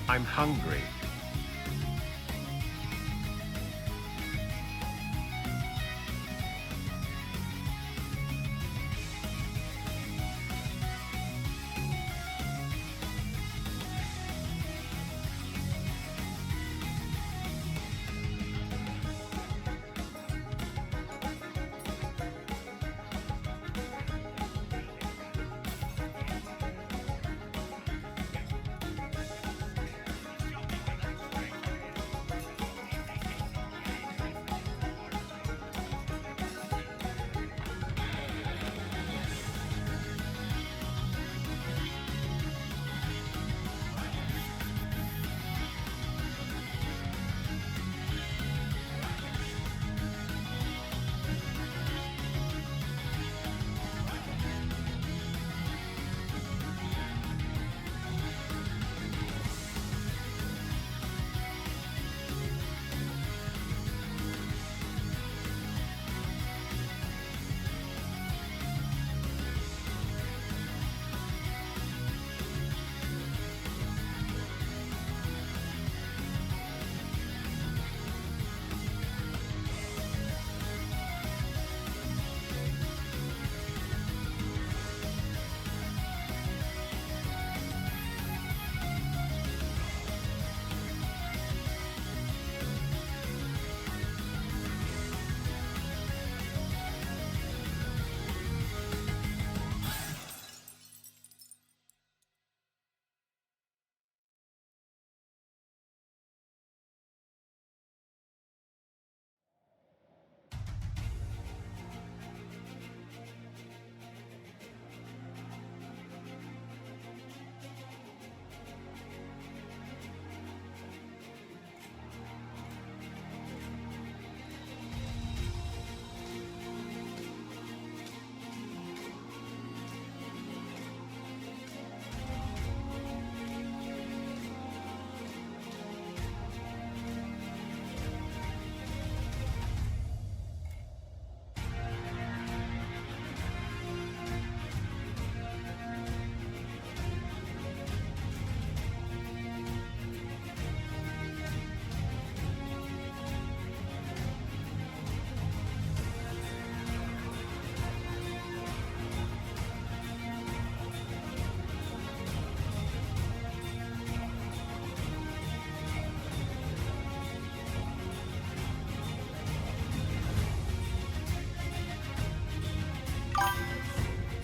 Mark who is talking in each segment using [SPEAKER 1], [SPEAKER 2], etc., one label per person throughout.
[SPEAKER 1] I'm hungry.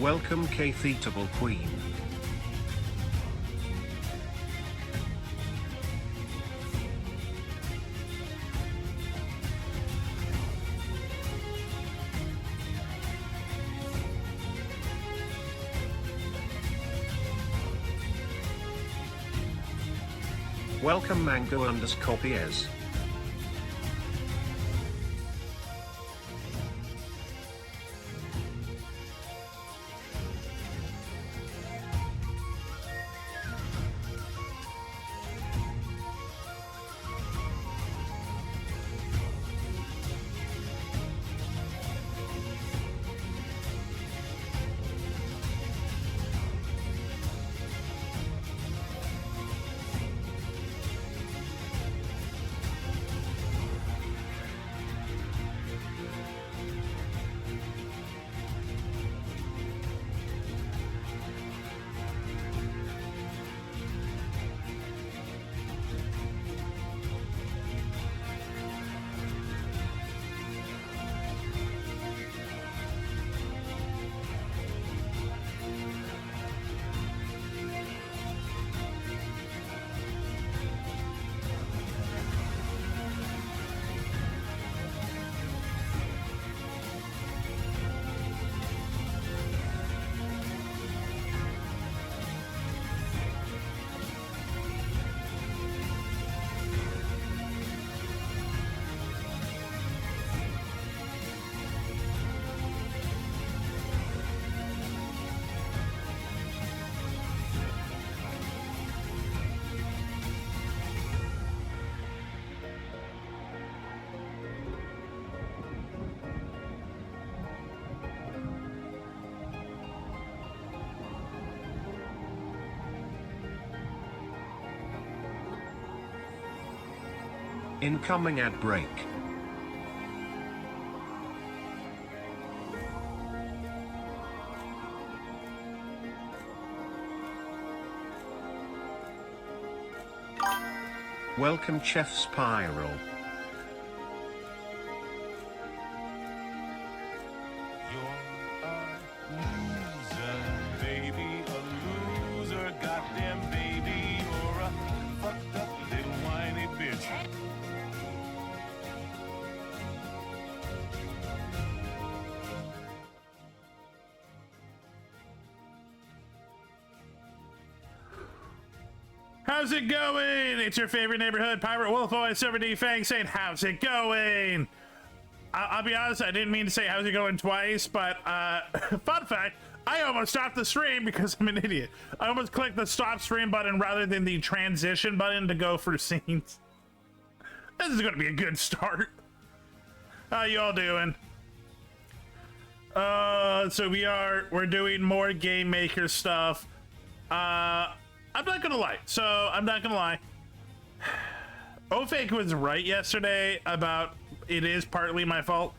[SPEAKER 1] Welcome K-Theatable Queen. Welcome Mango_PS. Incoming ad break. Welcome Chef Spiral.
[SPEAKER 2] How's it going? It's your favorite neighborhood pirate wolf boy, SilverDFanng, saying how's it going? I'll be honest, I didn't mean to say how's it going twice, but fun fact, I almost stopped the stream because I'm an idiot. I almost clicked the stop stream button rather than the transition button to go for scenes. This is gonna be a good start. How y'all doing? So we're doing more game maker stuff. I'm not gonna lie. Ofake was right yesterday about it is partly my fault.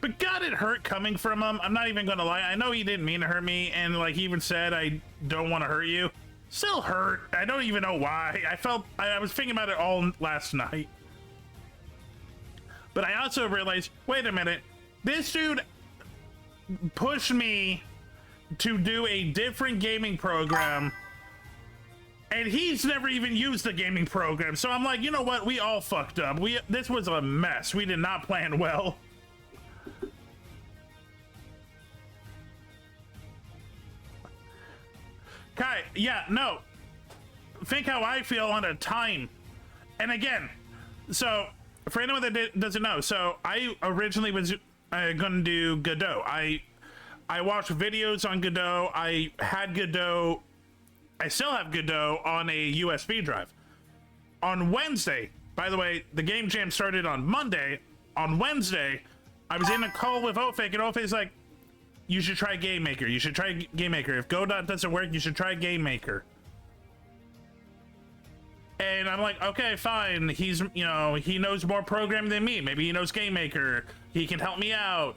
[SPEAKER 2] But God, it hurt coming from him. I'm not even gonna lie. I know he didn't mean to hurt me, and like he even said, I don't want to hurt you. Still hurt. I don't even know why. I was thinking about it all last night. But I also realized, wait a minute, this dude pushed me to do a different gaming program, and he's never even used the gaming program. So I'm like, you know what? We all fucked up. This was a mess. We did not plan well. Kai, yeah, no. Think how I feel on a time. And again, so for anyone that doesn't know, so I originally was gonna do Godot. I watched videos on Godot. I had Godot. I still have Godot on a USB drive. On Wednesday, by the way, the game jam started on Monday. On Wednesday, I was in a call with Ofake, and Ofake's like, you should try Game Maker. You should try Game Maker. If Godot doesn't work, you should try Game Maker. And I'm like, okay, fine. He's, you know, he knows more programming than me. Maybe he knows Game Maker. He can help me out.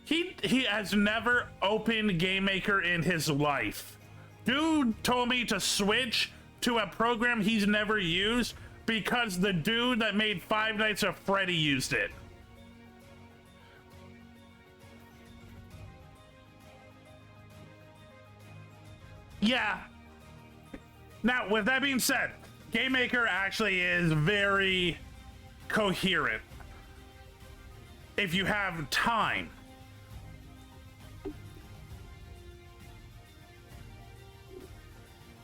[SPEAKER 2] He has never opened Game Maker in his life. Dude told me to switch to a program he's never used because the dude that made Five Nights at Freddy used it. Yeah. Now, with that being said, Game Maker actually is very coherent if you have time.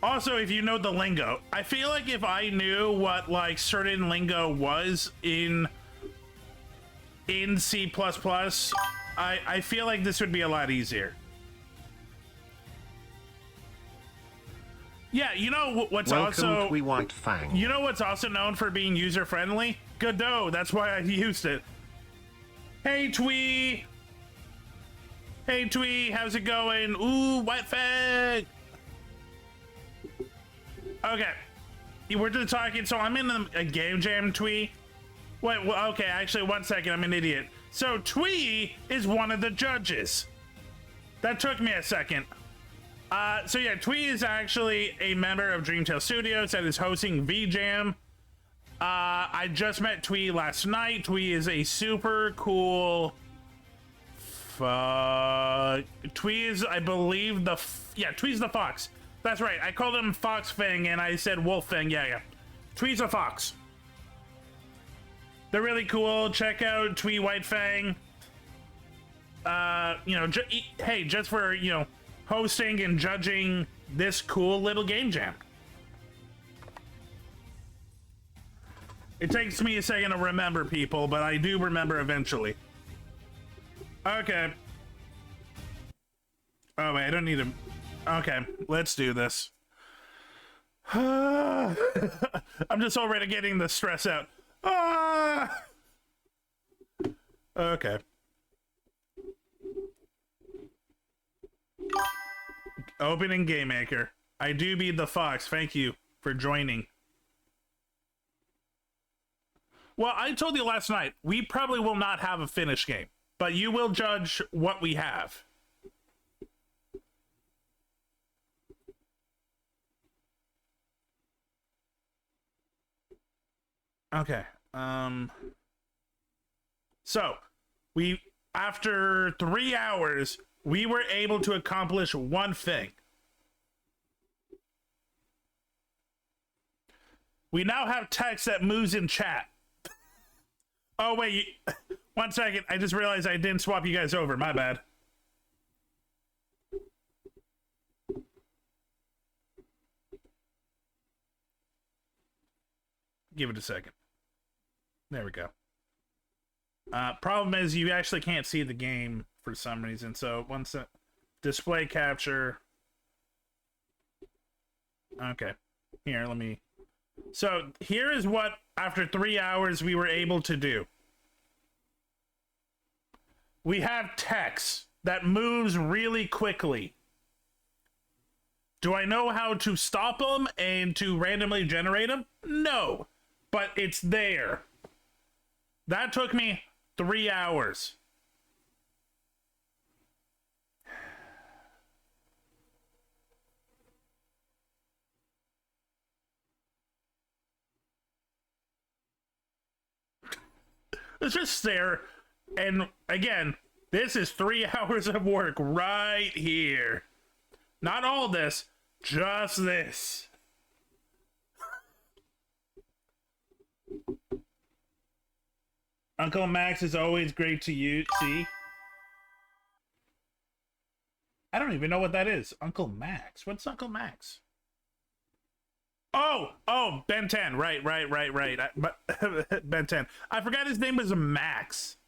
[SPEAKER 2] Also, if you know the lingo. I feel like if I knew what like certain lingo was in C++, I feel like this would be a lot easier. Yeah, you know what's also
[SPEAKER 1] SilverDFanng.
[SPEAKER 2] You know what's also known for being user friendly? Godot. That's why I used it. Hey Twee. Hey Twee, how's it going? Ooh, white fag. Okay, we're just talking. So I'm in a game jam, Twee. Wait, well, okay, actually, 1 second. I'm an idiot. So Twee is one of the judges. That took me a second. So yeah, Twee is actually a member of Dreamtail Studios that is hosting Vjam. I just met Twee last night. Twee is a super cool. Twee is, I believe, Twee's the fox. That's right. I called him Fox Fang and I said Wolf Fang. Yeah. Twee's a fox. They're really cool. Check out Twee White Fang. You know, hey, just for, you know, hosting and judging this cool little game jam. It takes me a second to remember people, but I do remember eventually. Okay. Oh, wait, I don't need to... Okay, let's do this. I'm just already getting the stress out. Okay. Opening Game Maker. I do be the fox. Thank you for joining. Well, I told you last night, we probably will not have a finished game, but you will judge what we have. Okay. So, after 3 hours, we were able to accomplish one thing. We now have text that moves in chat. Oh, wait. 1 second. I just realized I didn't swap you guys over. My bad. Give it a second. There we go. Problem is you actually can't see the game for some reason. So once the display capture. Okay. Here, let me. So here is what, after 3 hours, we were able to do. We have text that moves really quickly. Do I know how to stop them and to randomly generate them? No. But it's there. That took me 3 hours. It's just there. And again, this is 3 hours of work right here. Not all this, just this. Uncle Max is always great to see. I don't even know what that is. Uncle Max. What's Uncle Max? Oh, Ben 10. Right. But Ben 10. I forgot his name was Max.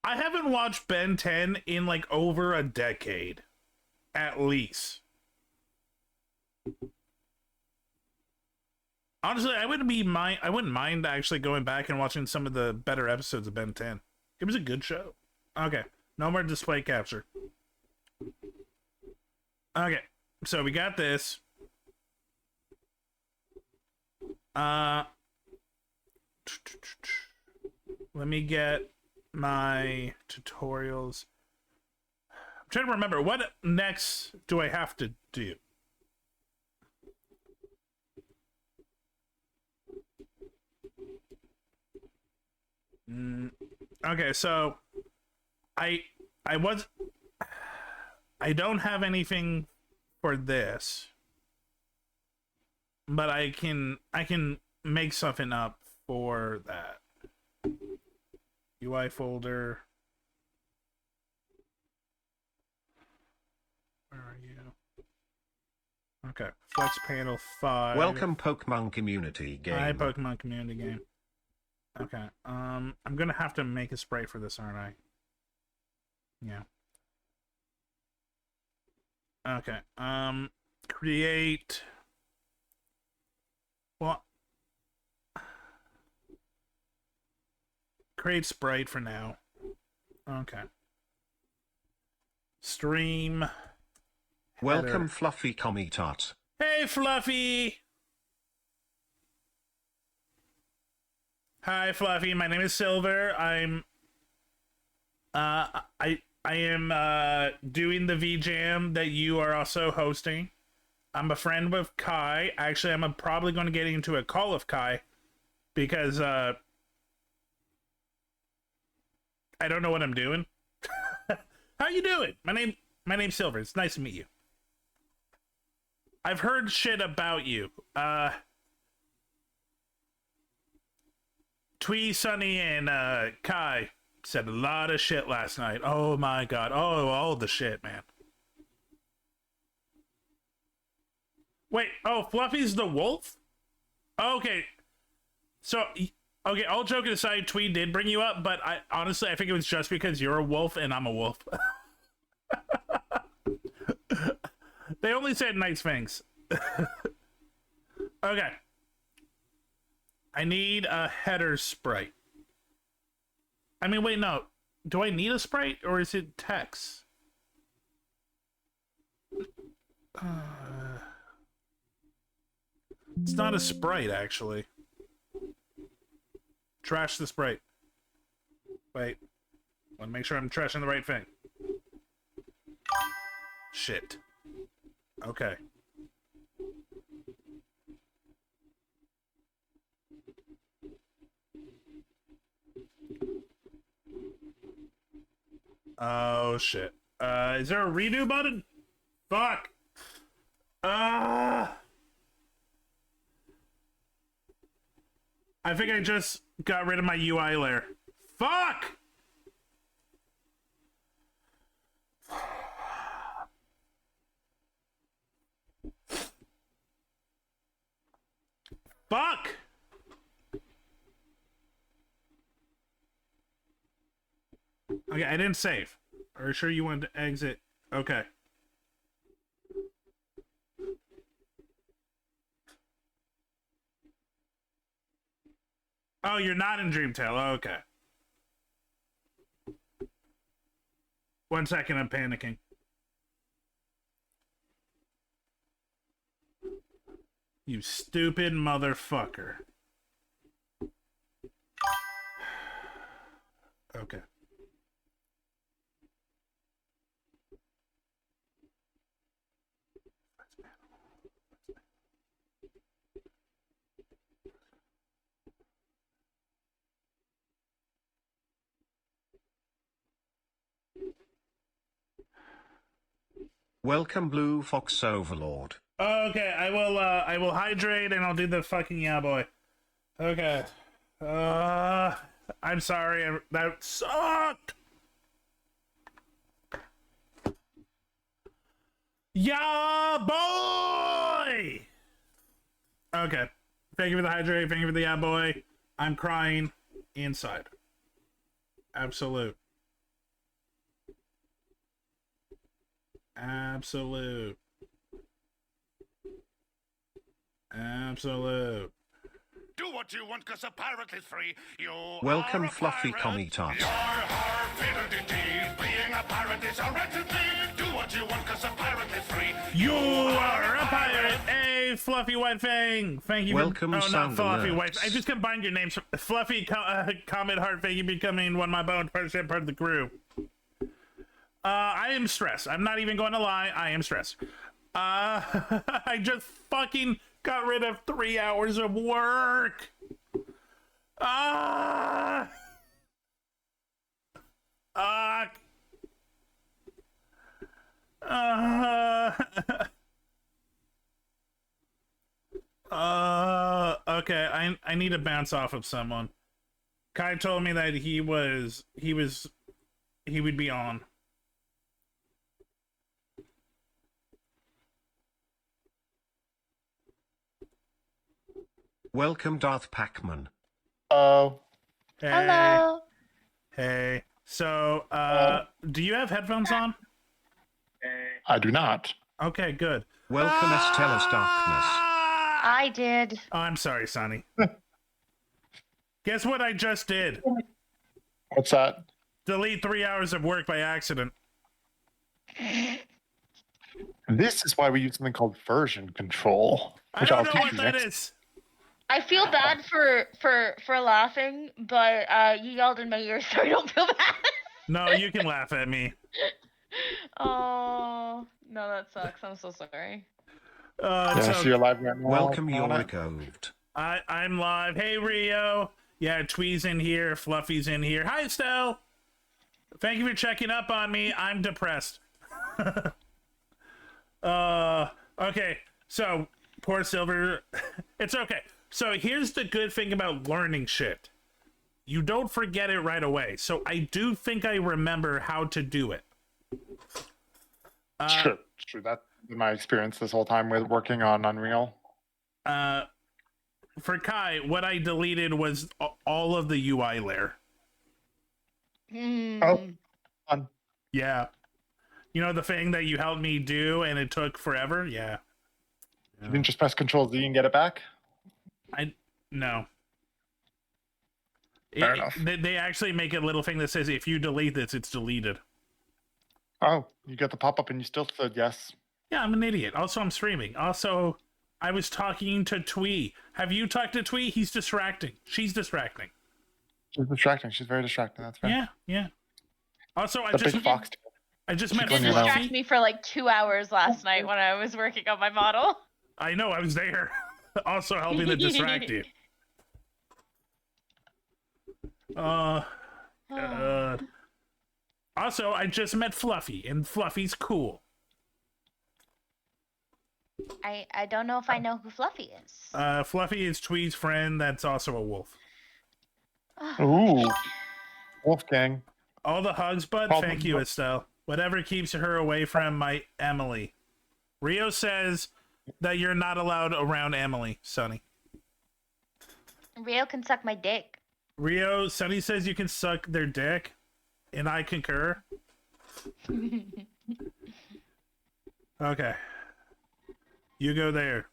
[SPEAKER 2] I haven't watched Ben 10 in like over a decade. At least. Honestly, I wouldn't mind actually going back and watching some of the better episodes of Ben 10. It was a good show. Okay. No more display capture. Okay. So we got this. Let me get my tutorials. I'm trying to remember, what next do I have to do? Okay, so I don't have anything for this, but I can make something up for that. UI folder. Where are you? Okay, Flex Panel 5.
[SPEAKER 1] Welcome Pokemon Community Game.
[SPEAKER 2] Hi, Pokemon Community Game. Okay, I'm gonna have to make a spray for this, aren't I? Yeah. Okay, create... Well... Create sprite for now. Okay. Stream...
[SPEAKER 1] Welcome
[SPEAKER 2] Header.
[SPEAKER 1] Fluffy Comitot.
[SPEAKER 2] Hey, Fluffy! Hi, Fluffy. My name is Silver. I am doing the Vjam that you are also hosting. I'm a friend with Kai. Actually, I'm probably going to get into a call with Kai because I don't know what I'm doing. How you doing? My name's Silver. It's nice to meet you. I've heard shit about you. Twee, Sunny, and Kai said a lot of shit last night. Oh my god. Oh, all the shit, man. Wait, oh, Fluffy's the wolf? Okay. So, okay, all joking aside, Twee did bring you up, but honestly, I think it was just because you're a wolf and I'm a wolf. They only said nice things. Okay. I need a header sprite. I mean, wait, no. Do I need a sprite or is it text? It's not a sprite, actually. Trash the sprite. Wait. Want to make sure I'm trashing the right thing. Shit. Okay. Oh, shit. Is there a redo button? Fuck. I think I just got rid of my UI layer. Fuck! Fuck! Okay, I didn't save. Are you sure you wanted to exit? Okay. Oh, you're not in Dreamtale. Okay. 1 second, I'm panicking. You stupid motherfucker. Okay.
[SPEAKER 1] Welcome, Blue Fox Overlord.
[SPEAKER 2] Okay, I will hydrate and I'll do the fucking yeah boy. Okay. I'm sorry, that sucked! Yeah boy! Okay. Thank you for the hydrate, thank you for the yeah boy. I'm crying inside. Absolute. Absolute. Absolute.
[SPEAKER 3] Do what you want, cause a pirate is free. You
[SPEAKER 1] Welcome,
[SPEAKER 3] are a
[SPEAKER 1] Fluffy
[SPEAKER 3] pirate.
[SPEAKER 1] Commie Tot.
[SPEAKER 3] Yar, har, fiddle-dee-dee. Being a pirate is a right-to-thee. Do what you want, cause a pirate is free.
[SPEAKER 2] You are a pirate, a Fluffy White Fang. Thank you.
[SPEAKER 1] Welcome,
[SPEAKER 2] for, oh, not
[SPEAKER 1] Sound
[SPEAKER 2] Fluffy
[SPEAKER 1] Alerts.
[SPEAKER 2] White. I just combined your names. Fluffy Comet Heart. Thank you for becoming one of my bones, part of the crew. I am stressed. I'm not even going to lie. I am stressed. I just fucking got rid of 3 hours of work. Okay, I need to bounce off of someone. Kai told me that he would be on.
[SPEAKER 1] Welcome, Darth Pac-Man.
[SPEAKER 4] Oh.
[SPEAKER 2] Hey.
[SPEAKER 5] Hello.
[SPEAKER 2] Hey. So, do you have headphones on?
[SPEAKER 4] I do not.
[SPEAKER 2] Okay, good.
[SPEAKER 1] Welcome, Estella's Darkness.
[SPEAKER 5] I did.
[SPEAKER 2] Oh, I'm sorry, Sonny. Guess what I just did?
[SPEAKER 4] What's that?
[SPEAKER 2] Delete 3 hours of work by accident.
[SPEAKER 4] This is why we use something called version control.
[SPEAKER 2] I
[SPEAKER 4] Which
[SPEAKER 2] don't
[SPEAKER 4] I'll
[SPEAKER 2] know
[SPEAKER 4] teach
[SPEAKER 2] what
[SPEAKER 4] you
[SPEAKER 2] that
[SPEAKER 4] next.
[SPEAKER 2] is.
[SPEAKER 5] I feel bad for laughing, but you yelled in my ear, so I don't feel bad.
[SPEAKER 2] No, you can laugh at me.
[SPEAKER 5] Oh no, that sucks. I'm so sorry.
[SPEAKER 4] Yeah,
[SPEAKER 2] So
[SPEAKER 4] so you're live right now.
[SPEAKER 1] Welcome,
[SPEAKER 4] on it.
[SPEAKER 1] Yorikoved.
[SPEAKER 2] I'm live. Hey, Rio. Yeah, Twee's in here. Fluffy's in here. Hi, Estelle. Thank you for checking up on me. I'm depressed. Okay. So, poor Silver. It's okay. So, here's the good thing about learning shit. You don't forget it right away. So, I do think I remember how to do it.
[SPEAKER 4] It's true. It's true. That's been my experience this whole time with working on Unreal.
[SPEAKER 2] For Kai, what I deleted was all of the UI layer.
[SPEAKER 4] Oh, fun.
[SPEAKER 2] Yeah. You know the thing that you helped me do and it took forever? Yeah.
[SPEAKER 4] You didn't just press Control Z and get it back?
[SPEAKER 2] No.
[SPEAKER 4] Fair enough.
[SPEAKER 2] They actually make a little thing that says if you delete this, it's deleted.
[SPEAKER 4] Oh, you get the pop-up and you still said yes.
[SPEAKER 2] Yeah, I'm an idiot. Also, I'm streaming. Also, I was talking to Twee. Have you talked to Twee? He's distracting. She's distracting.
[SPEAKER 4] She's distracting. She's very distracting. That's fair.
[SPEAKER 2] Yeah. Also,
[SPEAKER 4] The big fox.
[SPEAKER 2] I just
[SPEAKER 4] Keep
[SPEAKER 2] met
[SPEAKER 4] going,
[SPEAKER 5] Did
[SPEAKER 4] you know.
[SPEAKER 5] distract
[SPEAKER 2] Fluffy.
[SPEAKER 5] me for like 2 hours last night when I was working on my model.
[SPEAKER 2] I know, I was there. Also helping to distract you. Also, I just met Fluffy, and Fluffy's cool.
[SPEAKER 5] I don't know if I know who Fluffy is.
[SPEAKER 2] Fluffy is Twee's friend that's also a wolf.
[SPEAKER 4] Ooh. Wolfgang.
[SPEAKER 2] All the hugs, bud.
[SPEAKER 4] Problem.
[SPEAKER 2] Thank you, Estelle. Whatever keeps her away from my Emily. Rio says that you're not allowed around Emily, Sonny.
[SPEAKER 5] Rio can suck my dick.
[SPEAKER 2] Rio, Sonny says you can suck their dick, and I concur. Okay. You go there.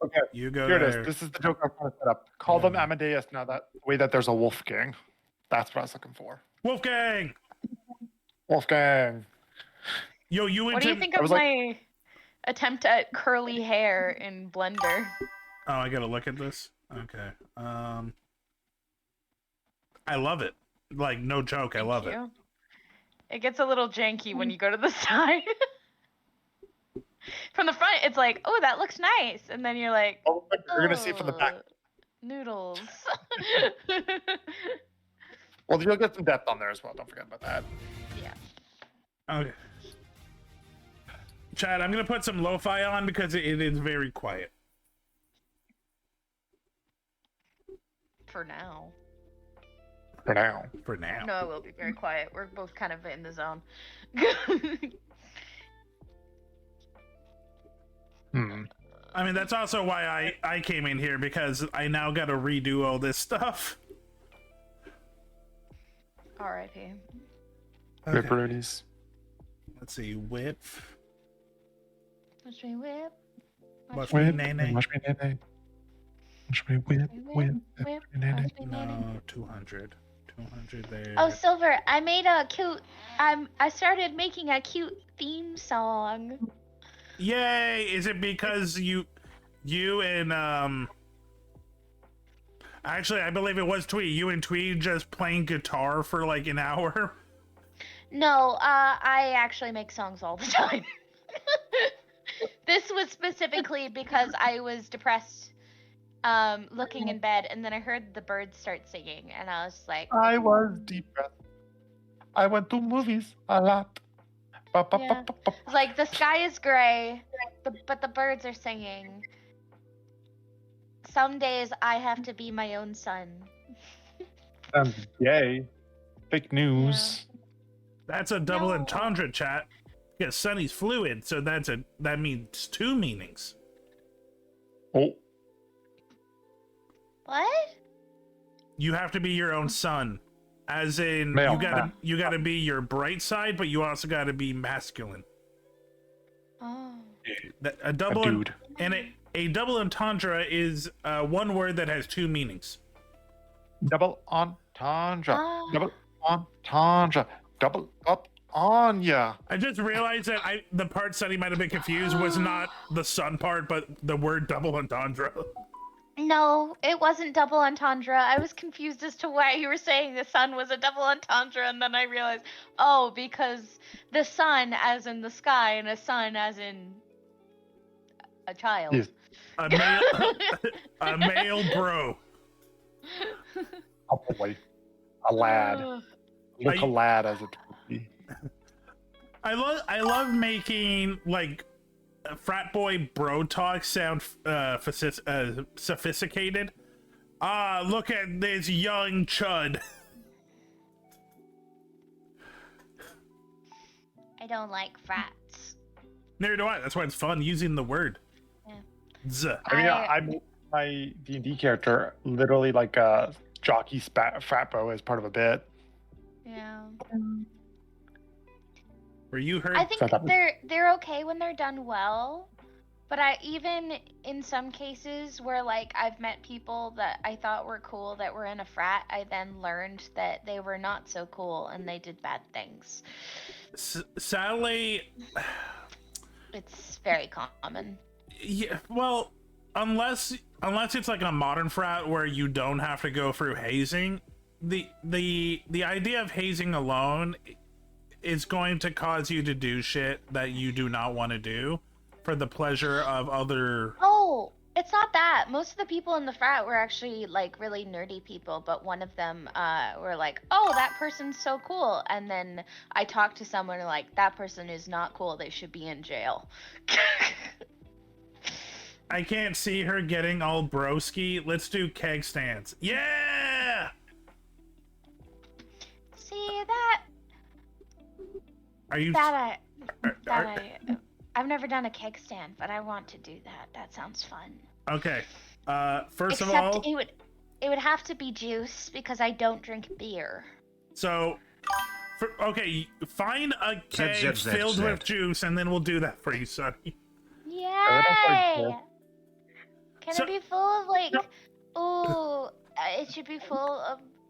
[SPEAKER 4] Okay.
[SPEAKER 2] You go
[SPEAKER 4] Here
[SPEAKER 2] there.
[SPEAKER 4] it is. This is the joke I'm trying to set up. Call them Amadeus now that the way that there's a Wolfgang. That's what I was looking for.
[SPEAKER 2] Wolfgang!
[SPEAKER 4] Wolfgang.
[SPEAKER 2] Yo, you
[SPEAKER 5] What do you think of
[SPEAKER 4] was
[SPEAKER 5] my attempt at curly hair in Blender?
[SPEAKER 2] Oh, I gotta look at this? Okay. I love it. Like, no joke, I love it.
[SPEAKER 5] It gets a little janky when you go to the side. From the front, it's like, oh, that looks nice. And then you're like,
[SPEAKER 4] Oh, you're going to see it from the back.
[SPEAKER 5] Noodles.
[SPEAKER 4] Well, you'll get some depth on there as well. Don't forget about that.
[SPEAKER 5] Yeah.
[SPEAKER 2] Okay. Chad, I'm gonna put some lo-fi on because it is very quiet.
[SPEAKER 5] For now.
[SPEAKER 4] For now.
[SPEAKER 2] For now.
[SPEAKER 5] No, it will be very quiet. We're both kind of in the zone.
[SPEAKER 2] I mean, that's also why I came in here, because I now gotta redo all this stuff.
[SPEAKER 5] R.I.P.
[SPEAKER 2] Okay.
[SPEAKER 4] Ripperoonies.
[SPEAKER 2] Let's see, whip.
[SPEAKER 5] Watch me whip.
[SPEAKER 2] Watch me nay-nay.
[SPEAKER 4] Watch me nay-nay. Watch me whip, whip,
[SPEAKER 5] whip.
[SPEAKER 4] watch me nay-nay.
[SPEAKER 5] Watch me nay-nay.
[SPEAKER 2] No, 200. 200 there.
[SPEAKER 5] Oh, Silver, I made a cute. I started making a cute theme song.
[SPEAKER 2] Yay! Is it because you and actually, I believe it was Twee. You and Twee just playing guitar for like an hour.
[SPEAKER 5] No, I actually make songs all the time. This was specifically because I was depressed, looking in bed, and then I heard the birds start singing, and I was like,
[SPEAKER 4] I was depressed. I went to movies a lot.
[SPEAKER 5] Yeah. Like, the sky is gray, but the birds are singing. Some days I have to be my own sun.
[SPEAKER 4] Sounds gay. Fake news.
[SPEAKER 2] That's a double
[SPEAKER 5] No.
[SPEAKER 2] entendre, chat. Because Sunny's fluid, so that means two meanings.
[SPEAKER 4] Oh,
[SPEAKER 5] What?
[SPEAKER 2] You have to be your own sun, as in
[SPEAKER 4] Male.
[SPEAKER 2] you gotta be your bright side, but you also gotta be masculine.
[SPEAKER 5] Oh.
[SPEAKER 2] A
[SPEAKER 4] a
[SPEAKER 2] double
[SPEAKER 4] dude.
[SPEAKER 2] and a double entendre is one word that has two meanings.
[SPEAKER 4] Double entendre.
[SPEAKER 5] Ah.
[SPEAKER 4] Double entendre. Double up on ya.
[SPEAKER 2] I just realized that the part Sunny might have been confused was not the sun part, but the word double entendre.
[SPEAKER 5] No, it wasn't double entendre. I was confused as to why you were saying the sun was a double entendre, and then I realized, oh, because the sun as in the sky, and a sun as in a child.
[SPEAKER 4] Yes.
[SPEAKER 2] A male bro.
[SPEAKER 4] Oh boy. A lad. Look a lad as it would be.
[SPEAKER 2] I love making like frat boy bro talk sound sophisticated. Look at this young chud.
[SPEAKER 5] I don't like frats.
[SPEAKER 2] Neither do I. That's why it's fun using the word.
[SPEAKER 5] Yeah.
[SPEAKER 2] Z.
[SPEAKER 4] I mean, I made my D&D character literally like a jockey frat bro as part of a bit.
[SPEAKER 5] Yeah.
[SPEAKER 2] Where you heard?
[SPEAKER 5] I think they're okay when they're done well, but I even in some cases where like I've met people that I thought were cool that were in a frat, I then learned that they were not so cool and they did bad things.
[SPEAKER 2] Sadly,
[SPEAKER 5] It's very common.
[SPEAKER 2] Yeah, well, unless it's like a modern frat where you don't have to go through hazing, the idea of hazing alone is going to cause you to do shit that you do not want to do for the pleasure of other.
[SPEAKER 5] Oh, it's not that. Most of the people in the frat were actually like really nerdy people, but one of them were like, "Oh, that person's so cool," and then I talked to someone like, "That person is not cool. They should be in jail."
[SPEAKER 2] I can't see her getting all broski. Let's do keg stands. Yeah.
[SPEAKER 5] See that?
[SPEAKER 2] Are you?
[SPEAKER 5] I've never done a keg stand, but I want to do that. That sounds fun.
[SPEAKER 2] Okay. First
[SPEAKER 5] Except
[SPEAKER 2] of all,
[SPEAKER 5] it would have to be juice because I don't drink beer.
[SPEAKER 2] so, okay, find a keg
[SPEAKER 1] Z.
[SPEAKER 2] filled with juice, and then we'll do that for you, Sonny.
[SPEAKER 5] Yay! Can
[SPEAKER 2] So-
[SPEAKER 5] it be full of like? Ooh, it should be full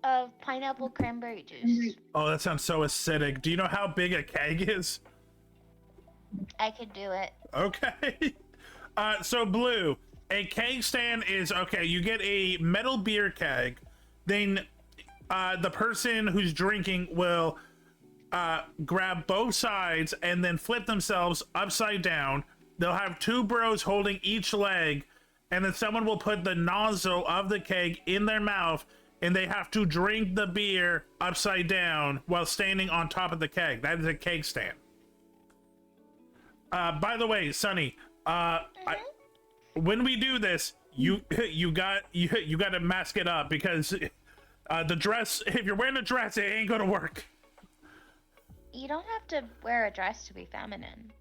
[SPEAKER 5] of pineapple cranberry juice.
[SPEAKER 2] Oh, that sounds so acidic. Do you know how big a keg is?
[SPEAKER 5] I could do it.
[SPEAKER 2] Okay. So Blue, a keg stand is okay. You get a metal beer keg, then the person who's drinking will grab both sides and then flip themselves upside down. They'll have two bros holding each leg, and then someone will put the nozzle of the keg in their mouth, and they have to drink the beer upside down while standing on top of the keg. That is a keg stand. By the way, Sonny, when we do this, you got to mask it up because the dress. If you're wearing a dress, it ain't gonna work.
[SPEAKER 5] You don't have to wear a dress to be feminine.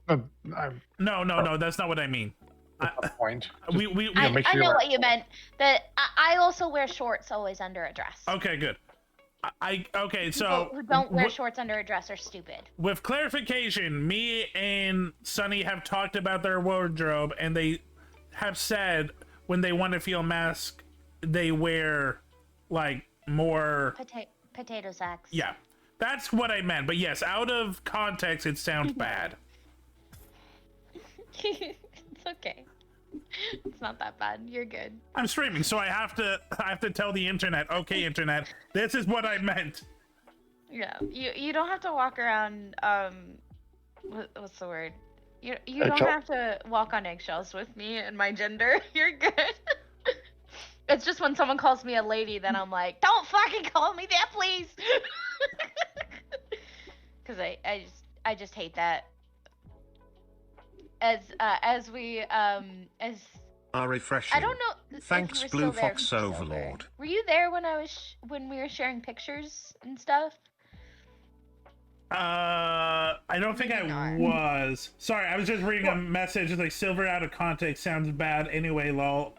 [SPEAKER 2] No, that's not what I mean.
[SPEAKER 4] That's the point.
[SPEAKER 2] We
[SPEAKER 4] make
[SPEAKER 5] I
[SPEAKER 4] sure-
[SPEAKER 5] know what you meant. That I also wear shorts always under a dress.
[SPEAKER 2] okay, good. Okay, so
[SPEAKER 5] People who don't wear shorts under a dress are stupid.
[SPEAKER 2] with clarification, me and Sunny have talked about their wardrobe, and they have said when they want to feel masked, they wear like more.
[SPEAKER 5] Potato sacks.
[SPEAKER 2] Yeah, that's what I meant. But yes, out of context, it sounds bad.
[SPEAKER 5] It's okay. It's not that bad. You're good.
[SPEAKER 2] I'm streaming, so I have to tell the internet. Okay, internet, this is what I meant.
[SPEAKER 5] Yeah. You don't have to walk around. What's the word? You don't
[SPEAKER 4] Eggshell?
[SPEAKER 5] have to walk on eggshells with me and my gender. You're good. It's just when someone calls me a lady, then I'm like, don't fucking call me that, please. Because I just hate that. As
[SPEAKER 1] Refreshing.
[SPEAKER 5] I don't know. if
[SPEAKER 1] Thanks,
[SPEAKER 5] you were
[SPEAKER 1] Blue
[SPEAKER 5] still there,
[SPEAKER 1] Fox
[SPEAKER 5] Silver.
[SPEAKER 1] Overlord.
[SPEAKER 5] Were you there when we were sharing pictures and stuff?
[SPEAKER 2] I don't think
[SPEAKER 5] Maybe
[SPEAKER 2] I
[SPEAKER 5] not.
[SPEAKER 2] was. Sorry, I was just reading a message. It's like Silver out of context sounds bad anyway, lol.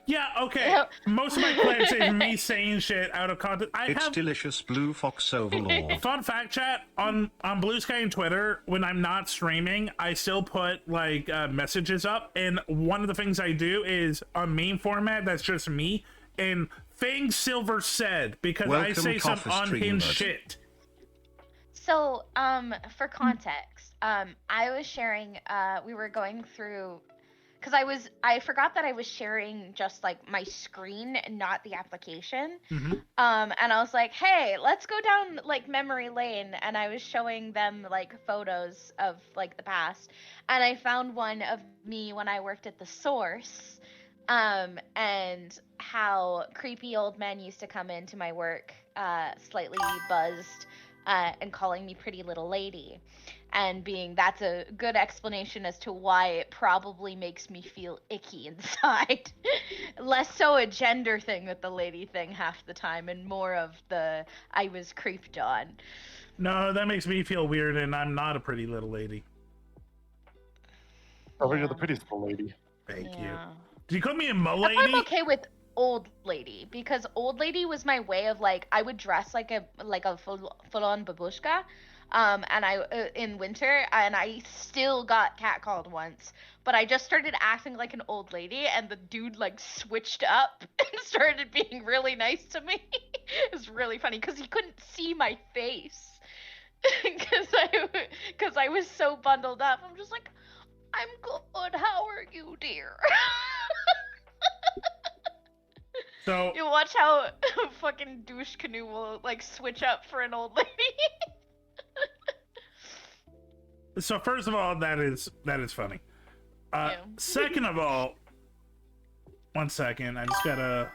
[SPEAKER 2] Yeah, okay. Most of my clips is me saying shit out of context.
[SPEAKER 1] It's delicious, Blue Fox Overlord.
[SPEAKER 2] Fun fact, chat, on Blue Sky and Twitter, when I'm not streaming, I still put like messages up, and one of the things I do is a meme format that's just me and things Silver said, because I
[SPEAKER 1] Welcome,
[SPEAKER 2] say some
[SPEAKER 1] Coffee Streamer.
[SPEAKER 2] unhinged shit.
[SPEAKER 5] So, for context, I was sharing, we were going through, because I forgot that I was sharing just like my screen and not the application.
[SPEAKER 2] Mm-hmm.
[SPEAKER 5] And I was like, hey, let's go down like memory lane. And I was showing them like photos of like the past. And I found one of me when I worked at the Source. And how creepy old men used to come into my work, slightly buzzed, and calling me pretty little lady. And that's a good explanation as to why it probably makes me feel icky inside. Less so a gender thing with the lady thing half the time, and more of the I was creeped on.
[SPEAKER 2] No, that makes me feel weird, and I'm not a pretty little lady.
[SPEAKER 4] Oh,
[SPEAKER 5] Yeah.
[SPEAKER 4] you're the prettiest little lady.
[SPEAKER 2] Thank you.
[SPEAKER 5] Yeah.
[SPEAKER 2] Did you call me a mo
[SPEAKER 5] I'm
[SPEAKER 2] lady?
[SPEAKER 5] okay with old lady, because old lady was my way of like, I would dress like a full-on babushka. And I in winter, and I still got catcalled once, but I just started acting like an old lady, and the dude like switched up and started being really nice to me. It was really funny because he couldn't see my face because I was so bundled up. I'm just like, I'm good. How are you, dear?
[SPEAKER 2] So
[SPEAKER 5] You watch how fucking douche canoe will like switch up for an old lady.
[SPEAKER 2] so first of all, that is funny.
[SPEAKER 5] Yeah.
[SPEAKER 2] Second of all, one second, I just gotta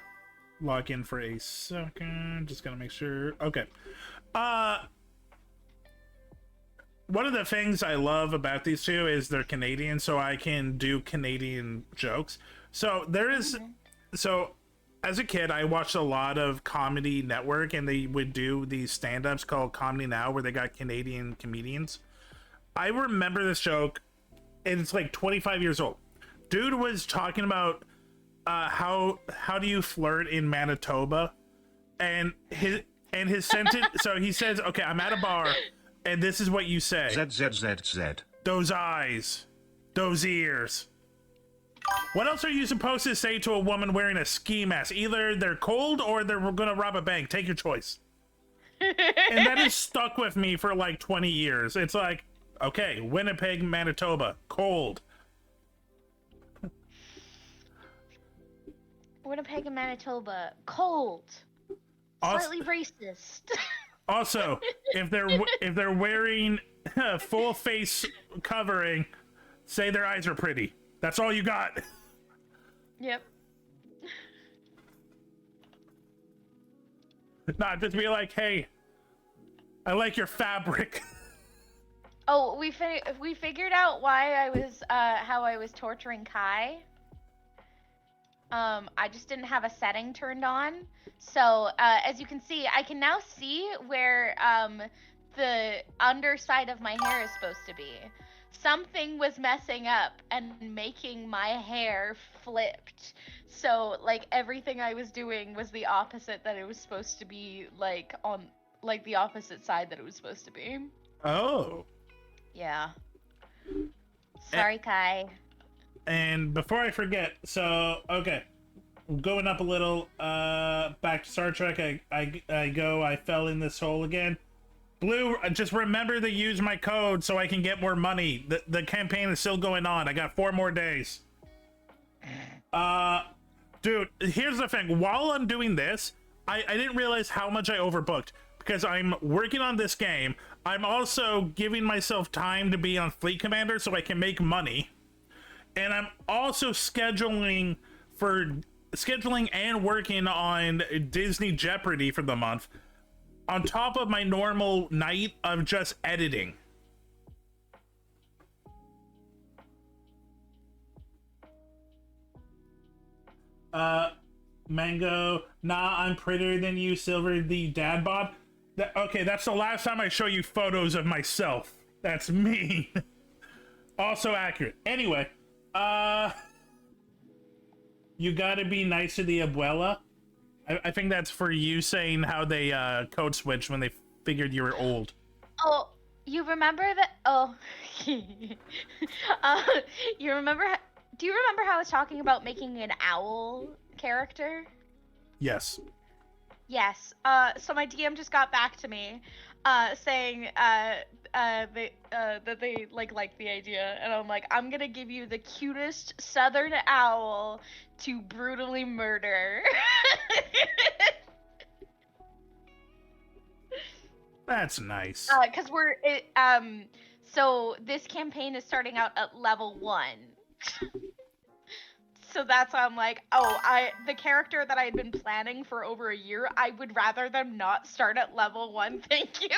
[SPEAKER 2] log in for a second. Just gotta make sure. Okay. One of the things I love about these two is they're Canadian, so I can do Canadian jokes. So there is, so as a kid, I watched a lot of Comedy Network, and they would do these stand-ups called Comedy Now, where they got Canadian comedians. I remember this joke, and it's like 25 years old. Dude was talking about how do you flirt in Manitoba, and his sentence. So he says, "Okay, I'm at a bar, and this is what you say:
[SPEAKER 1] ZZZZ.
[SPEAKER 2] those eyes, those ears." What else are you supposed to say to a woman wearing a ski mask? Either they're cold or they're gonna rob a bank. Take your choice. And that has stuck with me for like 20 years. It's like, okay, Winnipeg, Manitoba, cold.
[SPEAKER 5] Winnipeg and Manitoba, cold, slightly racist.
[SPEAKER 2] Also, if they're wearing a full face covering, say their eyes are pretty. That's all you got.
[SPEAKER 5] Yep.
[SPEAKER 2] Not just be like, hey, I like your fabric.
[SPEAKER 5] Oh, we figured out why I was how I was torturing Kai. I just didn't have a setting turned on. So, as you can see, I can now see where the underside of my hair is supposed to be. Something was messing up and making my hair flipped. So, like, everything I was doing was the opposite that it was supposed to be, like, on, like, the opposite side that it was supposed to be.
[SPEAKER 2] Oh.
[SPEAKER 5] Yeah. Sorry, Kai.
[SPEAKER 2] And before I forget, so, okay. Going up a little, back to Star Trek, I fell in this hole again. Blue, just remember to use my code so I can get more money. The campaign is still going on. I got 4 more days. Dude, here's the thing. While I'm doing this, I didn't realize how much I overbooked. Because I'm working on this game. I'm also giving myself time to be on Fleet Commander so I can make money. And I'm also scheduling and working on Disney Jeopardy for the month, on top of my normal night of just editing. Mango, nah, I'm prettier than you, Silver the dad bod. Okay, that's the last time I show you photos of myself. That's me. Also accurate. Anyway, you gotta be nice to the abuela. I think that's for you saying how they code switched when they figured you were old.
[SPEAKER 5] Oh, you remember that? Oh, you remember? Do you remember how I was talking about making an owl character?
[SPEAKER 2] Yes.
[SPEAKER 5] Yes. So my DM just got back to me, saying that they like the idea, and I'm like, I'm gonna give you the cutest southern owl to brutally murder.
[SPEAKER 2] That's nice.
[SPEAKER 5] Cause so this campaign is starting out at level 1. So that's why I'm like, the character that I had been planning for over a year, I would rather them not start at level 1, thank you,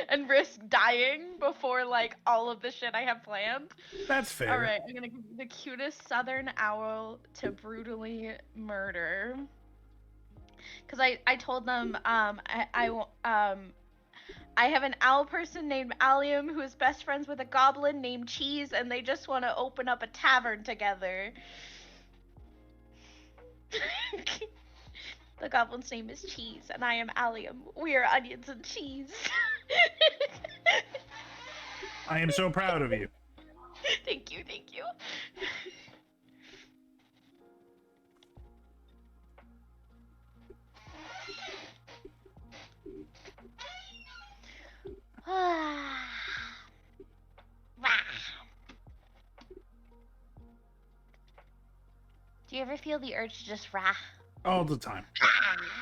[SPEAKER 5] and risk dying before like all of the shit I have planned.
[SPEAKER 2] That's fair.
[SPEAKER 5] All right, I'm gonna give you the cutest southern owl to brutally murder. Cause I told them I have an owl person named Allium who is best friends with a goblin named Cheese, and they just want to open up a tavern together. The goblin's name is Cheese, and I am Allium. We are onions and cheese.
[SPEAKER 2] I am so proud of you.
[SPEAKER 5] Thank you, thank you. Do you ever feel the urge to just rah?
[SPEAKER 2] All the time.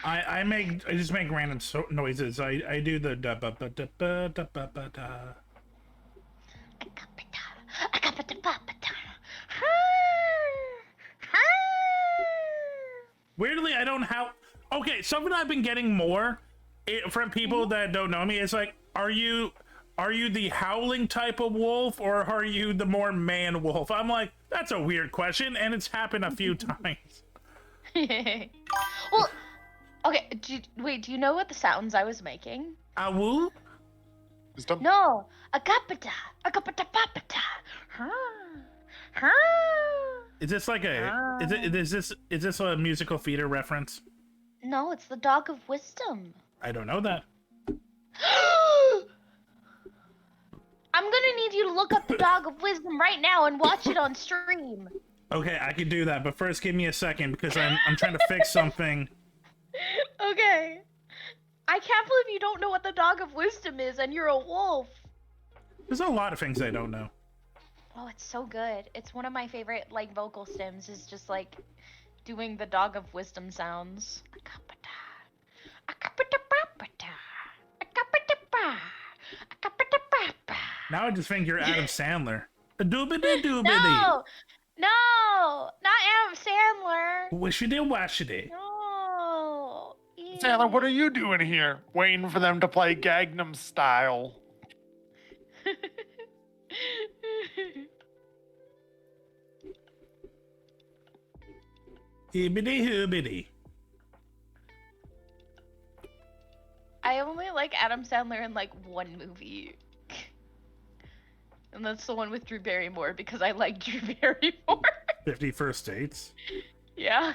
[SPEAKER 2] I just make random noises. I do the da ba ba da ba da ba ba da. Weirdly, I don't have. Okay, something I've been getting more from people that don't know me is like, are you the howling type of wolf or are you the more man wolf? I'm like, that's a weird question, and it's happened a few times.
[SPEAKER 5] Well, okay. Do you know what the sounds I was making?
[SPEAKER 2] Awoo?
[SPEAKER 4] Wisdom?
[SPEAKER 5] No, agapata, agapata, ha.
[SPEAKER 2] Is this like a is this a musical theater reference?
[SPEAKER 5] No, it's the dog of wisdom.
[SPEAKER 2] I don't know that.
[SPEAKER 5] I'm gonna need you to look up the dog of wisdom right now and watch it on stream.
[SPEAKER 2] Okay, I can do that, but first give me a second because I'm trying to fix something.
[SPEAKER 5] Okay. I can't believe you don't know what the dog of wisdom is and you're a wolf.
[SPEAKER 2] There's a lot of things I don't know.
[SPEAKER 5] Oh, it's so good. It's one of my favorite like vocal stems is just like doing the dog of wisdom sounds.
[SPEAKER 2] Now I just think you're Adam Sandler. A doobity doobity.
[SPEAKER 5] No! No! Not Adam Sandler!
[SPEAKER 2] Wishity washity.
[SPEAKER 5] No!
[SPEAKER 4] Taylor, what are you doing here? Waiting for them to play Gangnam Style.
[SPEAKER 2] Hibbity hoobity.
[SPEAKER 5] I only like Adam Sandler in like one movie. And that's the one with Drew Barrymore because I like Drew Barrymore.
[SPEAKER 2] 50 First Dates.
[SPEAKER 5] Yeah.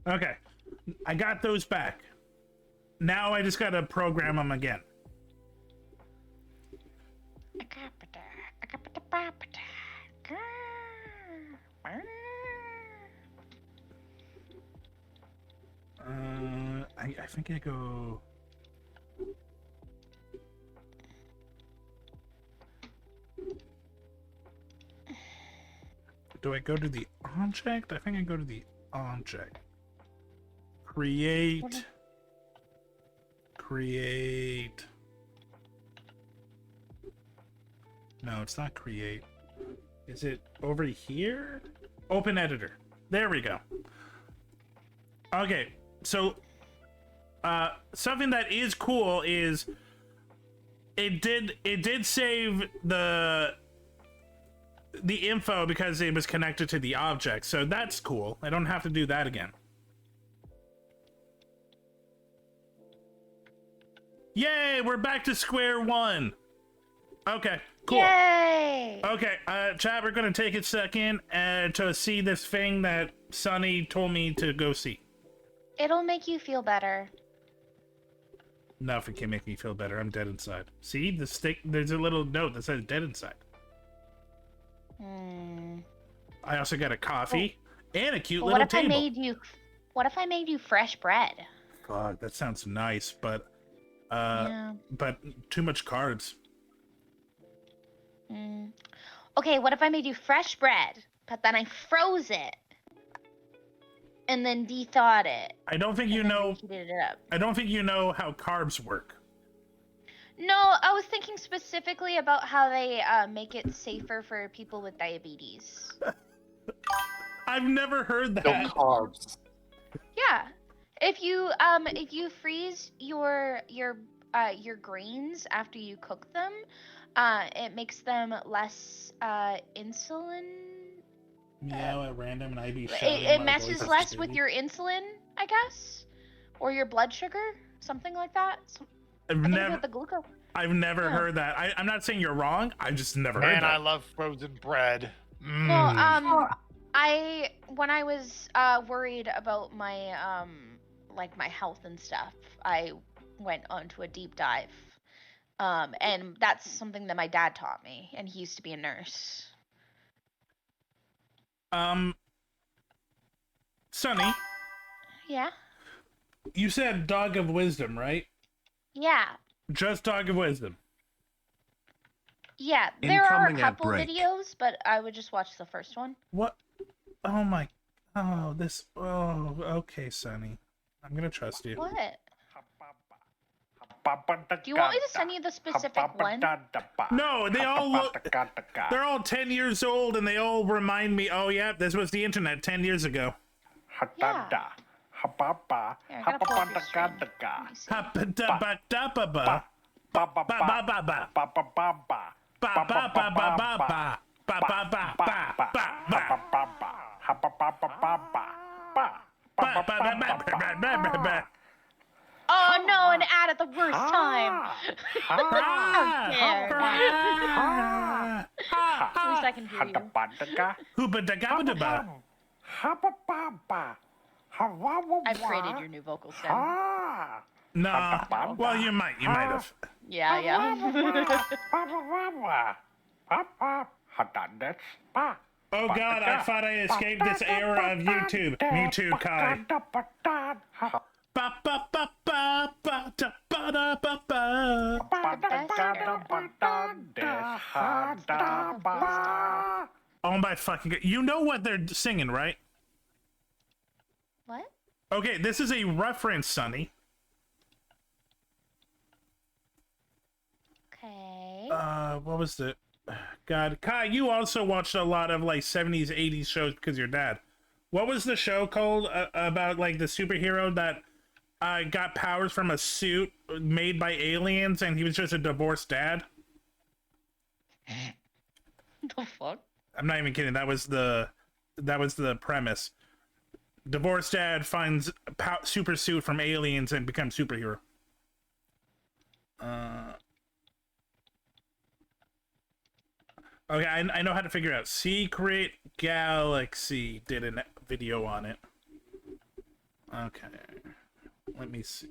[SPEAKER 2] Okay, I got those back. Now I just gotta program them again. I think I go. Do I go to the object? I think I go to the object. Create. No, it's not create. Is it over here? Open editor. There we go. Okay, so something that is cool is it did save the info because it was connected to the object. So that's cool. I don't have to do that again. Yay, we're back to square one. Okay, cool.
[SPEAKER 5] Yay!
[SPEAKER 2] Okay, chat, we're gonna take a second to see this thing that Sunny told me to go see.
[SPEAKER 5] It'll make you feel better.
[SPEAKER 2] Nothing can make me feel better. I'm dead inside. See, the stick. There's a little note that says "dead inside." I also got a coffee and a cute little table.
[SPEAKER 5] What if I made you fresh bread?
[SPEAKER 2] Fuck, that sounds nice, but
[SPEAKER 5] Yeah.
[SPEAKER 2] but too much carbs.
[SPEAKER 5] Okay, what if I made you fresh bread, but then I froze it and then de-thawed it?
[SPEAKER 2] I don't think you
[SPEAKER 5] and then
[SPEAKER 2] know.
[SPEAKER 5] reheated it up.
[SPEAKER 2] I don't think you know how carbs work.
[SPEAKER 5] No, I was thinking specifically about how they make it safer for people with diabetes.
[SPEAKER 2] I've never heard that.
[SPEAKER 4] No carbs.
[SPEAKER 5] Yeah, if you freeze your grains after you cook them, it makes them less insulin.
[SPEAKER 2] Meow at random, and I be shouting.
[SPEAKER 5] It
[SPEAKER 2] my
[SPEAKER 5] messes
[SPEAKER 2] voice
[SPEAKER 5] less
[SPEAKER 2] too.
[SPEAKER 5] with your insulin, I guess, or your blood sugar, something like that.
[SPEAKER 2] I've
[SPEAKER 5] I think
[SPEAKER 2] never,
[SPEAKER 5] with the glucose.
[SPEAKER 2] I've never
[SPEAKER 5] Yeah.
[SPEAKER 2] heard that. I'm not saying you're wrong. I've just never heard
[SPEAKER 4] Man,
[SPEAKER 2] that.
[SPEAKER 4] I love frozen bread.
[SPEAKER 5] Well, when I was worried about my like my health and stuff, I went onto a deep dive. And that's something that my dad taught me, and he used to be a nurse.
[SPEAKER 2] Sunny,
[SPEAKER 5] Yeah.
[SPEAKER 2] you said dog of wisdom, right?
[SPEAKER 5] Yeah.
[SPEAKER 2] Just Dog of Wisdom.
[SPEAKER 5] Yeah, there are a
[SPEAKER 1] Incoming ad
[SPEAKER 5] couple
[SPEAKER 1] break.
[SPEAKER 5] videos, but I would just watch the first one.
[SPEAKER 2] What? Oh my. Oh, this. Oh, okay, Sonny. I'm gonna trust you.
[SPEAKER 5] What? Do you want me to send you the specific one?
[SPEAKER 2] No, they all look. They're all 10 years old, and they all remind me. Oh yeah, this was the internet 10 years ago.
[SPEAKER 5] Yeah. Here, I gotta pull up your stream. Let me see.
[SPEAKER 2] Ha-ba-da-ba-da-ba-ba. Ba-ba-ba-ba-ba. Ba-ba-ba-ba-ba-ba. Ba-ba-ba-ba-ba-ba.
[SPEAKER 5] Oh no, an ad at the worst time. How dare. At least I can hear you.
[SPEAKER 2] Hooba-da-gabba-da-ba.
[SPEAKER 5] I've created your new vocal stem.
[SPEAKER 2] No. Well, you might have.
[SPEAKER 5] Yeah.
[SPEAKER 2] Oh God, I thought I escaped this era of YouTube. Me too, Kai. Ba ba ba ba ba da ba da ba ba. Oh my fucking God. You know what they're singing, right?
[SPEAKER 5] What?
[SPEAKER 2] Okay, this is a reference, Sonny.
[SPEAKER 5] Okay.
[SPEAKER 2] What was the... God, Kai, you also watched a lot of, like, 70s, 80s shows because your dad. What was the show called about, like, the superhero that got powers from a suit made by aliens and he was just a divorced dad?
[SPEAKER 5] The fuck?
[SPEAKER 2] I'm not even kidding. That was the premise. Divorced dad finds super suit from aliens and becomes superhero. Okay, I know how to figure out. Secret Galaxy did a video on it. Okay, let me see.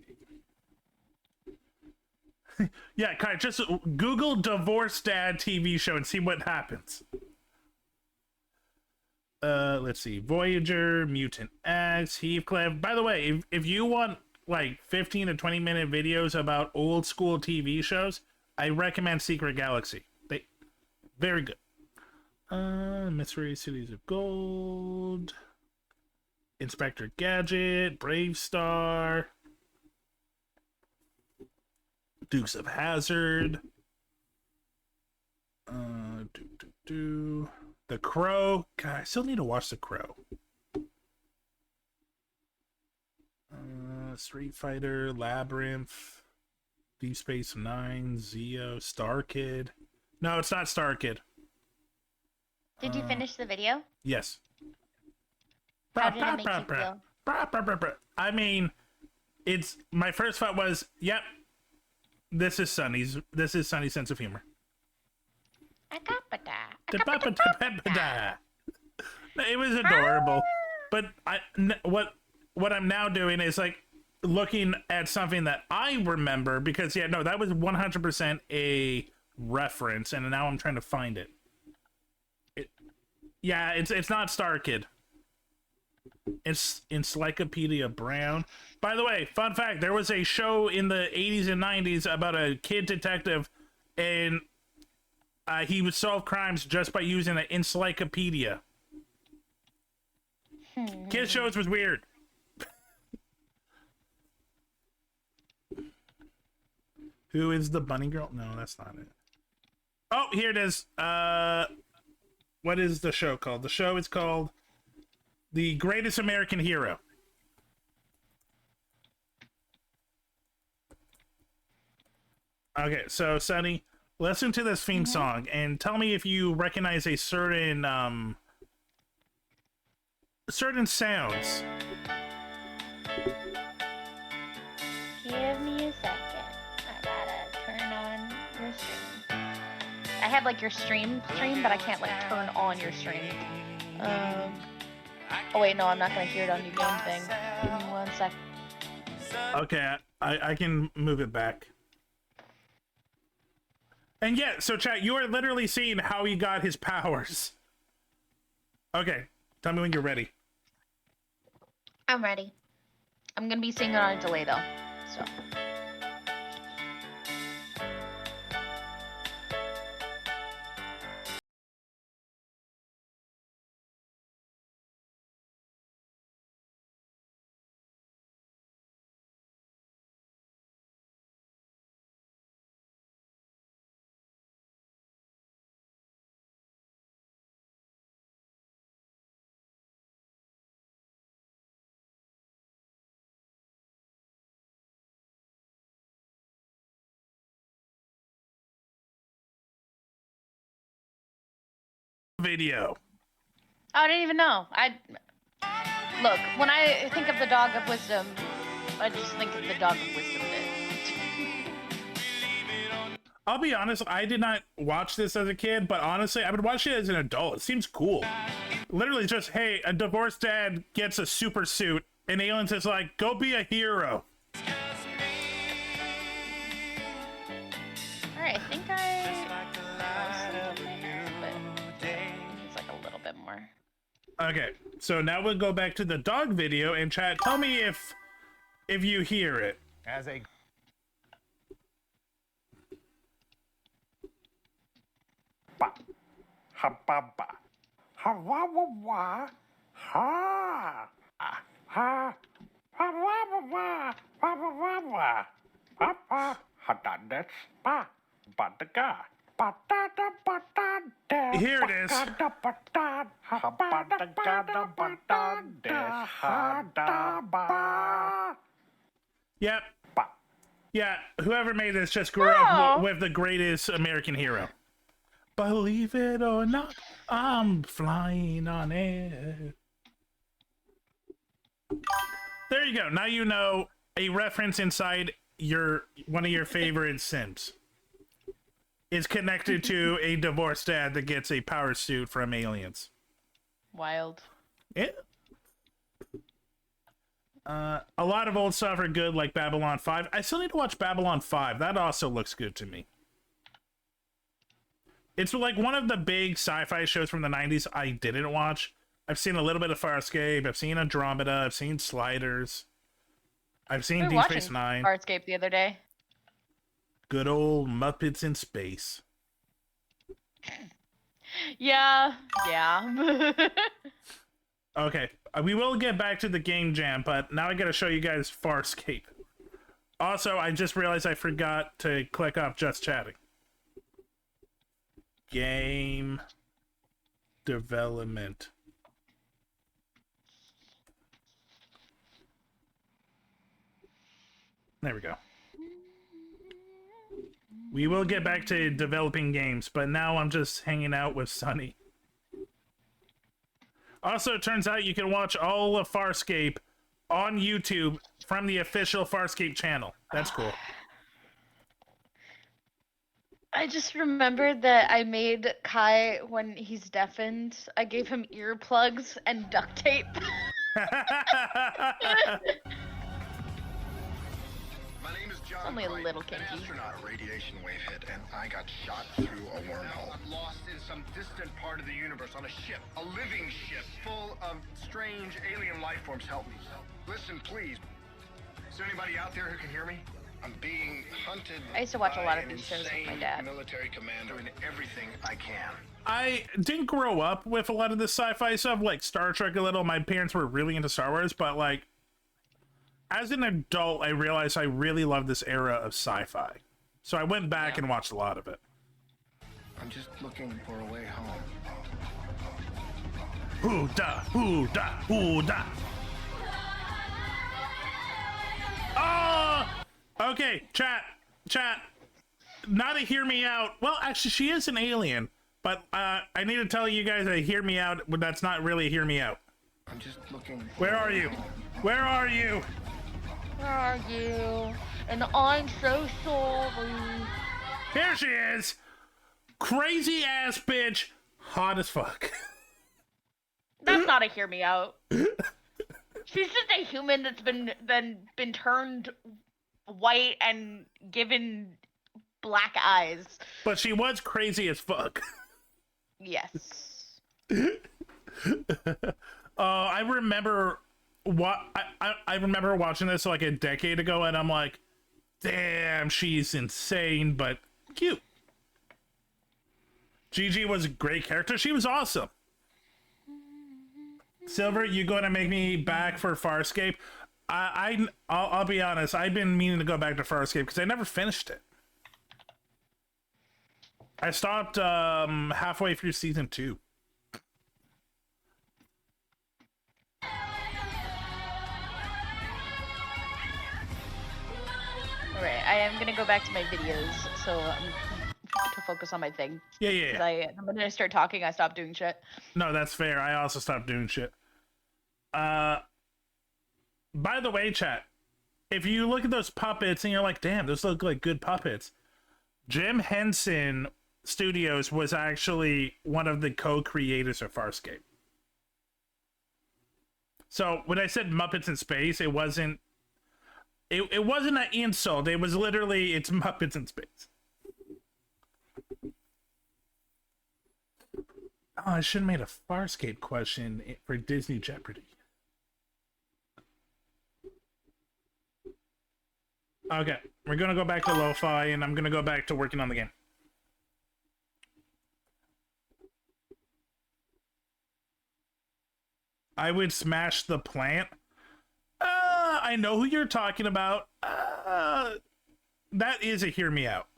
[SPEAKER 2] Yeah, Kai, just Google Divorced Dad TV show and see what happens. Let's see. Voyager, Mutant X, Heathcliff. By the way, if you want like 15 to 20 minute videos about old school TV shows, I recommend Secret Galaxy. Very good. Mystery Cities of Gold. Inspector Gadget, Brave Star. Dukes of Hazzard. The Crow. God, I still need to watch The Crow. Street Fighter, Labyrinth, Deep Space Nine, Zeo, Star Kid. No, it's not Star Kid.
[SPEAKER 5] Did you finish the video?
[SPEAKER 2] Yes.
[SPEAKER 5] How did it make you feel?
[SPEAKER 2] I mean, it's my first thought was, yep, this is Sunny's sense of humor. It was adorable, but what I'm now doing is like looking at something that I remember because that was 100% a reference, and now I'm trying to find it. It's not Star Kid. It's Encyclopedia Brown. By the way, fun fact: there was a show in the 80s and 90s about a kid detective, and he would solve crimes just by using an encyclopedia. Kids shows was weird. Who is the bunny girl? No, that's not it. Oh, here it is. What is the show called? The show is called The Greatest American Hero. Okay, so Sunny, listen to this theme song and tell me if you recognize a certain sounds.
[SPEAKER 5] Give me a second. I gotta turn on your stream. I have like your stream, but I can't like turn on your stream. Oh wait, no, I'm not gonna hear it on your game thing. Give me 1 sec.
[SPEAKER 2] Okay, I can move it back. And yeah, so chat, you are literally seeing how he got his powers. Okay, tell me when you're ready.
[SPEAKER 5] I'm ready. I'm gonna be singing on a delay though, so.
[SPEAKER 2] video.
[SPEAKER 5] I didn't even know. Look, when I think of the Dog of Wisdom, I just think of the Dog of Wisdom bit.
[SPEAKER 2] I'll be honest, I did not watch this as a kid, but honestly, I would watch it as an adult. It seems cool. Literally just, hey, a divorced dad gets a super suit, and Aliens is like, go be a hero.
[SPEAKER 5] Alright, I think I but it's like a little bit more.
[SPEAKER 2] Okay, so now we'll go back to the dog video, and chat, tell me if you hear it.
[SPEAKER 6] As a
[SPEAKER 4] Ba. Ha ba ba. Ha wa wa wa. Ha. Ah. Ha. Ha wa wa wa. Wa wa wa wa. Pa pa. Ha da that's pa. Ba da ga. Ba da da ba da da.
[SPEAKER 2] Here it is.
[SPEAKER 4] Ba da ba da. Ha ba da ga da ba da da. Ha da ba.
[SPEAKER 2] Yep.
[SPEAKER 4] Ba.
[SPEAKER 2] Yeah, whoever made this just grew up with the greatest American hero. Believe it or not, I'm flying on air. There you go. Now you know a reference inside one of your favorite Sims is connected to a divorced dad that gets a power suit from Aliens.
[SPEAKER 5] Wild.
[SPEAKER 2] Yeah. A lot of old stuff are good, like Babylon 5. I still need to watch Babylon 5. That also looks good to me. It's like one of the big sci-fi shows from the 90s I didn't watch. I've seen a little bit of Farscape. I've seen Andromeda. I've seen Sliders. I've seen
[SPEAKER 5] We were
[SPEAKER 2] Deep Space
[SPEAKER 5] watching
[SPEAKER 2] Nine.
[SPEAKER 5] Farscape the other day.
[SPEAKER 2] Good old Muppets in Space.
[SPEAKER 5] Yeah.
[SPEAKER 2] Okay, we will get back to the game jam, but now I gotta show you guys Farscape. Also, I just realized I forgot to click off Just Chatting. Game development. There we go. We will get back to developing games, but now I'm just hanging out with Sunny. Also, it turns out you can watch all of Farscape on YouTube from the official Farscape channel. That's cool.
[SPEAKER 5] I just remembered that I made Kai, when he's deafened, I gave him earplugs and duct tape.
[SPEAKER 3] My name is John.
[SPEAKER 5] Only a
[SPEAKER 3] Crichton,
[SPEAKER 5] little
[SPEAKER 3] an
[SPEAKER 5] kinky.
[SPEAKER 3] astronaut. A radiation wave hit, and I got shot through a wormhole. I'm lost in some distant part of the universe on a ship, a living ship full of strange alien life forms. Help me. Listen, please. Is there anybody out there who can hear me? I'm being hunted.
[SPEAKER 5] I used to watch a lot of
[SPEAKER 3] by an
[SPEAKER 5] these shows with my
[SPEAKER 3] insane
[SPEAKER 5] dad.
[SPEAKER 3] Military commander, doing everything I can.
[SPEAKER 2] I didn't grow up with a lot of this sci-fi stuff, like Star Trek a little. My parents were really into Star Wars, but like, as an adult, I realized I really love this era of sci-fi. So I went back and watched a lot of it.
[SPEAKER 3] I'm just looking for a way home.
[SPEAKER 2] Hoo-da, hoo-da, hoo-da. Oh! Okay, chat. Not to hear me out. Well, actually, she is an alien. But I need to tell you guys a hear me out, but that's not really a hear me out.
[SPEAKER 3] I'm just looking for
[SPEAKER 2] Where are you? Where are you?
[SPEAKER 5] Where are you? And I'm so sorry.
[SPEAKER 2] Here she is. Crazy ass bitch. Hot as fuck.
[SPEAKER 5] That's not a hear me out. She's just a human that's been turned white and given black eyes.
[SPEAKER 2] But she was crazy as fuck.
[SPEAKER 5] Yes.
[SPEAKER 2] I remember I remember watching this like a decade ago, and I'm like, damn, she's insane, but cute. Gigi was a great character. She was awesome. Silver, you going to make me back for Farscape? I'll be honest. I've been meaning to go back to Farscape because I never finished it. I stopped halfway through season 2.
[SPEAKER 5] Alright, I am gonna go back to my videos, so to focus on my thing.
[SPEAKER 2] Yeah, yeah,
[SPEAKER 5] 'Cause
[SPEAKER 2] yeah.
[SPEAKER 5] the minute I start talking, I stop doing shit.
[SPEAKER 2] No, that's fair. I also stopped doing shit. By the way, chat, if you look at those puppets and you're like, damn, those look like good puppets, Jim Henson Studios was actually one of the co-creators of Farscape. So when I said Muppets in Space, it wasn't an insult. It was literally, it's Muppets in Space. Oh, I should have made a Farscape question for Disney Jeopardy. Okay, we're gonna go back to lo-fi, and I'm gonna go back to working on the game. I would smash the plant. I know who you're talking about. That is a hear me out.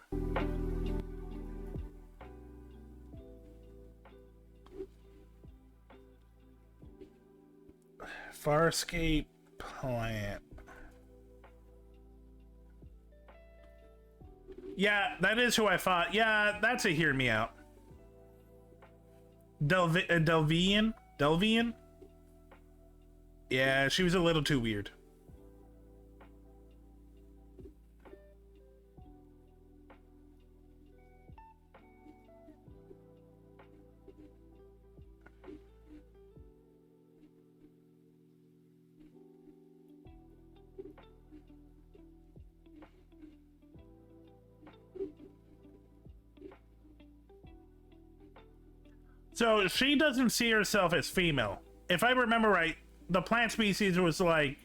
[SPEAKER 2] Farscape plant. Yeah, that is who I fought. Yeah, that's a hear me out. Delvian? Delvian? Yeah, she was a little too weird. So she doesn't see herself as female. If I remember right, the plant species was like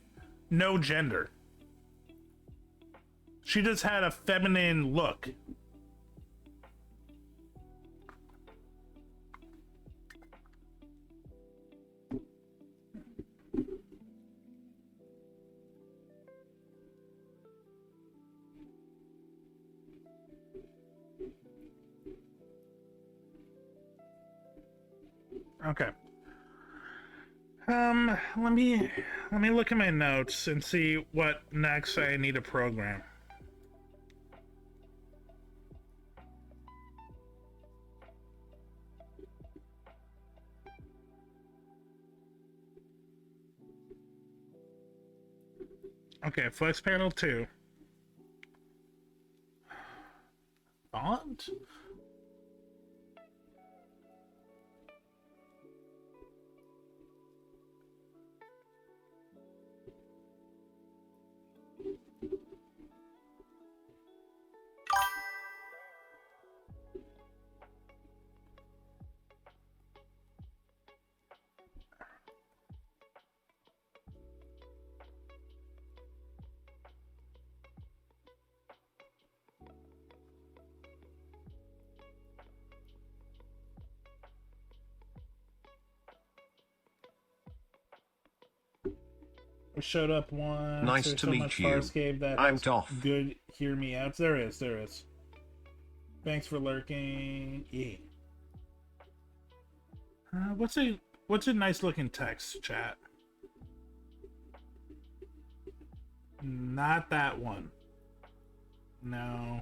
[SPEAKER 2] no gender. She just had a feminine look. Okay. Let me look at my notes and see what next I need to program. Okay, flex panel 2. Font? We showed up once.
[SPEAKER 1] Nice
[SPEAKER 2] There's
[SPEAKER 1] to
[SPEAKER 2] so
[SPEAKER 1] meet
[SPEAKER 2] much
[SPEAKER 1] you.
[SPEAKER 2] Farscape that
[SPEAKER 1] I'm
[SPEAKER 2] has
[SPEAKER 1] Doff.
[SPEAKER 2] good hear me outs. There is. Thanks for lurking. Yeah. What's a nice looking text, chat? Not that one. No.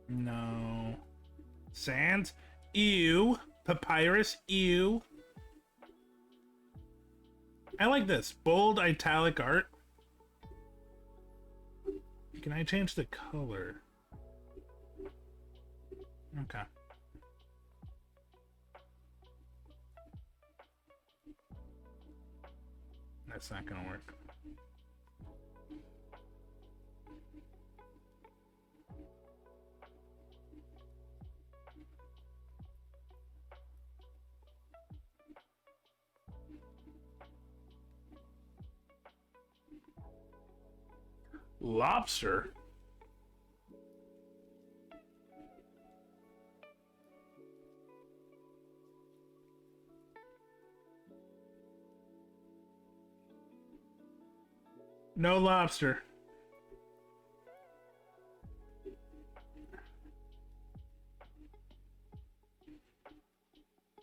[SPEAKER 2] No. Sands? Ew. Papyrus? Ew. I like this. Bold italic art. Can I change the color? Okay. That's not gonna work. Lobster? No lobster.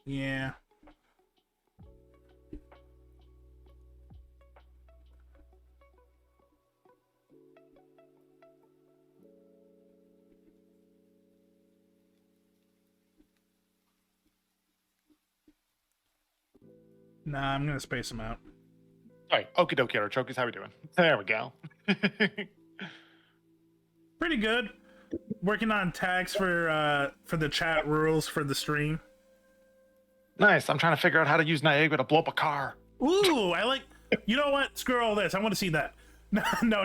[SPEAKER 2] Yeah. Nah, I'm gonna space them out.
[SPEAKER 4] All right, okie dokie, artichokes, how we doing? There we go.
[SPEAKER 2] Pretty good. Working on tags for the chat rules for the stream.
[SPEAKER 4] Nice. I'm trying to figure out how to use Niagara to blow up a car.
[SPEAKER 2] Ooh, I like. You know what? Screw all this. I want to see that. No.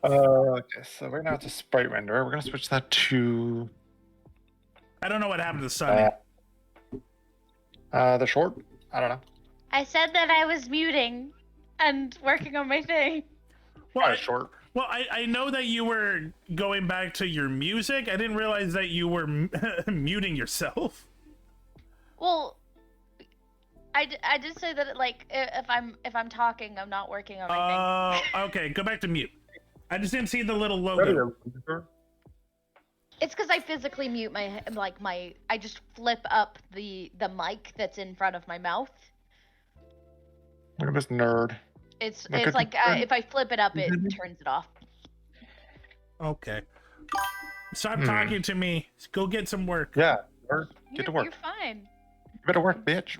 [SPEAKER 4] Okay, so right now it's a sprite renderer. We're gonna switch that to
[SPEAKER 2] I don't know what happened to Sunny.
[SPEAKER 4] the short. I don't know.
[SPEAKER 5] I said that I was muting and working on my thing.
[SPEAKER 2] Well,
[SPEAKER 4] Short.
[SPEAKER 2] Well, I know that you were going back to your music. I didn't realize that you were muting yourself.
[SPEAKER 5] Well, I did say that like if I'm talking, I'm not working on my thing.
[SPEAKER 2] Okay. Go back to mute. I just didn't see the little logo.
[SPEAKER 5] It's because I physically mute my I just flip up the mic that's in front of my mouth.
[SPEAKER 4] Look at this nerd.
[SPEAKER 5] It's
[SPEAKER 4] Look at
[SPEAKER 5] like
[SPEAKER 4] the-
[SPEAKER 5] if I flip it up, it turns it off.
[SPEAKER 2] Okay. Stop talking to me. Go get some work.
[SPEAKER 4] Yeah, nerd. Get to work.
[SPEAKER 5] You're fine.
[SPEAKER 4] You better work, bitch.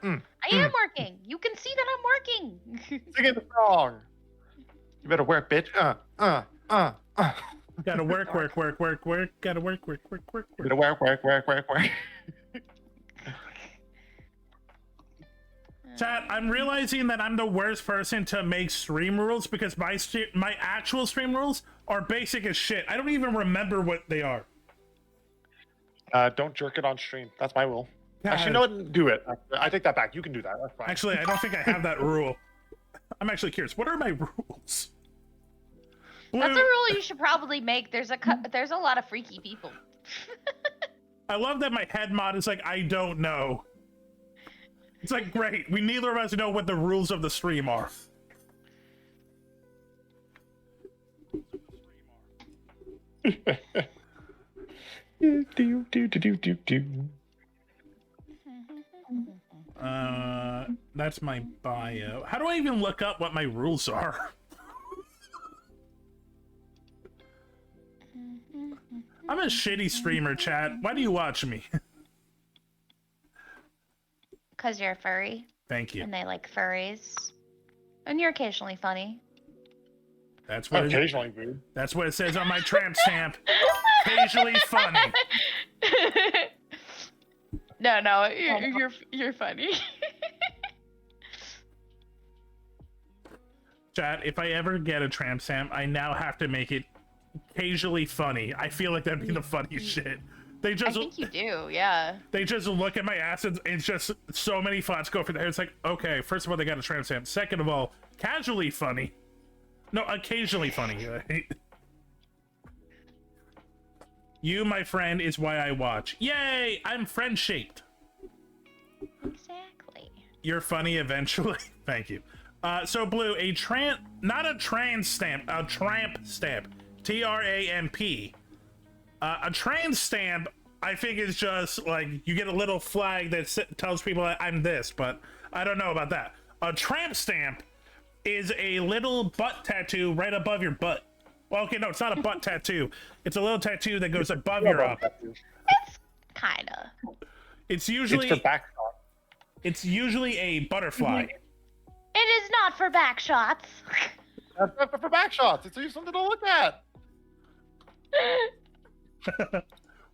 [SPEAKER 5] I am working. You can see that I'm working.
[SPEAKER 4] Sing the song. You better work, bitch.
[SPEAKER 2] Gotta work. Gotta work.
[SPEAKER 4] You better work.
[SPEAKER 2] Chat, I'm realizing that I'm the worst person to make stream rules because my actual stream rules are basic as shit. I don't even remember what they are.
[SPEAKER 4] Don't jerk it on stream. That's my rule.
[SPEAKER 2] God.
[SPEAKER 4] Actually, no, do it. I take that back. You can do that. That's fine.
[SPEAKER 2] Actually, I don't think I have that rule. I'm actually curious. What are my rules? Blue,
[SPEAKER 5] That's a rule you should probably make. There's a lot of freaky people.
[SPEAKER 2] I love that my head mod is like, I don't know. It's like, great. We neither of us know what the rules of the stream are. That's my bio. How do I even look up what my rules are? I'm a shitty streamer, chat. Why do you watch me?
[SPEAKER 5] Because you're a furry.
[SPEAKER 2] Thank you.
[SPEAKER 5] And they like furries. And you're occasionally funny.
[SPEAKER 2] That's what
[SPEAKER 4] Occasionally, dude.
[SPEAKER 2] That's what it says on my tramp stamp. Occasionally funny.
[SPEAKER 5] No, you're funny.
[SPEAKER 2] Chat, if I ever get a tramp stamp, I now have to make it occasionally funny. I feel like that'd be the funniest shit. They
[SPEAKER 5] I
[SPEAKER 2] just
[SPEAKER 5] think you do, yeah.
[SPEAKER 2] they just look at my ass and it's just so many thoughts go for there. It's like, okay, first of all, they got a tramp stamp. Second of all, casually funny. No, occasionally funny. You, my friend, is why I watch. Yay! I'm friend-shaped.
[SPEAKER 5] Exactly.
[SPEAKER 2] You're funny eventually. Thank you. So, Blue, not a trans stamp, a tramp stamp. T-R-A-M-P. A trans stamp, I think, is just, like, you get a little flag that tells people that I'm this, but I don't know about that. A tramp stamp is a little butt tattoo right above your butt. Well, okay, no, it's not a butt tattoo. It's a little tattoo that goes above your up.
[SPEAKER 5] It's kinda.
[SPEAKER 2] It's usually
[SPEAKER 4] It's for back shot.
[SPEAKER 2] It's usually a butterfly.
[SPEAKER 5] It is not for back shots.
[SPEAKER 4] For back shots. It's something to look at.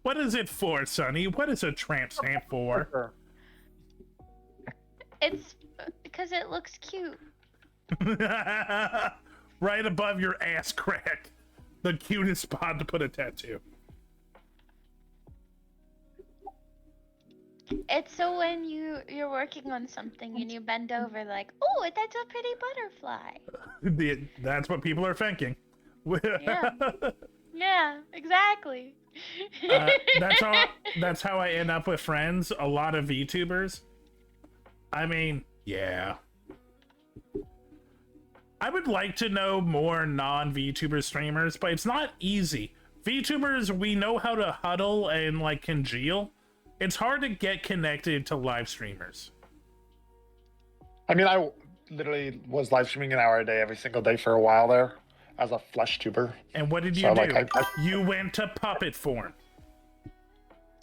[SPEAKER 2] What is it for, Sonny? What is a tramp stamp for?
[SPEAKER 5] It's because it looks cute.
[SPEAKER 2] Right above your ass crack. The cutest spot to put a tattoo.
[SPEAKER 5] It's so when you're working on something and you bend over like, oh, that's a pretty butterfly.
[SPEAKER 2] That's what people are thinking.
[SPEAKER 5] Yeah. Yeah, exactly.
[SPEAKER 2] That's how I end up with friends. A lot of VTubers. I mean, yeah. I would like to know more non-VTuber streamers, but it's not easy. VTubers, we know how to huddle and like congeal. It's hard to get connected to live streamers.
[SPEAKER 4] I mean, I literally was live streaming an hour a day every single day for a while there as a flesh tuber.
[SPEAKER 2] And what did you
[SPEAKER 4] So,
[SPEAKER 2] do?
[SPEAKER 4] like,
[SPEAKER 2] You went to puppet form.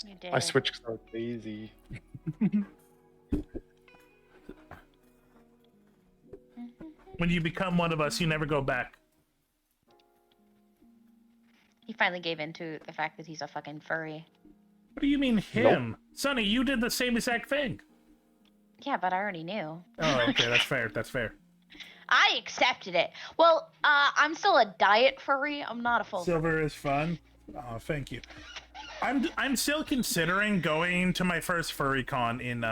[SPEAKER 5] You did.
[SPEAKER 4] I switched because I was lazy.
[SPEAKER 2] When you become one of us, you never go back.
[SPEAKER 5] He finally gave in to the fact that he's a fucking furry.
[SPEAKER 2] What do you mean him? Sonny, you did the same exact thing.
[SPEAKER 5] Yeah, but I already knew.
[SPEAKER 2] Oh, okay, that's fair. That's fair.
[SPEAKER 5] I accepted it. Well, I'm still a diet furry. I'm not a full.
[SPEAKER 2] Silver is fun. Oh, thank you. I'm still considering going to my first furry con in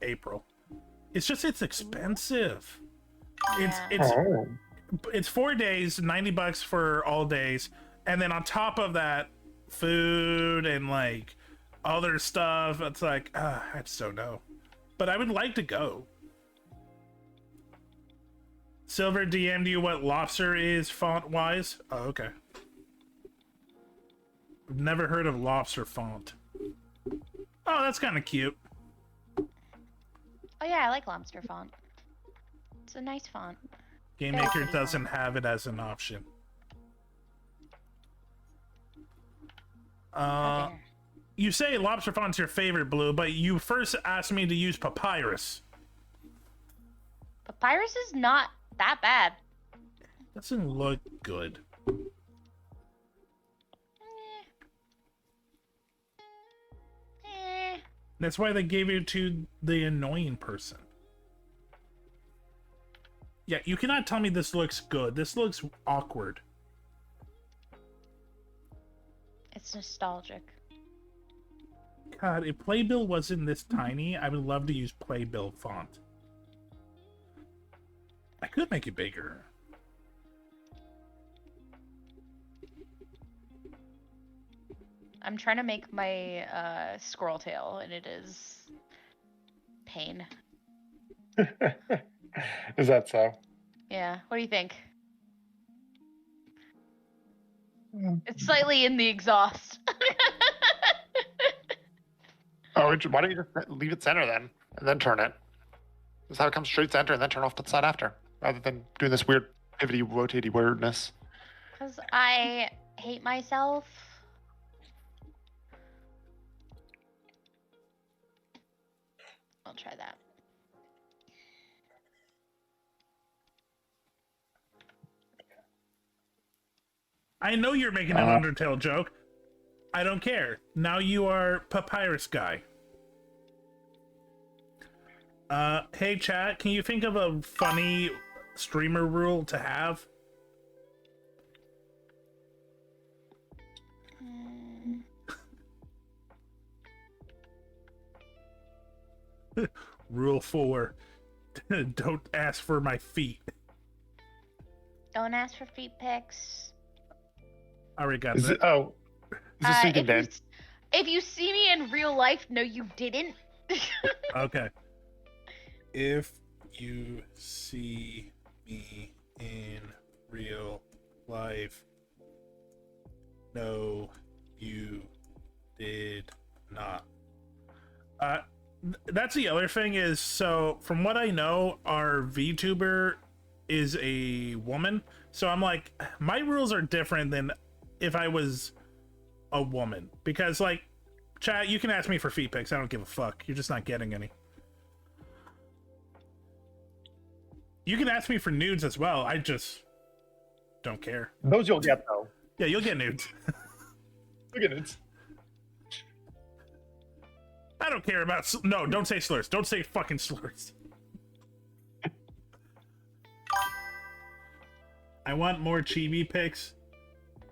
[SPEAKER 2] April. It's expensive. It's 4 days, $90 for all days, and then on top of that, food and like other stuff. It's like I just don't know, but I would like to go. Silver DM'd you what lobster is font wise. Oh, okay. I've never heard of lobster font. Oh, that's kind of cute.
[SPEAKER 5] Oh yeah, I like lobster font. It's a nice font.
[SPEAKER 2] Game
[SPEAKER 5] Very
[SPEAKER 2] Maker
[SPEAKER 5] pretty
[SPEAKER 2] doesn't
[SPEAKER 5] font.
[SPEAKER 2] have it as an option.
[SPEAKER 5] How dare.
[SPEAKER 2] You say lobster font's your favorite, Blue, but you first asked me to use papyrus.
[SPEAKER 5] Papyrus is not that bad.
[SPEAKER 2] Doesn't look good.
[SPEAKER 5] Eh.
[SPEAKER 2] That's why they gave it to the annoying person. Yeah, you cannot tell me this looks good. This looks awkward.
[SPEAKER 5] It's nostalgic.
[SPEAKER 2] God, if Playbill wasn't this tiny, I would love to use Playbill font. I could make it bigger.
[SPEAKER 5] I'm trying to make my squirrel tail, and it is pain.
[SPEAKER 4] Is that so?
[SPEAKER 5] Yeah. What do you think?
[SPEAKER 4] Mm.
[SPEAKER 5] It's slightly in the exhaust.
[SPEAKER 4] Oh, why don't you just leave it center then, and then turn it? Just have it come straight center, and then turn off to the side after, rather than doing this weird pivoty, rotatey weirdness.
[SPEAKER 5] Because I hate myself. I'll try that.
[SPEAKER 2] I know you're making an Undertale joke. I don't care. Now you are Papyrus Guy. Hey chat, can you think of a funny streamer rule to have? Rule 4. Don't ask for my feet.
[SPEAKER 5] Don't ask for feet pics.
[SPEAKER 2] I already got
[SPEAKER 4] Is
[SPEAKER 2] that.
[SPEAKER 4] it? Oh, is this so you can
[SPEAKER 5] if, you,
[SPEAKER 4] dance?
[SPEAKER 5] if you see me in real life, no, you didn't.
[SPEAKER 2] Okay. If you see me in real life, no, you did not. That's the other thing is, so from what I know, our VTuber is a woman. So I'm like, my rules are different than if I was a woman. Because, like, chat, you can ask me for feet pics. I don't give a fuck. You're just not getting any. You can ask me for nudes as well. I just don't care.
[SPEAKER 4] Those you'll get though.
[SPEAKER 2] Yeah, you'll get nudes.
[SPEAKER 4] You'll get it.
[SPEAKER 2] I don't care about... No, don't say slurs. Don't say fucking slurs. I want more chibi pics.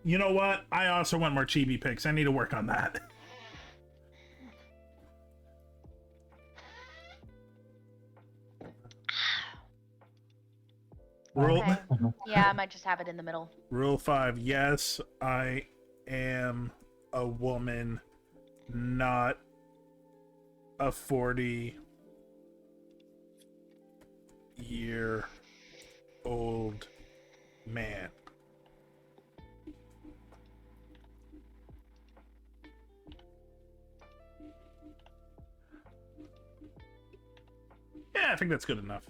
[SPEAKER 2] You know what? I also want more chibi pics. I need to work on that. Rule,
[SPEAKER 5] Okay. Yeah, I might just have it in the middle.
[SPEAKER 2] Rule 5. Yes, I am a woman, not a 40-year-old man. Yeah, I think that's good enough.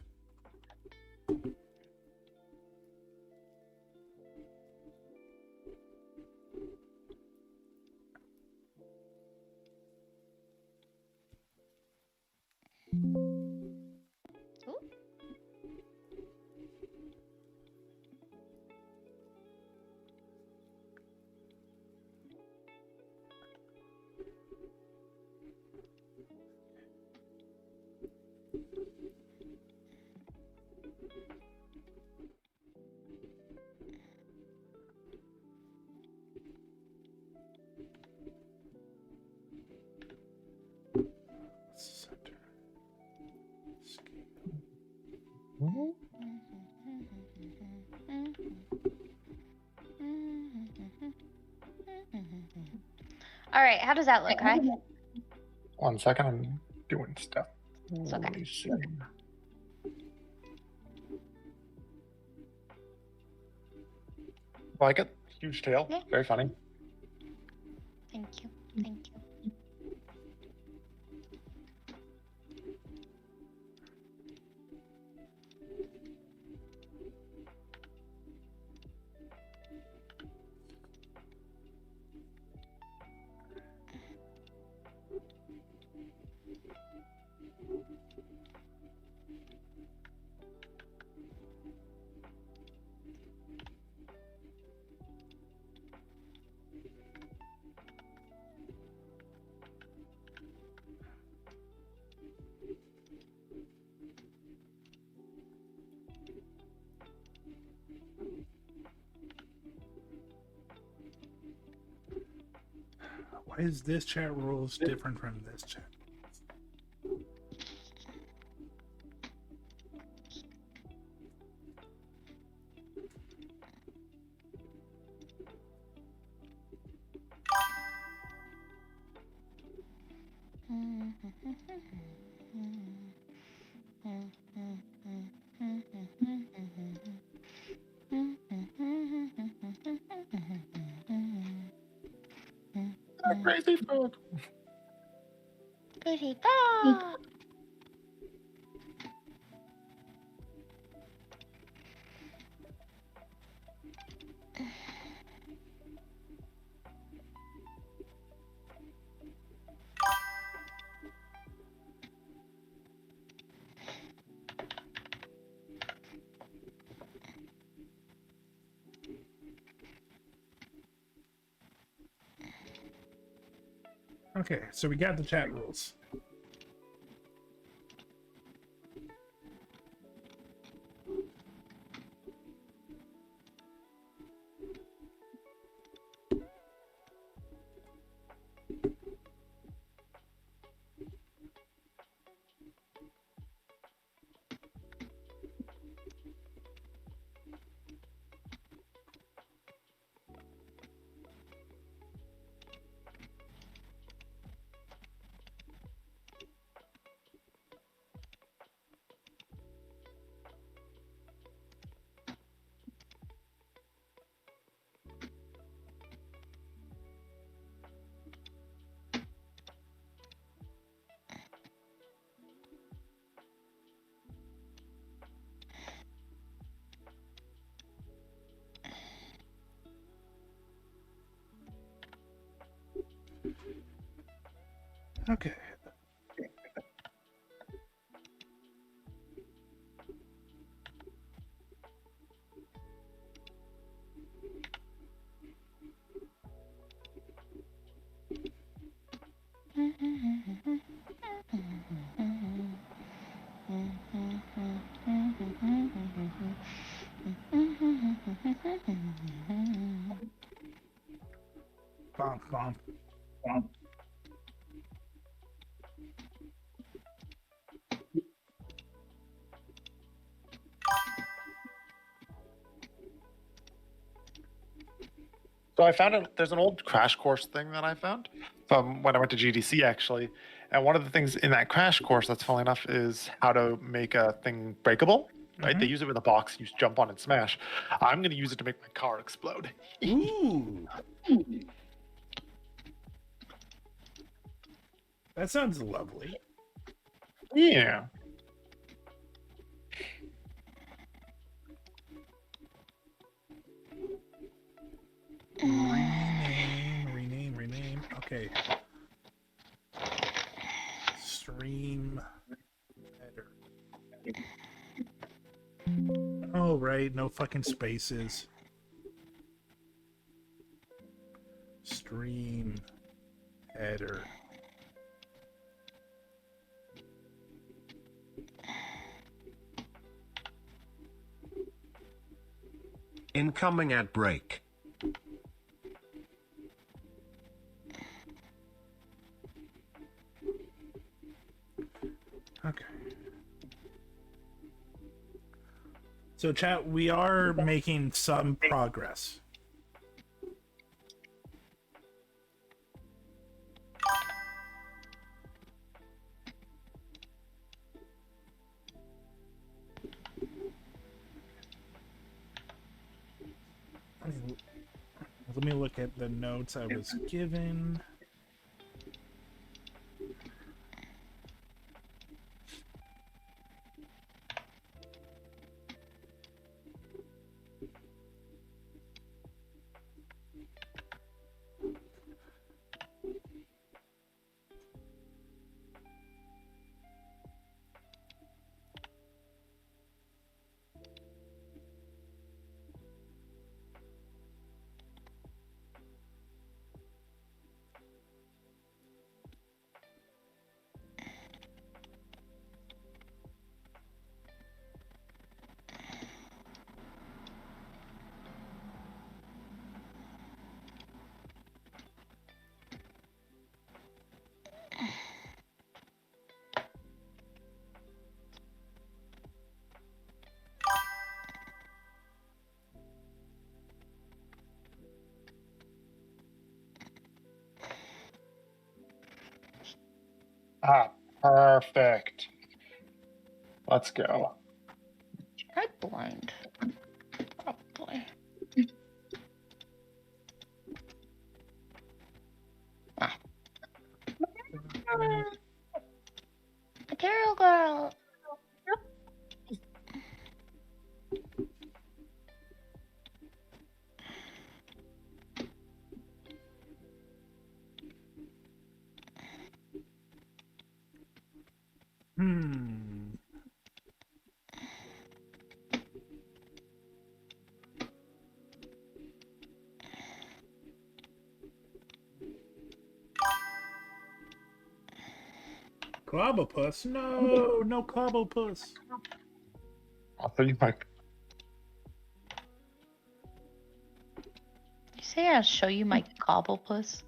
[SPEAKER 5] All right, how does that look, Kai?
[SPEAKER 4] 1 second, I'm doing stuff.
[SPEAKER 5] It's okay.
[SPEAKER 4] Let me see. Like it. Huge tail.
[SPEAKER 5] Yeah.
[SPEAKER 4] Very funny.
[SPEAKER 5] Thank you. Thank you.
[SPEAKER 2] Why is this chat rules different from this chat?
[SPEAKER 4] Crazy frog.
[SPEAKER 5] Goody ball.
[SPEAKER 2] Okay, so we got the chat rules. Okay. Bonk, bonk, bonk.
[SPEAKER 4] So I found there's an old crash course thing that I found from when I went to GDC actually, and one of the things in that crash course that's funny enough is how to make a thing breakable. Right? They use it with a box. You jump on and smash. I'm going to use it to make my car explode.
[SPEAKER 2] Ooh. That sounds lovely.
[SPEAKER 4] Yeah.
[SPEAKER 2] Rename. Okay. Stream header. Oh, right. No fucking spaces. Stream header.
[SPEAKER 1] Incoming ad break.
[SPEAKER 2] Okay. So, chat, we are making some progress. Let me look at the notes I was given.
[SPEAKER 4] Ah, perfect. Let's go.
[SPEAKER 5] I'm blind. Probably. Ah. Material girl.
[SPEAKER 2] Clobbopus? No, no Clobbopus.
[SPEAKER 4] I'll tell you my.
[SPEAKER 5] You say I'll show you my cobblepus?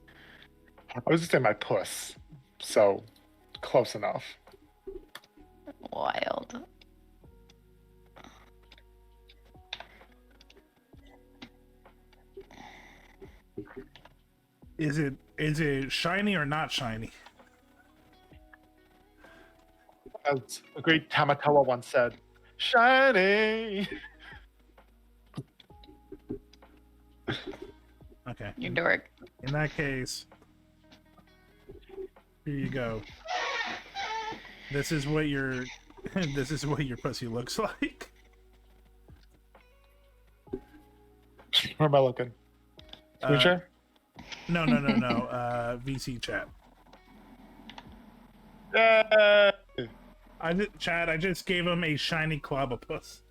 [SPEAKER 4] I was just saying my puss. So close enough.
[SPEAKER 5] Wild.
[SPEAKER 2] Is it shiny or not shiny?
[SPEAKER 4] As a great Tamatoa once said, shiny.
[SPEAKER 2] Okay.
[SPEAKER 5] You dork.
[SPEAKER 2] In that case, here you go. This is what your this is what your pussy looks like.
[SPEAKER 4] Where am I looking? Screen share?
[SPEAKER 2] No. VC chat.
[SPEAKER 4] Yeah.
[SPEAKER 2] Chad, I just gave him a shiny Clobbopus.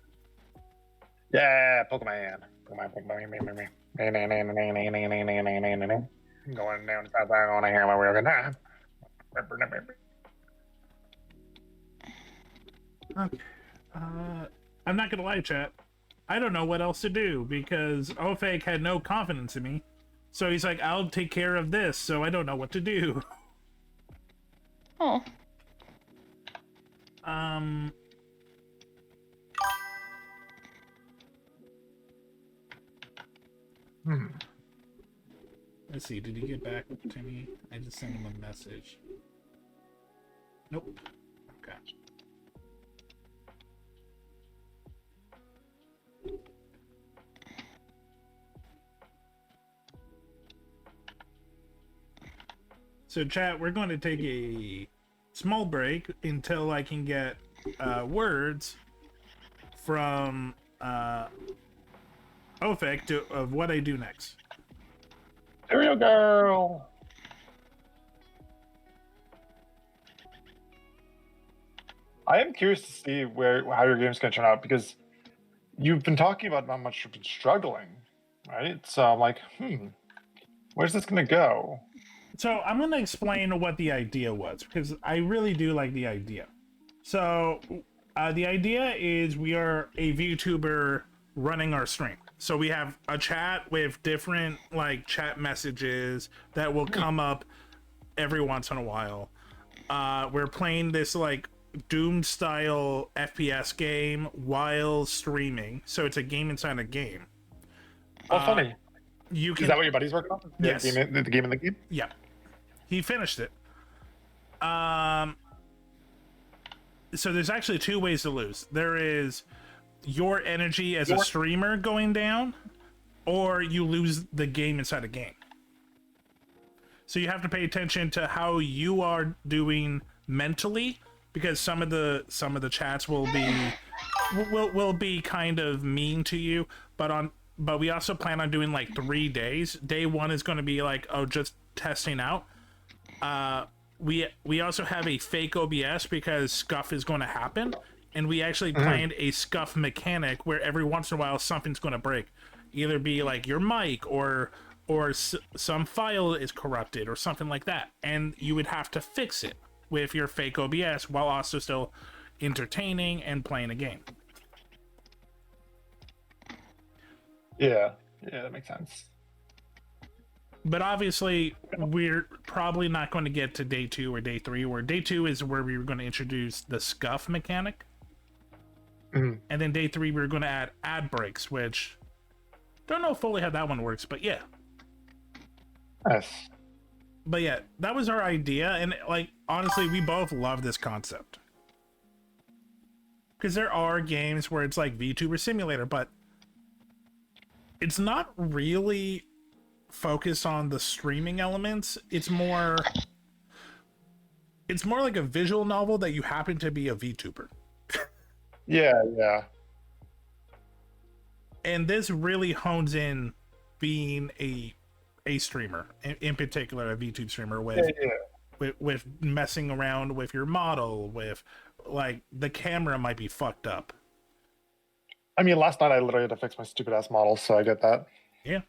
[SPEAKER 4] Yeah, Pokemon. Going down south, I'm gonna hear my real good time.
[SPEAKER 2] Okay. I'm not gonna lie, chat. I don't know what else to do because Ofeg had no confidence in me. So he's like, I'll take care of this, so I don't know what to do.
[SPEAKER 5] Oh.
[SPEAKER 2] Let's see, did he get back to me? I just sent him a message. Nope. Okay. So chat, we're going to take a small break until I can get words from Ofeg of what I do next.
[SPEAKER 4] Serial girl. I am curious to see how your game's going to turn out because you've been talking about how much you've been struggling, right? So I'm like, where's this going to go?
[SPEAKER 2] So I'm going to explain what the idea was because I really do like the idea. So the idea is we are a VTuber running our stream. So we have a chat with different like chat messages that will come up every once in a while. We're playing this like Doom style FPS game while streaming. So it's a game inside a game.
[SPEAKER 4] Oh, funny.
[SPEAKER 2] You can,
[SPEAKER 4] Is that what your buddy's working on?
[SPEAKER 2] Yes.
[SPEAKER 4] The game in the game?
[SPEAKER 2] Yeah. He finished it. So there's actually two ways to lose. There is your energy as a streamer going down, or you lose the game inside a game. So you have to pay attention to how you are doing mentally, because some of the chats will be kind of mean to you, but we also plan on doing like 3 days. Day 1 is going to be like, oh, just testing out. We also have a fake OBS because scuff is going to happen, and we actually planned a scuff mechanic where every once in a while something's going to break, either be like your mic or some file is corrupted or something like that, and you would have to fix it with your fake OBS while also still entertaining and playing a game.
[SPEAKER 6] Yeah, that makes sense.
[SPEAKER 2] But obviously, we're probably not going to get to day 2 or day 3, where day 2 is where we were going to introduce the scuff mechanic. And then day 3, we were going to add ad breaks, which don't know fully how that one works, but yeah.
[SPEAKER 6] Yes.
[SPEAKER 2] But yeah, that was our idea, and like honestly, we both love this concept. Because there are games where it's like VTuber Simulator, but it's not really focused on the streaming elements. It's more like a visual novel that you happen to be a VTuber.
[SPEAKER 6] Yeah.
[SPEAKER 2] And this really hones in being a streamer, in particular a VTube streamer, with messing around with your model, with like the camera might be fucked up.
[SPEAKER 6] I mean, last night I literally had to fix my stupid ass model, so I get that.
[SPEAKER 2] Yeah.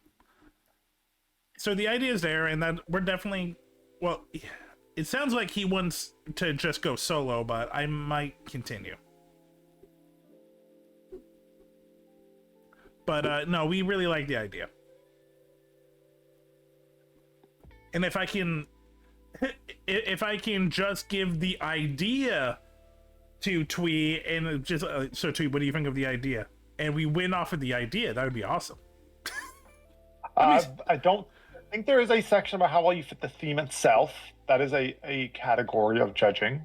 [SPEAKER 2] So the idea is there, and that we're definitely, well, it sounds like he wants to just go solo, but I might continue. But no, we really like the idea. And if I can just give the idea to Twee, and just so Twee, what do you think of the idea? And we win off of the idea, that would be awesome.
[SPEAKER 6] I don't think there is a section about how well you fit the theme itself. That is a category of judging.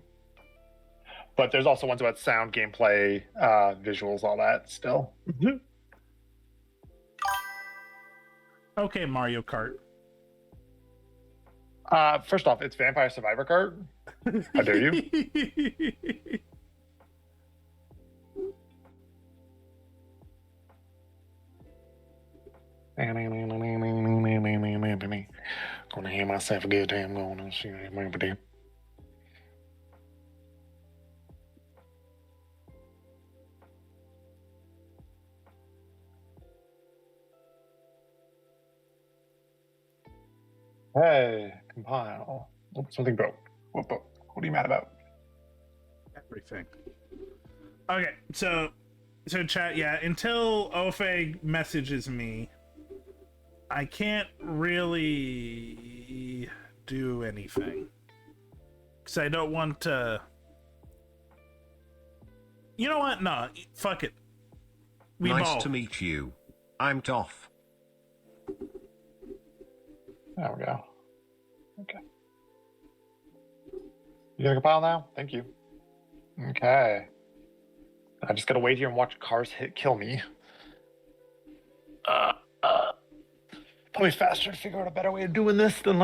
[SPEAKER 6] But there's also ones about sound, gameplay, visuals, all that still.
[SPEAKER 2] Okay, Mario Kart.
[SPEAKER 6] First off, it's Vampire Survivor Kart. How dare you? Gonna hear myself a good time going and see everybody. Hey, compile. Oh, something broke. What broke? What are you mad about?
[SPEAKER 2] Everything. Okay, so chat, yeah, until Ofe messages me, I can't really do anything. Because I don't want to... You know what? No, fuck it. We
[SPEAKER 1] Nice
[SPEAKER 2] ball.
[SPEAKER 1] to meet you. I'm Toff.
[SPEAKER 6] There we go. Okay. You gonna compile now? Thank you. Okay. I just gotta wait here and watch cars kill me. Probably faster to figure out a better way of doing this than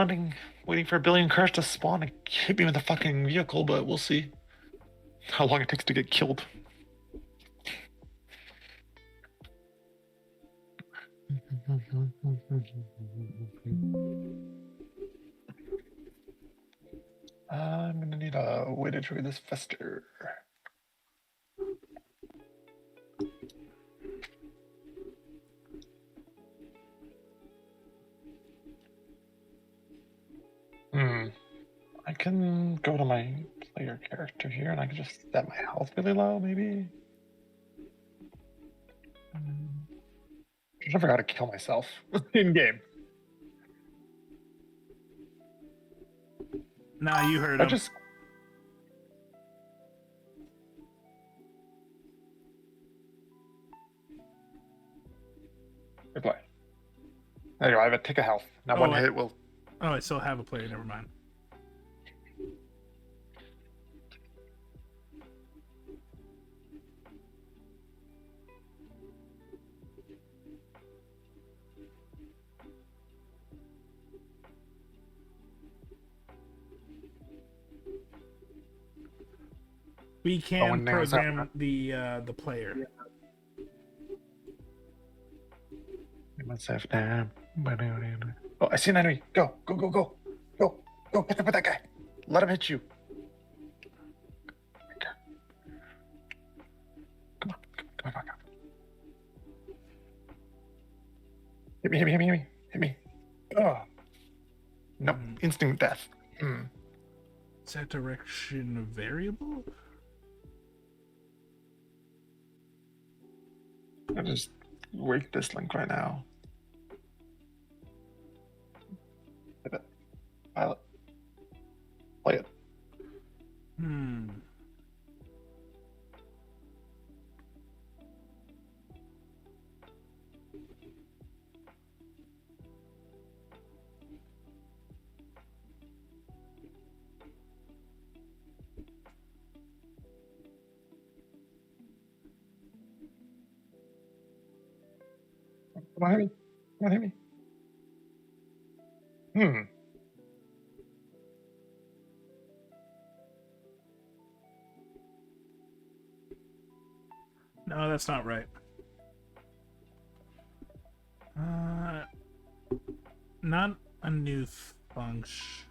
[SPEAKER 6] waiting for a billion cars to spawn and hit me with a fucking vehicle, but we'll see how long it takes to get killed. I'm gonna need a way to trigger this fester. I can go to my player character here and I can just set my health really low, maybe. I forgot to kill myself in game.
[SPEAKER 2] Nah, you heard him.
[SPEAKER 6] Reply. There you go. I have a tick of health. Now one hit will.
[SPEAKER 2] Oh, I still have a player. Never mind. We can
[SPEAKER 6] when there's
[SPEAKER 2] program the player.
[SPEAKER 6] Oh, I see an enemy. Go. Go. Hit him with that guy. Let him hit you. Come on. Hit me. Oh. No, instant death.
[SPEAKER 2] Is that direction variable?
[SPEAKER 6] I just wake this link right now. Hit it. Pilot. Play it. Come on, hit me.
[SPEAKER 2] No, that's not right. Not a new function.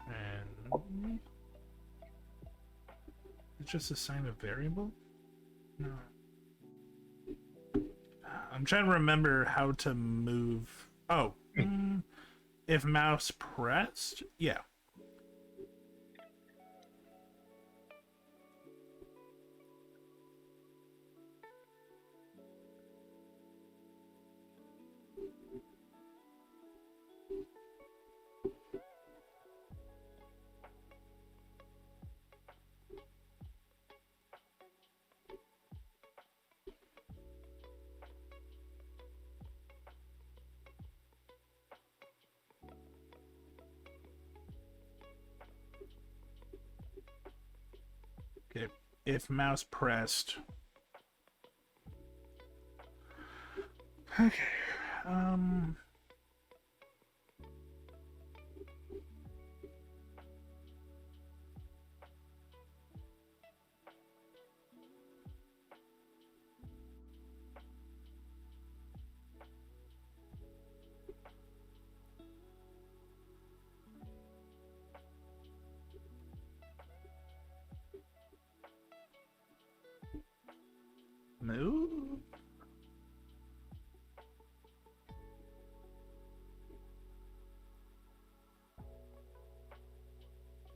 [SPEAKER 2] It's just assign a variable? No. I'm trying to remember how to move. Oh. If mouse pressed? Yeah. Okay, if mouse pressed. Okay, move?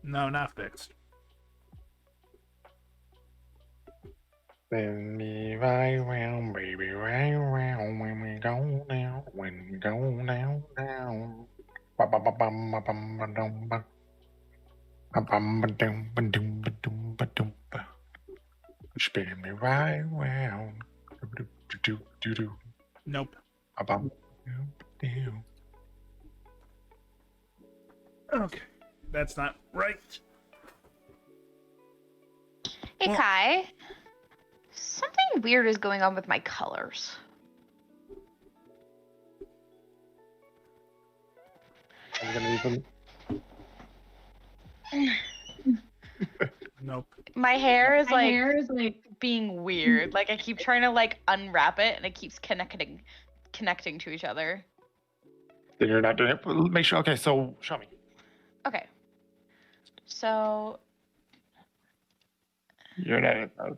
[SPEAKER 2] No, not fixed.
[SPEAKER 6] Send me right round, baby, right round when we go down, down. Ba ba ba bum ba bum ba dum ba. Ba bum ba dum ba dum ba dum ba dum ba. Spin me right round. Do.
[SPEAKER 2] Nope.
[SPEAKER 6] Ba bum. Do.
[SPEAKER 2] Okay, that's not right.
[SPEAKER 5] Hey,
[SPEAKER 2] Well-
[SPEAKER 5] Kai. Something weird is going on with my colors.
[SPEAKER 6] I'm gonna even.
[SPEAKER 2] Nope.
[SPEAKER 5] My hair is like being weird. Like I keep trying to like unwrap it and it keeps connecting to each other.
[SPEAKER 6] Then you're not doing it. Make sure. Okay, so show me.
[SPEAKER 5] Okay. So
[SPEAKER 6] You're in edit mode.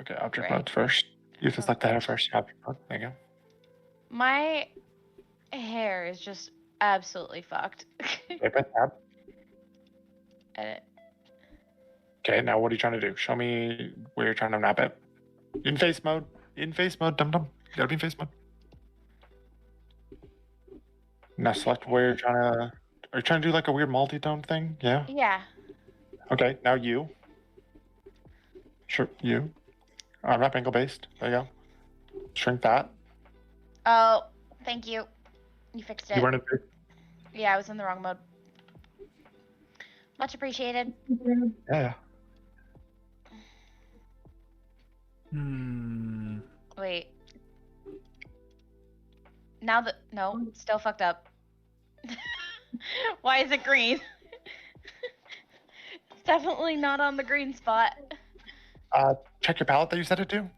[SPEAKER 6] Okay, object mode first. You have to select the header first. Object mode. There you go.
[SPEAKER 5] my hair is just absolutely fucked.
[SPEAKER 6] Okay, press tab.
[SPEAKER 5] Edit.
[SPEAKER 6] Okay, now what are you trying to do? Show me where you're trying to map it. In face mode. Dum dum. You gotta be in face mode. Now select where you're trying to. Are you trying to do like a weird multi-tone thing? Yeah.
[SPEAKER 5] Yeah.
[SPEAKER 6] Okay, now you. Sure, you. Map angle based. There you go. Shrink that.
[SPEAKER 5] Oh, thank you. You fixed it.
[SPEAKER 6] You weren't in.
[SPEAKER 5] Yeah, I was in the wrong mode. Much appreciated.
[SPEAKER 6] Yeah.
[SPEAKER 5] Wait. Now that no, still fucked up. Why is it green? It's definitely not on the green spot.
[SPEAKER 6] check your palette that you set it to?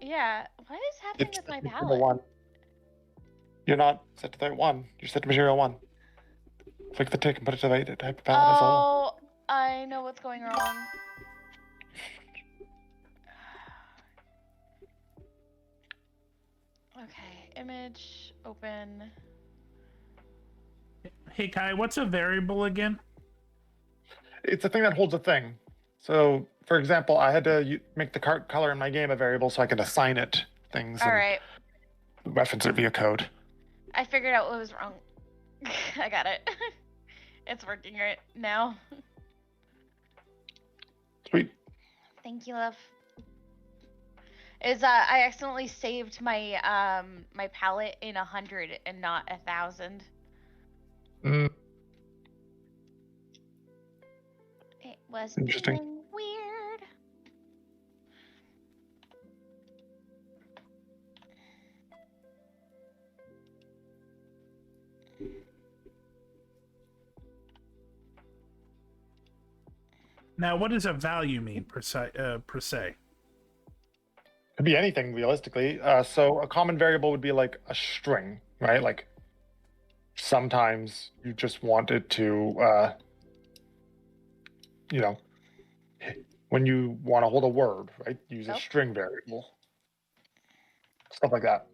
[SPEAKER 5] Yeah. What is happening
[SPEAKER 6] It's
[SPEAKER 5] with my
[SPEAKER 6] material
[SPEAKER 5] palette?
[SPEAKER 6] 1. You're not set to type 1. You're set to material 1. Click the tick and put it to the type of palette as a whole.
[SPEAKER 5] Oh, I know what's going wrong. Okay, image, open.
[SPEAKER 2] Hey Kai, what's a variable again?
[SPEAKER 6] It's a thing that holds a thing. So, for example, I had to make the color in my game a variable so I could assign it things
[SPEAKER 5] All
[SPEAKER 6] and
[SPEAKER 5] right,
[SPEAKER 6] reference it via code.
[SPEAKER 5] I figured out what was wrong. I got it. It's working right now.
[SPEAKER 6] Sweet.
[SPEAKER 5] Thank you, love. I accidentally saved my my palette in 100 and not 1,000.
[SPEAKER 6] Mm,
[SPEAKER 5] It was
[SPEAKER 6] Interesting.
[SPEAKER 5] being weird.
[SPEAKER 2] Now, what does a value mean per se?
[SPEAKER 6] Could be anything realistically. So a common variable would be like a string, right? Like sometimes you just want it to, you know, when you want to hold a word, right? Use a
[SPEAKER 5] Nope.
[SPEAKER 6] string variable. Stuff like that.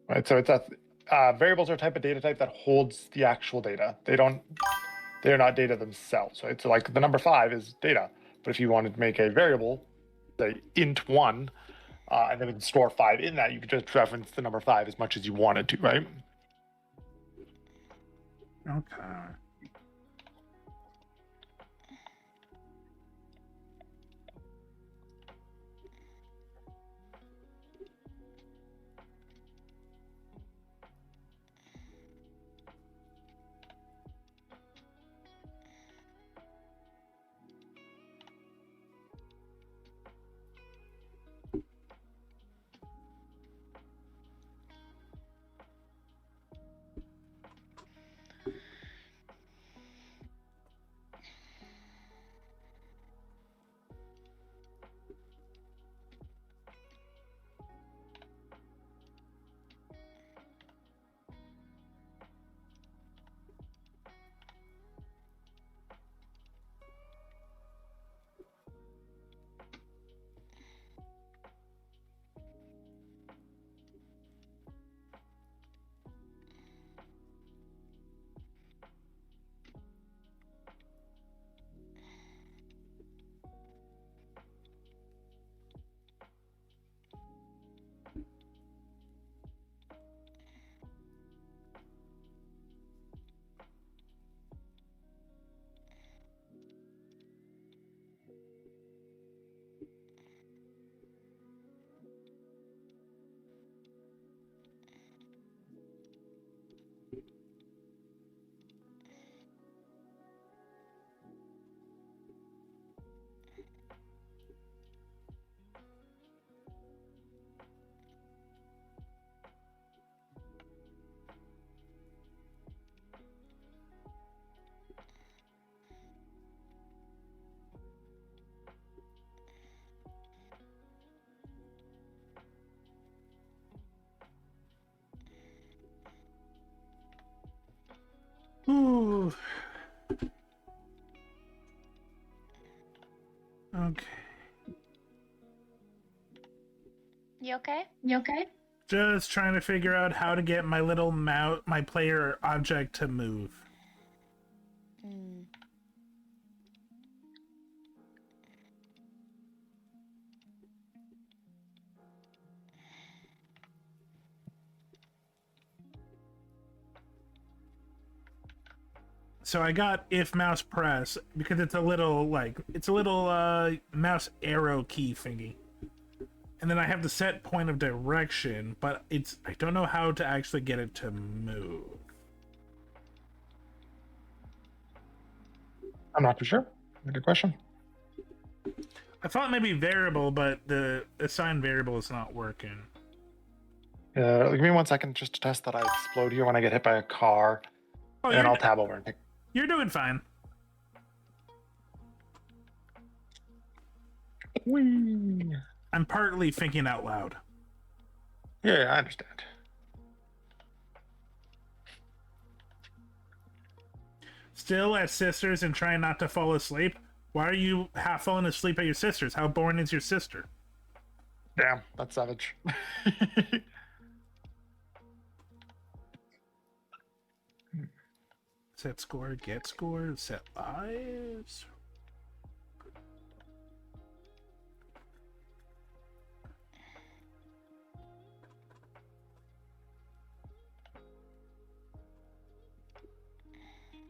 [SPEAKER 6] Right. So it's variables are a type of data type that holds the actual data. They're not data themselves, right? So like the number 5 is data, but if you wanted to make a variable, say int 1, and then store 5 in that, you could just reference the number 5 as much as you wanted to, right?
[SPEAKER 2] Okay. Ooh. Okay.
[SPEAKER 5] You okay?
[SPEAKER 7] You okay?
[SPEAKER 2] Just trying to figure out how to get my little my player object to move.
[SPEAKER 5] Hmm.
[SPEAKER 2] So I got if mouse press because it's a little mouse arrow key thingy. And then I have the set point of direction, but I don't know how to actually get it to move.
[SPEAKER 6] I'm not too sure. Good question.
[SPEAKER 2] I thought maybe variable, but the assigned variable is not working.
[SPEAKER 6] Give me 1 second just to test that I explode here when I get hit by a car,
[SPEAKER 2] Oh,
[SPEAKER 6] and then I'll tab over and pick.
[SPEAKER 2] You're doing fine.
[SPEAKER 6] Whee.
[SPEAKER 2] I'm partly thinking out loud.
[SPEAKER 6] Yeah, I understand.
[SPEAKER 2] Still at sisters and trying not to fall asleep? Why are you half falling asleep at your sister's? How boring is your sister?
[SPEAKER 6] Damn, that's savage.
[SPEAKER 2] Set score, get score, set lives.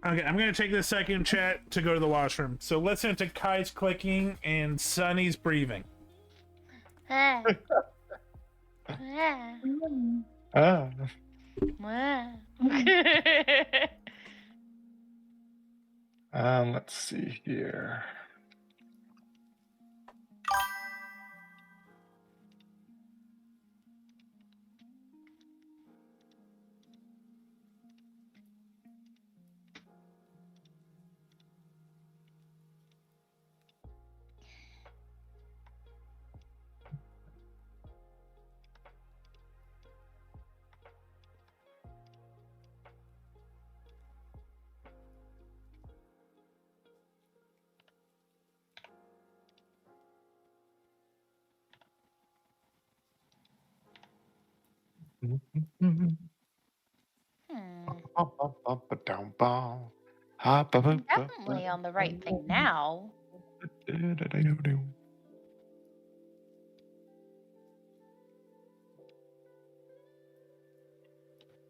[SPEAKER 2] Okay, I'm gonna take this second chat to go to the washroom. So listen to Kai's clicking and Sunny's breathing.
[SPEAKER 5] Ah. Ah.
[SPEAKER 6] Ah.
[SPEAKER 5] Ah.
[SPEAKER 6] Let's see here.
[SPEAKER 5] I'm definitely on the right thing now.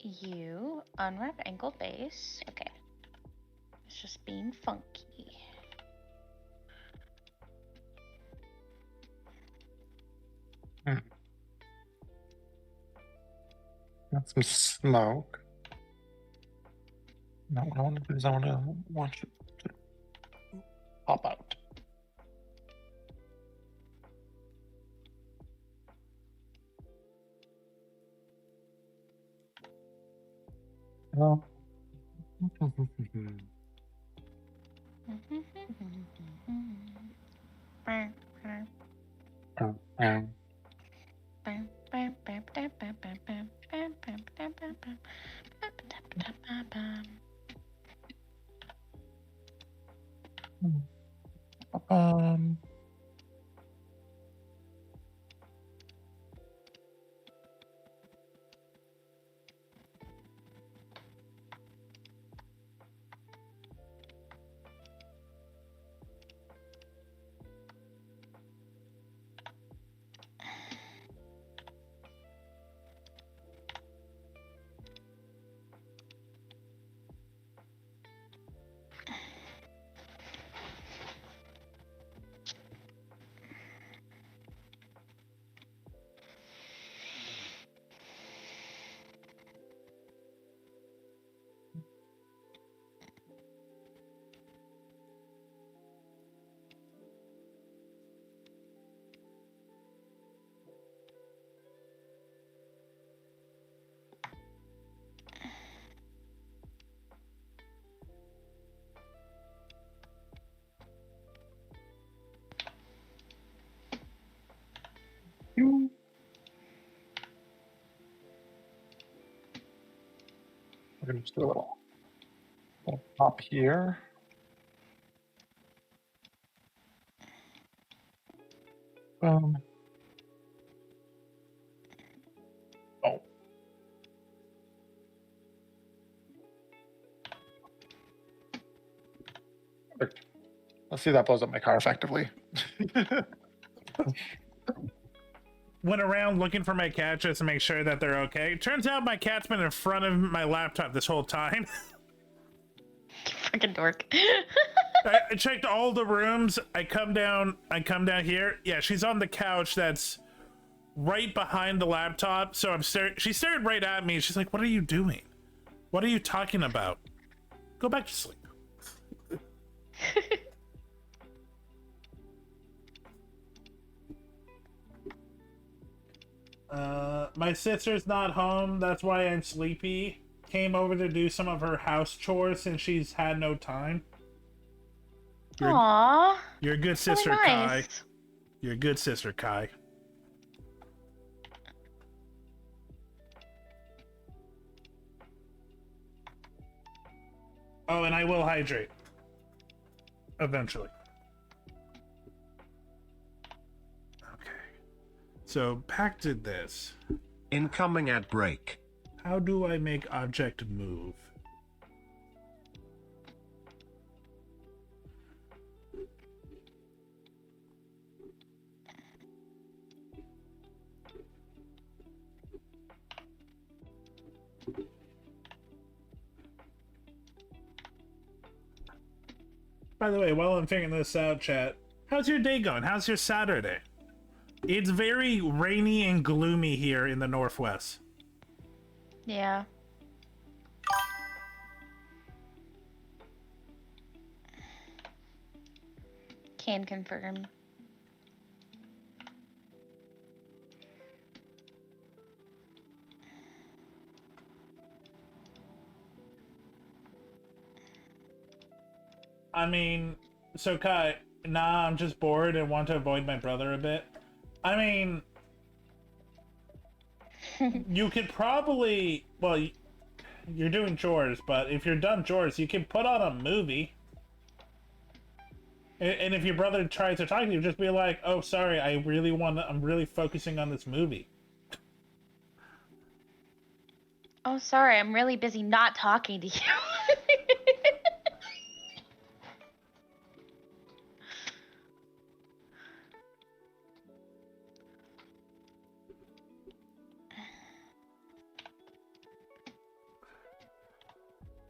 [SPEAKER 5] You unwrap ankle base. Okay. It's just being funky.
[SPEAKER 6] Got some smoke. No, what I want to do is I want to watch it pop out. Oh. We're going to just do a little pop here. Oh. Perfect. Let's see if that blows up my car effectively.
[SPEAKER 2] Went around looking for my cat just to make sure that they're okay. Turns out my cat's been in front of my laptop this whole time.
[SPEAKER 5] Freaking dork.
[SPEAKER 2] I checked all the rooms. I come down here. Yeah, she's on the couch that's right behind the laptop. So she stared right at me. She's like, "What are you doing? What are you talking about? Go back to sleep." My sister's not home. That's why I'm sleepy. Came over to do some of her house chores since she's had no time.
[SPEAKER 5] Aww.
[SPEAKER 2] You're a good sister,
[SPEAKER 5] Really
[SPEAKER 2] Kai.
[SPEAKER 5] nice.
[SPEAKER 2] You're a good sister, Kai. Oh, and I will hydrate. Eventually. Okay. So, Pac did this.
[SPEAKER 1] Incoming ad break.
[SPEAKER 2] How do I make object move? By the way, while I'm figuring this out, chat, how's your day going? How's your Saturday? It's very rainy and gloomy here in the Northwest.
[SPEAKER 5] Yeah. Can confirm.
[SPEAKER 2] I mean, so Kai, nah, I'm just bored and want to avoid my brother a bit. I mean, you could probably, well, you're doing chores, but if you're done chores, you can put on a movie. And if your brother tries to talk to you, just be like, oh, sorry, I'm really focusing on this movie.
[SPEAKER 5] Oh, sorry, I'm really busy not talking to you.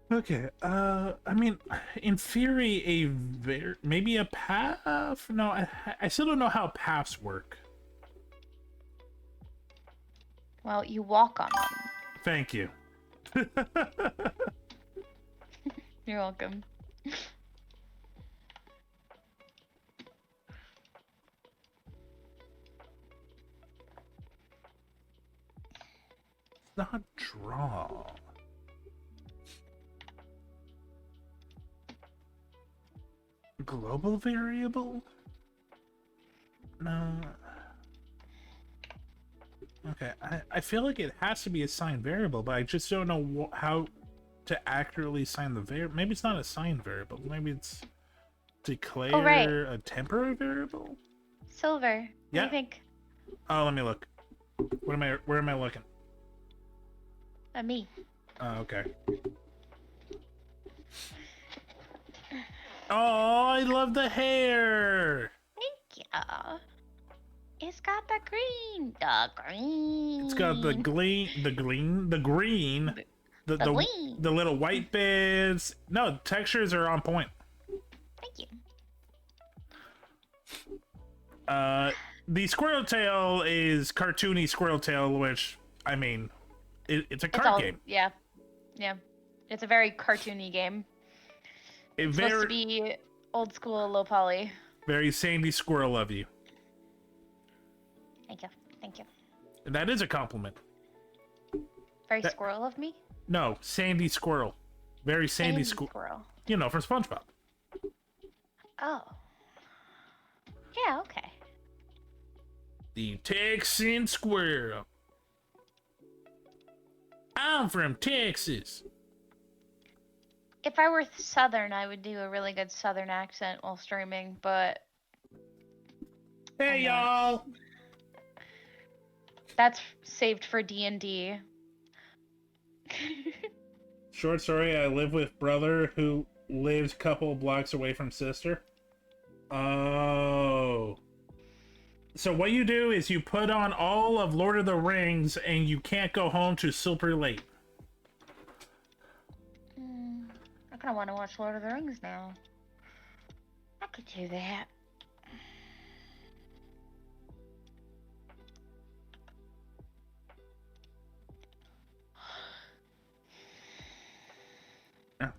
[SPEAKER 2] Okay, I mean, in theory, maybe a path? No, I still don't know how paths work.
[SPEAKER 5] Well, you walk on them.
[SPEAKER 2] Thank you.
[SPEAKER 5] You're welcome.
[SPEAKER 2] It's not draw. Global variable? No. Okay, I feel like it has to be a signed variable, but I just don't know how to accurately sign the variable. Maybe it's not a signed variable. Maybe it's declare a temporary variable?
[SPEAKER 5] Silver. What do
[SPEAKER 2] Yeah.
[SPEAKER 5] you think?
[SPEAKER 2] Oh, let me look. Where am I looking?
[SPEAKER 5] Me.
[SPEAKER 2] Oh, okay. Oh, I love the hair.
[SPEAKER 5] Thank you. It's got the green. The green.
[SPEAKER 2] It's got the green,
[SPEAKER 5] The green.
[SPEAKER 2] the little white bits. No, textures are on point.
[SPEAKER 5] Thank you.
[SPEAKER 2] The squirrel tail is cartoony squirrel tail, which I mean, it's a card game.
[SPEAKER 5] Yeah. Yeah. It's a very cartoony game. It's supposed to be old school, low poly.
[SPEAKER 2] Very sandy squirrel of you.
[SPEAKER 5] Thank you. Thank you.
[SPEAKER 2] That is a compliment.
[SPEAKER 5] Very squirrel of me?
[SPEAKER 2] No, sandy squirrel. Very sandy
[SPEAKER 5] squirrel.
[SPEAKER 2] You know, from SpongeBob.
[SPEAKER 5] Oh. Yeah, okay.
[SPEAKER 2] The Texan squirrel. I'm from Texas.
[SPEAKER 5] If I were Southern, I would do a really good Southern accent while streaming, but...
[SPEAKER 2] Hey, y'all!
[SPEAKER 5] That's saved for D&D.
[SPEAKER 2] Short story, I live with brother who lives a couple blocks away from sister. Oh. So what you do is you put on all of Lord of the Rings and you can't go home till super late.
[SPEAKER 5] I kind of want to watch Lord of the Rings now. I could do that.
[SPEAKER 2] Okay.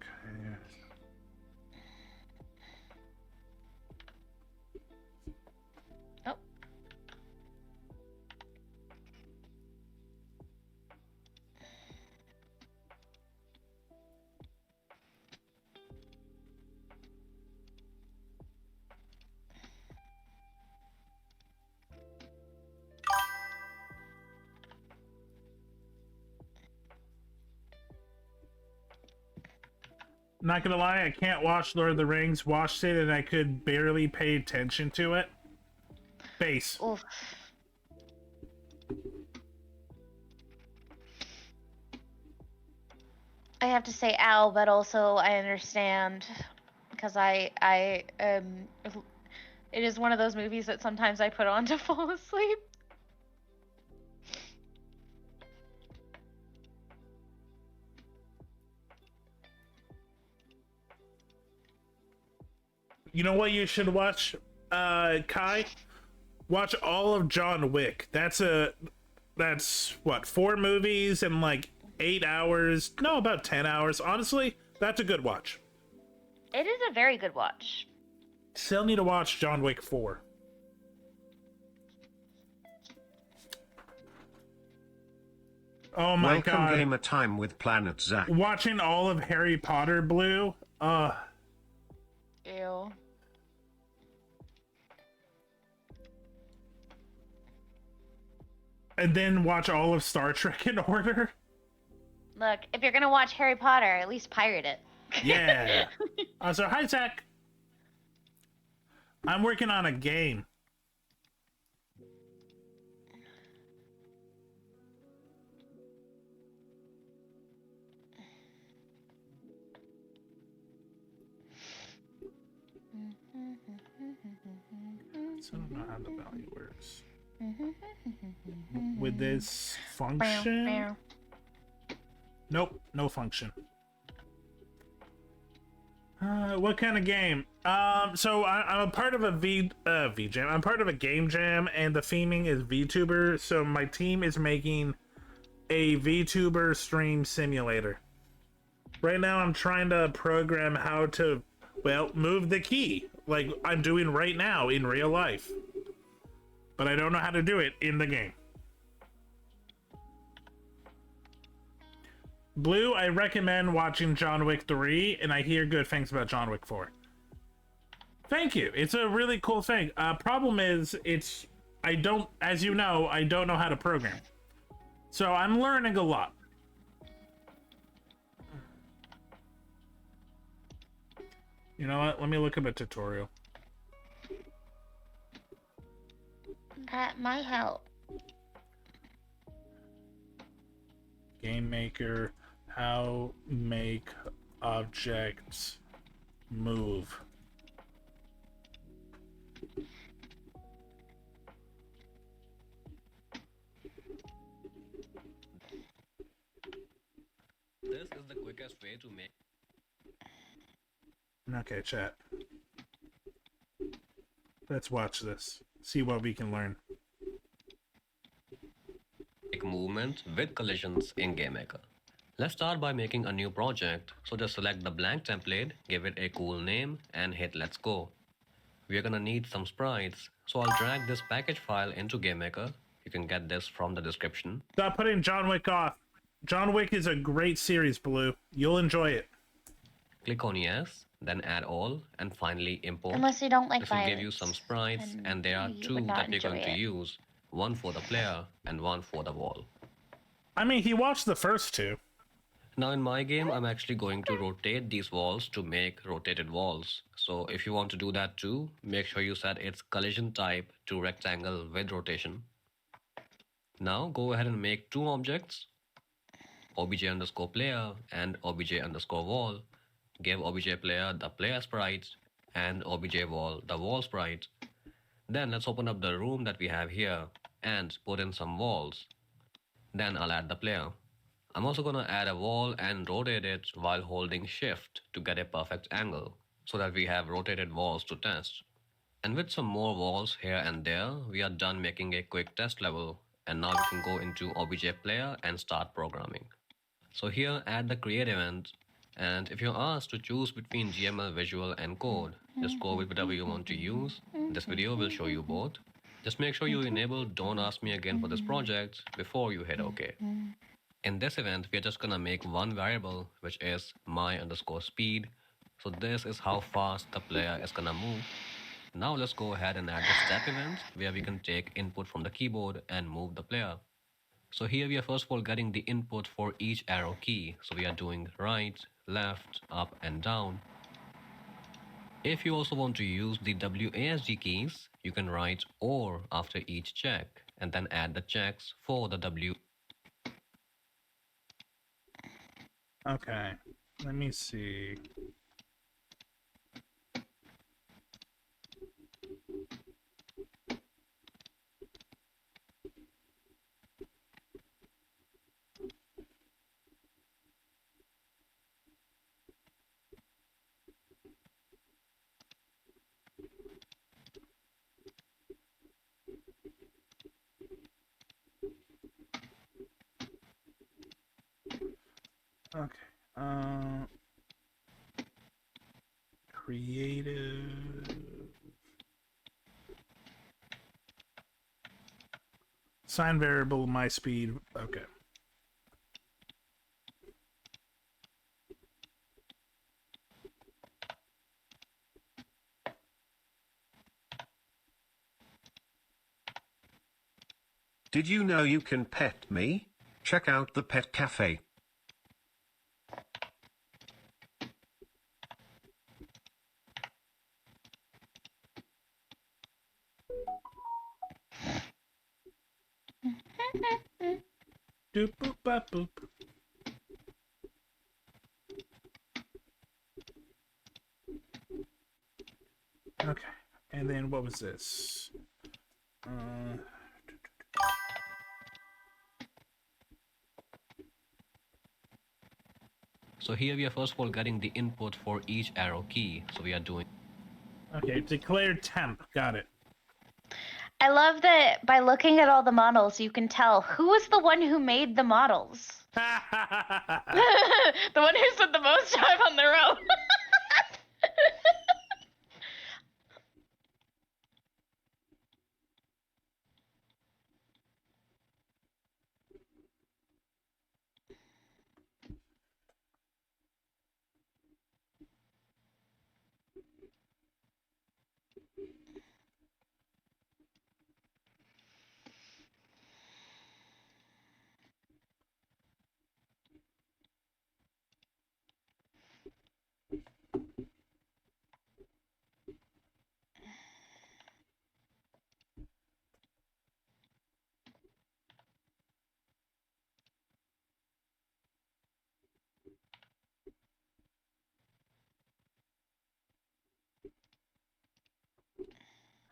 [SPEAKER 5] Oh.
[SPEAKER 2] Not gonna lie, I can't watch Lord of the Rings. Watched it and I could barely pay attention to it. Base.
[SPEAKER 5] Oof. I have to say ow, but also I understand because it is one of those movies that sometimes I put on to fall asleep.
[SPEAKER 2] You know what you should watch, Kai? Watch all of John Wick. That's what, 4 movies and like 8 hours? No, about 10 hours. Honestly, that's a good watch.
[SPEAKER 5] It is a very good watch.
[SPEAKER 2] Still need to watch John Wick 4. Oh my
[SPEAKER 1] Welcome
[SPEAKER 2] god.
[SPEAKER 1] Gamer Time with Planet Zach.
[SPEAKER 2] Watching all of Harry Potter Blue.
[SPEAKER 5] Ew.
[SPEAKER 2] And then watch all of Star Trek in order.
[SPEAKER 5] Look, if you're gonna watch Harry Potter, at least pirate it.
[SPEAKER 2] Yeah. So hi Zach. I'm working on a game. So I don't know how the value works. With this function? Nope, no function. What kind of game? So I'm a part of a Vjam. I'm part of a game jam, and the theming is VTuber. So my team is making a VTuber stream simulator. Right now, I'm trying to program how to, well, move the key, like I'm doing right now in real life. But I don't know how to do it in the game. Blue, I recommend watching John Wick 3, and I hear good things about John Wick 4. Thank you. It's a really cool thing. Problem is, as you know, I don't know how to program. So I'm learning a lot. You know what? Let me look up a tutorial.
[SPEAKER 5] That might help.
[SPEAKER 2] Game Maker, how make objects move.
[SPEAKER 7] This is the quickest way to make.
[SPEAKER 2] Okay, chat. Let's watch this. See what we can learn.
[SPEAKER 7] Movement with collisions in GameMaker. Let's start by making a new project. So just select the blank template, give it a cool name, and hit let's go. We're gonna need some sprites, so I'll drag this package file into GameMaker. You can get this from the description.
[SPEAKER 2] Stop putting John Wick off. John Wick is a great series, Blue. You'll enjoy it.
[SPEAKER 7] Click on yes, then add all, and finally import.
[SPEAKER 5] Unless you don't like
[SPEAKER 7] this will give
[SPEAKER 5] violence,
[SPEAKER 7] you some sprites,
[SPEAKER 5] then
[SPEAKER 7] and there are
[SPEAKER 5] you
[SPEAKER 7] 2
[SPEAKER 5] would not
[SPEAKER 7] that we're going
[SPEAKER 5] enjoy
[SPEAKER 7] to
[SPEAKER 5] it.
[SPEAKER 7] use. One for the player and one for the wall.
[SPEAKER 2] I mean, he watched the first 2.
[SPEAKER 7] Now in my game, I'm actually going to rotate these walls to make rotated walls. So if you want to do that too, make sure you set its collision type to rectangle with rotation. Now go ahead and make 2 objects, obj_player and obj_wall. Give obj_player the player sprite and obj_wall the wall sprite. Then let's open up the room that we have here and put in some walls. Then I'll add the player. I'm also gonna add a wall and rotate it while holding shift to get a perfect angle so that we have rotated walls to test. And with some more walls here and there, we are done making a quick test level, and now we can go into obj_player and start programming. So here add the create event, and if you're asked to choose between GML, visual and code, just go with whatever you want to use. This video will show you both. Just make sure you enable don't ask me again for this project before you hit OK. In this event, we're just gonna make one variable, which is my_speed. So this is how fast the player is gonna move. Now let's go ahead and add the step event, where we can take input from the keyboard and move the player. So here we are first of all getting the input for each arrow key. So we are doing right, left, up and down. If you also want to use the WASD keys, you can write OR after each check and then add the checks for the W.
[SPEAKER 2] Okay, let me see. Okay. Creative. Sign variable my speed. Okay.
[SPEAKER 1] Did you know you can pet me? Check out the pet cafe.
[SPEAKER 2] Doop boop bop boop. Okay, and then what was this?
[SPEAKER 7] So here we are first of all getting the input for each arrow key. So we are doing.
[SPEAKER 2] Okay, declared temp. Got it.
[SPEAKER 5] I love that by looking at all the models, you can tell who is the one who made the models. The one who spent the most time on their own.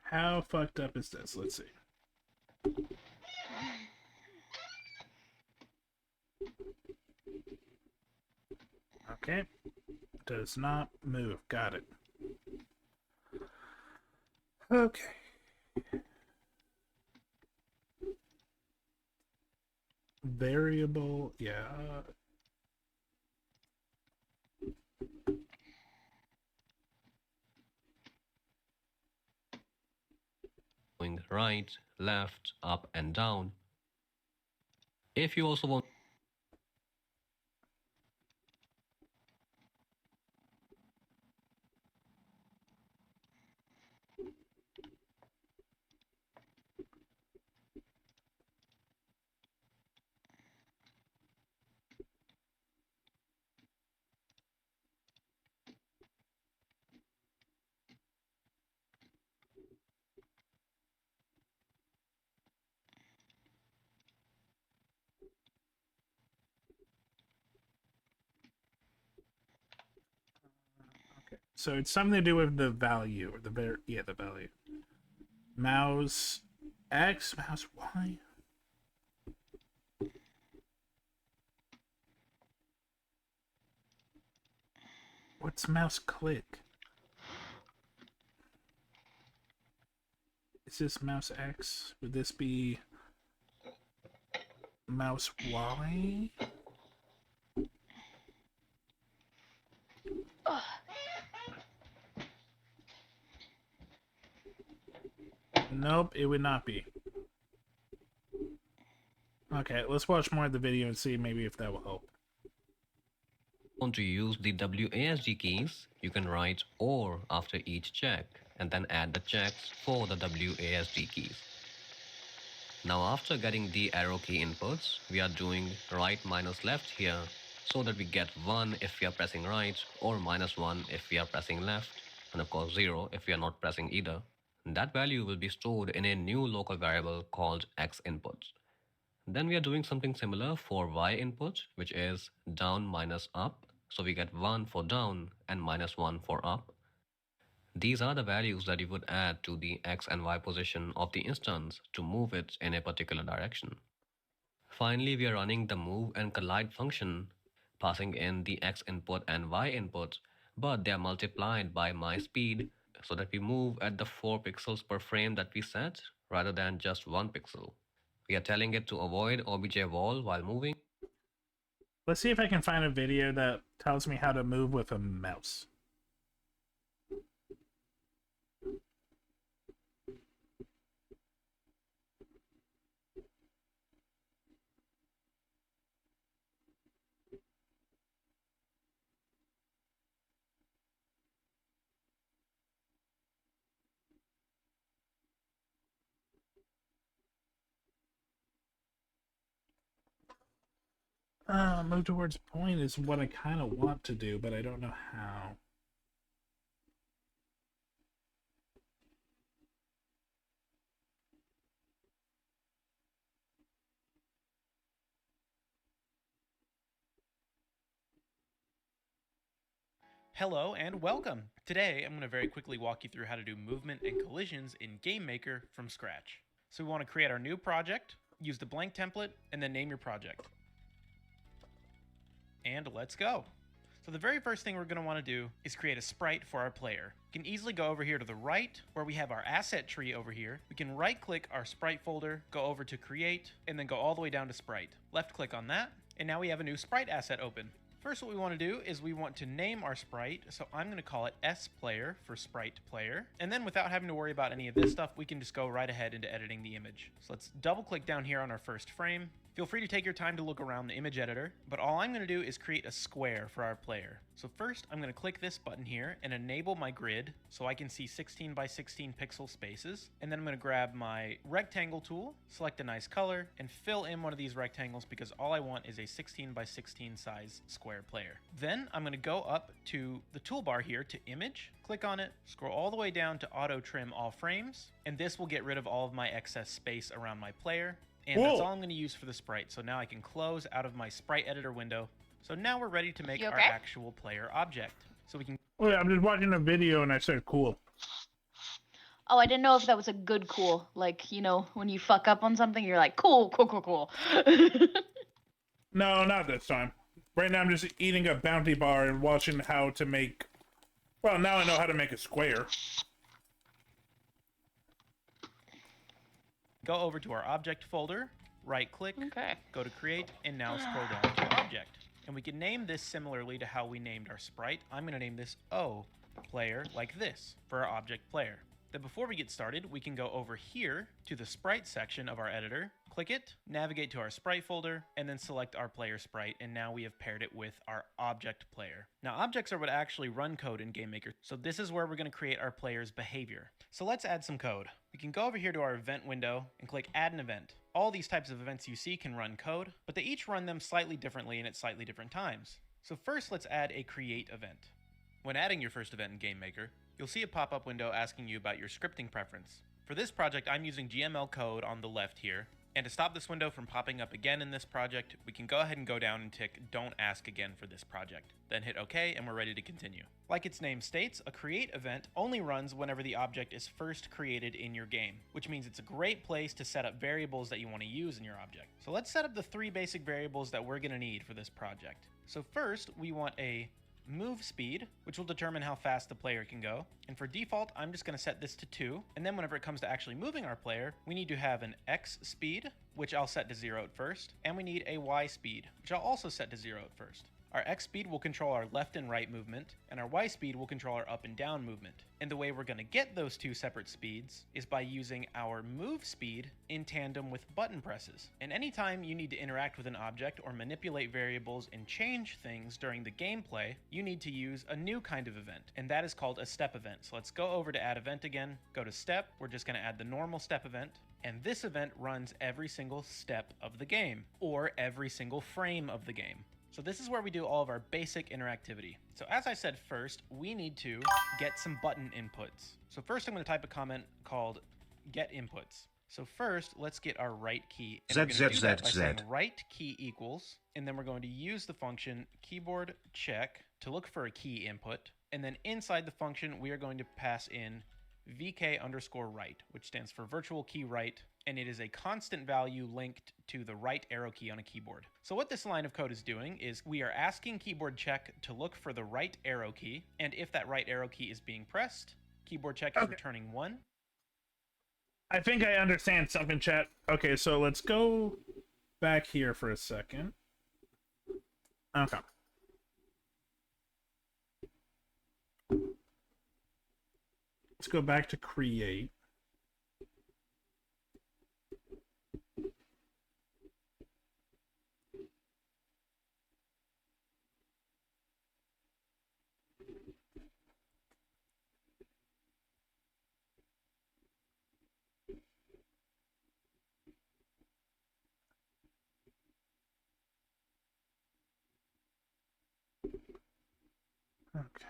[SPEAKER 2] How fucked up is this? Let's see. Okay. Does not move. Got it. Okay. Variable, yeah.
[SPEAKER 7] Going right, left, up and down. If you also want.
[SPEAKER 2] Okay. So it's something to do with the value, or the the value. Mouse X, mouse Y. What's mouse click? Is this mouse X? Would this be mouse Y? Nope, it would not be. Okay, let's watch more of the video and see maybe if that will help.
[SPEAKER 7] Want to use the WASD keys, you can write OR after each check and then add the checks for the WASD keys. Now after getting the arrow key inputs, we are doing right minus left here so that we get 1 if we are pressing right or -1 if we are pressing left, and of course 0 if we are not pressing either. That value will be stored in a new local variable called x inputs. Then we are doing something similar for y input, which is down minus up, so we get 1 for down and -1 for up. These are the values that you would add to the x and y position of the instance to move it in a particular direction. Finally, we are running the move and collide function, passing in the x input and y input, but they are multiplied by my speed so that we move at the 4 pixels per frame that we set rather than just 1 pixel. We are telling it to avoid obj wall while moving.
[SPEAKER 2] Let's see if I can find a video that tells me how to move with a mouse. Move towards point is what I kind of want to do, but I don't know how.
[SPEAKER 8] Hello and welcome! Today I'm going to very quickly walk you through how to do movement and collisions in GameMaker from scratch. So we want to create our new project, use the blank template, and then name your project. And let's go! So the very first thing we're going to want to do is create a sprite for our player. You can easily go over here to the right where we have our asset tree over here. We can right click our sprite folder, go over to create, and then go all the way down to sprite. Left click on that, and now we have a new sprite asset open. First, what we want to do is we want to name our sprite, so I'm going to call it S-Player for Sprite Player. And then without having to worry about any of this stuff, we can just go right ahead into editing the image. So let's double click down here on our first frame. Feel free to take your time to look around the image editor, but all I'm going to do is create a square for our player. So first, I'm going to click this button here and enable my grid so I can see 16 by 16 pixel spaces. And then I'm going to grab my rectangle tool, select a nice color, and fill in one of these rectangles because all I want is a 16 by 16 size square player. Then I'm going to go up to the toolbar here to image, click on it, scroll all the way down to auto trim all frames, and this will get rid of all of my excess space around my player. And that's all I'm going to use for the sprite. So now I can close out of my sprite editor window. So now we're ready to make our actual player object. So we can...
[SPEAKER 2] Oh yeah, I'm just watching a video and I said cool.
[SPEAKER 5] Oh, I didn't know if that was a good cool. Like, you know, when you fuck up on something, you're like, cool, cool, cool, cool.
[SPEAKER 2] No, not this time. Right now I'm just eating a bounty bar and watching how to make... Well, now I know how to make a square.
[SPEAKER 8] Go over to our object folder, right click, go to create, and now scroll down to object. And we can name this similarly to how we named our sprite. I'm going to name this O player like this for our object player. Then before we get started, we can go over here to the sprite section of our editor, click it, navigate to our sprite folder, and then select our player sprite, and now we have paired it with our object player. Now objects are what actually run code in GameMaker, so this is where we're going to create our player's behavior. So let's add some code. We can go over here to our event window and click add an event. All these types of events you see can run code, but they each run them slightly differently and at slightly different times. So first let's add a create event. When adding your first event in GameMaker, you'll see a pop-up window asking you about your scripting preference. For this project, I'm using GML code on the left here, and to stop this window from popping up again in this project, we can go ahead and go down and tick Don't Ask Again for this project. Then hit OK, and we're ready to continue. Like its name states, a create event only runs whenever the object is first created in your game, which means it's a great place to set up variables that you want to use in your object. So let's set up the 3 basic variables that we're going to need for this project. So first, we want a move speed, which will determine how fast the player can go. And for default, I'm just going to set this to 2. And then whenever it comes to actually moving our player, we need to have an X speed, which I'll set to 0 at first. And we need a Y speed, which I'll also set to 0 at first. Our X speed will control our left and right movement, and our Y speed will control our up and down movement. And the way we're going to get those two separate speeds is by using our move speed in tandem with button presses. And anytime you need to interact with an object or manipulate variables and change things during the gameplay, you need to use a new kind of event, and that is called a step event. So let's go over to add event again, go to step, we're just going to add the normal step event, and this event runs every single step of the game, or every single frame of the game. So this is where we do all of our basic interactivity. So as I said first, we need to get some button inputs. So first I'm going to type a comment called get inputs. So first, let's get our right key. And we're going to do that by saying right key equals, and then we're going to use the function keyboard check to look for a key input. And then inside the function, we are going to pass in vk_right, which stands for virtual key right, and it is a constant value linked to the right arrow key on a keyboard. So what this line of code is doing is we are asking keyboard check to look for the right arrow key, and if that right arrow key is being pressed, keyboard check is returning 1.
[SPEAKER 2] I think I understand something, chat. Okay, so let's go back here for a second. Okay. Let's go back to create. Okay.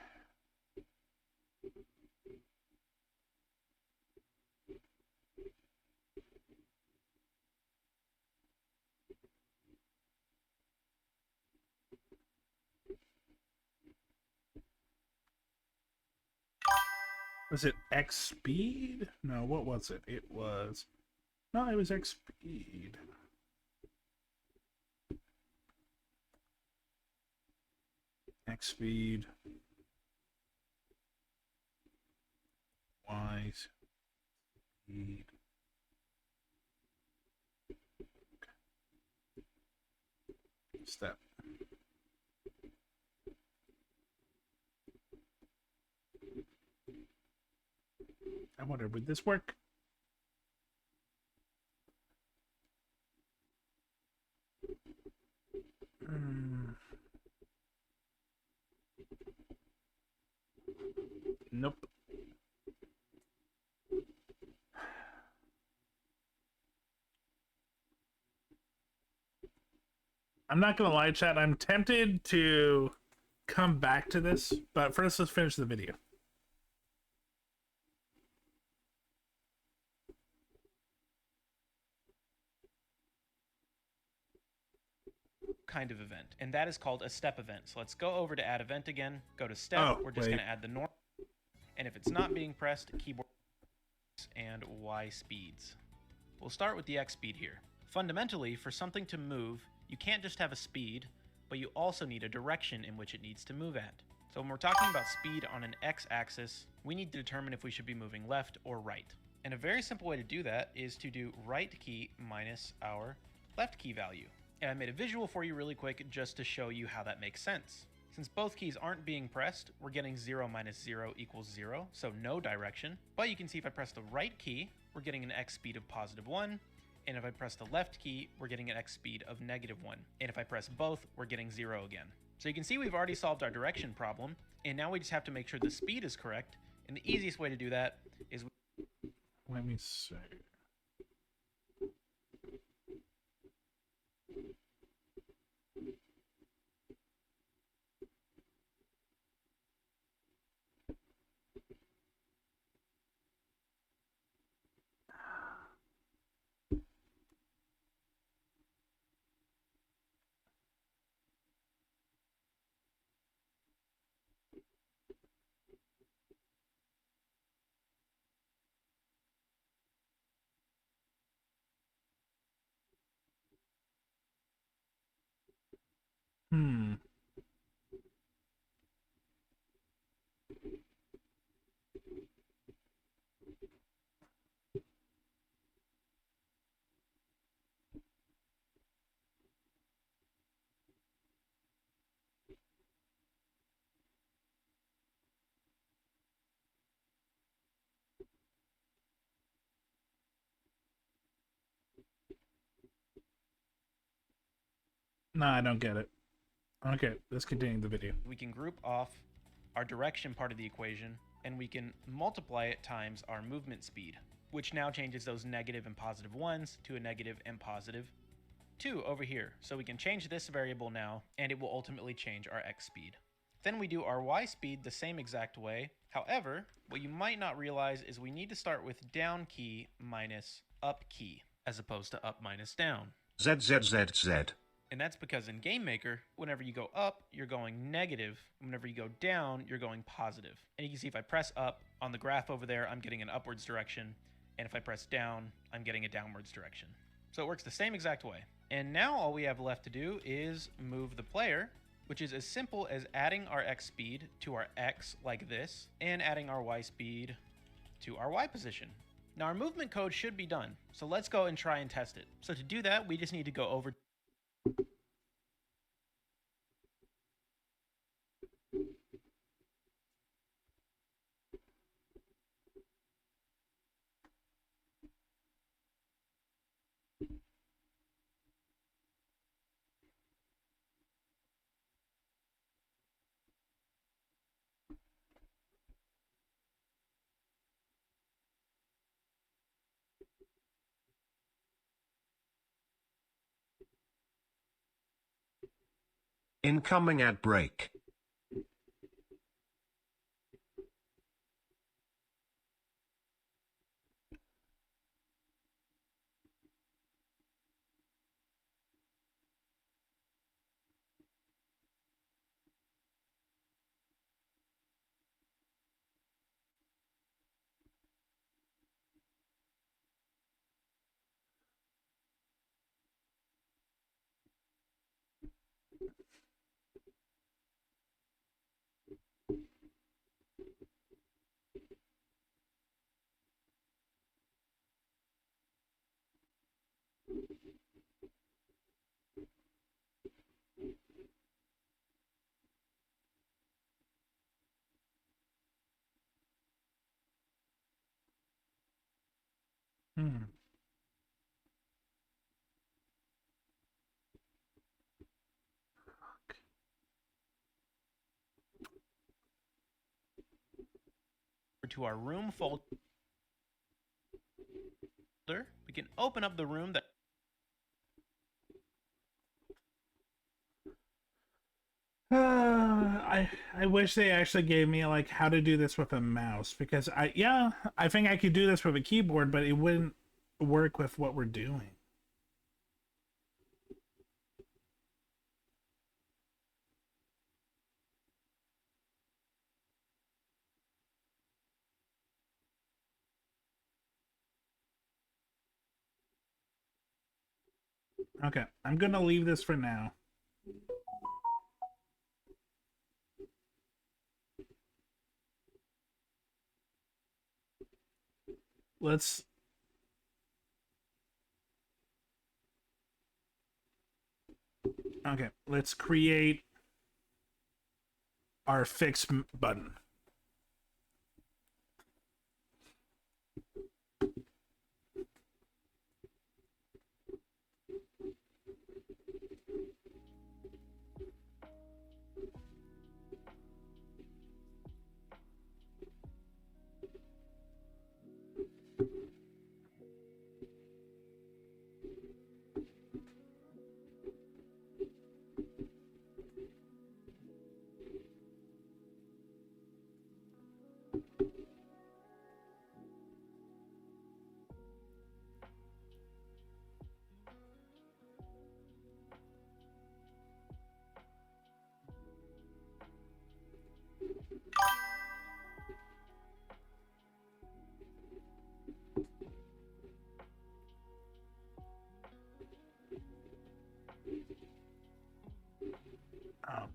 [SPEAKER 2] Was it X speed? No, what was it? It was... No, it was X speed. X speed. Y speed. Step. I wonder, would this work? Nope. I'm not gonna lie, chat. I'm tempted to come back to this, but first let's finish the video.
[SPEAKER 8] Kind of event, and that is called a step event. So let's go over to add event again, go to step, we're just going to add the norm, and if it's not being pressed, keyboard and Y speeds. We'll start with the X speed here. Fundamentally, for something to move, you can't just have a speed, but you also need a direction in which it needs to move at. So when we're talking about speed on an X axis, we need to determine if we should be moving left or right. And a very simple way to do that is to do right key minus our left key value. And I made a visual for you really quick just to show you how that makes sense. Since both keys aren't being pressed, we're getting 0 minus 0 equals 0, so no direction. But you can see if I press the right key, we're getting an X speed of +1, and if I press the left key, we're getting an X speed of -1. And if I press both, we're getting 0 again. So you can see we've already solved our direction problem, and now we just have to make sure the speed is correct, and the easiest way to do that is...
[SPEAKER 2] Let me see. No, I don't get it. Okay, let's continue the video.
[SPEAKER 8] We can group off our direction part of the equation, and we can multiply it times our movement speed, which now changes those negative and positive 1s to a negative and positive 2 over here. So we can change this variable now, and it will ultimately change our x speed. Then we do our y speed the same exact way. However, what you might not realize is we need to start with down key minus up key, as opposed to up minus down.
[SPEAKER 1] Z, Z, Z, Z.
[SPEAKER 8] And that's because in Game Maker, whenever you go up, you're going negative. Whenever you go down, you're going positive. And you can see if I press up on the graph over there, I'm getting an upwards direction. And if I press down, I'm getting a downwards direction. So it works the same exact way. And now all we have left to do is move the player, which is as simple as adding our x speed to our x like this, and adding our y speed to our y position. Now our movement code should be done. So let's go and try and test it. So to do that, we just need to go over
[SPEAKER 1] Incoming ad break.
[SPEAKER 8] to our room folder. We can open up the room that
[SPEAKER 2] I wish they actually gave me like how to do this with a mouse, because I think I could do this with a keyboard, but it wouldn't work with what we're doing. Okay, I'm gonna leave this for now. Let's create our fix button.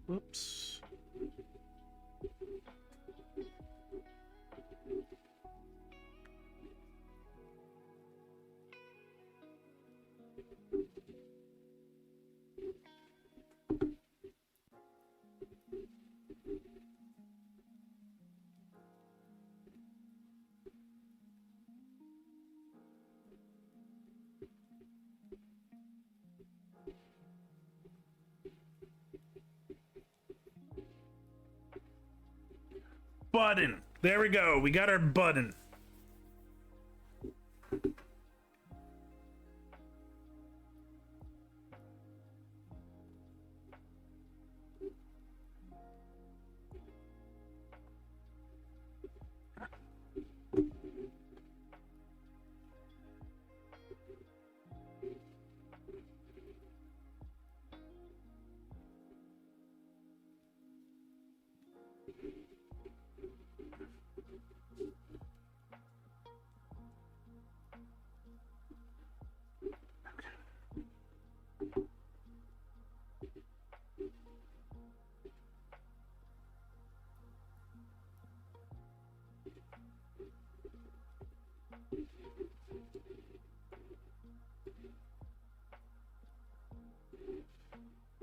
[SPEAKER 2] Whoops. button. There we go. We got our button.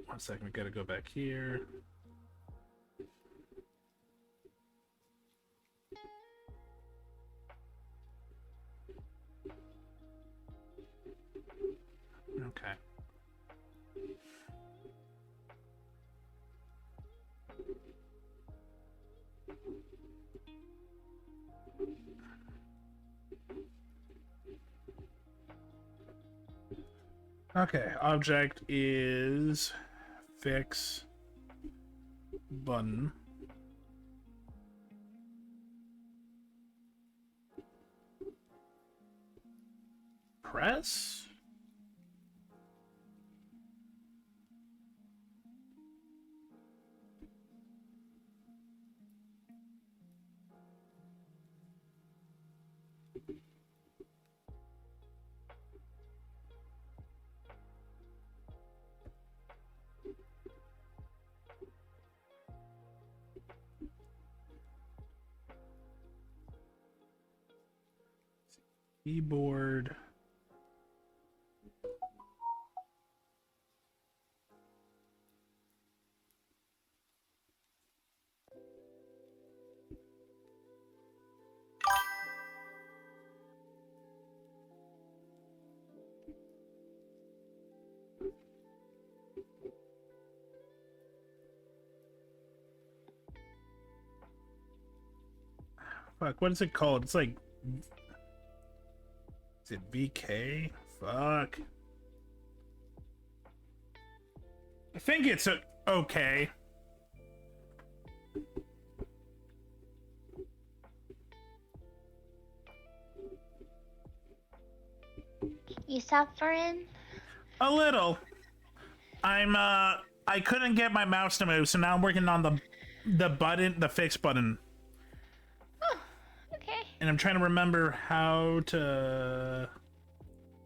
[SPEAKER 2] One second, we gotta go back here. Okay. Okay, object is fix button. Press? Keyboard. Fuck, what is it called? It's like... Is it VK? Fuck. I think it's okay.
[SPEAKER 5] You suffering?
[SPEAKER 2] A little. I couldn't get my mouse to move, so now I'm working on the button, the fix button.
[SPEAKER 5] Oh, okay.
[SPEAKER 2] And I'm trying to remember how to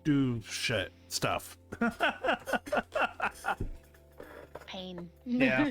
[SPEAKER 2] do stuff.
[SPEAKER 5] Pain.
[SPEAKER 2] Yeah.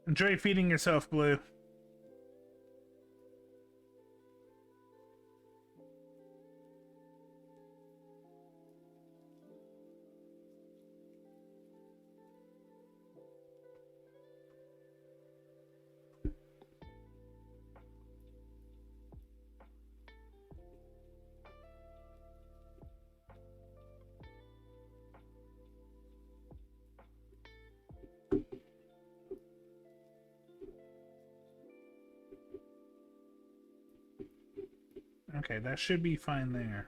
[SPEAKER 2] Enjoy feeding yourself, Blue. Okay, that should be fine there.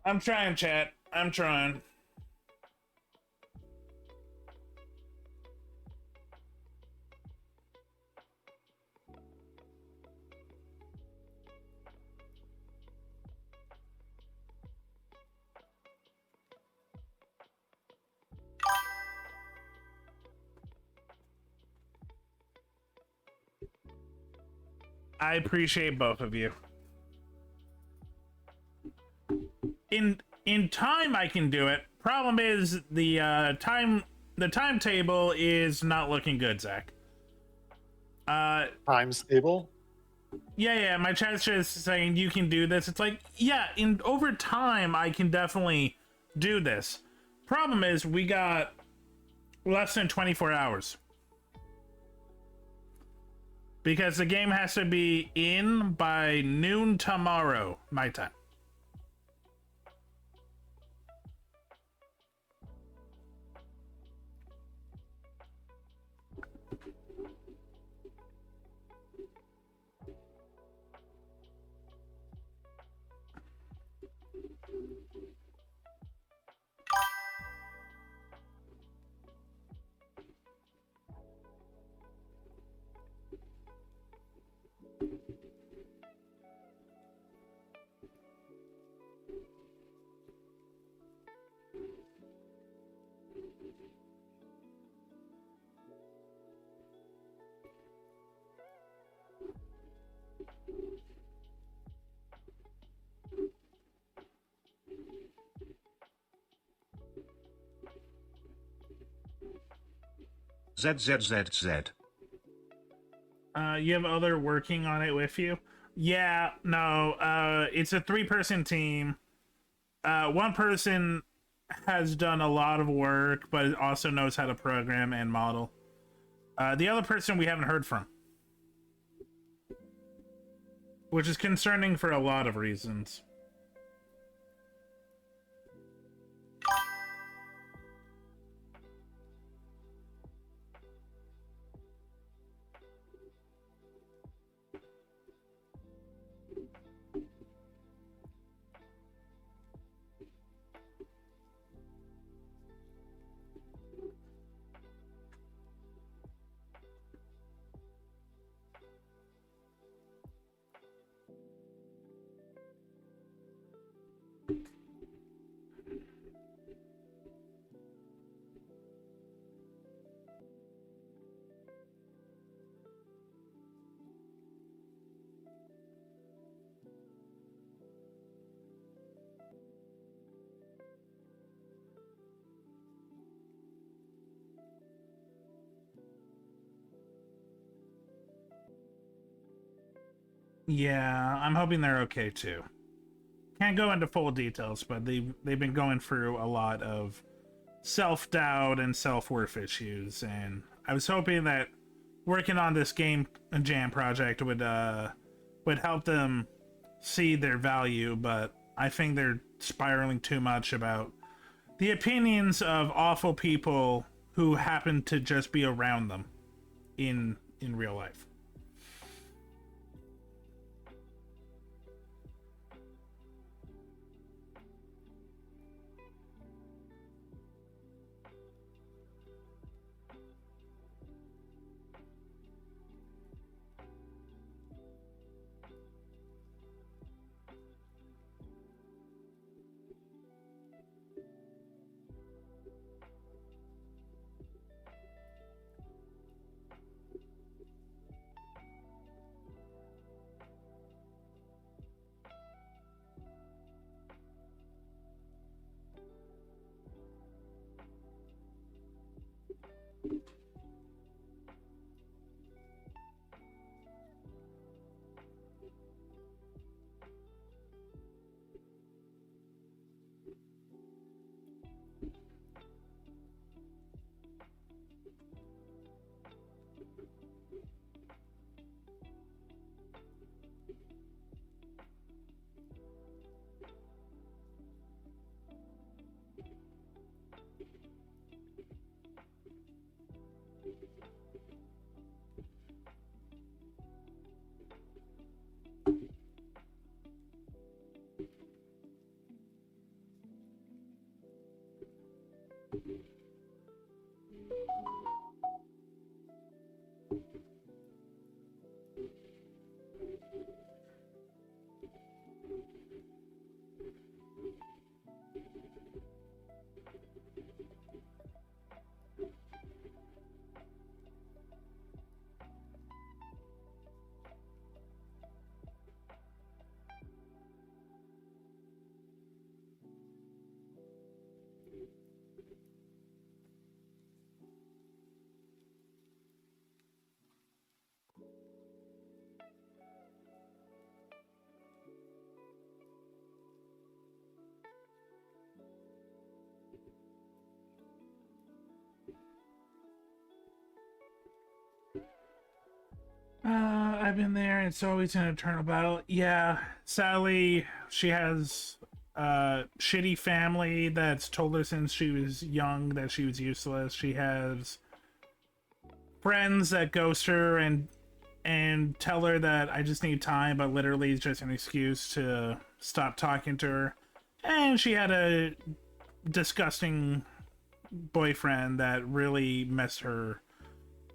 [SPEAKER 2] I'm trying, chat. I'm trying. I appreciate both of you. In time I can do it. Problem is the timetable is not looking good, Zach.
[SPEAKER 6] Time stable.
[SPEAKER 2] Yeah, my chat's just saying you can do this. It's like, yeah, over time I can definitely do this. Problem is we got less than 24 hours. Because the game has to be in by noon tomorrow, my time.
[SPEAKER 1] ZZZZ.
[SPEAKER 2] You have other working on it with you? Yeah, no, it's a 3-person team. One person has done a lot of work, but also knows how to program and model. The other person we haven't heard from. Which is concerning for a lot of reasons. Yeah, I'm hoping they're okay too. Can't go into full details, but they've been going through a lot of self-doubt and self-worth issues, and I was hoping that working on this game jam project would help them see their value, but I think they're spiraling too much about the opinions of awful people who happen to just be around them in real life. I've been there. It's always an eternal battle. Yeah, Sally, she has a shitty family that's told her since she was young that she was useless. She has friends that ghost her and tell her that I just need time, but literally it's just an excuse to stop talking to her. And she had a disgusting boyfriend that really messed her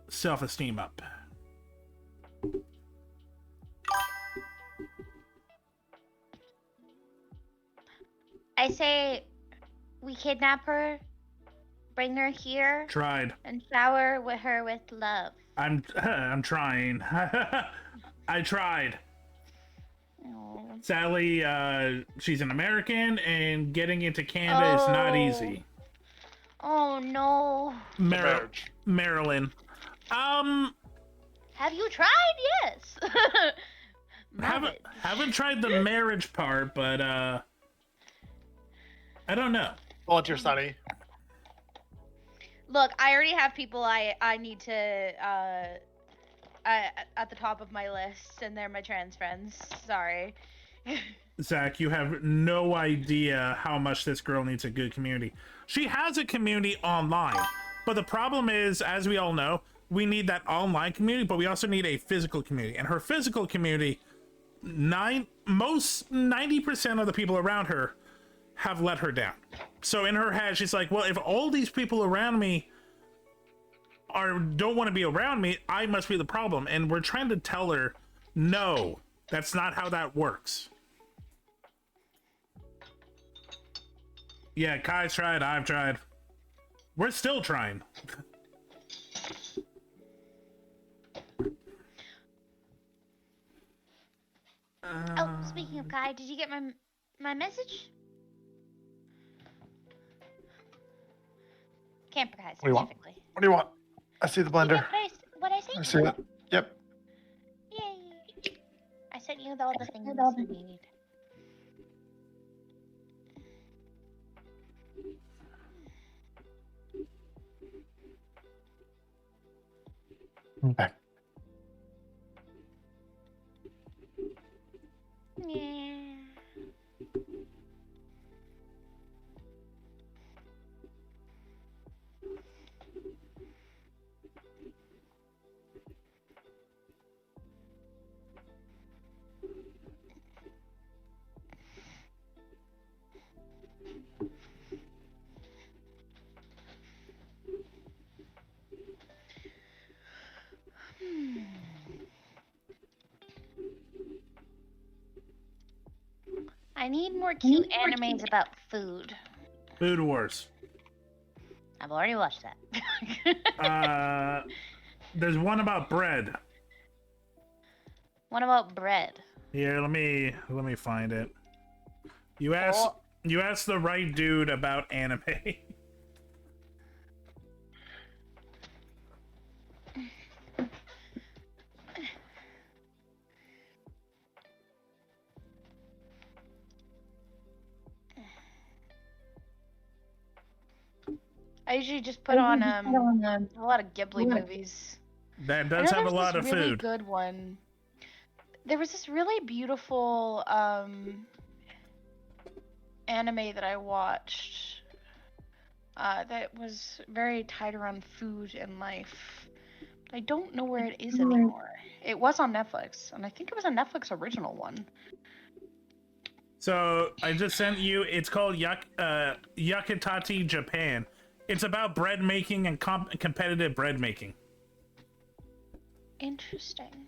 [SPEAKER 2] self-esteem up.
[SPEAKER 5] I say we kidnap her, bring her here,
[SPEAKER 2] Tried.
[SPEAKER 5] and shower with her with love.
[SPEAKER 2] I'm trying. I tried.
[SPEAKER 5] Oh.
[SPEAKER 2] Sadly, she's an American, and getting into Canada is not easy.
[SPEAKER 5] Oh no.
[SPEAKER 2] Maryland.
[SPEAKER 5] Have you tried? Yes.
[SPEAKER 2] haven't tried the marriage part, but I don't know.
[SPEAKER 6] Volunteer, Sonny.
[SPEAKER 5] Look, I already have people I need to at the top of my list, and they're my trans friends. Sorry.
[SPEAKER 2] Zach, you have no idea how much this girl needs a good community. She has a community online, but the problem is, as we all know, we need that online community, but we also need a physical community. And her physical community, 90% of the people around her have let her down. So in her head, she's like, well, if all these people around me don't want to be around me, I must be the problem. And we're trying to tell her, no, that's not how that works. Yeah, Kai's tried, I've tried. We're still trying.
[SPEAKER 5] Oh, speaking of Kai, did you get my message? Camper Kai specifically.
[SPEAKER 6] What do you want? I see the blender.
[SPEAKER 5] What I sent you?
[SPEAKER 6] I see it. Yep.
[SPEAKER 5] Yay! I sent you all the things you need.
[SPEAKER 6] Okay.
[SPEAKER 5] Yeah. I need more cute animes about food.
[SPEAKER 2] Food Wars.
[SPEAKER 5] I've already watched that.
[SPEAKER 2] There's one about bread.
[SPEAKER 5] What about bread?
[SPEAKER 2] Here, let me find it. You asked the right dude about anime.
[SPEAKER 5] I usually just put on a lot of Ghibli movies.
[SPEAKER 2] That does have a lot of
[SPEAKER 5] really
[SPEAKER 2] food.
[SPEAKER 5] Good one. There was this really beautiful anime that I watched that was very tied around food and life. I don't know where it is anymore. It was on Netflix, and I think it was a Netflix original one.
[SPEAKER 2] So I just sent you. It's called Yakitate Japan. It's about bread making and competitive bread making.
[SPEAKER 5] Interesting.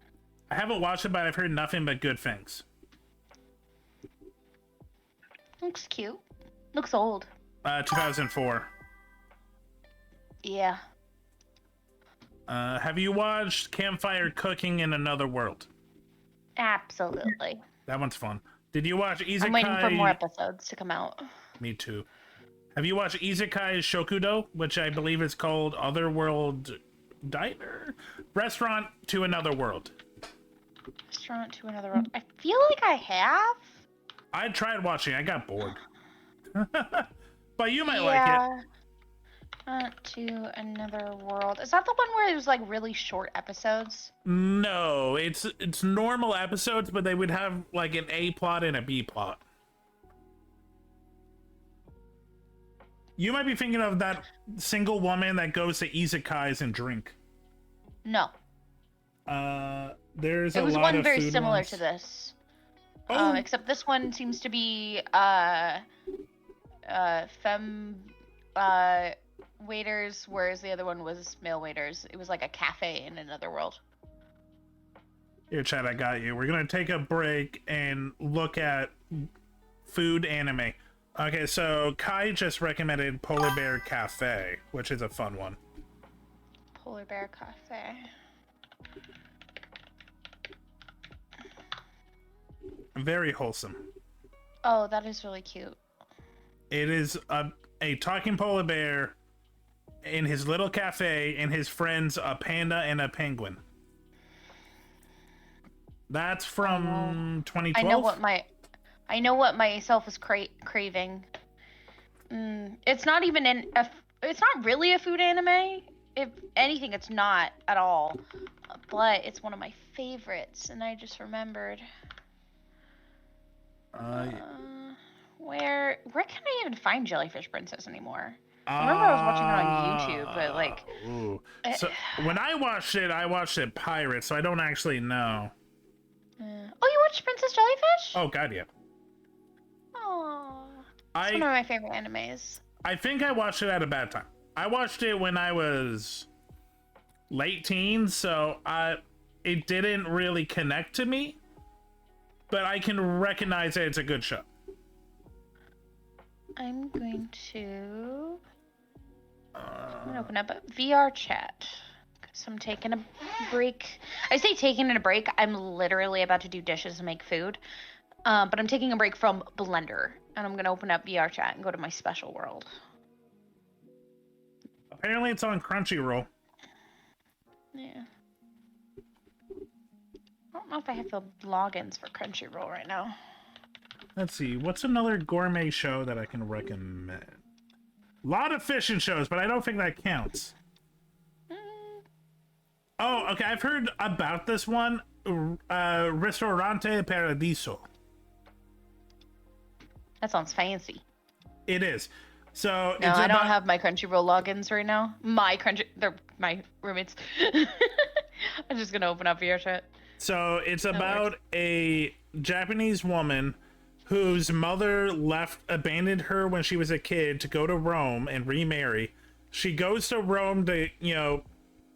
[SPEAKER 2] I haven't watched it, but I've heard nothing but good things.
[SPEAKER 5] Looks cute. Looks old.
[SPEAKER 2] 2004.
[SPEAKER 5] Yeah.
[SPEAKER 2] Have you watched Campfire Cooking in Another World?
[SPEAKER 5] Absolutely.
[SPEAKER 2] That one's fun. Did you watch Isekai?
[SPEAKER 5] I'm waiting for more episodes to come out.
[SPEAKER 2] Me too. Have you watched Isekai Shokudo, which I believe is called Otherworld Diner? Restaurant to Another World.
[SPEAKER 5] Restaurant to Another World. I feel like I have.
[SPEAKER 2] I tried watching. I got bored. But you might like it.
[SPEAKER 5] To Another World. Is that the one where it was like really short episodes?
[SPEAKER 2] No, it's normal episodes, but they would have like an A plot and a B plot. You might be thinking of that single woman that goes to izakais and drink.
[SPEAKER 5] No.
[SPEAKER 2] There's
[SPEAKER 5] It
[SPEAKER 2] a
[SPEAKER 5] was
[SPEAKER 2] lot
[SPEAKER 5] one
[SPEAKER 2] of
[SPEAKER 5] very
[SPEAKER 2] food
[SPEAKER 5] similar
[SPEAKER 2] ones.
[SPEAKER 5] to this.
[SPEAKER 2] Oh.
[SPEAKER 5] Except this one seems to be femme waiters, whereas the other one was male waiters. It was like a cafe in Another World.
[SPEAKER 2] Here, Chad, I got you. We're gonna take a break and look at food anime. Okay, so Kai just recommended Polar Bear Cafe, which is a fun one.
[SPEAKER 5] Polar Bear Cafe.
[SPEAKER 2] Very wholesome.
[SPEAKER 5] Oh, that is really cute.
[SPEAKER 2] It is a talking polar bear in his little cafe, and his friends a panda and a penguin. That's from 2012.
[SPEAKER 5] I know what myself is craving. It's not even it's not really a food anime. If anything, it's not at all. But it's one of my favorites, and I just remembered. Where can I even find Jellyfish Princess anymore? I remember I was watching it on YouTube, but like.
[SPEAKER 2] So when I watched it pirate, so I don't actually know.
[SPEAKER 5] Oh, you watched Princess Jellyfish?
[SPEAKER 2] Oh God, yeah.
[SPEAKER 5] Oh, it's one of my favorite animes.
[SPEAKER 2] I think I watched it at a bad time. I watched it when I was late teens, so it didn't really connect to me. But I can recognize that it's a good show.
[SPEAKER 5] I'm going to open up a VR chat because I'm taking a break. I say taking a break. I'm literally about to do dishes and make food. But I'm taking a break from Blender, and I'm going to open up VR chat and go to my special world.
[SPEAKER 2] Apparently it's on Crunchyroll.
[SPEAKER 5] Yeah. I don't know if I have the logins for Crunchyroll right now.
[SPEAKER 2] Let's see. What's another gourmet show that I can recommend? A lot of fishing shows, but I don't think that counts. Oh, okay. I've heard about this one. Ristorante Paradiso.
[SPEAKER 5] That sounds fancy.
[SPEAKER 2] It is. So
[SPEAKER 5] no, I don't have my Crunchyroll logins right now. They're my roommates. I'm just gonna open up VR chat.
[SPEAKER 2] So it's about a Japanese woman whose mother abandoned her when she was a kid to go to Rome and remarry. She goes to Rome to,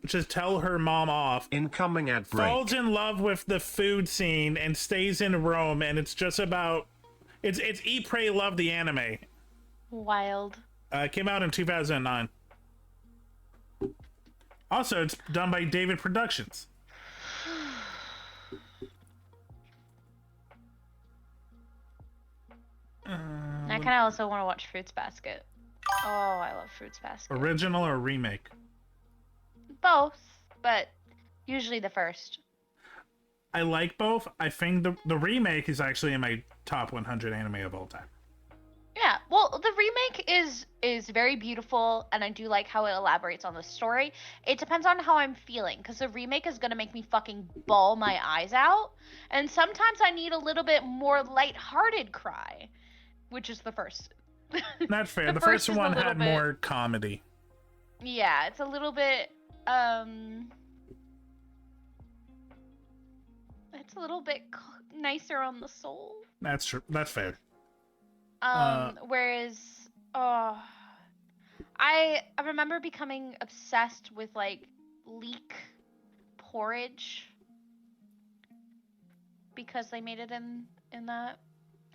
[SPEAKER 2] just tell her mom off.
[SPEAKER 1] Incoming at break.
[SPEAKER 2] Falls in love with the food scene and stays in Rome, and it's just about it's Eat, Pray, Love the anime.
[SPEAKER 5] Wild.
[SPEAKER 2] It came out in 2009. Also, it's done by David Productions.
[SPEAKER 5] I kind of also want to watch Fruits Basket. Oh, I love Fruits Basket.
[SPEAKER 2] Original or remake?
[SPEAKER 5] Both, but usually the first.
[SPEAKER 2] I like both. I think the remake is actually in my top 100 anime of all time.
[SPEAKER 5] Yeah, well, the remake is very beautiful, and I do like how it elaborates on the story. It depends on how I'm feeling, because the remake is going to make me fucking bawl my eyes out, and sometimes I need a little bit more lighthearted cry, which is the first.
[SPEAKER 2] Not fair. The first one had more comedy.
[SPEAKER 5] Yeah, it's a little bit, it's a little bit nicer on the soul.
[SPEAKER 2] That's true. That's fair.
[SPEAKER 5] Whereas, I remember becoming obsessed with like leek porridge because they made it in that.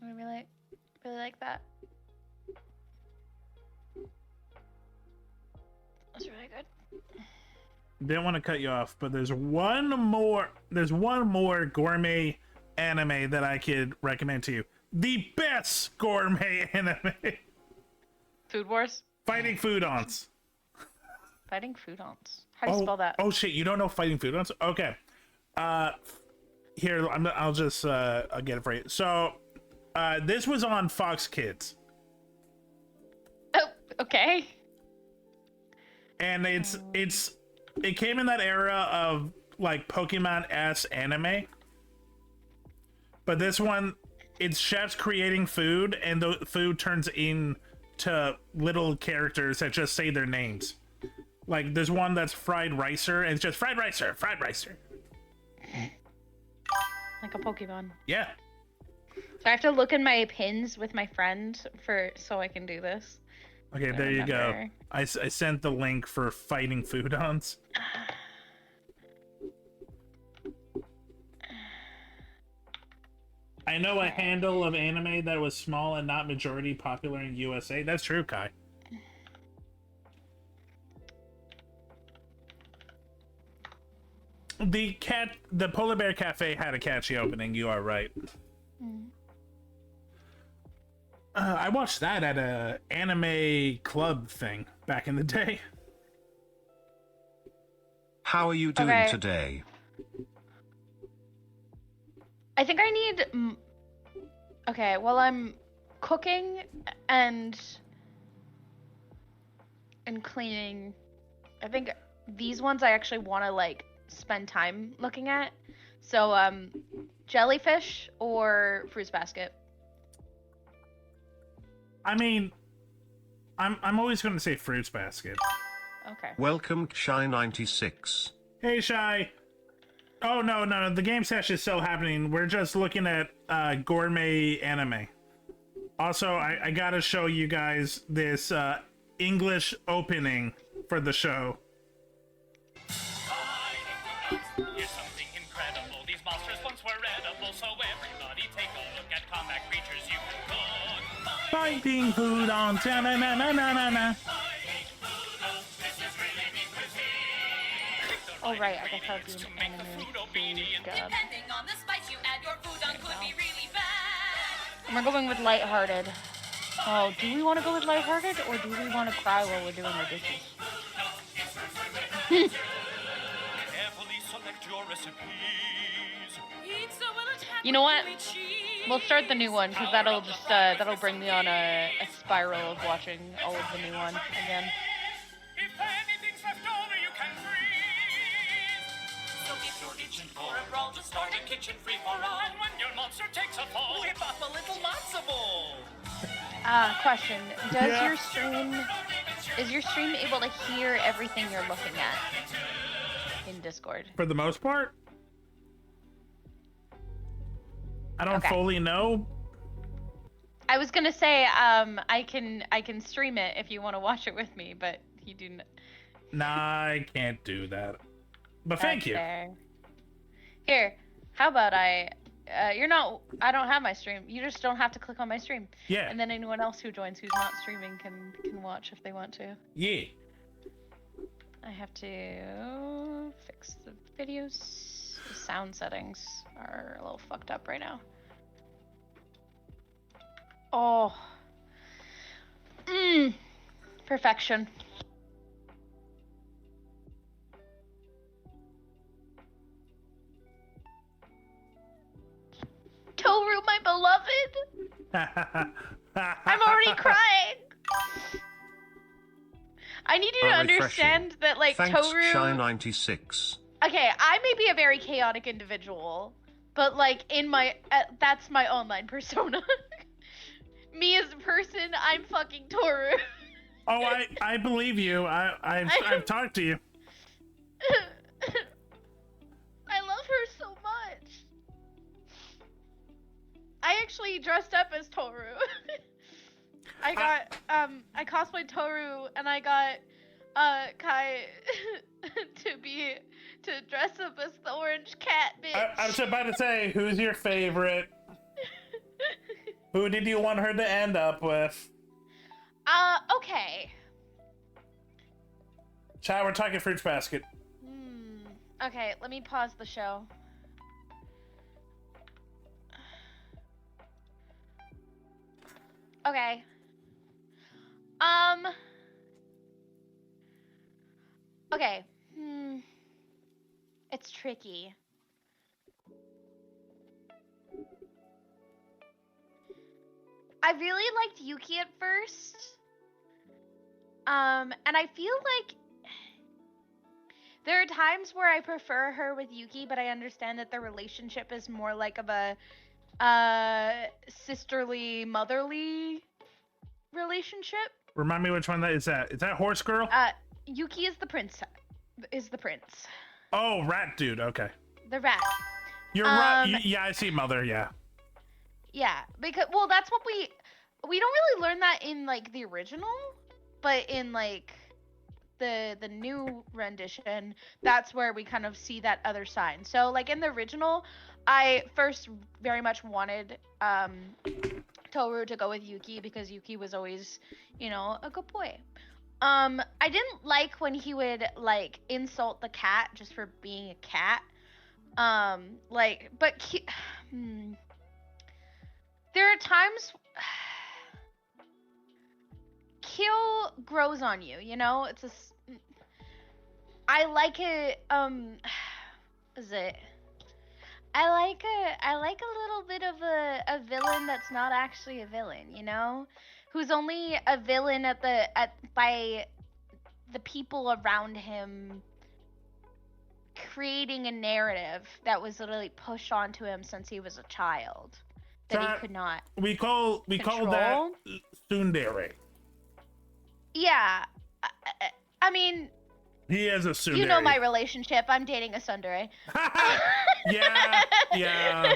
[SPEAKER 5] I really like that. That's really good.
[SPEAKER 2] Didn't want to cut you off, but there's one more gourmet anime that I could recommend to you. The best gourmet anime.
[SPEAKER 5] Food Wars?
[SPEAKER 2] Fighting Foodons.
[SPEAKER 5] Fighting Foodons. How do you spell that?
[SPEAKER 2] Oh shit, you don't know Fighting Foodons? Okay. Here, I'll just I'll get it for you. So, this was on Fox Kids.
[SPEAKER 5] Oh, okay.
[SPEAKER 2] and it came in that era of like Pokemon-esque anime. But this one, it's chefs creating food, and the food turns into little characters that just say their names. Like, there's one that's Fried Ricer, and it's just Fried Ricer, Fried Ricer.
[SPEAKER 5] Like a Pokemon.
[SPEAKER 2] Yeah.
[SPEAKER 5] So I have to look in my pins with my friend so I can do this.
[SPEAKER 2] Okay, there you go. I sent the link for fighting foodons. I know a handle of anime that was small and not majority popular in USA. That's true, Kai. The Polar Bear Cafe had a catchy opening. You are right. I watched that at a anime club thing back in the day.
[SPEAKER 1] How are you doing today?
[SPEAKER 5] I think I need... Okay, well, I'm cooking and cleaning. I think these ones I actually want to, like, spend time looking at. So, jellyfish or fruits basket?
[SPEAKER 2] I mean, I'm always going to say fruits basket.
[SPEAKER 5] Okay.
[SPEAKER 1] Welcome, Shy96.
[SPEAKER 2] Hey, Shy. Oh, no, the game session is still happening. We're just looking at gourmet anime. Also, I gotta show you guys this English opening for the show.
[SPEAKER 9] Here's something incredible. These monsters once were edible, so everybody take a look at combat creatures you can cook.
[SPEAKER 2] Fighting food on ta-na-na-na-na-na.
[SPEAKER 5] Oh, right, I guess I'll do an anime dub.
[SPEAKER 9] Depending on the spice you add, your food on could be really bad.
[SPEAKER 5] And we're going with lighthearted. Oh, do we want to go with lighthearted, or do we want to cry while we're doing the dishes?
[SPEAKER 9] Carefully select your recipes.
[SPEAKER 5] You know what? We'll start the new one, because that'll just that'll bring me on a spiral of watching all of the new one again.
[SPEAKER 9] If anything's left over, you can freeze. So if you're itching for a brawl, just start a kitchen free for all. And when your monster takes a fall, whip up a little matzo ball.
[SPEAKER 5] Question. Is your stream able to hear everything you're looking at in Discord?
[SPEAKER 2] For the most part? I don't fully know.
[SPEAKER 5] I was gonna say, I can stream it if you want to watch it with me, but you do not.
[SPEAKER 2] Nah, I can't do that. But thank you.
[SPEAKER 5] Fair. Here, how about I don't have my stream. You just don't have to click on my stream.
[SPEAKER 2] Yeah.
[SPEAKER 5] And then anyone else who joins who's not streaming can watch if they want to.
[SPEAKER 2] Yeah.
[SPEAKER 5] I have to fix the videos. The sound settings are a little fucked up right now. Oh. Perfection. Toru, my beloved! I'm already crying! I need you to understand that, like,
[SPEAKER 1] Thanks,
[SPEAKER 5] Toru...
[SPEAKER 1] Shy96.
[SPEAKER 5] Okay, I may be a very chaotic individual, but, like, in my... that's my online persona. Me as a person, I'm fucking Toru.
[SPEAKER 2] Oh, I believe you. I've talked to you.
[SPEAKER 5] I love her so much. I actually dressed up as Toru. I cosplayed Toru, and I got Kai to dress up as the orange cat bitch.
[SPEAKER 2] I was about to say, who's your favorite? Who did you want her to end up with?
[SPEAKER 5] Okay.
[SPEAKER 2] Chat, we're talking fruits basket.
[SPEAKER 5] Okay, let me pause the show. Okay. Okay. It's tricky. I really liked Yuki at first. And I feel like There are times where I prefer her with Yuki, but I understand that the relationship is more like of a sisterly, motherly relationship.
[SPEAKER 2] Remind me which one that is. Is that Horse Girl?
[SPEAKER 5] Yuki is the prince. Is the prince.
[SPEAKER 2] Oh, rat dude. Okay.
[SPEAKER 5] The rat.
[SPEAKER 2] You're right. Yeah, I see Mother. Yeah.
[SPEAKER 5] Yeah, because well, that's what we don't really learn that in like the original, but in like the new rendition, that's where we kind of see that other sign. So like in the original, I first very much wanted Toru to go with Yuki because Yuki was always, you know, a good boy. I didn't like when he would like insult the cat just for being a cat. There are times Kyo grows on you, you know? I like it, is it? I like a little bit of a villain that's not actually a villain, you know? Who's only a villain by the people around him creating a narrative that was literally pushed onto him since he was a child. That he could not.
[SPEAKER 2] We call that tsundere.
[SPEAKER 5] Yeah, I mean.
[SPEAKER 2] He is a tsundere.
[SPEAKER 5] You know my relationship. I'm dating a tsundere.
[SPEAKER 2] yeah.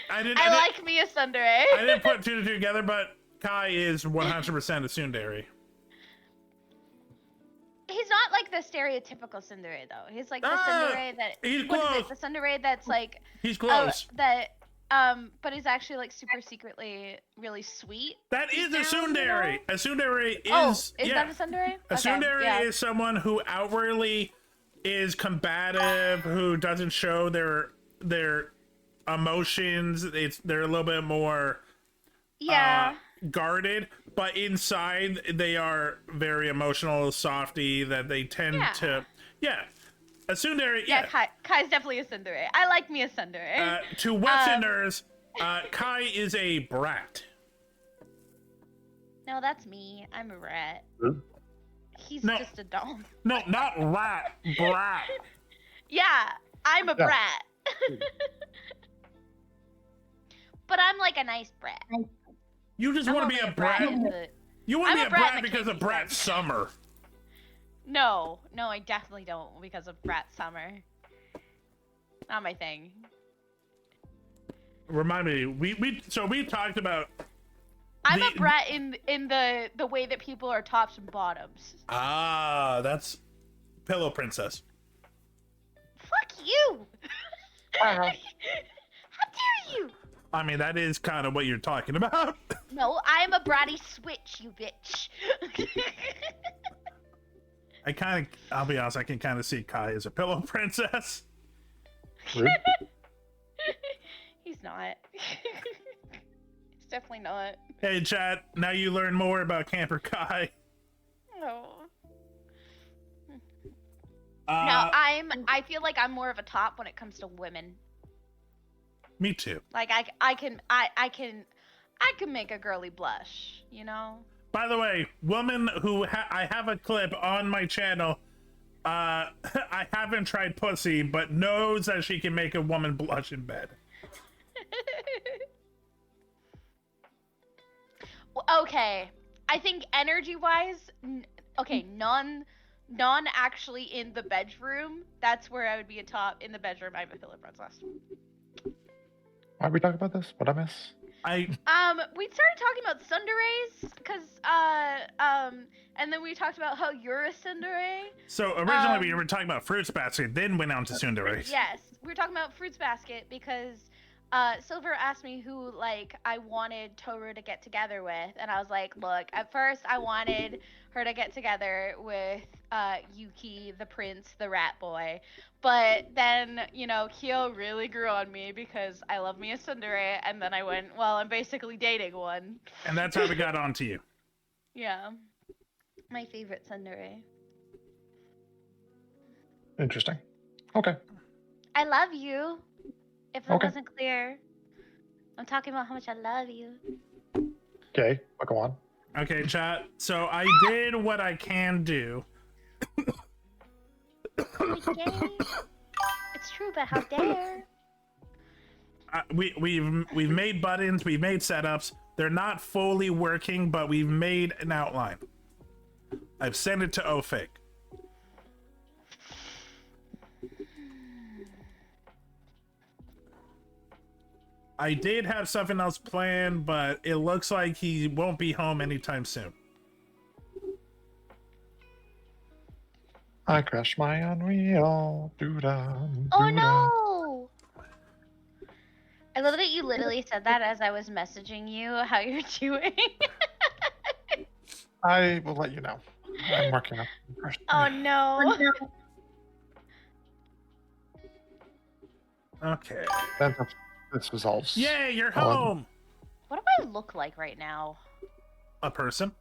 [SPEAKER 2] I
[SPEAKER 5] like me a tsundere.
[SPEAKER 2] I didn't put two together, but Kai is 100% a tsundere.
[SPEAKER 5] He's not like the stereotypical tsundere though. He's like the tsundere that.
[SPEAKER 2] He's close.
[SPEAKER 5] The tsundere that's like.
[SPEAKER 2] He's close.
[SPEAKER 5] But he's actually like super secretly really sweet.
[SPEAKER 2] That is a tsundere. A tsundere is.
[SPEAKER 5] Oh, is that a tsundere?
[SPEAKER 2] A tsundere is someone who outwardly is combative, who doesn't show their emotions. They're a little bit more.
[SPEAKER 5] Yeah.
[SPEAKER 2] Guarded, but inside they are very emotional, softy. That they tend to. Yeah. A tsundere, yeah.
[SPEAKER 5] Kai's definitely a tsundere. I like me a tsundere.
[SPEAKER 2] To Westerners, Kai is a brat.
[SPEAKER 5] No, that's me. I'm a rat. He's just a doll.
[SPEAKER 2] No, not rat. Brat.
[SPEAKER 5] Yeah, I'm a brat. But I'm like a nice brat.
[SPEAKER 2] You just want to be a brat. You want to be a brat because of Brat Summer.
[SPEAKER 5] No, I definitely don't because of Brat Summer. Not my thing.
[SPEAKER 2] Remind me, we talked about.
[SPEAKER 5] I'm a brat in the way that people are tops and bottoms.
[SPEAKER 2] Ah, that's Pillow Princess.
[SPEAKER 5] Fuck you! How dare you!
[SPEAKER 2] I mean, that is kind of what you're talking about.
[SPEAKER 5] No, I'm a bratty switch, you bitch.
[SPEAKER 2] I'll be honest, I can kind of see Kai as a Pillow Princess.
[SPEAKER 5] He's not. He's definitely not.
[SPEAKER 2] Hey, chat, now you learn more about Camper Kai.
[SPEAKER 5] No. No, I feel like I'm more of a top when it comes to women.
[SPEAKER 2] Me too.
[SPEAKER 5] Like I can make a girly blush, you know?
[SPEAKER 2] By the way, woman who I have a clip on my channel. I haven't tried pussy, but knows that she can make a woman blush in bed.
[SPEAKER 5] Okay, I think energy-wise, okay, non actually in the bedroom. That's where I would be a top. In the bedroom, I'm a Pillow Princess.
[SPEAKER 6] Why are we talking about this? What I miss?
[SPEAKER 5] We started talking about tsunderes, and then we talked about how you're a tsundere.
[SPEAKER 2] So originally we were talking about Fruits Basket, then went on to tsunderes.
[SPEAKER 5] Yes, we were talking about Fruits Basket because Silver asked me who like I wanted Toru to get together with, and I was like, look, at first I wanted her to get together with Yuki, the prince, the rat boy. But then, you know, Kyo really grew on me because I love me a tsundere, and then I went, well, I'm basically dating one.
[SPEAKER 2] And that's how we got on to you.
[SPEAKER 5] Yeah. My favorite tsundere.
[SPEAKER 6] Interesting. Okay.
[SPEAKER 5] I love you. If it wasn't clear. I'm talking about how much I love you.
[SPEAKER 6] Okay, go on.
[SPEAKER 2] Okay, chat. So I did what I can do.
[SPEAKER 5] It's true, but how dare?
[SPEAKER 2] We've made buttons, we've made setups. They're not fully working, but we've made an outline. I've sent it to Ofake. I did have something else planned, but it looks like he won't be home anytime soon.
[SPEAKER 6] I crashed my Unreal.
[SPEAKER 5] Oh no! I love that you literally said that as I was messaging you how you're doing.
[SPEAKER 6] I will let you know. I'm working on it.
[SPEAKER 5] Oh no.
[SPEAKER 2] Okay.
[SPEAKER 6] This resolves.
[SPEAKER 2] Yay, you're home!
[SPEAKER 5] What do I look like right now?
[SPEAKER 2] A person?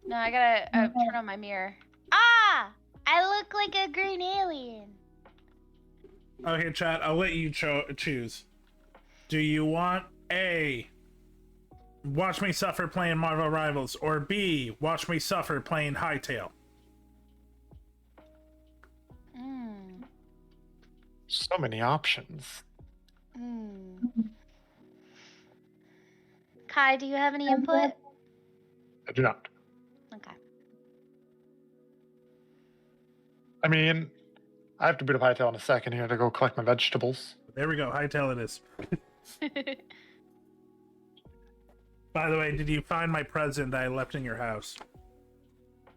[SPEAKER 5] No, I gotta turn on my mirror. Ah! I look like a green alien.
[SPEAKER 2] Okay, chat, I'll let you choose. Do you want A, watch me suffer playing Marvel Rivals, or B, watch me suffer playing Hytale?
[SPEAKER 6] So many options.
[SPEAKER 5] Kai, do you have any input?
[SPEAKER 6] I do not.
[SPEAKER 5] Okay.
[SPEAKER 6] I mean, I have to boot up Hytale in a second here to go collect my vegetables.
[SPEAKER 2] There we go, Hytale it is. By the way, did you find my present I left in your house?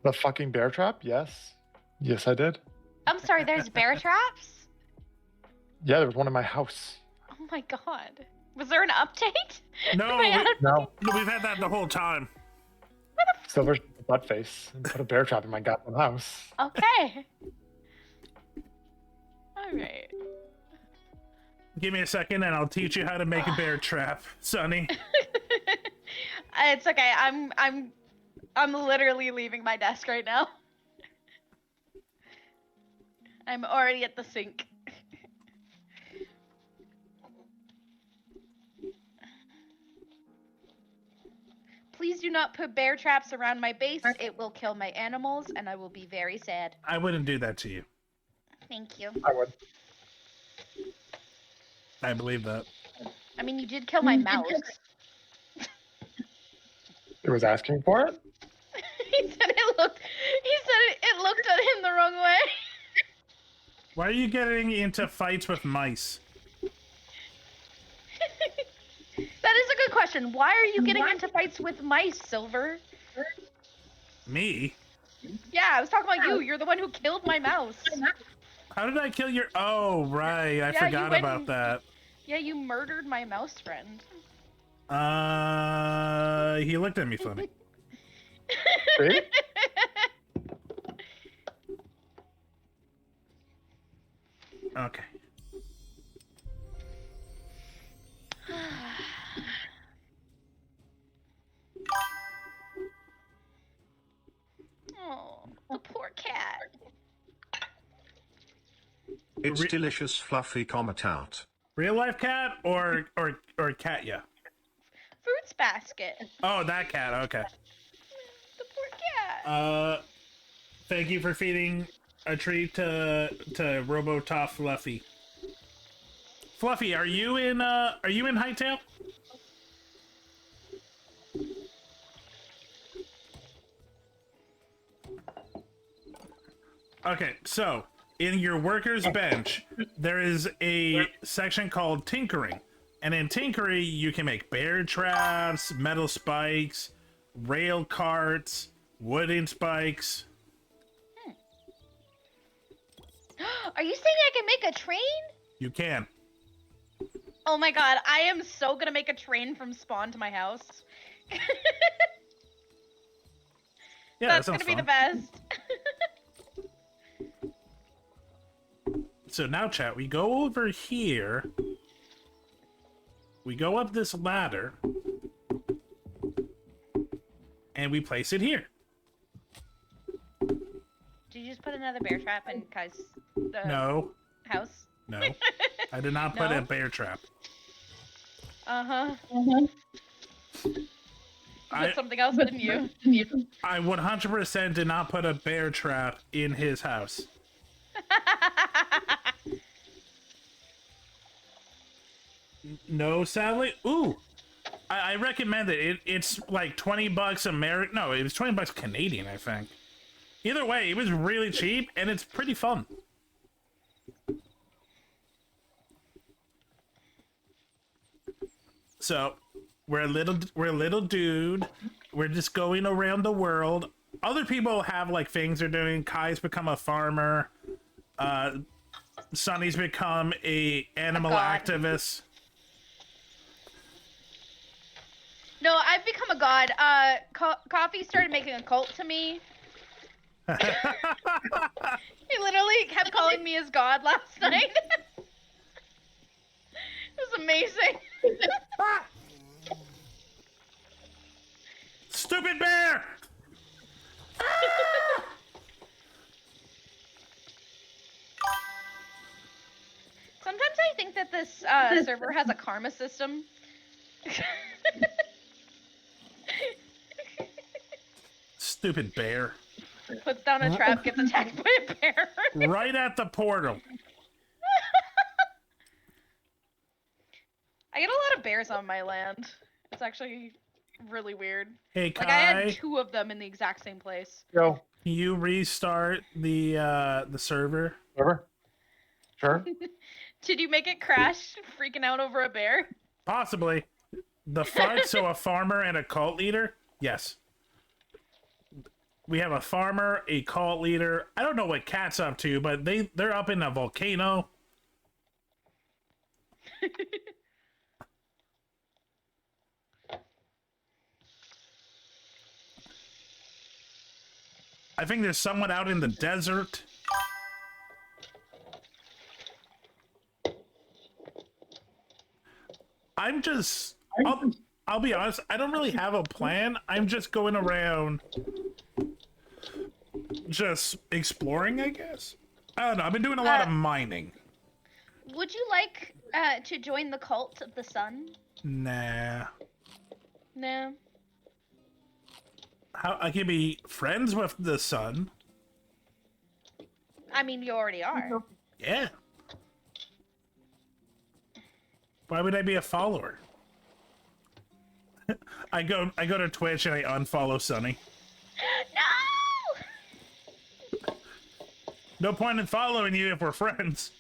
[SPEAKER 6] The fucking bear trap? Yes. Yes, I did.
[SPEAKER 5] I'm sorry, there's bear traps?
[SPEAKER 6] Yeah, there was one in my house.
[SPEAKER 5] Oh my god. Was there an update?
[SPEAKER 2] No,
[SPEAKER 6] No.
[SPEAKER 2] We've had that the whole time.
[SPEAKER 6] Silver's butt face and put a bear trap in my goddamn house.
[SPEAKER 5] Okay. Alright.
[SPEAKER 2] Give me a second and I'll teach you how to make a bear trap, Sonny.
[SPEAKER 5] It's okay. I'm literally leaving my desk right now. I'm already at the sink. Please do not put bear traps around my base. It will kill my animals, and I will be very sad.
[SPEAKER 2] I wouldn't do that to you.
[SPEAKER 5] Thank you.
[SPEAKER 6] I would.
[SPEAKER 2] I believe that.
[SPEAKER 5] I mean, you did kill my mouse.
[SPEAKER 6] It was asking for it?
[SPEAKER 5] He said it looked at him the wrong way.
[SPEAKER 2] Why are you getting into fights with mice?
[SPEAKER 5] That is a good question. Why are you getting into fights with mice, Silver?
[SPEAKER 2] Me?
[SPEAKER 5] Yeah, I was talking about you. You're the one who killed my mouse.
[SPEAKER 2] How did I kill your... Oh, right. I forgot about that.
[SPEAKER 5] Yeah, you murdered my mouse friend.
[SPEAKER 2] He looked at me funny.
[SPEAKER 6] See?
[SPEAKER 2] Okay.
[SPEAKER 5] Oh, the poor cat.
[SPEAKER 1] It's delicious, fluffy comment out.
[SPEAKER 2] Real life cat or Katya?
[SPEAKER 5] Fruits basket.
[SPEAKER 2] Oh, that cat. Okay.
[SPEAKER 5] The poor cat.
[SPEAKER 2] Thank you for feeding a treat to Robotop Fluffy. Fluffy, are you in Hytale? Okay, so in your worker's bench, there is a section called Tinkering. And in Tinkering, you can make bear traps, metal spikes, rail carts, wooden spikes.
[SPEAKER 5] Are you saying I can make a train?
[SPEAKER 2] You can.
[SPEAKER 5] Oh my god, I am so gonna make a train from spawn to my house.
[SPEAKER 2] Yeah,
[SPEAKER 5] That's
[SPEAKER 2] that
[SPEAKER 5] gonna
[SPEAKER 2] sounds
[SPEAKER 5] be
[SPEAKER 2] fun.
[SPEAKER 5] the best.
[SPEAKER 2] So now, chat, we go over here. We go up this ladder. And we place it here.
[SPEAKER 5] Did you just put another bear trap in Kai's
[SPEAKER 2] No.
[SPEAKER 5] house?
[SPEAKER 2] No. I did not put
[SPEAKER 5] No?
[SPEAKER 2] a bear trap.
[SPEAKER 5] Uh-huh. put something else, didn't you?
[SPEAKER 2] I 100% did not put a bear trap in his house. No, sadly. Ooh, I recommend it. It's like $20 American. No, it was $20 Canadian, I think. Either way, it was really cheap and it's pretty fun. So, we're a little dude. We're just going around the world. Other people have like things they're doing. Kai's become a farmer. Sunny's become a animal activist.
[SPEAKER 5] No, I've become a god. Coffee started making a cult to me. He literally kept calling me his god last night. It was amazing.
[SPEAKER 2] Stupid bear!
[SPEAKER 5] Sometimes I think that this server has a karma system.
[SPEAKER 2] Stupid bear.
[SPEAKER 5] Puts down a trap, gets attacked by a bear.
[SPEAKER 2] Right at the portal.
[SPEAKER 5] I get a lot of bears on my land. It's actually really weird.
[SPEAKER 2] Hey, Kai.
[SPEAKER 5] Like I had 2 of them in the exact same place.
[SPEAKER 6] Yo.
[SPEAKER 2] Can you restart the server?
[SPEAKER 6] Sure.
[SPEAKER 5] Did you make it crash freaking out over a bear?
[SPEAKER 2] Possibly. The FUD, so a farmer and a cult leader? Yes. We have a farmer, a cult leader. I don't know what Cat's up to, but they're up in a volcano. I think there's someone out in the desert. I'll be honest, I don't really have a plan. I'm just going around just exploring, I guess. I don't know, I've been doing a lot of mining.
[SPEAKER 5] Would you like to join the cult of the sun?
[SPEAKER 2] Nah.
[SPEAKER 5] No.
[SPEAKER 2] How I can be friends with the sun.
[SPEAKER 5] I mean, you already are.
[SPEAKER 2] Yeah. Why would I be a follower? I go to Twitch and I unfollow Sunny.
[SPEAKER 5] No!
[SPEAKER 2] No point in following you if we're friends.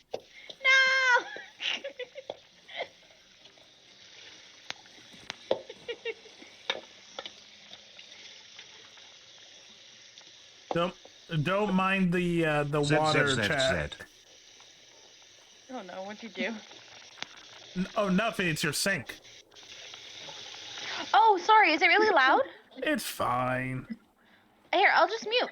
[SPEAKER 5] No!
[SPEAKER 2] Don't mind the water chat.
[SPEAKER 5] Oh no, what'd you do?
[SPEAKER 2] Oh, nothing. It's your sink.
[SPEAKER 5] Oh, sorry. Is it really loud?
[SPEAKER 2] It's fine.
[SPEAKER 5] Here, I'll just mute.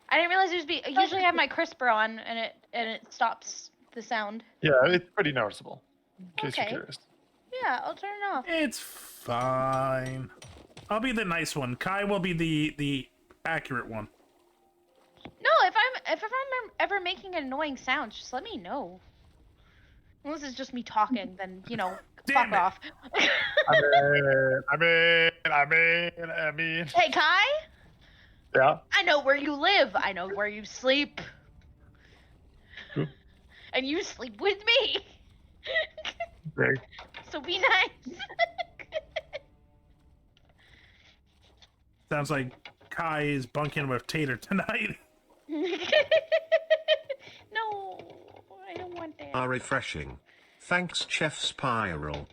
[SPEAKER 5] I didn't realize there's I usually have my crisper on, and it stops the sound.
[SPEAKER 6] Yeah, it's pretty noticeable. In case you're curious.
[SPEAKER 5] Yeah, I'll turn it off.
[SPEAKER 2] It's fine. I'll be the nice one. Kai will be the accurate one.
[SPEAKER 5] No, if I'm ever making an annoying sound, just let me know. Unless it's just me talking, then fuck off.
[SPEAKER 6] I mean.
[SPEAKER 5] Hey, Kai.
[SPEAKER 6] Yeah.
[SPEAKER 5] I know where you live. I know where you sleep. And you sleep with me.
[SPEAKER 6] Okay.
[SPEAKER 5] So be nice.
[SPEAKER 2] Sounds like Kai is bunking with Tater tonight.
[SPEAKER 5] No, I don't want that.
[SPEAKER 1] Are refreshing. Thanks, Chef Spiral.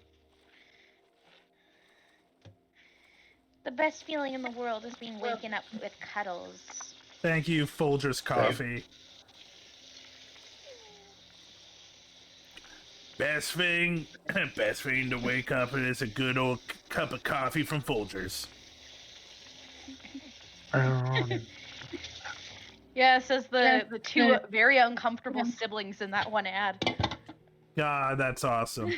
[SPEAKER 5] The best feeling in the world is being waken up with cuddles.
[SPEAKER 2] Thank you, Folgers Coffee. Best thing to wake up is a good old cup of coffee from Folgers.
[SPEAKER 5] Yeah, it says the 2 very uncomfortable siblings in that one ad.
[SPEAKER 2] God, that's awesome.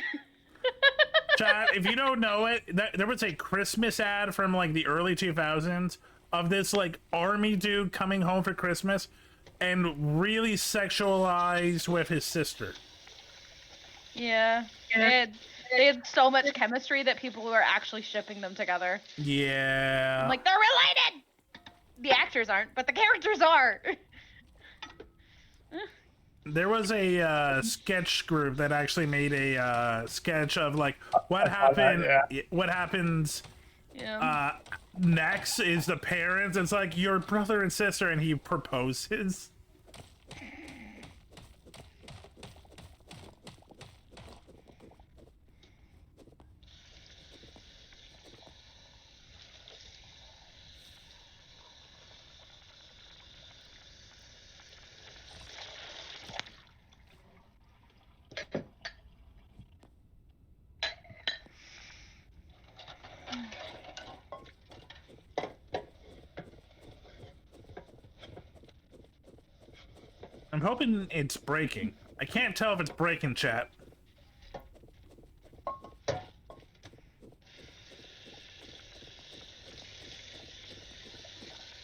[SPEAKER 2] Chat, if you don't know it, there was a Christmas ad from like the early 2000s of this like army dude coming home for Christmas and really sexualized with his sister.
[SPEAKER 5] Yeah. they had so much chemistry that people were actually shipping them together.
[SPEAKER 2] Yeah.
[SPEAKER 5] I'm like, they're related! The actors aren't, but the characters are.
[SPEAKER 2] There was a sketch group that actually made a sketch of like what happened. What happens next is the parents. It's like your brother and sister, and he proposes. I'm hoping it's breaking. I can't tell if it's breaking, chat.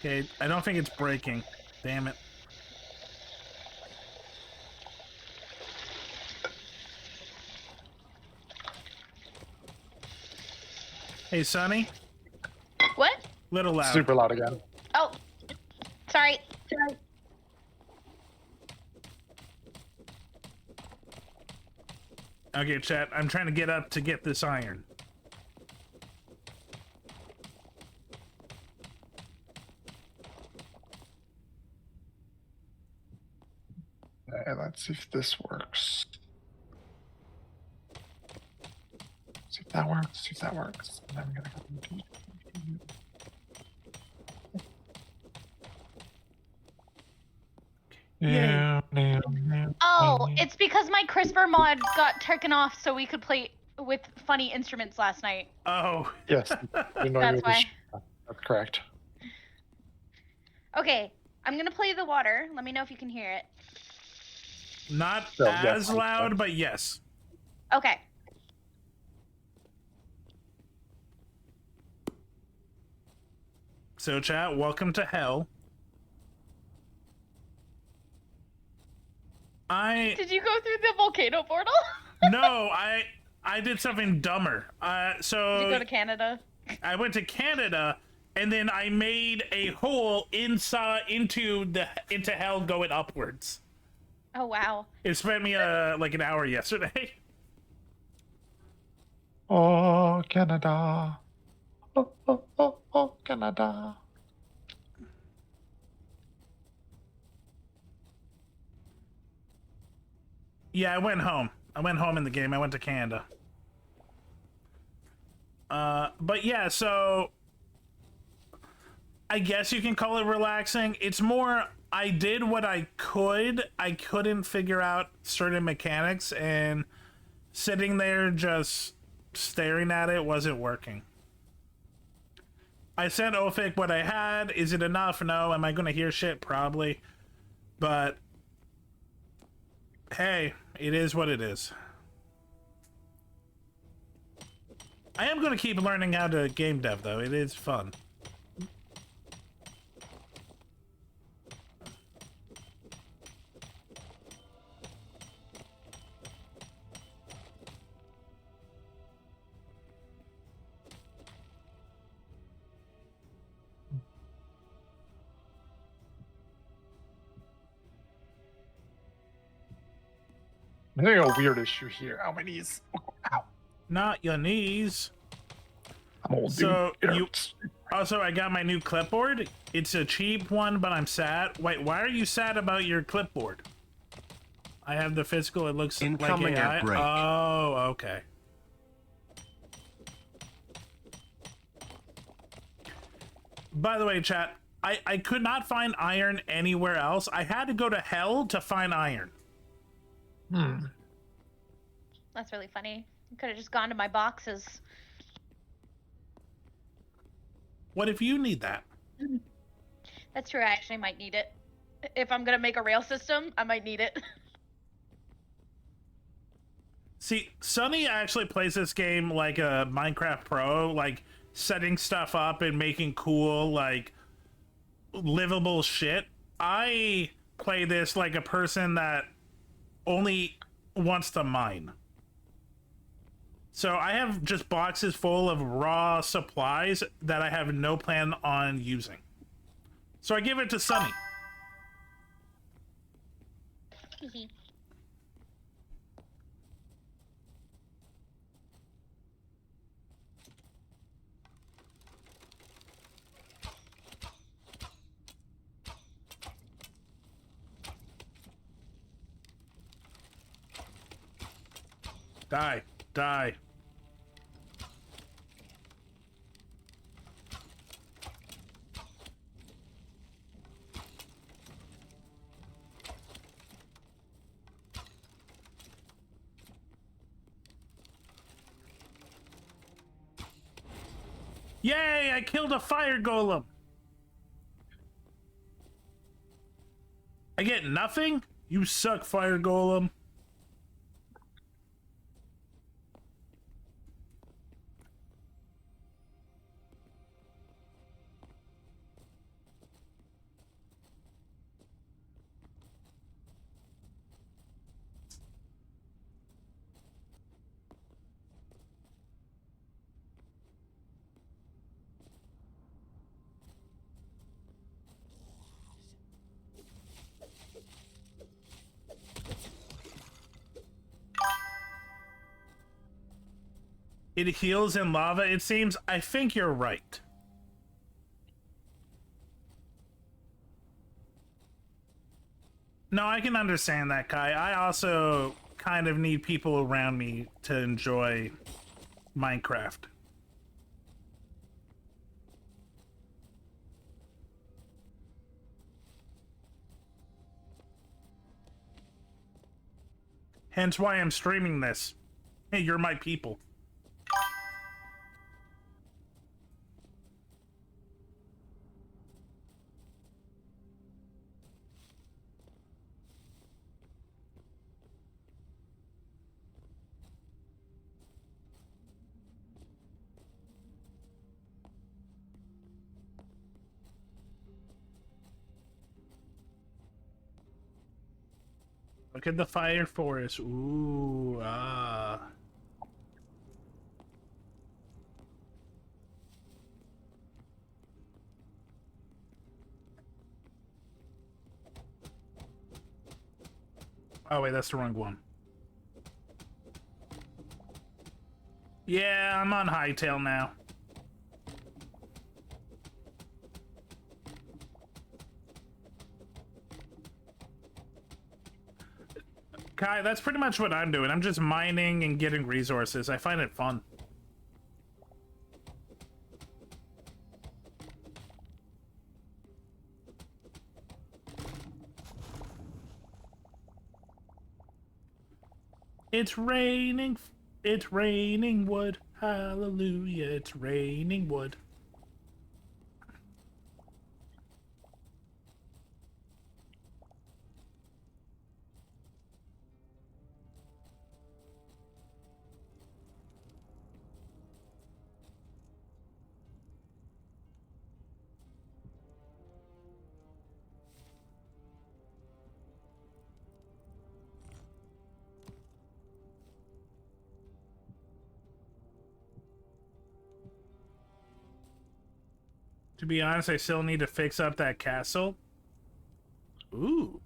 [SPEAKER 2] Okay, I don't think it's breaking. Damn it. Hey, Sonny?
[SPEAKER 5] What?
[SPEAKER 2] Little loud.
[SPEAKER 6] Super loud again.
[SPEAKER 5] Oh, sorry.
[SPEAKER 2] Okay, chat, I'm trying to get up to get this iron.
[SPEAKER 6] Okay, let's see if this works. See if that works. See if that works. And I'm gonna go. Yeah.
[SPEAKER 5] Oh, it's because my CRISPR mod got taken off so we could play with funny instruments last night.
[SPEAKER 2] Oh.
[SPEAKER 6] Yes.
[SPEAKER 5] That's why.
[SPEAKER 6] That's correct.
[SPEAKER 5] Okay, I'm gonna play the water. Let me know if you can hear it.
[SPEAKER 2] Not
[SPEAKER 6] So,
[SPEAKER 2] as
[SPEAKER 6] yes,
[SPEAKER 2] loud, but yes.
[SPEAKER 5] Okay.
[SPEAKER 2] So, chat, welcome to hell.
[SPEAKER 5] Did you go through the volcano portal?
[SPEAKER 2] No, I did something dumber. So
[SPEAKER 5] Did you go to Canada?
[SPEAKER 2] I went to Canada, and then I made a hole into hell going upwards.
[SPEAKER 5] Oh wow.
[SPEAKER 2] It spent me like an hour yesterday.
[SPEAKER 6] Oh, Canada. Oh, Canada.
[SPEAKER 2] Yeah, I went home. I went home in the game. I went to Canada. But yeah, so I guess you can call it relaxing. It's more, I did what I could. I couldn't figure out certain mechanics, and sitting there just staring at it wasn't working. I sent Ophic what I had. Is it enough? No. Am I going to hear shit? Probably. But hey, it is what it is. I am going to keep learning how to game dev, though. It is fun.
[SPEAKER 6] I'm having a weird issue here. Ow, my knees. Ow.
[SPEAKER 2] Not your knees.
[SPEAKER 6] I'm old,
[SPEAKER 2] so
[SPEAKER 6] dude.
[SPEAKER 2] Also, I got my new clipboard. It's a cheap one, but I'm sad. Wait, why are you sad about your clipboard? I have the physical. It looks
[SPEAKER 1] incoming
[SPEAKER 2] like AI.
[SPEAKER 1] at break.
[SPEAKER 2] Oh, okay. By the way, chat, I could not find iron anywhere else. I had to go to hell to find iron.
[SPEAKER 5] That's really funny. You could have just gone to my boxes.
[SPEAKER 2] What if you need that?
[SPEAKER 5] That's true. I actually might need it. If I'm gonna make a rail system, I might need it.
[SPEAKER 2] See, Sunny actually plays this game like a Minecraft pro, like setting stuff up and making cool, like, livable shit. I play this like a person that only wants to mine. So I have just boxes full of raw supplies that I have no plan on using. So I give it to Sunny. Die. Die. Yay, I killed a fire golem. I get nothing? You suck, fire golem. It heals in lava, it seems. I think you're right. No, I can understand that, Kai. I also kind of need people around me to enjoy Minecraft. Hence why I'm streaming this. Hey, you're my people. Look at the fire forest. Ooh, ah. Oh wait, that's the wrong one. Yeah, I'm on Hightail now. Kai, that's pretty much what I'm doing. I'm just mining and getting resources. I find it fun. It's raining wood. Hallelujah, it's raining wood. To be honest, I still need to fix up that castle. Ooh.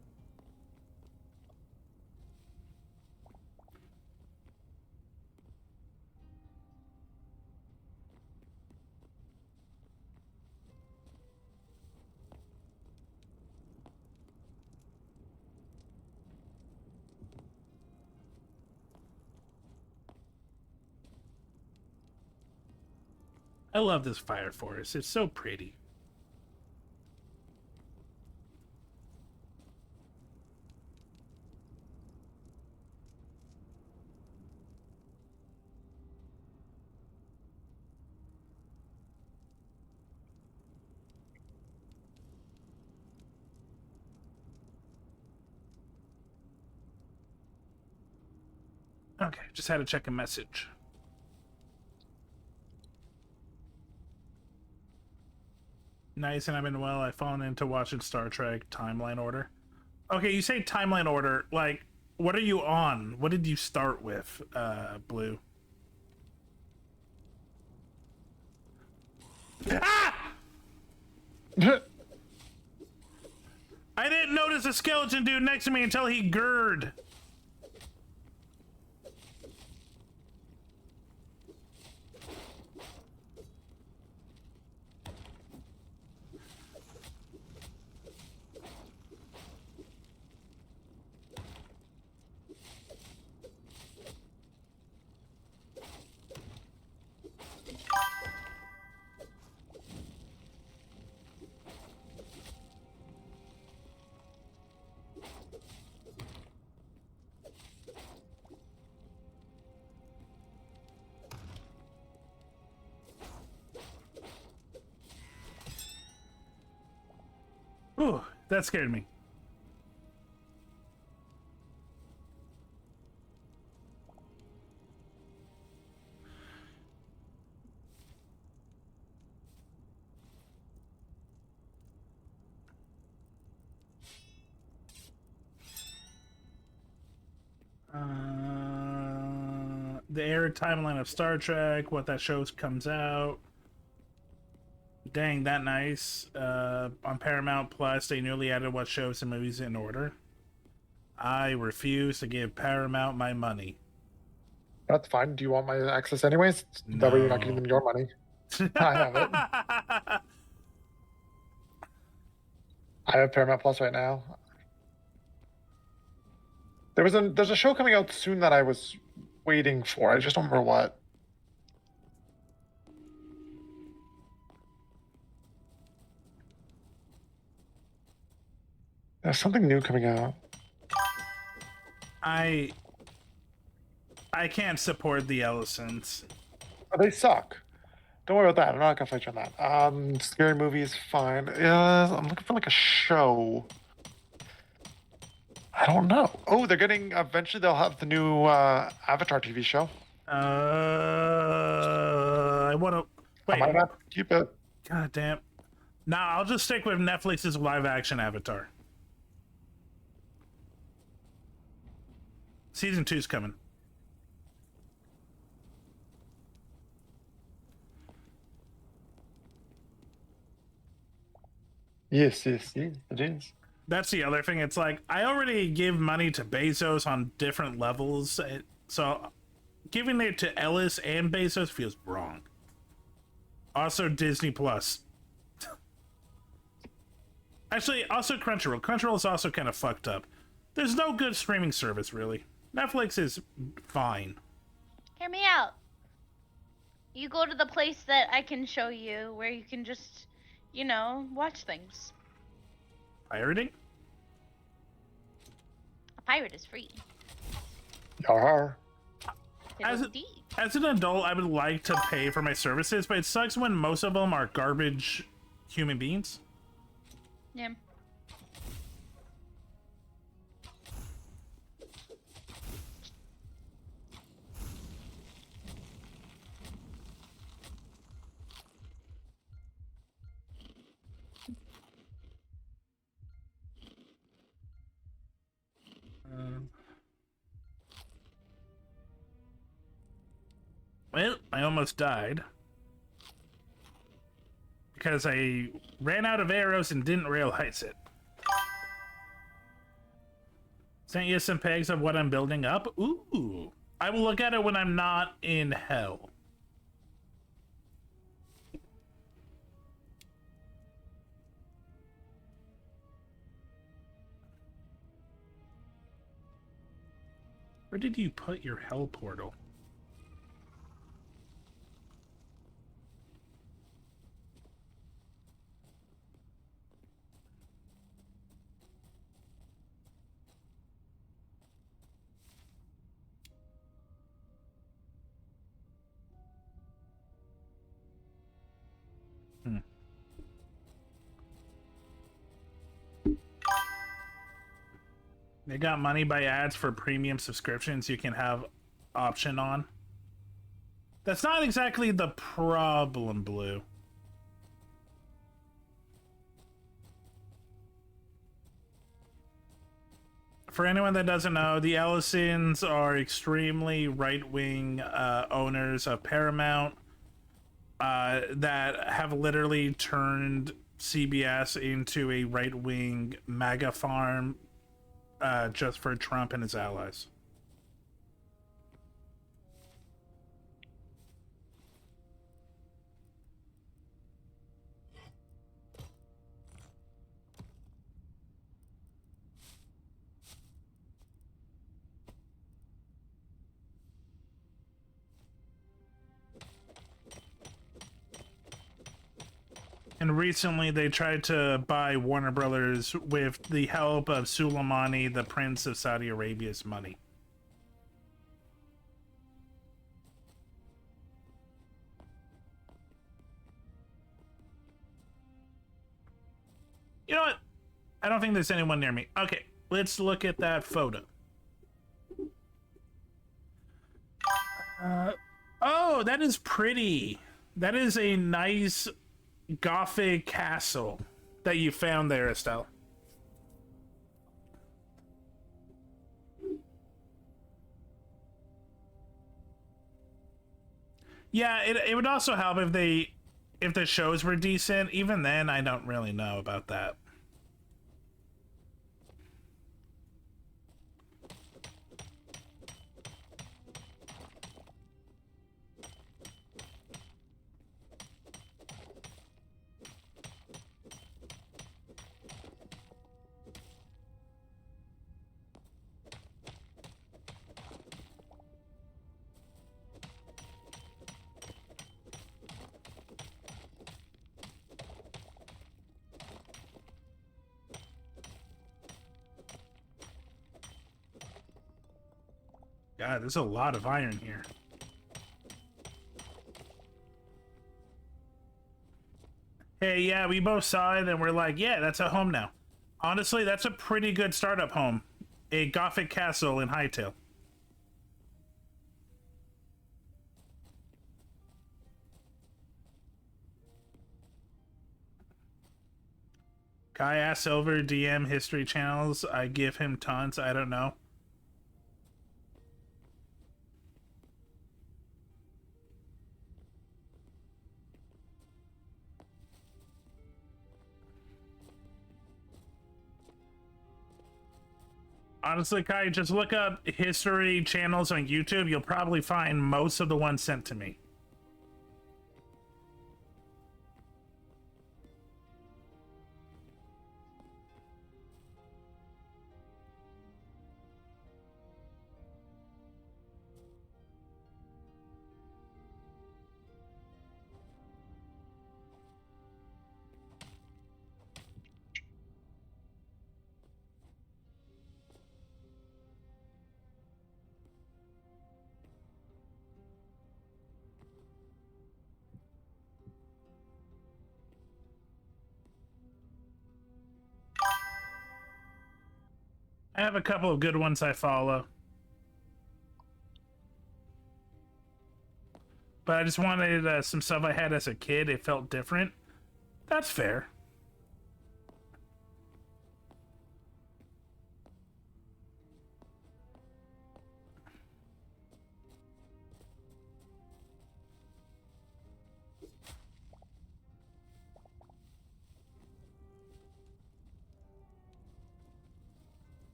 [SPEAKER 2] I love this fire forest. It's so pretty. Okay, just had to check a message. Nice, and I've been well. I've fallen into watching Star Trek Timeline Order. Okay, you say Timeline Order. Like, what are you on? What did you start with, Blue? Ah! I didn't notice a skeleton dude next to me until he gurred. Ooh, that scared me. The air timeline of Star Trek, what that show comes out. Dang, that nice. On Paramount Plus, they newly added what shows and movies in order. I refuse to give Paramount my money.
[SPEAKER 6] That's fine. Do you want my access anyways?
[SPEAKER 2] No.
[SPEAKER 6] That way you're not giving them your money. I have it. I have Paramount Plus right now. There's a show coming out soon that I was waiting for. I just don't remember what. There's something new coming out.
[SPEAKER 2] I can't support the Ellisons.
[SPEAKER 6] Oh, they suck. Don't worry about that. I'm not gonna fight you on that. Scary movies, fine. I'm looking for like a show. I don't know. Oh, they're getting. Eventually, they'll have the new Avatar TV show.
[SPEAKER 2] I want to. Wait.
[SPEAKER 6] I might have to keep it.
[SPEAKER 2] God damn. Nah, I'll just stick with Netflix's live-action Avatar. Season 2's coming.
[SPEAKER 6] Yes, it is.
[SPEAKER 2] That's the other thing. It's like, I already give money to Bezos on different levels, so giving it to Ellis and Bezos feels wrong. Also, Disney Plus. Actually, also Crunchyroll. Crunchyroll is also kind of fucked up. There's no good streaming service, really. Netflix is fine.
[SPEAKER 5] Hear me out. You go to the place that I can show you where you can just, you know, watch things.
[SPEAKER 2] Pirating?
[SPEAKER 5] A pirate is free.
[SPEAKER 6] Yar.
[SPEAKER 2] As an adult, I would like to pay for my services, but it sucks when most of them are garbage human beings.
[SPEAKER 5] Yeah.
[SPEAKER 2] Well, I almost died. Because I ran out of arrows and didn't realize it. Sent you some pegs of what I'm building up. Ooh. I will look at it when I'm not in hell. Where did you put your hell portal? They got money by ads for premium subscriptions you can have option on. That's not exactly the problem, Blue. For anyone that doesn't know, the Ellisons are extremely right-wing owners of Paramount. that have literally turned CBS into a right-wing MAGA farm just for Trump and his allies. And recently they tried to buy Warner Brothers with the help of Soleimani, the Prince of Saudi Arabia's money. You know what? I don't think there's anyone near me. Okay, let's look at that photo. Oh, that is pretty. That is a nice Gothic castle that you found there, Estelle. Yeah, it would also help if the shows were decent. Even then, I don't really know about that. God, there's a lot of iron here. Hey, yeah, we both saw it and we're like, yeah, that's a home now. Honestly, that's a pretty good startup home. A Gothic castle in Hightail. Kai asks Silver DM history channels. I give him tons. I don't know. Honestly, Kai, just look up history channels on YouTube. You'll probably find most of the ones sent to me. I have a couple of good ones I follow. But I just wanted some stuff I had as a kid. It felt different. That's fair.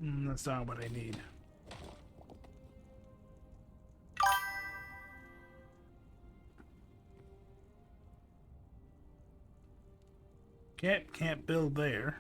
[SPEAKER 2] That's not what I need. Can't build there.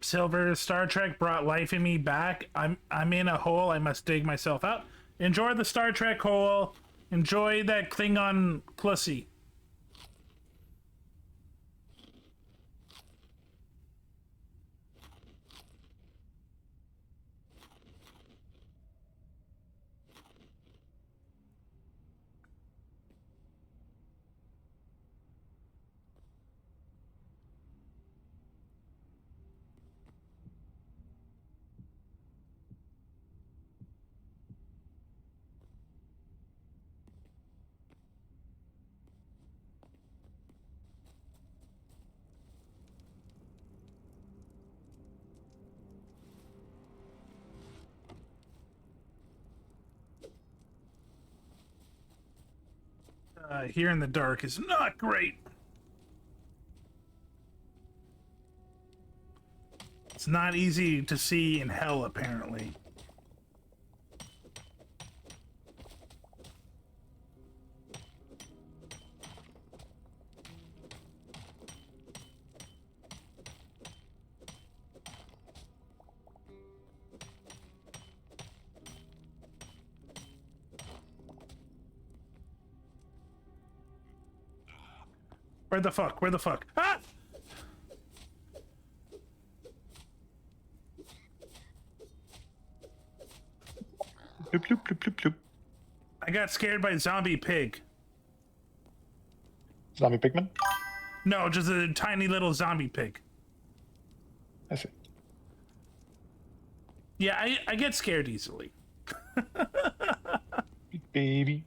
[SPEAKER 2] Silver, Star Trek brought life in me back. I'm in a hole. I must dig myself out. Enjoy the Star Trek hole. Enjoy that Klingon pussy. Here in the dark is not great. It's not easy to see in hell, apparently. Where the fuck? Where the fuck? Ah!
[SPEAKER 6] Bloop, bloop, bloop, bloop, bloop.
[SPEAKER 2] I got scared by zombie pig.
[SPEAKER 6] Zombie pigman?
[SPEAKER 2] No, just a tiny little zombie pig.
[SPEAKER 6] I see.
[SPEAKER 2] Yeah, I get scared easily.
[SPEAKER 6] Baby.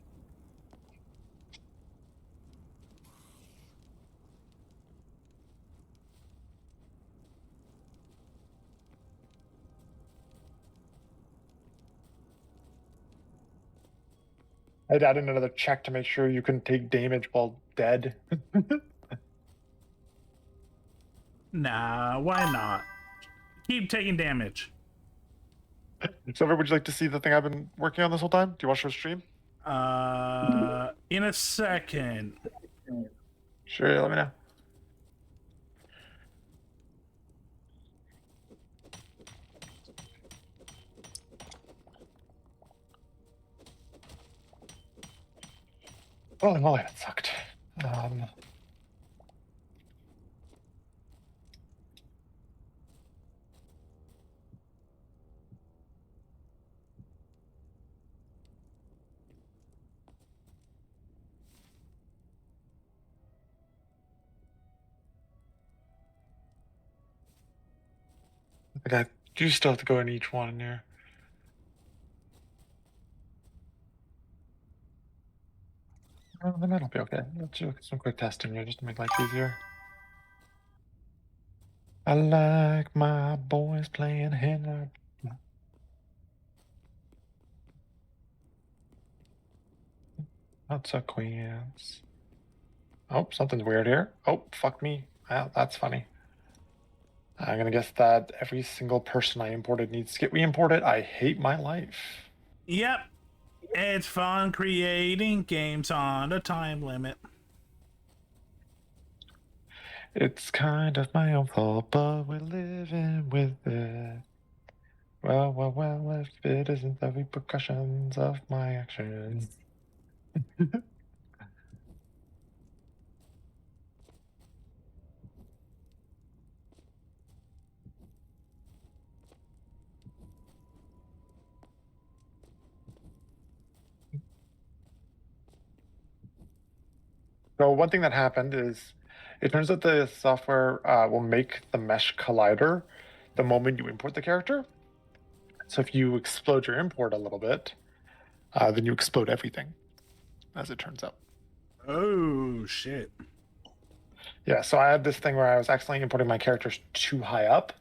[SPEAKER 6] I'd add in another check to make sure you can take damage while dead.
[SPEAKER 2] Nah, why not? Keep taking damage.
[SPEAKER 6] Silver, would you like to see the thing I've been working on this whole time? Do you watch your stream?
[SPEAKER 2] In a second.
[SPEAKER 6] Sure, let me know. Holy moly, that sucked. I do still have to go in each one in here. Oh, then that'll be okay. Let's do some quick testing here just to make life easier. I like my boys playing Hyrule. Lots of queens. Oh, something's weird here. Oh, fuck me. Well, that's funny. I'm gonna guess that every single person I imported needs to get re-imported. I hate my life.
[SPEAKER 2] Yep. It's fun creating games on a time limit.
[SPEAKER 6] It's kind of my own fault, but we're living with it. Well, if it isn't the repercussions of my actions. So one thing that happened is it turns out the software will make the mesh collider the moment you import the character. So if you explode your import a little bit, then you explode everything, as it turns out.
[SPEAKER 2] Oh, shit.
[SPEAKER 6] Yeah, so I had this thing where I was accidentally importing my characters too high up.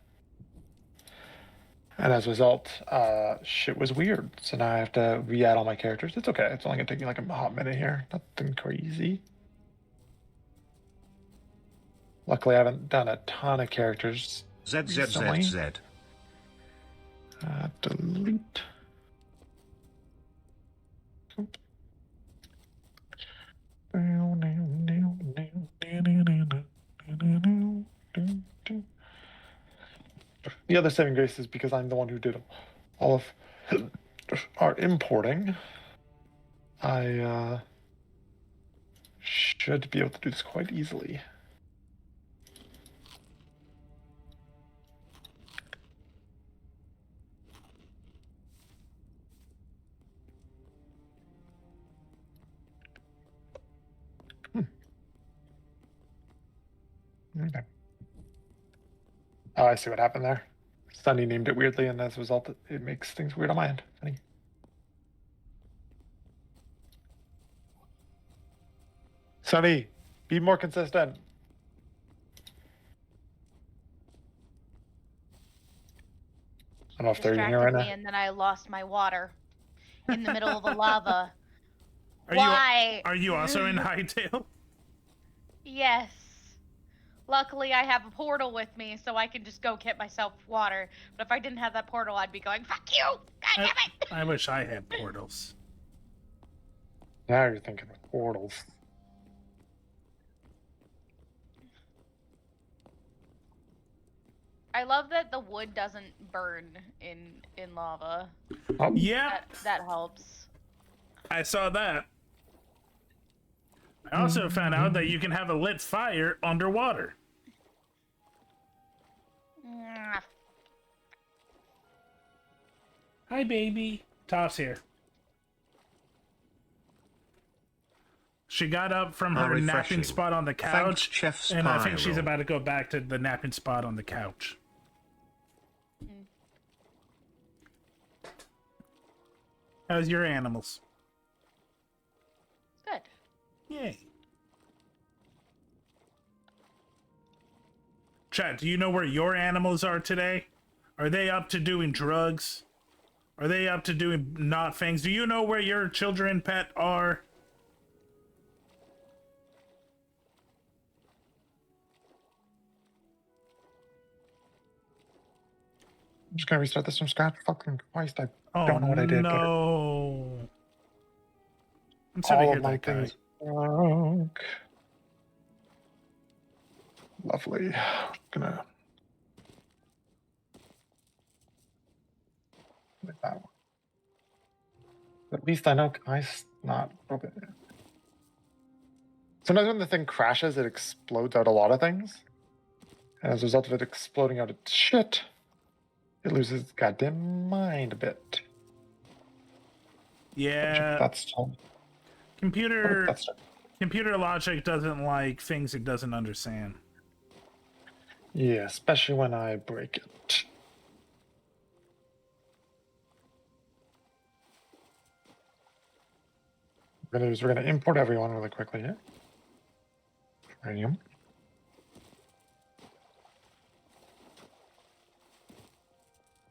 [SPEAKER 6] And as a result, shit was weird. So now I have to re-add all my characters. It's okay. It's only going to take me like a hot minute here. Nothing crazy. Luckily, I haven't done a ton of characters.
[SPEAKER 1] ZZZZ.
[SPEAKER 6] Delete. the other saving grace is because I'm the one who did all of our importing. I should be able to do this quite easily. Okay. Oh, I see what happened there. Sunny named it weirdly, and as a result, it makes things weird on my end. Funny. Sunny, be more consistent. I don't know if they're in here right now.
[SPEAKER 5] And then I lost my water in the middle of the lava.
[SPEAKER 2] Are you also in Hightail?
[SPEAKER 5] Yes. Luckily, I have a portal with me, so I can just go get myself water. But if I didn't have that portal, I'd be going, fuck you! God damn it!
[SPEAKER 2] I wish I had portals.
[SPEAKER 6] Now you're thinking of portals.
[SPEAKER 5] I love that the wood doesn't burn in lava.
[SPEAKER 2] Yeah.
[SPEAKER 5] That helps.
[SPEAKER 2] I saw that. I also found out that you can have a lit fire underwater. Hi, baby. Toss here. She got up from her napping spot on the couch, and I think she's about to go back to the napping spot on the couch. How's your animals?
[SPEAKER 5] Good.
[SPEAKER 2] Yay. Chat, do you know where your animals are today? Are they up to doing drugs? Are they up to doing not things? Do you know where your children pet are?
[SPEAKER 6] I'm just gonna restart this from scratch. Fucking Christ, I don't know what I did.
[SPEAKER 2] No. I'm sorry to hear that, guy.
[SPEAKER 6] Broke. Lovely. Gonna like that one. At least I know Kai's not broken. Sometimes when the thing crashes, it explodes out a lot of things. And as a result of it exploding out its shit, it loses its goddamn mind a bit.
[SPEAKER 2] Yeah.
[SPEAKER 6] That's
[SPEAKER 2] computer logic doesn't like things it doesn't understand.
[SPEAKER 6] Yeah, especially when I break it. We're gonna import everyone really quickly here. Uranium.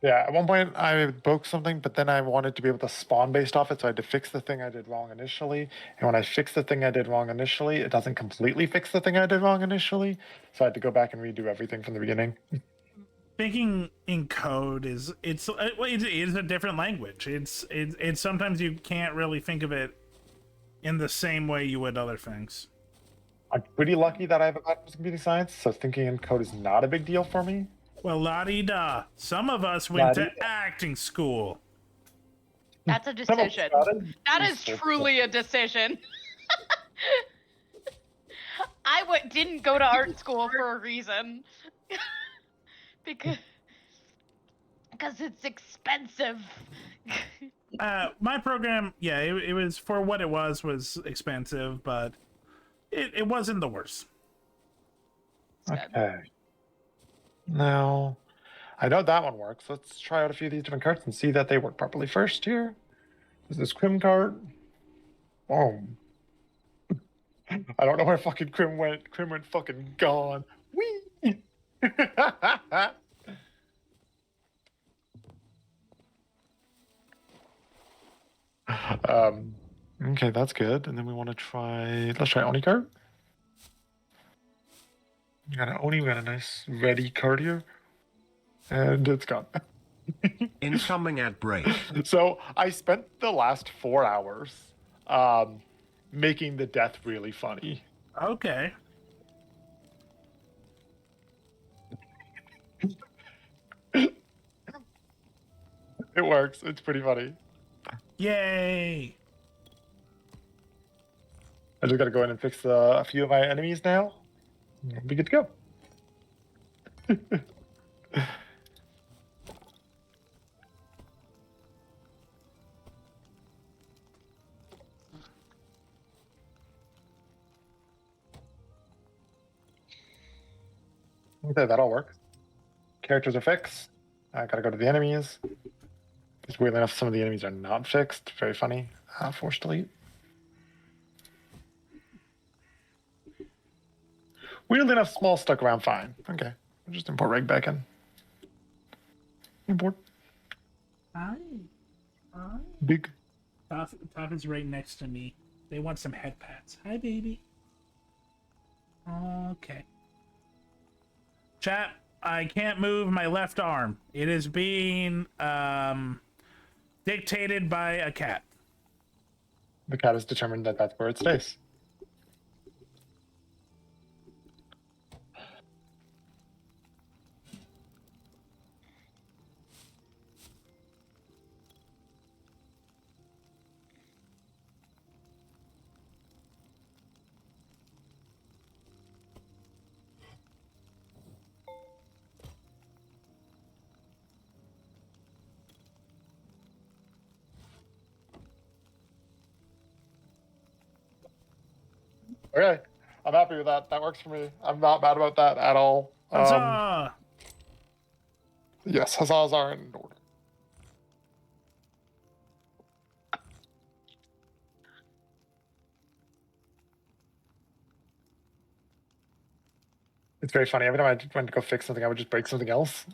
[SPEAKER 6] Yeah, at one point I broke something, but then I wanted to be able to spawn based off it, so I had to fix the thing I did wrong initially. And when I fix the thing I did wrong initially, it doesn't completely fix the thing I did wrong initially. So I had to go back and redo everything from the beginning.
[SPEAKER 2] Thinking in code is a different language. It's sometimes you can't really think of it in the same way you would other things.
[SPEAKER 6] I'm pretty lucky that I have a bachelor's in computer science, so thinking in code is not a big deal for me.
[SPEAKER 2] Well, la-di-da. Some of us went to acting school.
[SPEAKER 5] That's a decision. That is truly a decision. I didn't go to art school for a reason. because it's expensive.
[SPEAKER 2] My program, yeah, it was, for what it was expensive, but it wasn't the worst.
[SPEAKER 6] Okay. Now, I know that one works. Let's try out a few of these different carts and see that they work properly first here. Is this Crim cart? Boom. I don't know where fucking Crim went. Crim went fucking gone. Whee! Okay, that's good. And then we want to let's try Oni cart. We got an Oni, we got a nice ready card here. And it's gone.
[SPEAKER 1] Incoming ad break.
[SPEAKER 6] So I spent the last 4 hours making the death really funny.
[SPEAKER 2] Okay.
[SPEAKER 6] It works. It's pretty funny.
[SPEAKER 2] Yay!
[SPEAKER 6] I just gotta go in and fix a few of my enemies now. We'll be good to go. Okay, that all works. Characters are fixed. I gotta go to the enemies. It's weirdly enough, some of the enemies are not fixed. Very funny. Force delete. Weirdly enough, small stuck around fine. Okay, we'll just import reg back in. Import.
[SPEAKER 2] Hi.
[SPEAKER 6] Big.
[SPEAKER 2] Top is right next to me. They want some head pats. Hi, baby. Okay. Chat, I can't move my left arm. It is being dictated by a cat.
[SPEAKER 6] The cat has determined that that's where it stays. Okay, I'm happy with that. That works for me. I'm not mad about that at all.
[SPEAKER 2] Huzzah!
[SPEAKER 6] Yes, huzzahs are in order. It's very funny. Every time I went to go fix something, I would just break something else.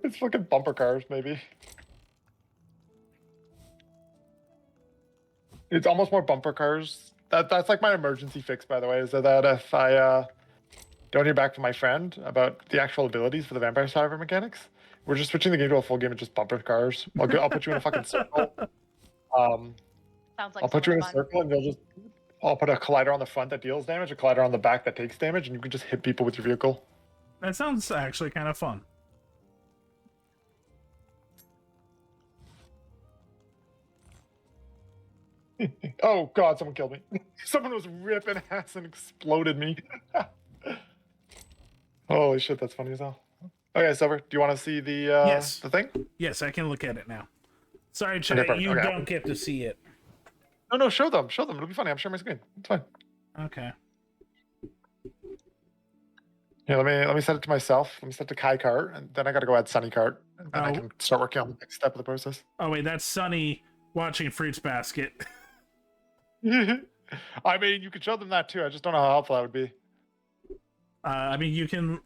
[SPEAKER 6] It's fucking bumper cars, maybe. It's almost more bumper cars. That's like my emergency fix, by the way, is that if I don't hear back from my friend about the actual abilities for the Vampire Survivor mechanics, we're just switching the game to a full game of just bumper cars. I'll put you in a fucking circle.
[SPEAKER 5] Sounds like
[SPEAKER 6] I'll put you in a
[SPEAKER 5] fun.
[SPEAKER 6] circle, and I'll put a collider on the front that deals damage, a collider on the back that takes damage, and you can just hit people with your vehicle.
[SPEAKER 2] That sounds actually kind of fun.
[SPEAKER 6] Oh god, someone killed me. Someone was ripping ass and exploded me. Holy shit, that's funny as hell. Okay, Silver, do you want to see the
[SPEAKER 2] Yes.
[SPEAKER 6] the thing?
[SPEAKER 2] Yes, I can look at it now. Sorry, chat,
[SPEAKER 6] Okay, perfect.
[SPEAKER 2] you
[SPEAKER 6] Okay.
[SPEAKER 2] don't get to see it.
[SPEAKER 6] No, show them. It'll be funny. I'm sharing my screen. It's fine.
[SPEAKER 2] Okay.
[SPEAKER 6] Yeah, let me set it to myself. Let me set it to Kai Cart, and then I gotta go add Sunny Cart, and then I can start working on the next step of the process.
[SPEAKER 2] Oh wait, that's Sunny watching Fruits Basket.
[SPEAKER 6] I mean, you could show them that too. I just don't know how helpful that would be.
[SPEAKER 2] I mean, you can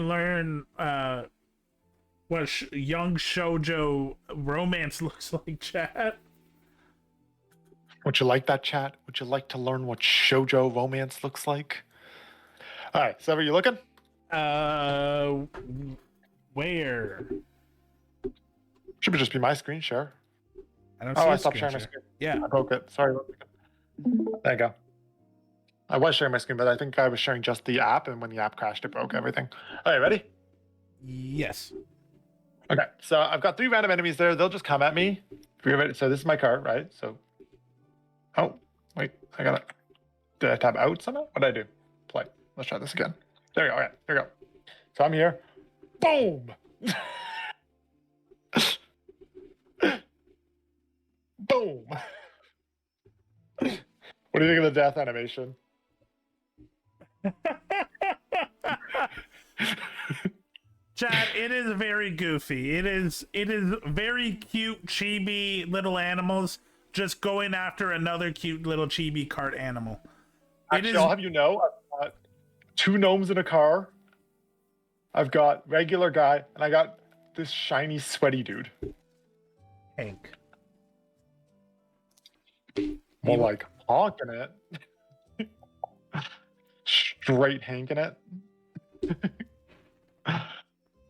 [SPEAKER 2] learn what young shoujo romance looks like, chat.
[SPEAKER 6] Would you like that, chat? Would you like to learn what shoujo romance looks like? All right, so are you looking?
[SPEAKER 2] Where?
[SPEAKER 6] Should just be my screen share.
[SPEAKER 2] I don't
[SPEAKER 6] Oh,
[SPEAKER 2] see
[SPEAKER 6] I
[SPEAKER 2] a
[SPEAKER 6] stopped
[SPEAKER 2] screen
[SPEAKER 6] sharing my
[SPEAKER 2] share.
[SPEAKER 6] screen.
[SPEAKER 2] Yeah.
[SPEAKER 6] I broke it. Sorry. There you go. I was sharing my screen, but I think I was sharing just the app, and when the app crashed, it broke everything. All right, ready?
[SPEAKER 2] Yes.
[SPEAKER 6] Okay, so I've got 3 random enemies there. They'll just come at me. So this is my cart, right? So, oh, wait, did I tab out somehow? What did I do? Play. Let's try this again. There we go. Okay, here we go. So I'm here. Boom! Boom! What do you think of the death animation?
[SPEAKER 2] Chad, it is very goofy. It is very cute, chibi little animals just going after another cute little chibi cart animal.
[SPEAKER 6] Actually, I'll have you know, I've got 2 gnomes in a car. I've got regular guy, and I got this shiny, sweaty dude.
[SPEAKER 2] Hank.
[SPEAKER 6] More like honking it. Straight hanking it.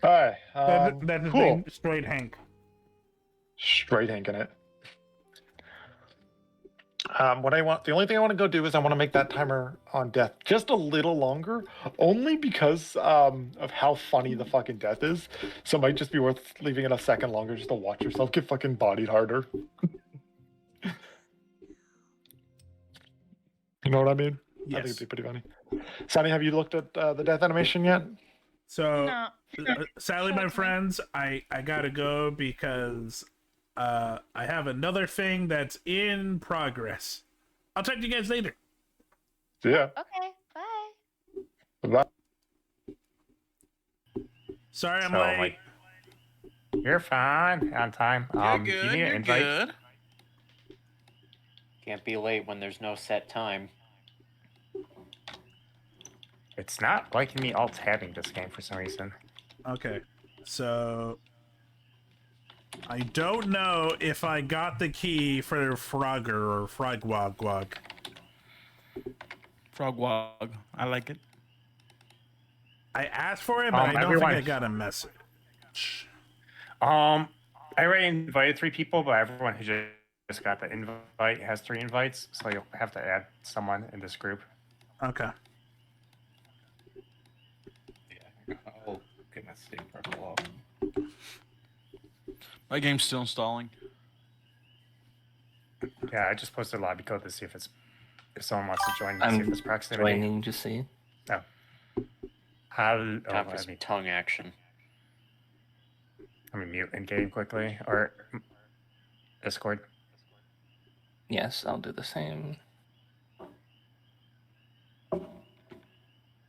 [SPEAKER 6] All right.
[SPEAKER 2] That is
[SPEAKER 6] Cool.
[SPEAKER 2] named Straight Hank.
[SPEAKER 6] Straight hanking it. The only thing I want to go do is I want to make that timer on death just a little longer, only because of how funny the fucking death is. So it might just be worth leaving it a second longer just to watch yourself get fucking bodied harder. You know what I mean?
[SPEAKER 2] Yes.
[SPEAKER 6] I think it'd be pretty funny. Sonny, have you looked at the death animation yet?
[SPEAKER 2] So,
[SPEAKER 5] No.
[SPEAKER 2] sadly, my friends, I gotta go because I have another thing that's in progress. I'll talk to you guys later.
[SPEAKER 6] Yeah.
[SPEAKER 5] Okay, bye.
[SPEAKER 6] Bye.
[SPEAKER 2] Sorry I'm
[SPEAKER 4] So,
[SPEAKER 2] late.
[SPEAKER 4] You're fine. On time.
[SPEAKER 8] You're
[SPEAKER 4] You
[SPEAKER 8] good.
[SPEAKER 4] need an
[SPEAKER 8] You're
[SPEAKER 4] invite?
[SPEAKER 8] good.
[SPEAKER 10] Can't be late when there's no set time.
[SPEAKER 4] It's not liking me alt-tabbing this game for some reason.
[SPEAKER 2] Okay, so I don't know if I got the key for Frogger or Frogwogwog.
[SPEAKER 8] Frogwog. I like it.
[SPEAKER 2] I asked for it, but I don't
[SPEAKER 4] everyone-
[SPEAKER 2] think I got a message.
[SPEAKER 4] I already invited 3 people, but everyone who just got the invite has 3 invites, so you'll have to add someone in this group.
[SPEAKER 2] Okay.
[SPEAKER 11] Oh, goodness, Steam Purple.
[SPEAKER 8] My game's still installing.
[SPEAKER 4] Yeah, I just posted lobby code to see if someone wants to join to see if it's proximity.
[SPEAKER 10] Joining, just see.
[SPEAKER 4] No.
[SPEAKER 10] Time for some tongue action.
[SPEAKER 4] Let me mute in game quickly, or Discord.
[SPEAKER 10] Yes, I'll do the same.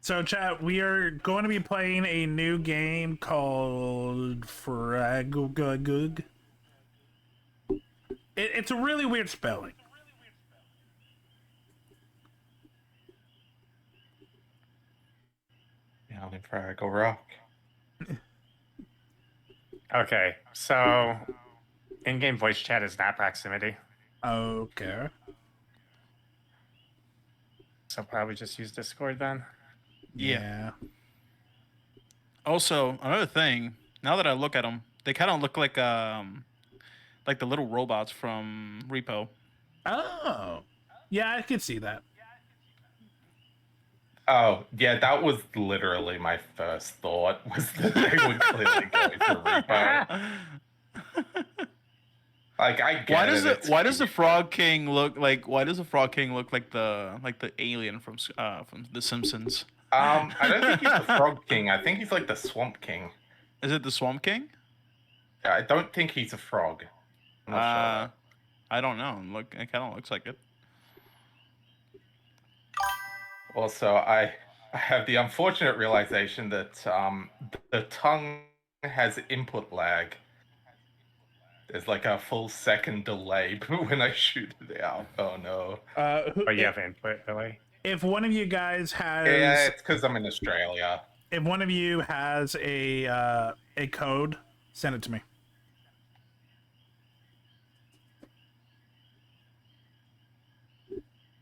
[SPEAKER 2] So, chat, we are going to be playing a new game called Fragugug. It's a really weird spelling.
[SPEAKER 11] Yeah, I'm for go rock.
[SPEAKER 4] Okay, so in-game voice chat is not proximity,
[SPEAKER 2] Okay.
[SPEAKER 4] so probably just use Discord then.
[SPEAKER 2] Yeah.
[SPEAKER 8] Also, another thing. Now that I look at them, they kind of look like the little robots from Repo.
[SPEAKER 2] Oh. Yeah, I could see that.
[SPEAKER 11] Oh, yeah, that was literally my first thought, was that they would clearly go for Reaper. Like, I get it.
[SPEAKER 8] Why does the Frog King look like the alien from The Simpsons?
[SPEAKER 11] I don't think he's the Frog King. I think he's like the Swamp King.
[SPEAKER 8] Is it the Swamp King?
[SPEAKER 11] I don't think he's a frog. I'm not sure.
[SPEAKER 8] I don't know. Look, it kind of looks like it.
[SPEAKER 11] Also, I have the unfortunate realization that the tongue has input lag. There's like a full second delay when I shoot it out. Oh no.
[SPEAKER 4] But you have input delay.
[SPEAKER 2] If one of you guys has...
[SPEAKER 11] Yeah, it's because I'm in Australia.
[SPEAKER 2] If one of you has a code, send it to me.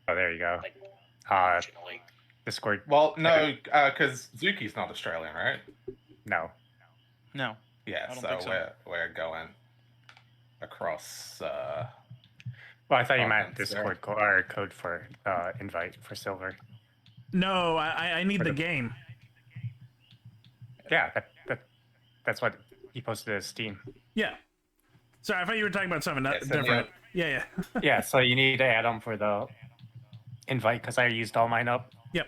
[SPEAKER 4] Oh, there you go. Discord.
[SPEAKER 11] Well, no, because Zuki's not Australian, right?
[SPEAKER 4] No.
[SPEAKER 8] No.
[SPEAKER 11] Yeah,
[SPEAKER 8] I don't
[SPEAKER 11] so,
[SPEAKER 8] think so.
[SPEAKER 11] we're going across.
[SPEAKER 4] Well, I thought you meant
[SPEAKER 11] continents there.
[SPEAKER 4] Discord or code for invite for Silver.
[SPEAKER 2] No, I need the game.
[SPEAKER 4] Yeah, that's what he posted as Steam.
[SPEAKER 2] Yeah. Sorry, I thought you were talking about something different. Yeah.
[SPEAKER 4] Yeah, so you need to add them for the invite because I used all mine up.
[SPEAKER 2] Yep.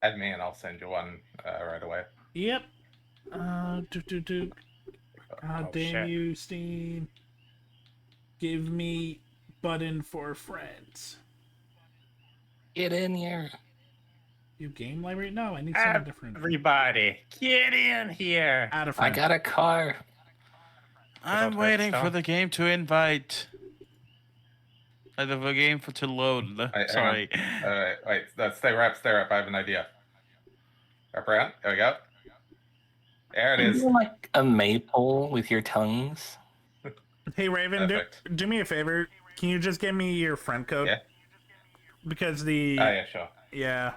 [SPEAKER 11] Add me and I'll send you one right away.
[SPEAKER 2] Yep. God damn
[SPEAKER 4] shit.
[SPEAKER 2] you, Steam. Give me button for friends.
[SPEAKER 10] Get in here.
[SPEAKER 2] You game library? No, I need something different.
[SPEAKER 4] Everybody, get in here.
[SPEAKER 2] Add a
[SPEAKER 10] I
[SPEAKER 2] friend.
[SPEAKER 10] got a car.
[SPEAKER 8] I'm
[SPEAKER 4] Without
[SPEAKER 8] waiting for
[SPEAKER 4] Redstone.
[SPEAKER 8] the game to invite. The game to load.
[SPEAKER 11] Wait, hang
[SPEAKER 8] Sorry.
[SPEAKER 11] on. Wait, stay up. I have an idea. Up around. There we go. There it is.
[SPEAKER 10] You're like a maypole with your tongues.
[SPEAKER 2] Hey, Raven,
[SPEAKER 11] Perfect.
[SPEAKER 2] do me a favor. Can you just give me your friend code?
[SPEAKER 11] Yeah.
[SPEAKER 2] Because the...
[SPEAKER 11] Oh, yeah, sure.
[SPEAKER 2] Yeah.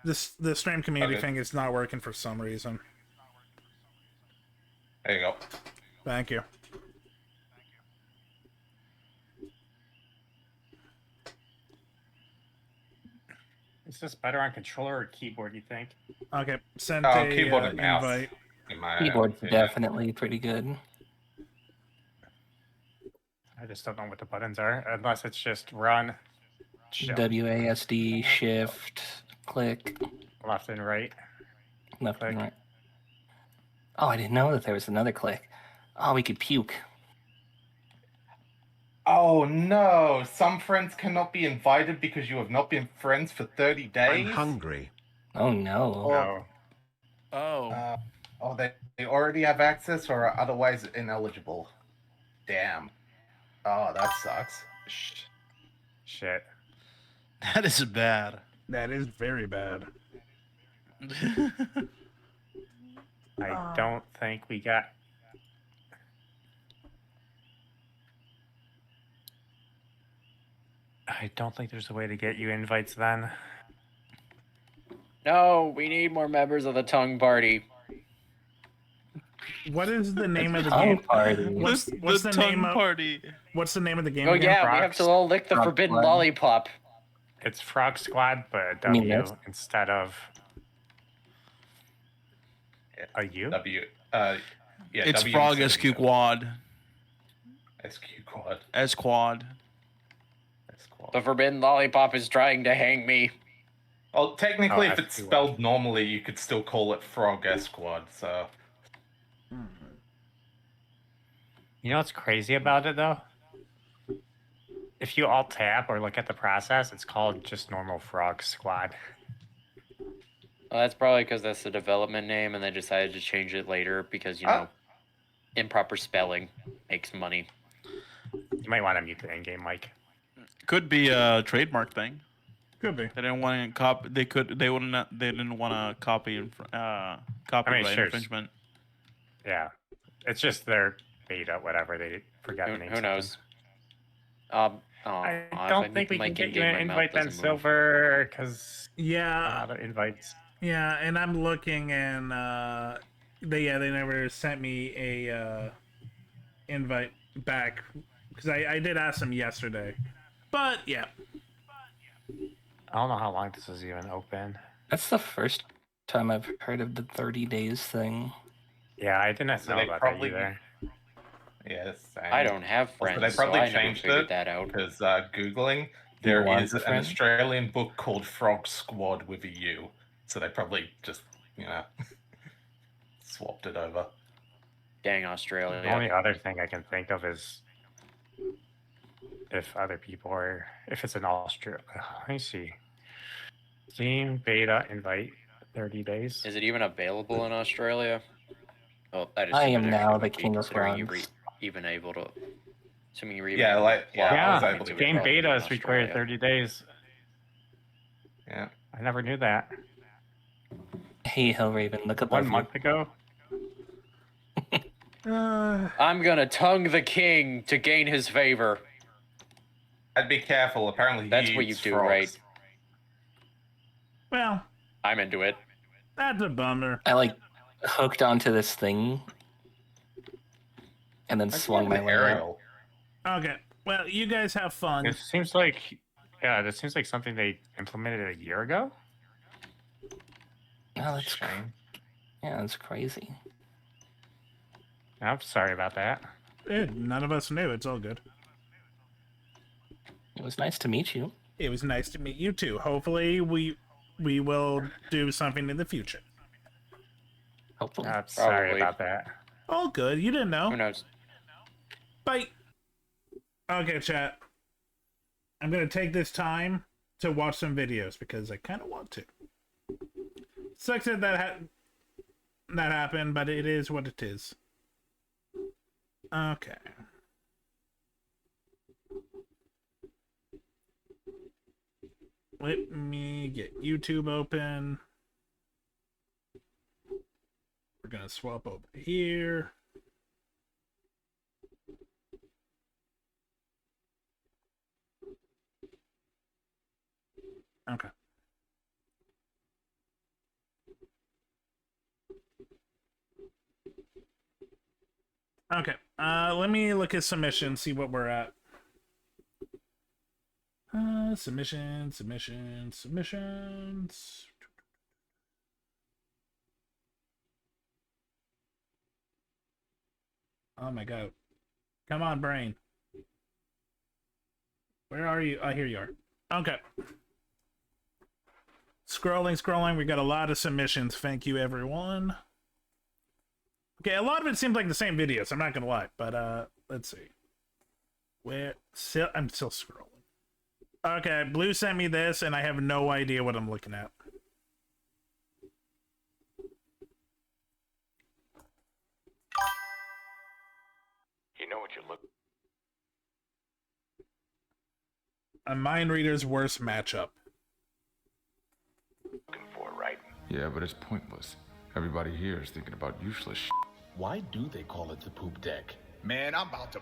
[SPEAKER 2] the stream community
[SPEAKER 11] Okay.
[SPEAKER 2] thing is not working for some reason.
[SPEAKER 11] There you go.
[SPEAKER 2] Thank you.
[SPEAKER 10] Is this better on controller or keyboard, you think?
[SPEAKER 2] Okay, send
[SPEAKER 11] Keyboard and mouse.
[SPEAKER 2] invite.
[SPEAKER 11] In my
[SPEAKER 12] Keyboard's
[SPEAKER 11] opinion.
[SPEAKER 12] definitely pretty good.
[SPEAKER 10] I just don't know what the buttons are, unless it's just run, chill,
[SPEAKER 12] WASD, shift, click,
[SPEAKER 10] left and right.
[SPEAKER 12] left
[SPEAKER 10] Click.
[SPEAKER 12] and right. Oh, I didn't know that there was another click. Oh, we could puke.
[SPEAKER 11] Oh no! Some friends cannot be invited because you have not been friends for 30 days.
[SPEAKER 1] I'm hungry.
[SPEAKER 12] Oh no.
[SPEAKER 10] No.
[SPEAKER 11] They already have access or are otherwise ineligible. Damn. Oh, that sucks.
[SPEAKER 10] Shit.
[SPEAKER 13] That is bad.
[SPEAKER 2] That is very bad.
[SPEAKER 10] I don't think we got. I don't think there's a way to get you invites then.
[SPEAKER 14] No, we need more members of the Tongue Party.
[SPEAKER 2] What is the name of the
[SPEAKER 12] Tongue
[SPEAKER 2] game?
[SPEAKER 12] Party.
[SPEAKER 2] What's the name of
[SPEAKER 13] party?
[SPEAKER 2] What's the name of the game?
[SPEAKER 14] Oh
[SPEAKER 2] again?
[SPEAKER 14] yeah, we have to all lick the
[SPEAKER 12] Frog
[SPEAKER 14] forbidden
[SPEAKER 12] Squad.
[SPEAKER 14] lollipop.
[SPEAKER 10] It's Frog Squad, but a
[SPEAKER 12] I mean,
[SPEAKER 10] W
[SPEAKER 12] that's-
[SPEAKER 10] instead of a U.
[SPEAKER 11] Yeah,
[SPEAKER 13] It's
[SPEAKER 11] W
[SPEAKER 13] Frog
[SPEAKER 11] instead of
[SPEAKER 13] SQ
[SPEAKER 11] U.
[SPEAKER 13] Quad.
[SPEAKER 11] SQ Quad.
[SPEAKER 13] S Quad.
[SPEAKER 11] S Quad.
[SPEAKER 14] The forbidden lollipop is trying to hang me.
[SPEAKER 11] Well, technically,
[SPEAKER 10] Oh,
[SPEAKER 11] if it's
[SPEAKER 10] SQ.
[SPEAKER 11] spelled normally, you could still call it Frog Squad. So
[SPEAKER 10] You know what's crazy about it though? If you alt tab or look at the process, it's called just normal Frog Squad.
[SPEAKER 14] Well, that's probably because that's the development name, and they decided to change it later because improper spelling makes money.
[SPEAKER 10] You might want to mute the in-game mic.
[SPEAKER 13] Could be a trademark thing.
[SPEAKER 2] Could be.
[SPEAKER 13] They didn't want to copy. They didn't want to copy copyright
[SPEAKER 10] sure.
[SPEAKER 13] infringement.
[SPEAKER 10] Yeah, it's just their beta, whatever they forgot the name.
[SPEAKER 14] Who knows?
[SPEAKER 10] I don't think we can get you an invite then, Silver, because a
[SPEAKER 2] Yeah,
[SPEAKER 10] lot of invites.
[SPEAKER 2] yeah, and I'm looking, and they never sent me a invite back because I did ask them yesterday, but yeah.
[SPEAKER 10] I don't know how long this is even open.
[SPEAKER 12] That's the first time I've heard of the 30 days thing.
[SPEAKER 10] Yeah, I didn't
[SPEAKER 11] So
[SPEAKER 10] know
[SPEAKER 11] they
[SPEAKER 10] about
[SPEAKER 11] probably-
[SPEAKER 10] that either.
[SPEAKER 11] yes.
[SPEAKER 14] I don't have friends,
[SPEAKER 11] They probably
[SPEAKER 14] so I never
[SPEAKER 11] changed
[SPEAKER 14] figured
[SPEAKER 11] it
[SPEAKER 14] that out.
[SPEAKER 11] because Googling
[SPEAKER 12] Do you
[SPEAKER 11] there
[SPEAKER 12] want
[SPEAKER 11] is
[SPEAKER 12] a
[SPEAKER 11] an
[SPEAKER 12] friend?
[SPEAKER 11] Australian book called Frog Squad with a U. So they probably just swapped it over.
[SPEAKER 14] Dang Australia.
[SPEAKER 10] The only other thing I can think of is if other people are, if it's an Australia. Let me see. Steam beta invite 30 days.
[SPEAKER 14] Is it even available in Australia? Oh, that is.
[SPEAKER 12] I am
[SPEAKER 14] stupid,
[SPEAKER 12] now
[SPEAKER 14] actually,
[SPEAKER 12] the
[SPEAKER 14] would be
[SPEAKER 12] king of
[SPEAKER 14] considering you
[SPEAKER 12] frogs.
[SPEAKER 14] even able to. Assuming you're even.
[SPEAKER 11] Yeah,
[SPEAKER 14] able
[SPEAKER 11] like-
[SPEAKER 14] to-
[SPEAKER 11] well, I was
[SPEAKER 10] Yeah,
[SPEAKER 11] able to
[SPEAKER 10] game
[SPEAKER 14] probably be in
[SPEAKER 10] betas require
[SPEAKER 14] Australia.
[SPEAKER 10] 30 days.
[SPEAKER 11] Yeah.
[SPEAKER 10] I never knew that.
[SPEAKER 12] Hey, Hellraven, look up
[SPEAKER 10] 1
[SPEAKER 12] our
[SPEAKER 10] month ago.
[SPEAKER 14] I'm gonna tongue the king to gain his favor.
[SPEAKER 11] I'd be careful. Apparently,
[SPEAKER 14] That's
[SPEAKER 11] he
[SPEAKER 14] what you
[SPEAKER 11] eats
[SPEAKER 14] do,
[SPEAKER 11] frogs.
[SPEAKER 14] right?
[SPEAKER 2] Well,
[SPEAKER 14] I'm into it.
[SPEAKER 2] that's a bummer.
[SPEAKER 12] I like hooked onto this thing and then swung my way out.
[SPEAKER 11] Aerial.
[SPEAKER 2] Okay, well, you guys have fun.
[SPEAKER 10] It seems like, yeah, this seems like something they implemented a year ago.
[SPEAKER 12] Oh, that's
[SPEAKER 10] Shame.
[SPEAKER 12] yeah, that's crazy.
[SPEAKER 10] I'm sorry about that.
[SPEAKER 2] None of us knew. It's all good.
[SPEAKER 12] It was nice to meet you.
[SPEAKER 2] It was nice to meet you too. Hopefully, we will do something in the future.
[SPEAKER 12] Hopefully.
[SPEAKER 10] I'm sorry
[SPEAKER 14] Probably.
[SPEAKER 10] about that.
[SPEAKER 2] All good. You didn't know.
[SPEAKER 14] Who knows?
[SPEAKER 2] Bye. Okay, chat. I'm gonna take this time to watch some videos because I kind of want to. Sucks that that happened, but it is what it is. Okay. Let me get YouTube open. We're gonna swap over here. Okay. Okay, let me look at submissions, see what we're at. Submissions. Oh my god. Come on, brain. Where are you? Oh, here you are. Okay. Scrolling. We got a lot of submissions. Thank you, everyone. Okay, a lot of it seems like the same videos. I'm not gonna lie, but let's see. I'm still scrolling. Okay, Blue sent me this, and I have no idea what I'm looking at.
[SPEAKER 15] You know what you're looking
[SPEAKER 2] A mind reader's worst matchup.
[SPEAKER 15] for, right? Yeah, but it's pointless. Everybody here is thinking about useless shit.
[SPEAKER 16] Why do they call it the poop deck?
[SPEAKER 3] Man, I'm about to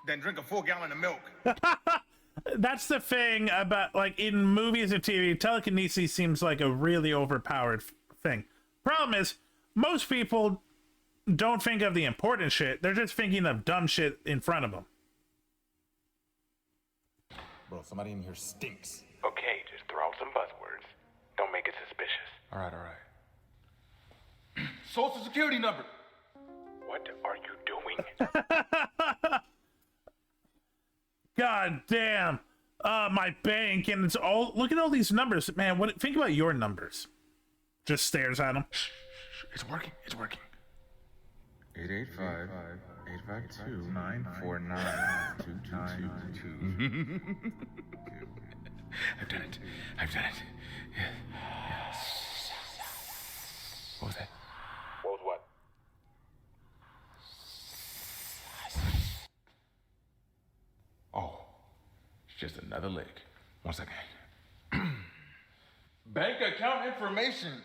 [SPEAKER 3] then drink a full gallon of milk.
[SPEAKER 2] That's the thing about, like, in movies and TV, telekinesis seems like a really overpowered thing. Problem is, most people don't think of the important shit. They're just thinking of dumb shit in front of them.
[SPEAKER 16] Bro, somebody in here stinks.
[SPEAKER 15] Okay, just throw out some buzzwords. Don't make it suspicious. All right. Social security number. What are you doing?
[SPEAKER 2] God damn. My bank, and it's all, look at all these numbers. Man, think about your numbers. Just stares at them.
[SPEAKER 15] It's working. 885-852-949-222. I've done it. Yeah. What was that? What was what? Oh, it's just another leg. 1 second. Bank account information.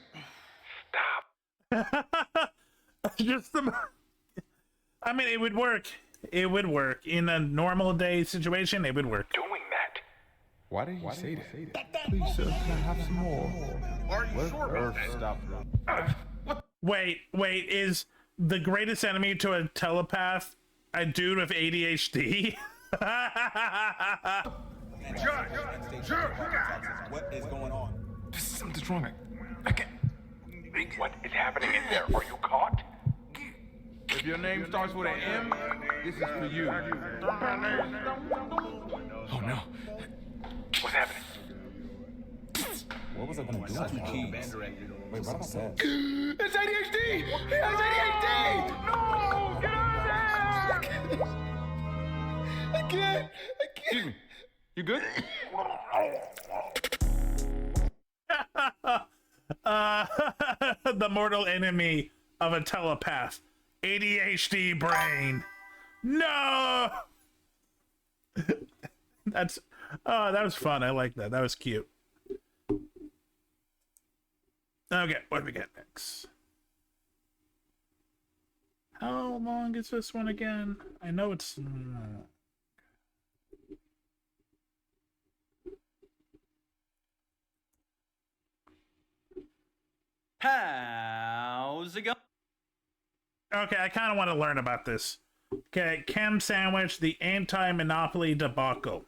[SPEAKER 2] Just the. I mean, it would work. In a normal day situation, it would work.
[SPEAKER 15] Doing that. Why did you say that?
[SPEAKER 3] Please, sir, can I have some more? Are you sure about that?
[SPEAKER 15] Stop.
[SPEAKER 2] Wait, is the greatest enemy to a telepath a dude with ADHD?
[SPEAKER 16] What is going on?
[SPEAKER 15] Something's wrong. I can't. What is happening in there? Are you caught? If your name starts with an M, this is for you. Oh no. What's happening?
[SPEAKER 16] What was I gonna do? Keys. Wait, what was that?
[SPEAKER 15] It's ADHD! He has ADHD! No! Get out of there! I can't. Excuse me. You good?
[SPEAKER 2] The mortal enemy of a telepath. ADHD brain. No! That was fun. I like that. That was cute. Okay, what do we get next? How long is this one again? I know it's...
[SPEAKER 17] How's it going?
[SPEAKER 2] Okay, I kind of want to learn about this. Okay, Chem Sandwich, the anti-monopoly debacle.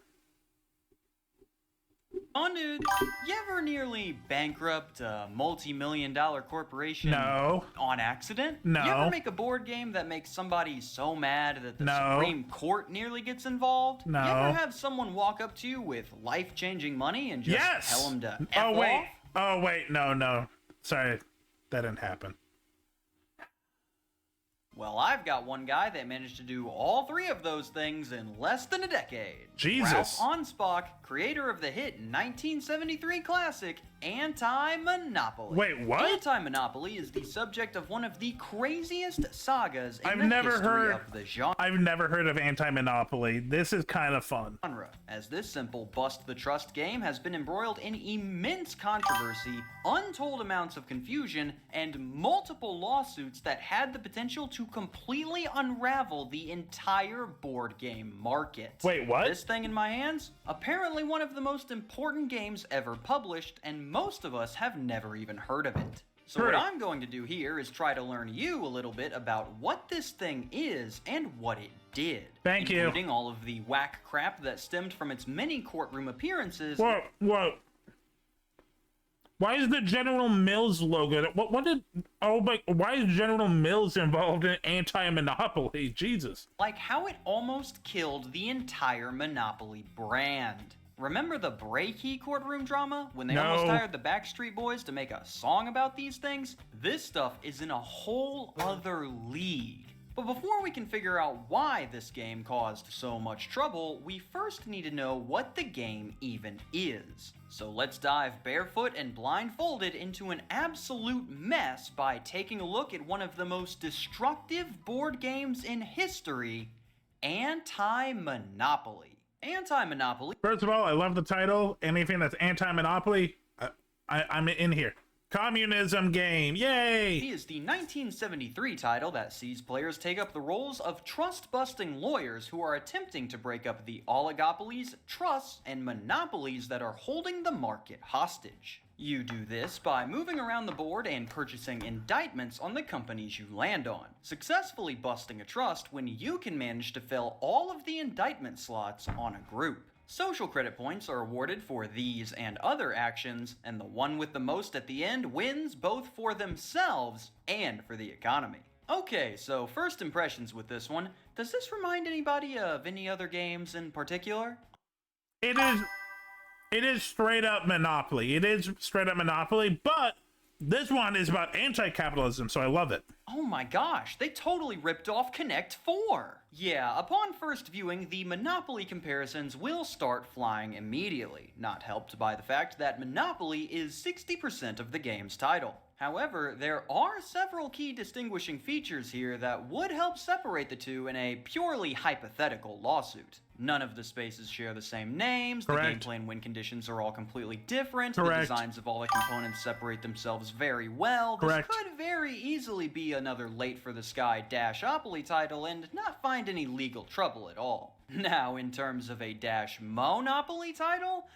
[SPEAKER 17] Dude, you ever nearly bankrupt a multi-million-dollar corporation
[SPEAKER 2] No.
[SPEAKER 17] on accident?
[SPEAKER 2] No.
[SPEAKER 17] You ever make a board game that makes somebody so mad that the
[SPEAKER 2] No.
[SPEAKER 17] Supreme Court nearly gets involved?
[SPEAKER 2] No.
[SPEAKER 17] You ever have someone walk up to you with life-changing money and just
[SPEAKER 2] Yes!
[SPEAKER 17] tell them to F
[SPEAKER 2] Oh, wait.
[SPEAKER 17] off?
[SPEAKER 2] Oh, wait. No. Sorry. That didn't happen.
[SPEAKER 17] Well, I've got one guy that managed to do all three of those things in less than a decade.
[SPEAKER 2] Jesus.
[SPEAKER 17] Ralph Onspach, creator of the hit 1973 classic Anti-Monopoly.
[SPEAKER 2] Wait, what?
[SPEAKER 17] Anti-Monopoly is the subject of one of the craziest sagas in
[SPEAKER 2] I've
[SPEAKER 17] the
[SPEAKER 2] never
[SPEAKER 17] history
[SPEAKER 2] heard.
[SPEAKER 17] of the genre.
[SPEAKER 2] I've never heard of anti-monopoly. This is kind of fun.
[SPEAKER 17] As this simple bust the trust game has been embroiled in immense controversy, untold amounts of confusion, and multiple lawsuits that had the potential to completely unravel the entire board game market.
[SPEAKER 2] Wait, what?
[SPEAKER 17] This thing in my hands? Apparently one of the most important games ever published, and most of us have never even heard of it. So what I'm going to do here is try to learn you a little bit about what this thing is and what it did.
[SPEAKER 2] Thank you.
[SPEAKER 17] Including all of the whack crap that stemmed from its many courtroom appearances.
[SPEAKER 2] Whoa. Why is the General Mills logo? Why is General Mills involved in anti-monopoly? Jesus.
[SPEAKER 17] Like how it almost killed the entire Monopoly brand. Remember the Breaky courtroom drama? When they almost hired the Backstreet Boys to make a song about these things? This stuff is in a whole other league. But before we can figure out why this game caused so much trouble, we first need to know what the game even is. So let's dive barefoot and blindfolded into an absolute mess by taking a look at one of the most destructive board games in history, Anti-Monopoly. Anti-Monopoly.
[SPEAKER 2] First of all, I love the title. Anything that's anti-monopoly, I'm in here. Communism game, yay!
[SPEAKER 17] He is the 1973 title that sees players take up the roles of trust-busting lawyers who are attempting to break up the oligopolies, trusts, and monopolies that are holding the market hostage. You do this by moving around the board and purchasing indictments on the companies you land on, successfully busting a trust when you can manage to fill all of the indictment slots on a group. Social credit points are awarded for these and other actions, and the one with the most at the end wins both for themselves and for the economy. Okay, so first impressions with this one. Does this remind anybody of any other games in particular?
[SPEAKER 2] It is straight up Monopoly. It is straight up Monopoly, but this one is about anti-capitalism, so I love it.
[SPEAKER 17] Oh my gosh, they totally ripped off Connect 4! Yeah, upon first viewing, the Monopoly comparisons will start flying immediately, not helped by the fact that Monopoly is 60% of the game's title. However, there are several key distinguishing features here that would help separate the two in a purely hypothetical lawsuit. None of the spaces share the same names,
[SPEAKER 2] Correct.
[SPEAKER 17] The gameplay and win conditions are all completely different,
[SPEAKER 2] Correct.
[SPEAKER 17] The designs of all the components separate themselves very well.
[SPEAKER 2] Correct.
[SPEAKER 17] This could very easily be another late-for-the-sky Dashopoly title and not find any legal trouble at all. Now, in terms of a Dash Monopoly title,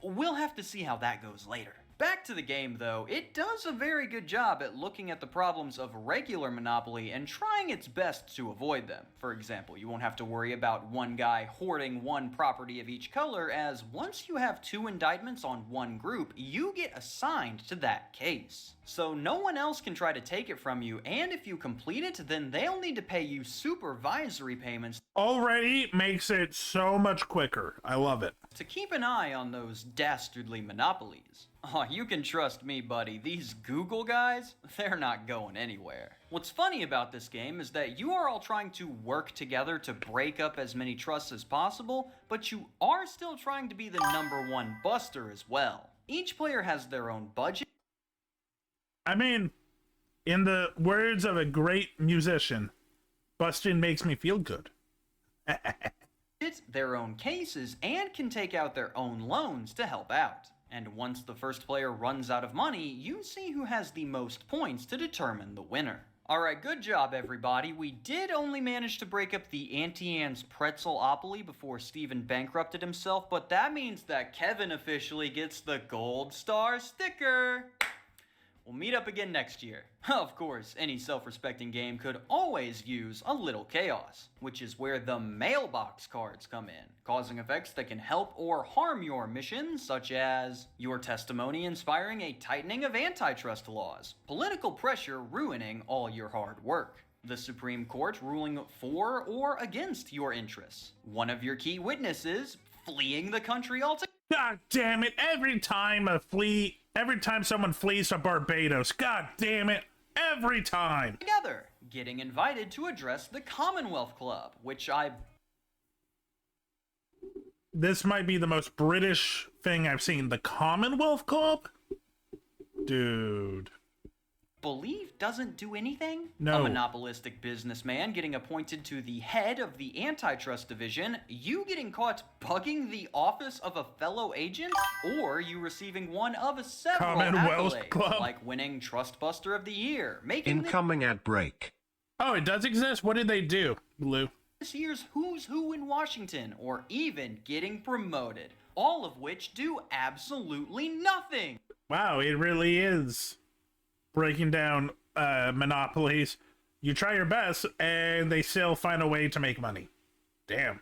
[SPEAKER 17] we'll have to see how that goes later. Back to the game though, it does a very good job at looking at the problems of regular Monopoly and trying its best to avoid them. For example, you won't have to worry about one guy hoarding one property of each color, as once you have two indictments on one group, you get assigned to that case. So no one else can try to take it from you, and if you complete it, then they'll need to pay you supervisory payments.
[SPEAKER 2] Already makes it so much quicker. I love it.
[SPEAKER 17] To keep an eye on those dastardly monopolies. Oh, you can trust me, buddy. These Google guys, they're not going anywhere. What's funny about this game is that you are all trying to work together to break up as many trusts as possible, but you are still trying to be the #1 buster as well. Each player has their own budget.
[SPEAKER 2] I mean, in the words of a great musician, busting makes me feel good.
[SPEAKER 17] Their own cases, and can take out their own loans to help out. And once the first player runs out of money, you see who has the most points to determine the winner. Alright, good job everybody. We did only manage to break up the Auntie Anne's Pretzelopoly before Steven bankrupted himself, but that means that Kevin officially gets the gold star sticker. We'll meet up again next year. Of course, any self-respecting game could always use a little chaos, which is where the mailbox cards come in, causing effects that can help or harm your mission, such as your testimony inspiring a tightening of antitrust laws, political pressure ruining all your hard work, the Supreme Court ruling for or against your interests, one of your key witnesses fleeing the country altogether.
[SPEAKER 2] God damn it, every time someone flees to Barbados, god damn it, every time.
[SPEAKER 17] Together, getting invited to address the Commonwealth Club, which
[SPEAKER 2] This might be the most British thing I've seen. The Commonwealth Club? Dude.
[SPEAKER 17] believe doesn't do anything?
[SPEAKER 2] No.
[SPEAKER 17] A monopolistic businessman getting appointed to the head of the antitrust division, you getting caught bugging the office of a fellow agent, or you receiving one of several
[SPEAKER 2] Commonwealth
[SPEAKER 17] accolades,
[SPEAKER 2] Club.
[SPEAKER 17] like winning Trustbuster of the Year, making
[SPEAKER 1] Incoming ad break.
[SPEAKER 2] Oh, it does exist? What did they do, Blue?
[SPEAKER 17] this year's Who's Who in Washington, or even getting promoted, all of which do absolutely nothing.
[SPEAKER 2] Wow, it really is breaking down monopolies. You try your best, and they still find a way to make money. Damn.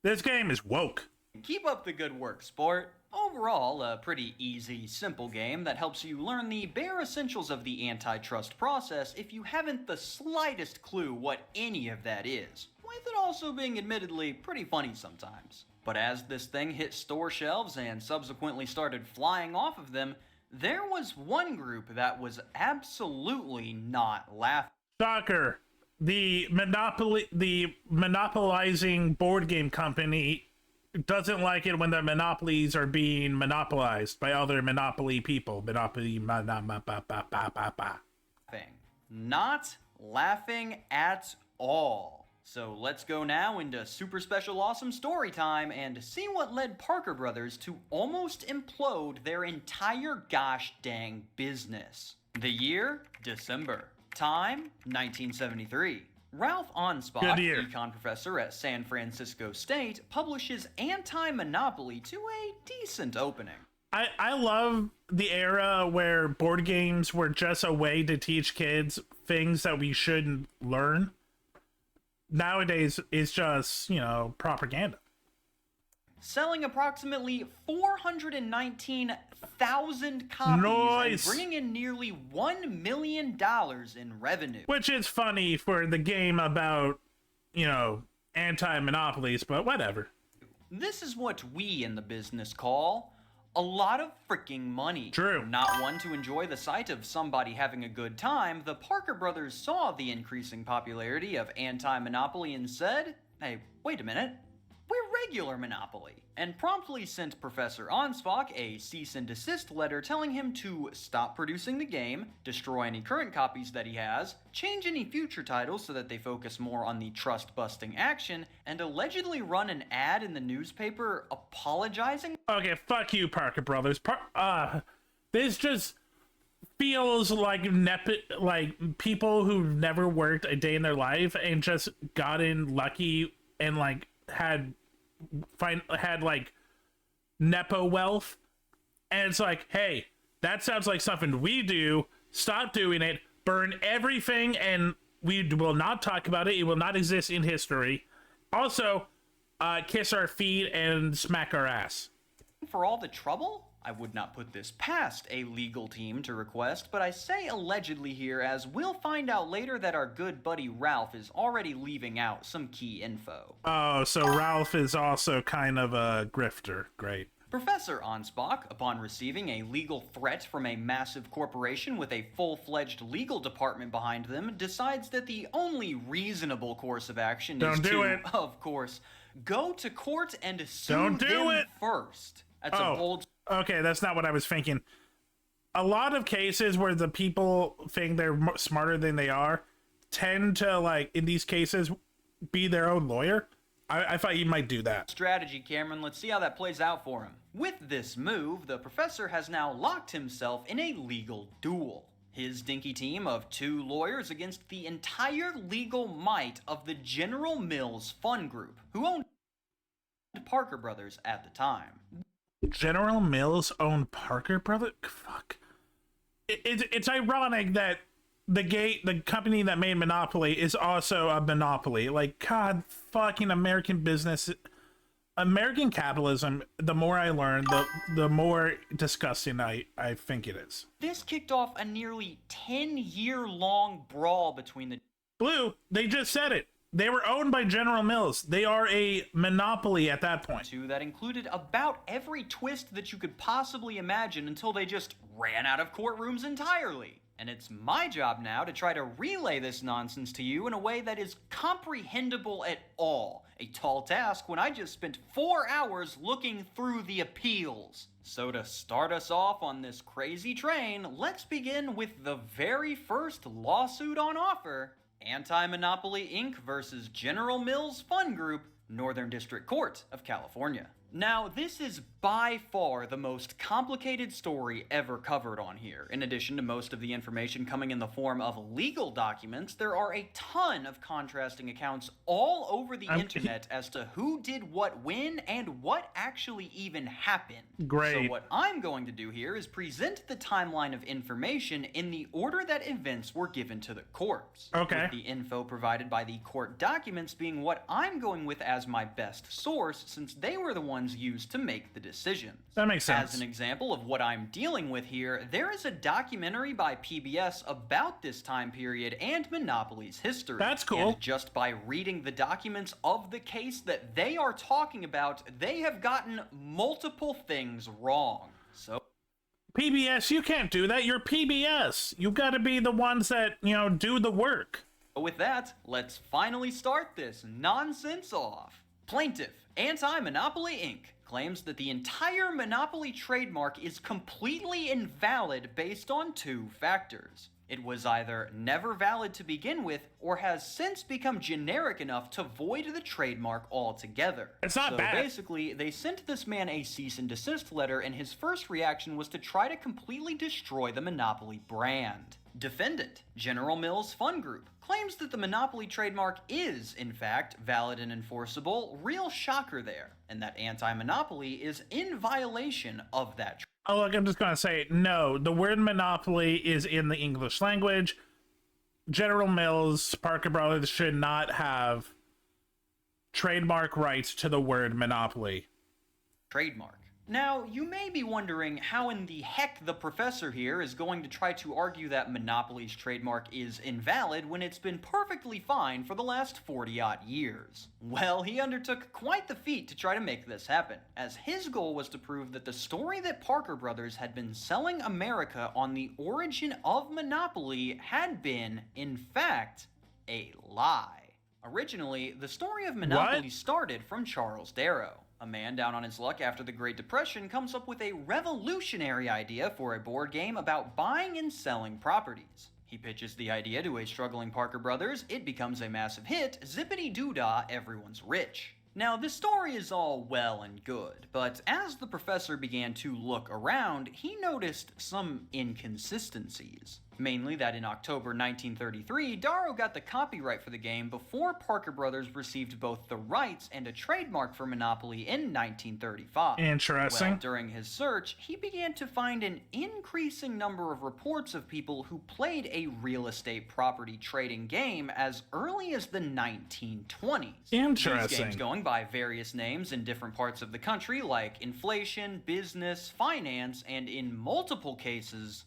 [SPEAKER 2] This game is woke.
[SPEAKER 17] Keep up the good work, sport. Overall, a pretty easy, simple game that helps you learn the bare essentials of the antitrust process if you haven't the slightest clue what any of that is, with it also being admittedly pretty funny sometimes. But as this thing hit store shelves and subsequently started flying off of them, there was one group that was absolutely not laughing.
[SPEAKER 2] Shocker. The monopolizing board game company doesn't like it when their monopolies are being monopolized by other monopoly people. Monopoly,
[SPEAKER 17] Not laughing at all. So let's go now into super special awesome story time and see what led Parker Brothers to almost implode their entire gosh dang business. The year, December. Time, 1973. Ralph Onspach, econ professor at San Francisco State, publishes Anti-Monopoly to a decent opening.
[SPEAKER 2] I love the era where board games were just a way to teach kids things that we shouldn't learn. Nowadays, it's just, propaganda.
[SPEAKER 17] Selling approximately 419,000 copies and bringing in nearly $1 million in revenue.
[SPEAKER 2] Which is funny for the game about, anti-monopolies, but whatever.
[SPEAKER 17] This is what we in the business call a lot of freaking money.
[SPEAKER 2] True.
[SPEAKER 17] Not one to enjoy the sight of somebody having a good time, the Parker Brothers saw the increasing popularity of anti-monopoly and said, hey, wait a minute. We're regular Monopoly, and promptly sent Professor Onspach a cease and desist letter telling him to stop producing the game, destroy any current copies that he has, change any future titles so that they focus more on the trust-busting action, and allegedly run an ad in the newspaper apologizing.
[SPEAKER 2] Okay, fuck you, Parker Brothers. This just feels like people who've never worked a day in their life and just gotten lucky and had Nepo wealth, and it's like, hey, that sounds like something we do. Stop doing it. Burn everything, and we will not talk about it. It will not exist in history. Also, kiss our feet and smack our ass.
[SPEAKER 17] For all the trouble? I would not put this past a legal team to request, but I say allegedly here as we'll find out later that our good buddy Ralph is already leaving out some key info.
[SPEAKER 2] Oh, so Ralph is also kind of a grifter. Great.
[SPEAKER 17] Professor Onspach, upon receiving a legal threat from a massive corporation with a full-fledged legal department behind them, decides that the only reasonable course of action is to, of course, go to court and sue them first. That's a bold...
[SPEAKER 2] Okay, that's not what I was thinking. A lot of cases where the people think they're smarter than they are tend to, in these cases, be their own lawyer. I thought you might do that.
[SPEAKER 17] Strategy, Cameron. Let's see how that plays out for him. With this move, the professor has now locked himself in a legal duel. His dinky team of 2 lawyers against the entire legal might of the General Mills Fund Group, who owned Parker Brothers at the time.
[SPEAKER 2] General Mills owned Parker Brothers? Fuck. It's ironic that the company that made Monopoly is also a monopoly. God, fucking American business, American capitalism, the more I learn, the more disgusting I think it is.
[SPEAKER 17] This kicked off a nearly 10-year-long brawl between the...
[SPEAKER 2] Blue, they just said it. They were owned by General Mills. They are a monopoly at that point.
[SPEAKER 17] That included about every twist that you could possibly imagine until they just ran out of courtrooms entirely. And it's my job now to try to relay this nonsense to you in a way that is comprehensible at all. A tall task when I just spent 4 hours looking through the appeals. So to start us off on this crazy train, let's begin with the very first lawsuit on offer. Anti-Monopoly Inc. versus General Mills Fund Group, Northern District Court of California. Now, this is by far the most complicated story ever covered on here. In addition to most of the information coming in the form of legal documents, there are a ton of contrasting accounts all over the internet as to who did what when and what actually even happened.
[SPEAKER 2] Great.
[SPEAKER 17] So what I'm going to do here is present the timeline of information in the order that events were given to the courts.
[SPEAKER 2] Okay.
[SPEAKER 17] With the info provided by the court documents being what I'm going with as my best source, since they were the ones used to make the decisions.
[SPEAKER 2] That makes sense.
[SPEAKER 17] As an example of what I'm dealing with here, there is a documentary by PBS about this time period and Monopoly's history.
[SPEAKER 2] That's cool.
[SPEAKER 17] And just by reading the documents of the case that they are talking about, they have gotten multiple things wrong. So
[SPEAKER 2] PBS, you can't do that. You're PBS. You've got to be the ones that, do the work.
[SPEAKER 17] with that, let's finally start this nonsense off. Plaintiff, Anti-Monopoly Inc. claims that the entire Monopoly trademark is completely invalid based on two factors. It was either never valid to begin with, or has since become generic enough to void the trademark altogether.
[SPEAKER 2] It's not bad.
[SPEAKER 17] So basically, they sent this man a cease and desist letter, and his first reaction was to try to completely destroy the Monopoly brand. Defendant, General Mills Fun Group, claims that the Monopoly trademark is, in fact, valid and enforceable. Real shocker there, and that anti-monopoly is in violation of that.
[SPEAKER 2] Oh, look, I'm just going to say, no, the word monopoly is in the English language. General Mills, Parker Brothers should not have trademark rights to the word monopoly.
[SPEAKER 17] Trademark. Now, you may be wondering how in the heck the professor here is going to try to argue that Monopoly's trademark is invalid when it's been perfectly fine for the last 40-odd years. Well, he undertook quite the feat to try to make this happen, as his goal was to prove that the story that Parker Brothers had been selling America on the origin of Monopoly had been, in fact, a lie. Originally, the story of Monopoly started from Charles Darrow. A man down on his luck after the Great Depression comes up with a revolutionary idea for a board game about buying and selling properties. He pitches the idea to a struggling Parker Brothers, it becomes a massive hit, zippity-doo-dah, everyone's rich. Now, this story is all well and good, but as the professor began to look around, he noticed some inconsistencies. Mainly that in October 1933, Darrow got the copyright for the game before Parker Brothers received both the rights and a trademark for Monopoly in 1935.
[SPEAKER 2] Interesting.
[SPEAKER 17] Well, during his search, he began to find an increasing number of reports of people who played a real estate property trading game as early as the 1920s.
[SPEAKER 2] Interesting.
[SPEAKER 17] These games going by various names in different parts of the country, like inflation, business, finance, and in multiple cases,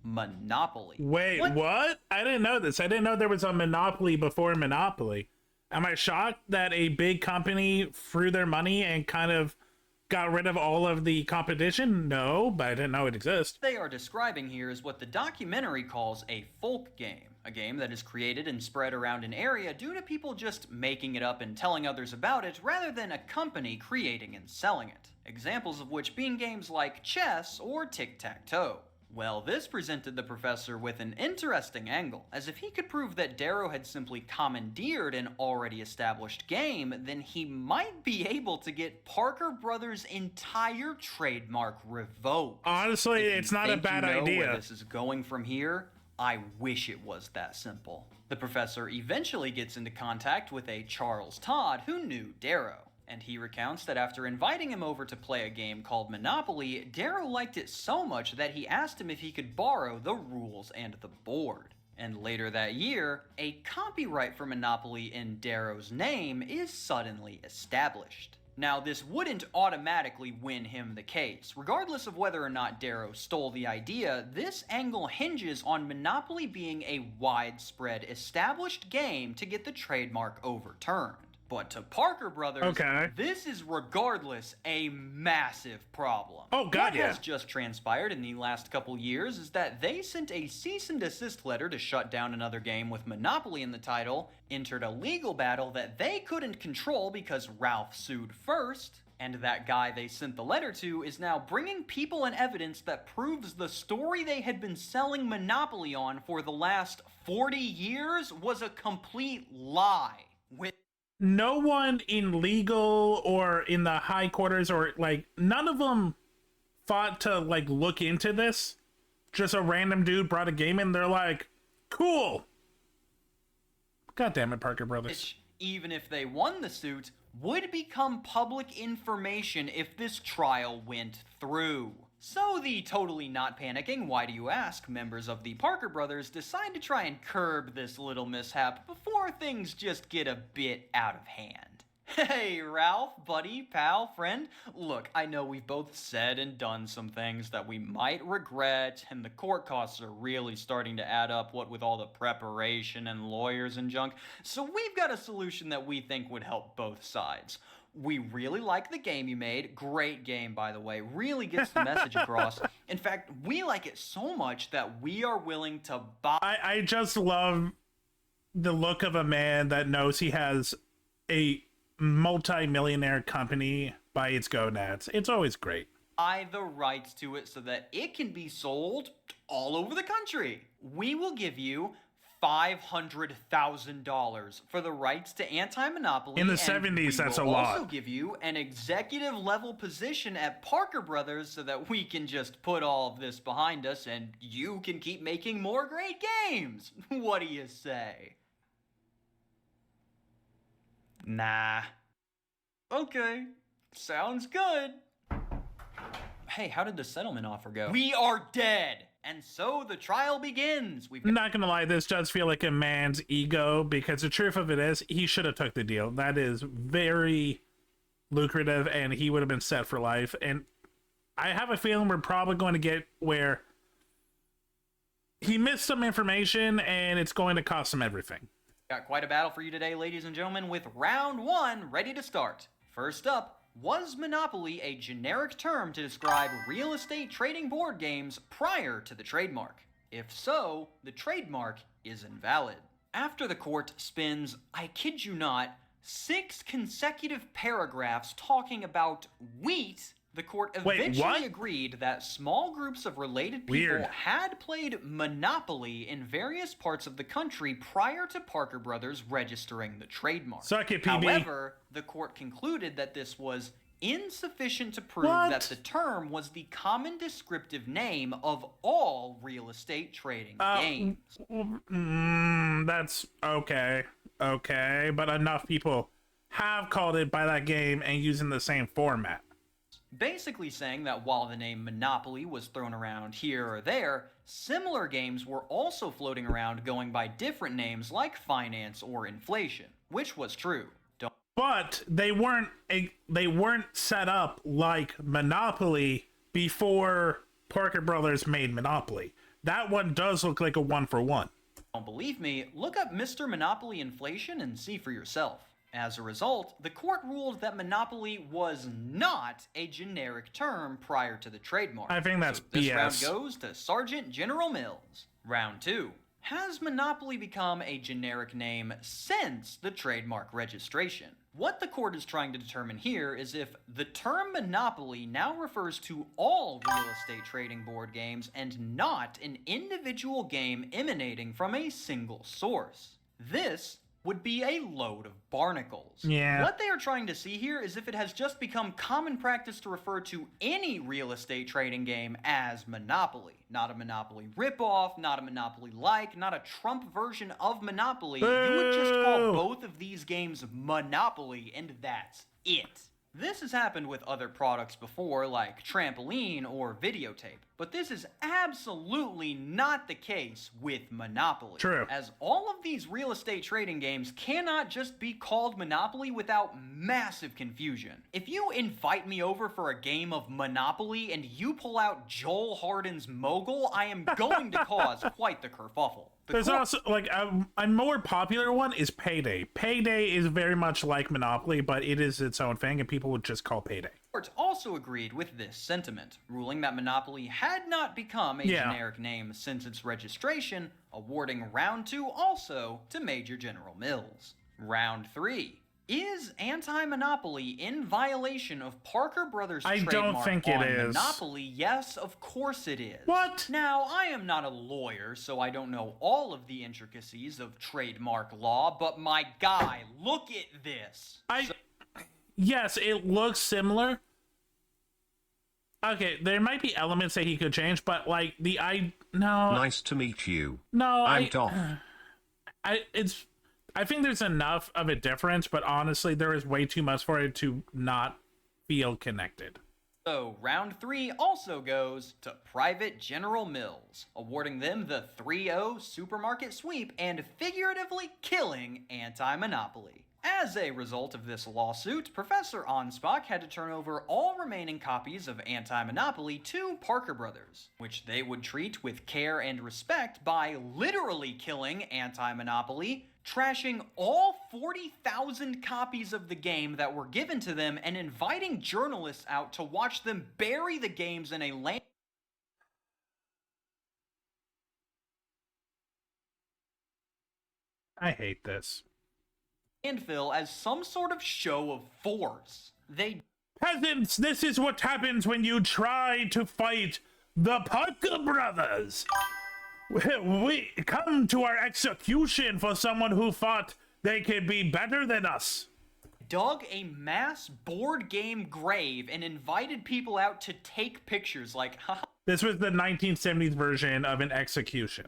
[SPEAKER 17] Monopoly.
[SPEAKER 2] Wait, what? I didn't know this. I didn't know there was a Monopoly before Monopoly. Am I shocked that a big company threw their money and kind of got rid of all of the competition? No, but I didn't know it exists.
[SPEAKER 17] They are describing here is what the documentary calls a folk game. A game that is created and spread around an area due to people just making it up and telling others about it rather than a company creating and selling it. Examples of which being games like chess or tic-tac-toe. Well, this presented the professor with an interesting angle, as if he could prove that Darrow had simply commandeered an already established game, then he might be able to get Parker Brothers' entire trademark revoked.
[SPEAKER 2] Honestly, it's not a bad idea.
[SPEAKER 17] Where this is going from here? I wish it was that simple. The professor eventually gets into contact with a Charles Todd who knew Darrow. And he recounts that after inviting him over to play a game called Monopoly, Darrow liked it so much that he asked him if he could borrow the rules and the board. And later that year, a copyright for Monopoly in Darrow's name is suddenly established. Now, this wouldn't automatically win him the case. Regardless of whether or not Darrow stole the idea, this angle hinges on Monopoly being a widespread established game to get the trademark overturned. But to Parker Brothers, this is regardless a massive problem.
[SPEAKER 2] Oh, God,
[SPEAKER 17] What has just transpired in the last couple years is that they sent a cease and desist letter to shut down another game with Monopoly in the title, entered a legal battle that they couldn't control because Ralph sued first, and that guy they sent the letter to is now bringing people and evidence that proves the story they had been selling Monopoly on for the last 40 years was a complete lie.
[SPEAKER 2] no one in legal or in the high quarters or like none of them fought to like look into this. Just a random dude brought a game in. They're like, cool. God damn it, Parker Brothers.
[SPEAKER 17] Which, even if they won the suit, would become public information if this trial went through. So the totally not panicking, why do you ask, members of the Parker Brothers decide to try and curb this little mishap before things just get a bit out of hand. Hey, Ralph, buddy, pal, friend. Look, I know we've both said and done some things that we might regret, and the court costs are really starting to add up, what with all the preparation and lawyers and junk. So we've got a solution that we think would help both sides. We really like the game you made. Great game, by the way. Really gets the message across. In fact, we like it so much that we are willing to buy...
[SPEAKER 2] I just love the look of a man that knows he has a multi-millionaire company by its gonads. It's always great.
[SPEAKER 17] Buy the rights to it so that it can be sold all over the country. We will give you $500,000 for the rights to anti-monopoly.
[SPEAKER 2] In the 70s, that's a lot.
[SPEAKER 17] We will also give you an executive level position at Parker Brothers so that we can just put all of this behind us and you can keep making more great games. What do you say? Nah. Okay. Sounds good. Hey, how did the settlement offer go? We are dead! And so the trial begins.
[SPEAKER 2] I'm not gonna lie, this does feel like a man's ego, because the truth of it is, he should have took the deal. That is very lucrative, and he would have been set for life. And I have a feeling we're probably going to get where he missed some information, and it's going to cost him everything.
[SPEAKER 17] Got quite a battle for you today, ladies and gentlemen, with round one ready to start. First up, was monopoly a generic term to describe real estate trading board games prior to the trademark? If so, the trademark is invalid. After the court spends, I kid you not, 6 consecutive paragraphs talking about wheat, the court eventually agreed that small groups of related people had played Monopoly in various parts of the country prior to Parker Brothers registering the trademark.
[SPEAKER 2] Suck it, PB.
[SPEAKER 17] However, the court concluded that this was insufficient to prove that the term was the common descriptive name of all real estate trading games.
[SPEAKER 2] That's okay. Okay, but enough people have called it by that game and using the same format.
[SPEAKER 17] Basically saying that while the name Monopoly was thrown around here or there, similar games were also floating around going by different names like Finance or Inflation, which was true.
[SPEAKER 2] But they weren't set up like Monopoly before Parker Brothers made Monopoly. That one does look like a 1-for-1.
[SPEAKER 17] Don't believe me? Look up Mr. Monopoly Inflation and see for yourself. As a result, the court ruled that monopoly was not a generic term prior to the trademark.
[SPEAKER 2] I think that's
[SPEAKER 17] this
[SPEAKER 2] BS.
[SPEAKER 17] round goes to Sergeant General Mills. Round 2. Has monopoly become a generic name since the trademark registration? What the court is trying to determine here is if the term monopoly now refers to all real estate trading board games and not an individual game emanating from a single source. This would be a load of barnacles.
[SPEAKER 2] Yeah.
[SPEAKER 17] What they are trying to see here is if it has just become common practice to refer to any real estate trading game as Monopoly. Not a Monopoly ripoff, not a Monopoly-like, not a Trump version of Monopoly.
[SPEAKER 2] Boo!
[SPEAKER 17] You would just call both of these games Monopoly, and that's it. This has happened with other products before, like Trampoline or Videotape, but this is absolutely not the case with Monopoly.
[SPEAKER 2] True.
[SPEAKER 17] As all of these real estate trading games cannot just be called Monopoly without massive confusion. If you invite me over for a game of Monopoly and you pull out Joel Harden's Mogul, I am going to cause quite the kerfuffle.
[SPEAKER 2] There's also, like, a more popular one is Payday. Payday is very much like Monopoly, but it is its own thing, and people would just call Payday.
[SPEAKER 17] The court also agreed with this sentiment, ruling that Monopoly had not become a generic name since its registration, awarding round 2 also to Major General Mills. Round 3. Is anti-monopoly in violation of Parker Brothers'
[SPEAKER 2] I
[SPEAKER 17] trademark
[SPEAKER 2] don't think it
[SPEAKER 17] on
[SPEAKER 2] is.
[SPEAKER 17] Monopoly? Yes, of course it is.
[SPEAKER 2] What?
[SPEAKER 17] Now, I am not a lawyer, so I don't know all of the intricacies of trademark law, but my guy, look at this.
[SPEAKER 2] Yes, it looks similar. Okay, there might be elements that he could change, but like no.
[SPEAKER 1] Nice to meet you.
[SPEAKER 2] No,
[SPEAKER 1] I'm Doff.
[SPEAKER 2] I think there's enough of a difference, but honestly, there is way too much for it to not feel connected.
[SPEAKER 17] So, round 3 also goes to Private General Mills, awarding them the 3-0 supermarket sweep and figuratively killing anti-monopoly. As a result of this lawsuit, Professor Onspach had to turn over all remaining copies of Anti-Monopoly to Parker Brothers, which they would treat with care and respect by literally killing Anti-Monopoly, trashing all 40,000 copies of the game that were given to them, and inviting journalists out to watch them bury the games in a land.
[SPEAKER 2] I hate this.
[SPEAKER 17] Landfill as some sort of show of force.
[SPEAKER 2] Peasants, this is what happens when you try to fight the Parker Brothers. We come to our execution for someone who thought they could be better than us.
[SPEAKER 17] Dug a mass board game grave and invited people out to take pictures like, haha.
[SPEAKER 2] This was the 1970s version of an execution.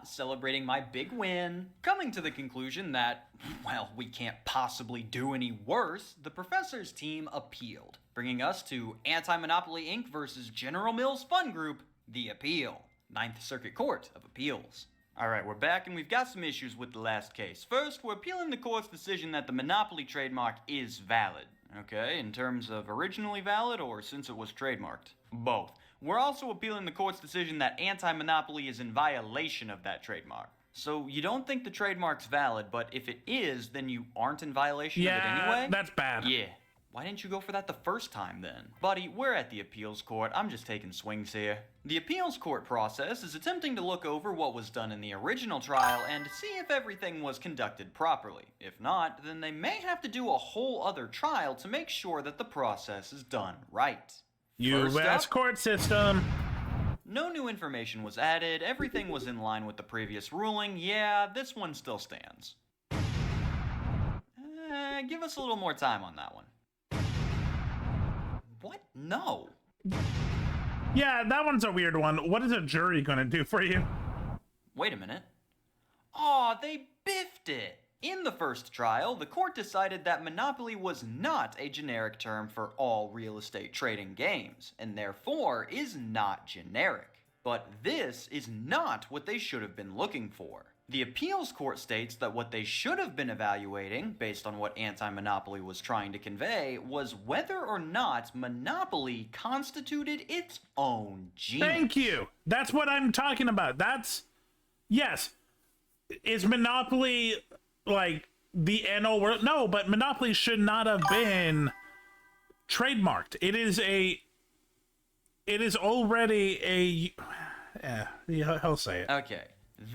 [SPEAKER 17] Celebrating my big win. Coming to the conclusion that, well, we can't possibly do any worse, the professor's team appealed, bringing us to Anti-Monopoly Inc. versus General Mills Fun Group, The Appeal, Ninth Circuit Court of Appeals. Alright, we're back and we've got some issues with the last case. First, we're appealing the court's decision that the Monopoly trademark is valid. Okay, in terms of originally valid or since it was trademarked? Both. We're also appealing the court's decision that anti-monopoly is in violation of that trademark. So you don't think the trademark's valid, but if it is, then you aren't in violation of it anyway?
[SPEAKER 2] That's bad.
[SPEAKER 17] Yeah. Why didn't you go for that the first time then? Buddy, we're at the appeals court. I'm just taking swings here. The appeals court process is attempting to look over what was done in the original trial and see if everything was conducted properly. If not, then they may have to do a whole other trial to make sure that the process is done right.
[SPEAKER 2] U.S. court system.
[SPEAKER 17] No new information was added, everything was in line with the previous ruling. Yeah, this one still stands. Give us a little more time on that one. What? No.
[SPEAKER 2] Yeah, that one's a weird one. What is a jury gonna do for you?
[SPEAKER 17] Wait a minute. Aw, they biffed it! In the first trial, the court decided that monopoly was not a generic term for all real estate trading games, and therefore is not generic. But this is not what they should have been looking for. The appeals court states that what they should have been evaluating, based on what anti-monopoly was trying to convey, was whether or not monopoly constituted its own genius.
[SPEAKER 2] Thank you! That's what I'm talking about. Yes. Is monopoly like the NO world? No, but monopoly should not have been trademarked. It is already I'll say it.
[SPEAKER 17] Okay,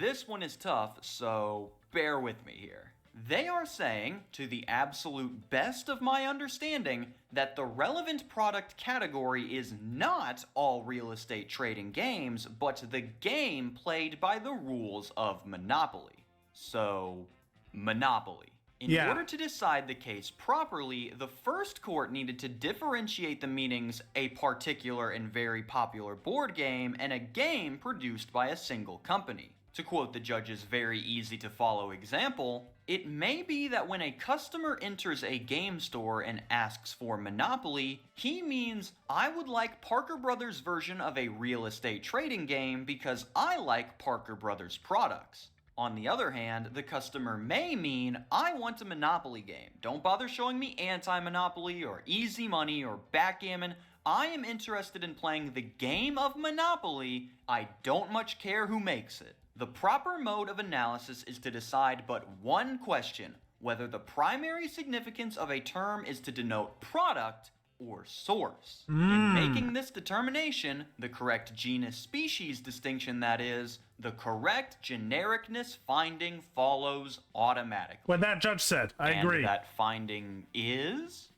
[SPEAKER 17] this one is tough, so bear with me here. They are saying, to the absolute best of my understanding, that the relevant product category is not all real estate trading games, but the game played by the rules of Monopoly. So, Monopoly. In order to decide the case properly, the first court needed to differentiate the meanings a particular and very popular board game and a game produced by a single company. To quote the judge's very easy to follow example, it may be that when a customer enters a game store and asks for Monopoly, he means, I would like Parker Brothers' version of a real estate trading game because I like Parker Brothers products. On the other hand, the customer may mean, I want a Monopoly game. Don't bother showing me anti-Monopoly or easy money or backgammon. I am interested in playing the game of Monopoly. I don't much care who makes it. The proper mode of analysis is to decide but one question, whether the primary significance of a term is to denote product or source. In making this determination, the correct genus-species distinction, that is, the correct genericness finding follows automatically.
[SPEAKER 2] What that judge said, I agree.
[SPEAKER 17] And that finding is?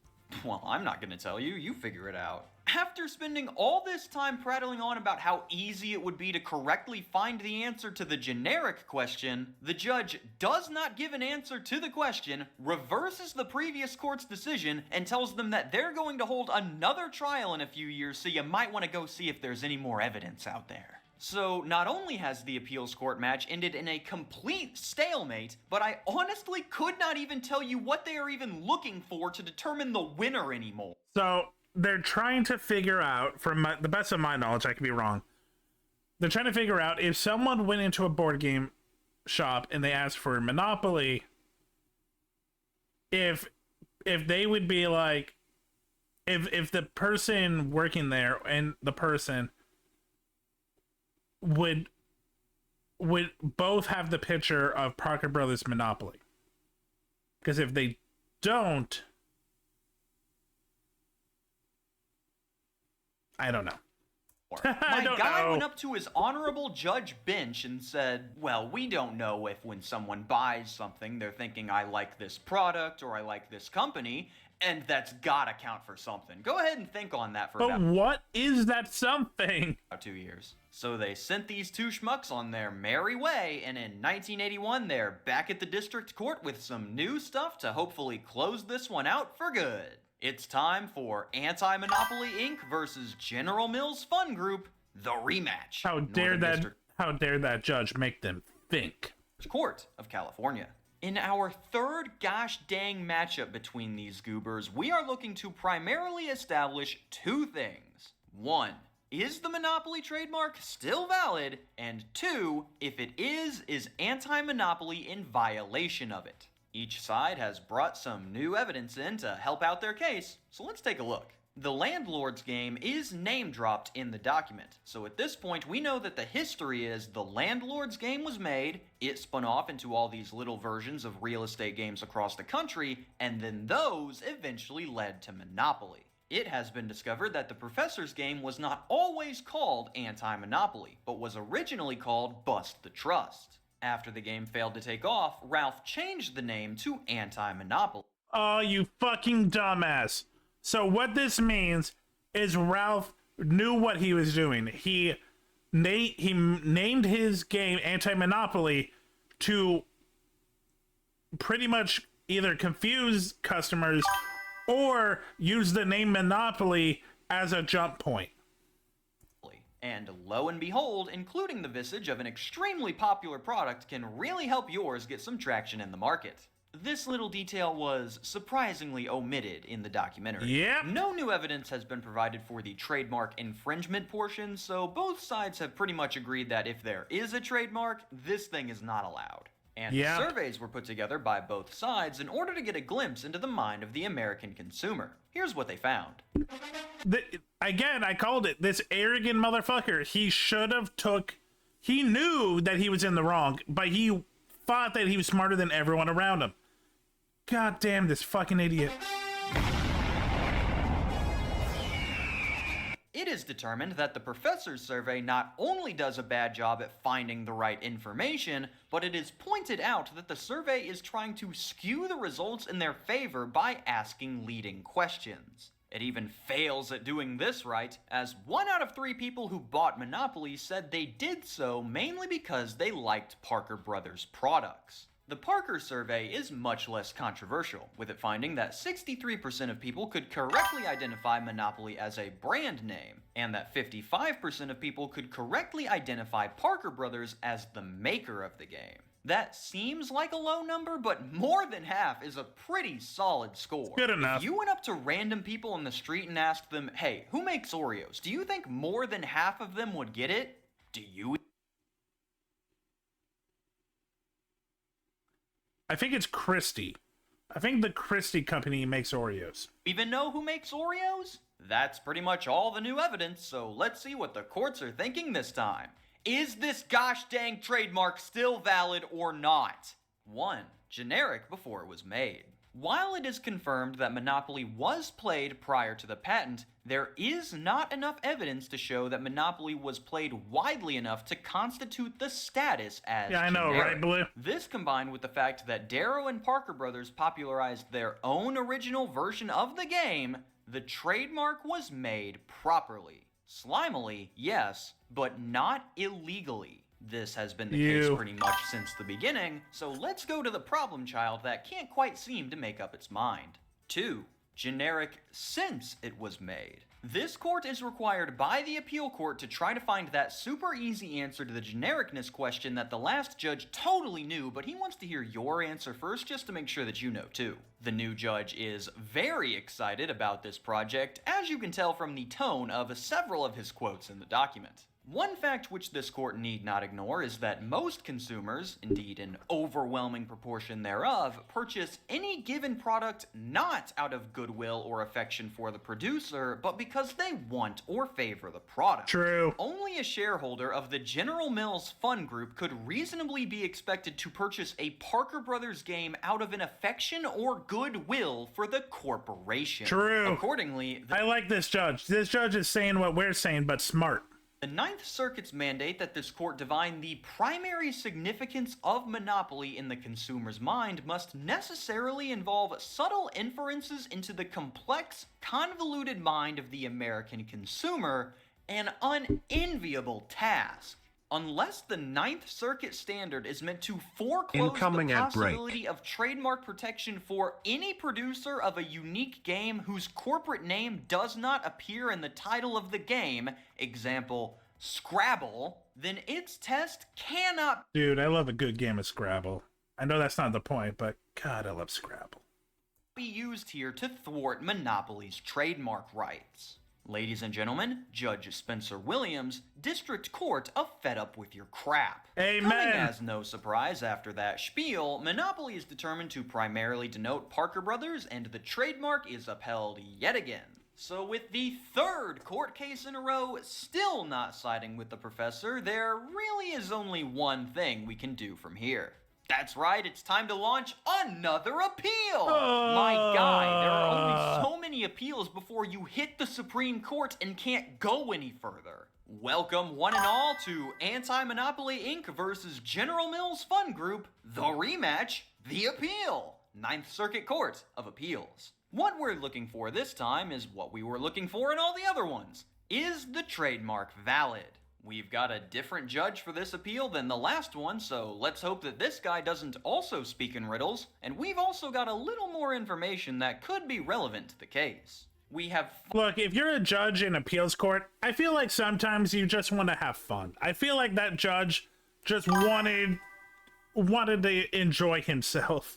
[SPEAKER 17] Well, I'm not going to tell you. You figure it out. After spending all this time prattling on about how easy it would be to correctly find the answer to the generic question, the judge does not give an answer to the question, reverses the previous court's decision, and tells them that they're going to hold another trial in a few years, so you might want to go see if there's any more evidence out there. So, not only has the appeals court match ended in a complete stalemate, but I honestly could not even tell you what they are even looking for to determine the winner anymore.
[SPEAKER 2] So, they're trying to figure out, from the best of my knowledge, I could be wrong, they're trying to figure out if someone went into a board game shop and they asked for Monopoly, if they would be like, if the person working there and the person would both have the picture of Parker Brothers Monopoly. Because if they don't, I don't know.
[SPEAKER 17] My guy went up to his honorable judge bench and said, well, we don't know if when someone buys something, they're thinking, I like this product or I like this company, and that's gotta count for something. Go ahead and think on that for
[SPEAKER 2] But what is that something?
[SPEAKER 17] About 2 years. So they sent these two schmucks on their merry way, and in 1981, they're back at the district court with some new stuff to hopefully close this one out for good. It's time for Anti-Monopoly Inc. versus General Mills Fun Group, the rematch.
[SPEAKER 2] How dare that judge make them think?
[SPEAKER 17] Court of California. In our third gosh dang matchup between these goobers, we are looking to primarily establish two things. One, is the Monopoly trademark still valid? And two, if it is Anti-Monopoly in violation of it? Each side has brought some new evidence in to help out their case, so let's take a look. The Landlord's game is name-dropped in the document, so at this point we know that the history is the Landlord's game was made, it spun off into all these little versions of real estate games across the country, and then those eventually led to Monopoly. It has been discovered that the Professor's game was not always called Anti-Monopoly, but was originally called Bust the Trust. After the game failed to take off, Ralph changed the name to Anti-Monopoly.
[SPEAKER 2] Oh, you fucking dumbass. So what this means is Ralph knew what he was doing. He named his game Anti-Monopoly to pretty much either confuse customers or use the name Monopoly as a jump point.
[SPEAKER 17] And lo and behold, including the visage of an extremely popular product can really help yours get some traction in the market. This little detail was surprisingly omitted in the documentary.
[SPEAKER 2] Yep.
[SPEAKER 17] No new evidence has been provided for the trademark infringement portion, so both sides have pretty much agreed that if there is a trademark, this thing is not allowed. And surveys were put together by both sides in order to get a glimpse into the mind of the American consumer. Here's what they found.
[SPEAKER 2] Again, I called it. This arrogant motherfucker. He knew that he was in the wrong, but he thought that he was smarter than everyone around him. God damn this fucking idiot.
[SPEAKER 17] It is determined that the Professor's survey not only does a bad job at finding the right information, but it is pointed out that the survey is trying to skew the results in their favor by asking leading questions. It even fails at doing this right, as 1 out of 3 people who bought Monopoly said they did so mainly because they liked Parker Brothers products. The Parker survey is much less controversial, with it finding that 63% of people could correctly identify Monopoly as a brand name, and that 55% of people could correctly identify Parker Brothers as the maker of the game. That seems like a low number, but more than half is a pretty solid score.
[SPEAKER 2] Good enough.
[SPEAKER 17] If you went up to random people on the street and asked them, hey, who makes Oreos? Do you think more than half of them would get it? Do you?
[SPEAKER 2] I think it's Christie. I think the Christie company makes Oreos.
[SPEAKER 17] Even know who makes Oreos? That's pretty much all the new evidence, so let's see what the courts are thinking this time. Is this gosh dang trademark still valid or not? 1. Generic before it was made. While it is confirmed that Monopoly was played prior to the patent, there is not enough evidence to show that Monopoly was played widely enough to constitute the status as
[SPEAKER 2] Yeah, I know,
[SPEAKER 17] generic.
[SPEAKER 2] right, Blue?
[SPEAKER 17] This combined with the fact that Darrow and Parker Brothers popularized their own original version of the game, the trademark was made properly. Slimily, yes, but not illegally. This has been the case pretty much since the beginning, so let's go to the problem child that can't quite seem to make up its mind. 2. Generic since it was made. This court is required by the appeal court to try to find that super easy answer to the genericness question that the last judge totally knew, but he wants to hear your answer first just to make sure that you know too. The new judge is very excited about this project, as you can tell from the tone of several of his quotes in the document. One fact which this court need not ignore is that most consumers, indeed an overwhelming proportion thereof, purchase any given product not out of goodwill or affection for the producer, but because they want or favor the product.
[SPEAKER 2] True.
[SPEAKER 17] Only a shareholder of the General Mills Fun Group could reasonably be expected to purchase a Parker Brothers game out of an affection or goodwill for the corporation.
[SPEAKER 2] True.
[SPEAKER 17] Accordingly,
[SPEAKER 2] I like this judge. This judge is saying what we're saying, but smart.
[SPEAKER 17] The Ninth Circuit's mandate that this court divine the primary significance of monopoly in the consumer's mind must necessarily involve subtle inferences into the complex, convoluted mind of the American consumer, an unenviable task. Unless the Ninth Circuit standard is meant to foreclose
[SPEAKER 1] Incoming
[SPEAKER 17] the
[SPEAKER 1] ad break.
[SPEAKER 17] possibility of trademark protection for any producer of a unique game whose corporate name does not appear in the title of the game, example, Scrabble, then its test cannot
[SPEAKER 2] Dude, I love a good game of Scrabble. I know that's not the point, but God, I love Scrabble.
[SPEAKER 17] be used here to thwart Monopoly's trademark rights. Ladies and gentlemen, Judge Spencer Williams, District Court of Fed Up With Your Crap.
[SPEAKER 2] Amen.
[SPEAKER 17] Coming as no surprise after that spiel, Monopoly is determined to primarily denote Parker Brothers, and the trademark is upheld yet again. So with the third court case in a row still not siding with the professor, there really is only one thing we can do from here. That's right, it's time to launch another appeal! My guy, there are only so many appeals before you hit the Supreme Court and can't go any further. Welcome one and all to Anti-Monopoly Inc. versus General Mills Fun Group, the rematch, the appeal, Ninth Circuit Court of Appeals. What we're looking for this time is what we were looking for in all the other ones. Is the trademark valid? We've got a different judge for this appeal than the last one, so let's hope that this guy doesn't also speak in riddles, and we've also got a little more information that could be relevant to the case. We have...
[SPEAKER 2] Look, if you're a judge in appeals court, I feel like sometimes you just want to have fun. I feel like that judge just wanted to enjoy himself.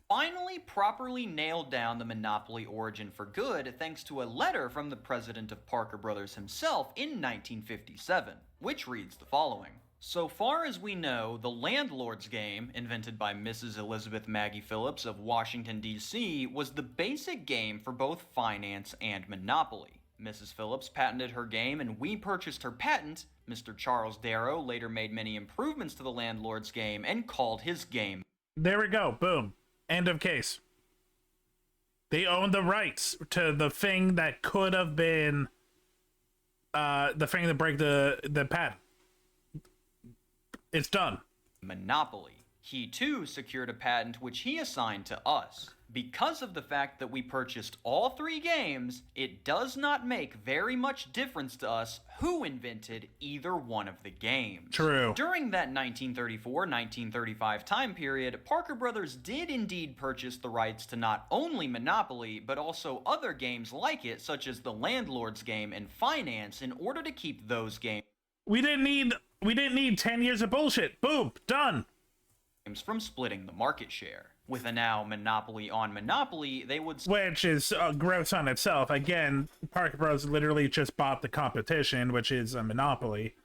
[SPEAKER 17] Finally properly nailed down the Monopoly origin for good thanks to a letter from the president of Parker Brothers himself in 1957, which reads the following. So far as we know, the Landlord's game, invented by Mrs. Elizabeth Maggie Phillips of Washington, D.C., was the basic game for both finance and Monopoly. Mrs. Phillips patented her game and we purchased her patent. Mr. Charles Darrow later made many improvements to the Landlord's game and called his game.
[SPEAKER 2] There we go, boom. End of case. They own the rights to the thing that could have been the thing that break the patent. It's done.
[SPEAKER 17] Monopoly. He too secured a patent which he assigned to us. Because of the fact that we purchased all three games, it does not make very much difference to us who invented either one of the games.
[SPEAKER 2] True.
[SPEAKER 17] During that 1934-1935 time period, Parker Brothers did indeed purchase the rights to not only Monopoly, but also other games like it, such as the Landlord's game and Finance, in order to keep those games.
[SPEAKER 2] We didn't need 10 years of bullshit. Boom, done.
[SPEAKER 17] From splitting the market share. With a now monopoly on monopoly, they would...
[SPEAKER 2] Which is gross on itself. Again, Parker Bros. Literally just bought the competition, which is a monopoly.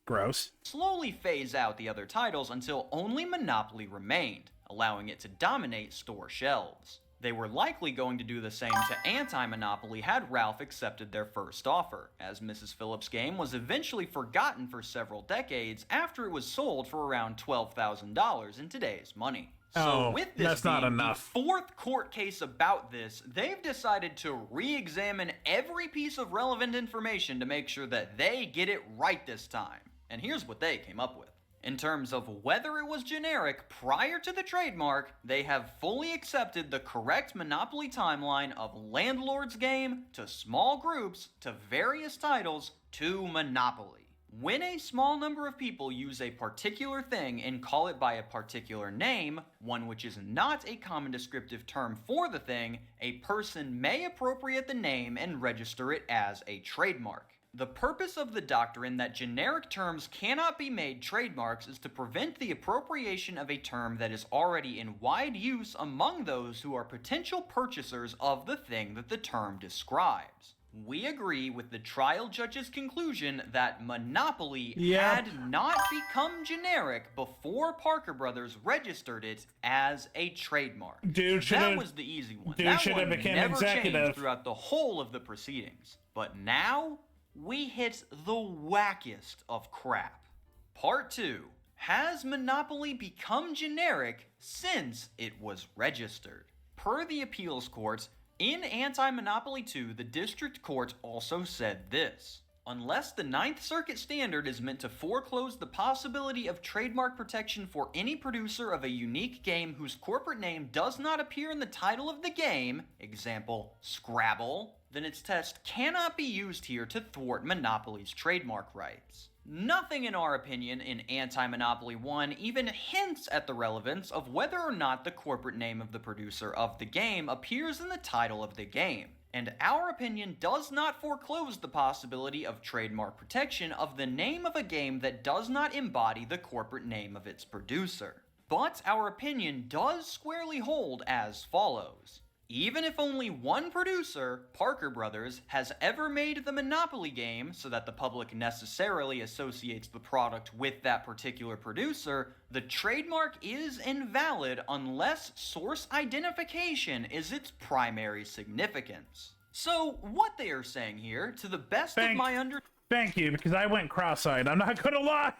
[SPEAKER 2] Gross.
[SPEAKER 17] Slowly phase out the other titles until only Monopoly remained, allowing it to dominate store shelves. They were likely going to do the same to Anti-Monopoly had Ralph accepted their first offer, as Mrs. Phillips' game was eventually forgotten for several decades after it was sold for around $12,000 in today's money.
[SPEAKER 2] Oh,
[SPEAKER 17] with this
[SPEAKER 2] that's not
[SPEAKER 17] being
[SPEAKER 2] enough.
[SPEAKER 17] the fourth court case about this, they've decided to re-examine every piece of relevant information to make sure that they get it right this time. And here's what they came up with. In terms of whether it was generic prior to the trademark, they have fully accepted the correct Monopoly timeline of Landlord's Game to small groups to various titles to Monopoly. When a small number of people use a particular thing and call it by a particular name, one which is not a common descriptive term for the thing, a person may appropriate the name and register it as a trademark. The purpose of the doctrine that generic terms cannot be made trademarks is to prevent the appropriation of a term that is already in wide use among those who are potential purchasers of the thing that the term describes. We agree with the trial judge's conclusion that Monopoly had not become generic before Parker Brothers registered it as a trademark. That was the easy one. That one never changed throughout the whole of the proceedings. But now, we hit the wackest of crap. Part 2. Has Monopoly become generic since it was registered? Per the appeals courts, in Anti-Monopoly 2, the district court also said this. Unless the Ninth Circuit standard is meant to foreclose the possibility of trademark protection for any producer of a unique game whose corporate name does not appear in the title of the game, example, Scrabble, then its test cannot be used here to thwart Monopoly's trademark rights. Nothing in our opinion in Anti-Monopoly 1 even hints at the relevance of whether or not the corporate name of the producer of the game appears in the title of the game. And our opinion does not foreclose the possibility of trademark protection of the name of a game that does not embody the corporate name of its producer. But our opinion does squarely hold as follows. Even if only one producer, Parker Brothers, has ever made the Monopoly game so that the public necessarily associates the product with that particular producer, the trademark is invalid unless source identification is its primary significance. So, what they are saying here, to the best of my
[SPEAKER 2] Thank you, because I went cross-eyed. I'm not gonna lie.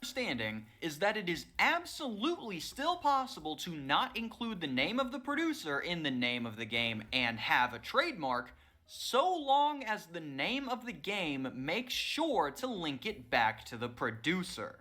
[SPEAKER 17] understanding is that it is absolutely still possible to not include the name of the producer in the name of the game and have a trademark, so long as the name of the game makes sure to link it back to the producer.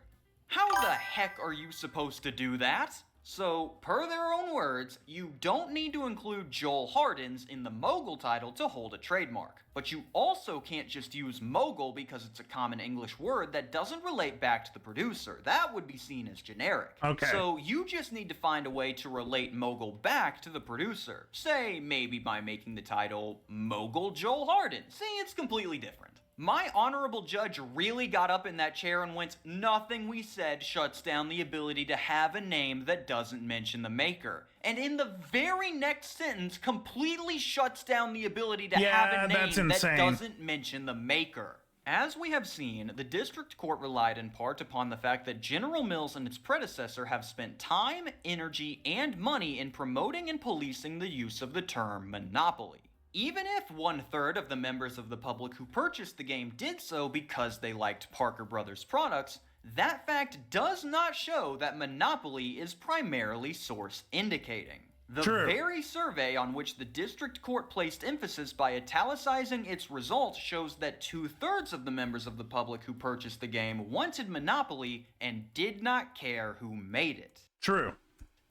[SPEAKER 17] How the heck are you supposed to do that? So, per their own words, you don't need to include Joel Hardens in the Mogul title to hold a trademark. But you also can't just use Mogul because it's a common English word that doesn't relate back to the producer. That would be seen as generic.
[SPEAKER 2] Okay.
[SPEAKER 17] So you just need to find a way to relate Mogul back to the producer. Say, maybe by making the title Mogul Joel Hardens. See, it's completely different. My honorable judge really got up in that chair and went, nothing we said shuts down the ability to have a name that doesn't mention the maker. And in the very next sentence, completely shuts down the ability to have a name that doesn't mention the maker. As we have seen, the district court relied in part upon the fact that General Mills and its predecessor have spent time, energy, and money in promoting and policing the use of the term monopoly. Even if 1/3 of the members of the public who purchased the game did so because they liked Parker Brothers products, that fact does not show that Monopoly is primarily source indicating. The very survey on which the district court placed emphasis by italicizing its results shows that 2/3 of the members of the public who purchased the game wanted Monopoly and did not care who made it.
[SPEAKER 2] True.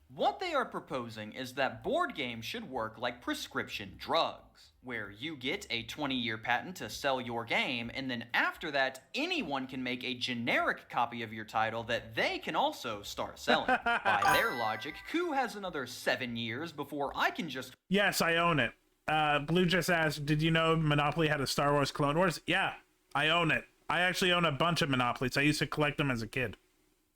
[SPEAKER 17] What they are proposing is that board games should work like prescription drugs, where you get a 20-year patent to sell your game, and then after that, anyone can make a generic copy of your title that they can also start selling. By their logic, Coup has another 7 years before I can just...
[SPEAKER 2] Yes, I own it. Blue just asked, did you know Monopoly had a Star Wars Clone Wars? Yeah, I own it. I actually own a bunch of Monopolies. I used to collect them as a kid.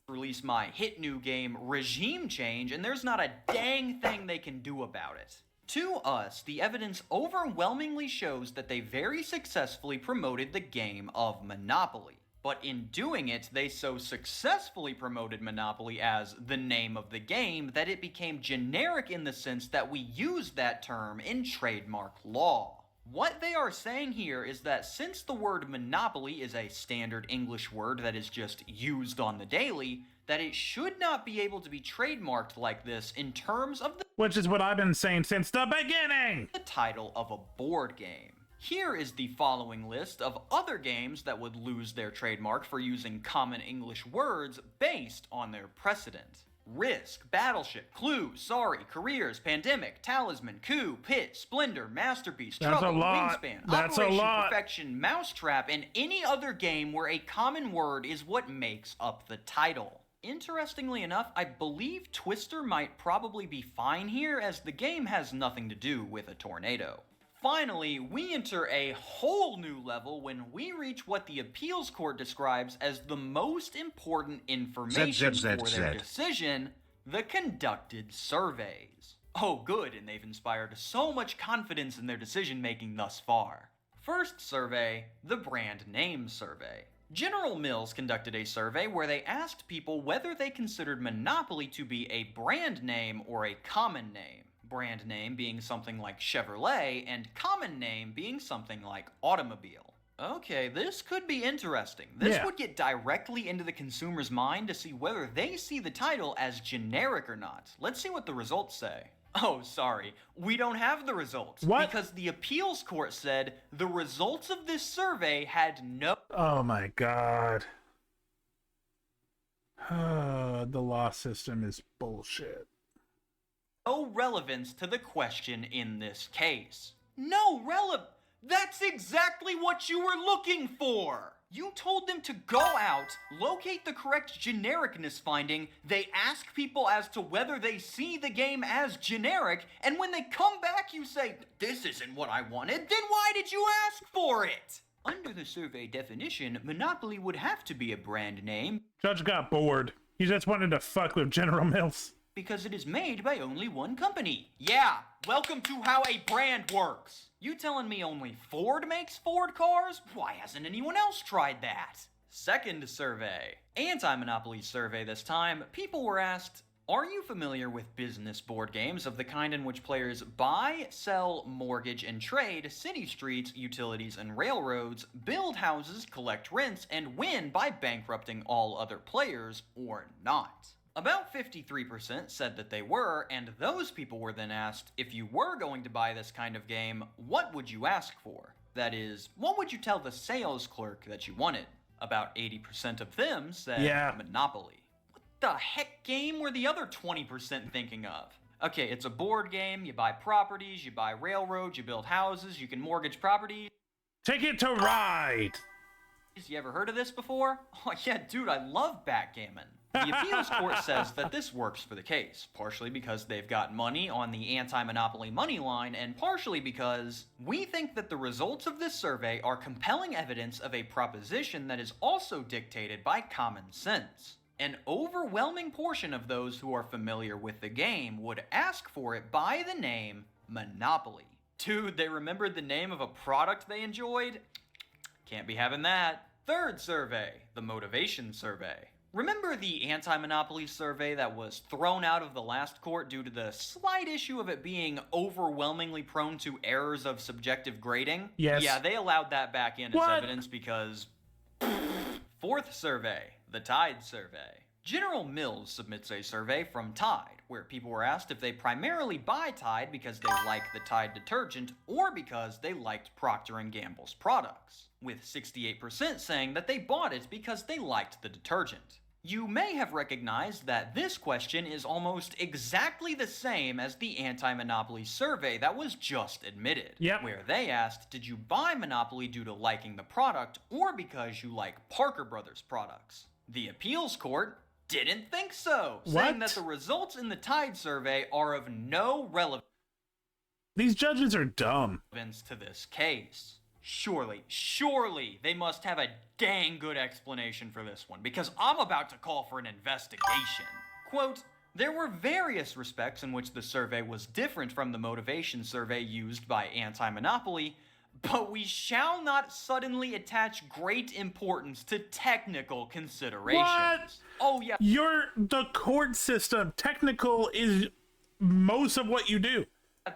[SPEAKER 17] Release my hit new game Regime Change, and there's not a dang thing they can do about it. To us, the evidence overwhelmingly shows that they very successfully promoted the game of Monopoly. But in doing it, they so successfully promoted Monopoly as the name of the game that it became generic in the sense that we use that term in trademark law. What they are saying here is that since the word monopoly is a standard English word that is just used on the daily, that it should not be able to be trademarked like this in terms of the
[SPEAKER 2] Which is what I've been saying since the beginning!
[SPEAKER 17] The title of a board game. Here is the following list of other games that would lose their trademark for using common English words based on their precedent. Risk, Battleship, Clue, Sorry, Careers, Pandemic, Talisman, Coup, Pit, Splendor, Masterpiece,
[SPEAKER 2] That's
[SPEAKER 17] Trouble,
[SPEAKER 2] a lot.
[SPEAKER 17] Wingspan,
[SPEAKER 2] That's a
[SPEAKER 17] Operation
[SPEAKER 2] lot.
[SPEAKER 17] Perfection, Mousetrap, and any other game where a common word is what makes up the title. Interestingly enough, I believe Twister might probably be fine here as the game has nothing to do with a tornado. Finally, we enter a whole new level when we reach what the appeals court describes as the most important information for their decision, the conducted surveys. Oh good, and they've inspired so much confidence in their decision making thus far. First survey, the brand name survey. General Mills conducted a survey where they asked people whether they considered Monopoly to be a brand name or a common name. Brand name being something like Chevrolet, and common name being something like automobile. Okay, this could be interesting. This would get directly into the consumer's mind to see whether they see the title as generic or not. Let's see what the results say. Oh, sorry, we don't have the results.
[SPEAKER 2] What?
[SPEAKER 17] Because the appeals court said the results of this survey had no...
[SPEAKER 2] Oh my god. The law system is bullshit.
[SPEAKER 17] No relevance to the question in this case. No relevance. That's exactly what you were looking for. You told them to go out, locate the correct genericness finding, they ask people as to whether they see the game as generic, and when they come back you say, this isn't what I wanted, then why did you ask for it? Under the survey definition, Monopoly would have to be a brand name.
[SPEAKER 2] Judge got bored. He just wanted to fuck with General Mills.
[SPEAKER 17] Because it is made by only one company. Yeah, welcome to how a brand works. You telling me only Ford makes Ford cars? Why hasn't anyone else tried that? Second survey. Anti-Monopoly survey this time. People were asked, are you familiar with business board games of the kind in which players buy, sell, mortgage, and trade city streets, utilities, and railroads, build houses, collect rents, and win by bankrupting all other players, or not? About 53% said that they were, and those people were then asked, if you were going to buy this kind of game, what would you ask for? That is, what would you tell the sales clerk that you wanted? About 80% of them said Monopoly. What the heck game were the other 20% thinking of? Okay, it's a board game, you buy properties, you buy railroads, you build houses, you can mortgage properties.
[SPEAKER 2] Ticket to Ride!
[SPEAKER 17] You ever heard of this before? Oh yeah, dude, I love backgammon. The appeals court says that this works for the case, partially because they've got money on the anti-monopoly money line, and partially because we think that the results of this survey are compelling evidence of a proposition that is also dictated by common sense. An overwhelming portion of those who are familiar with the game would ask for it by the name Monopoly. Dude, they remembered the name of a product they enjoyed? Can't be having that. Third survey, the motivation survey. Remember the anti-monopoly survey that was thrown out of the last court due to the slight issue of it being overwhelmingly prone to errors of subjective grading?
[SPEAKER 2] Yes.
[SPEAKER 17] Yeah, they allowed that back in as evidence because... Fourth survey, the Tide survey. General Mills submits a survey from Tide, where people were asked if they primarily buy Tide because they like the Tide detergent or because they liked Procter & Gamble's products, with 68% saying that they bought it because they liked the detergent. You may have recognized that this question is almost exactly the same as the anti-monopoly survey that was just admitted, where they asked, did you buy Monopoly due to liking the product or because you like Parker Brothers products? The appeals court didn't think so, saying that the results in the Tide survey are of no relevance.
[SPEAKER 2] These judges are dumb.
[SPEAKER 17] To this case. Surely, they must have a dang good explanation for this one, because I'm about to call for an investigation. Quote, there were various respects in which the survey was different from the motivation survey used by anti-monopoly, but we shall not suddenly attach great importance to technical considerations.
[SPEAKER 2] What?
[SPEAKER 17] Oh yeah.
[SPEAKER 2] The court system. Technical is most of what you do.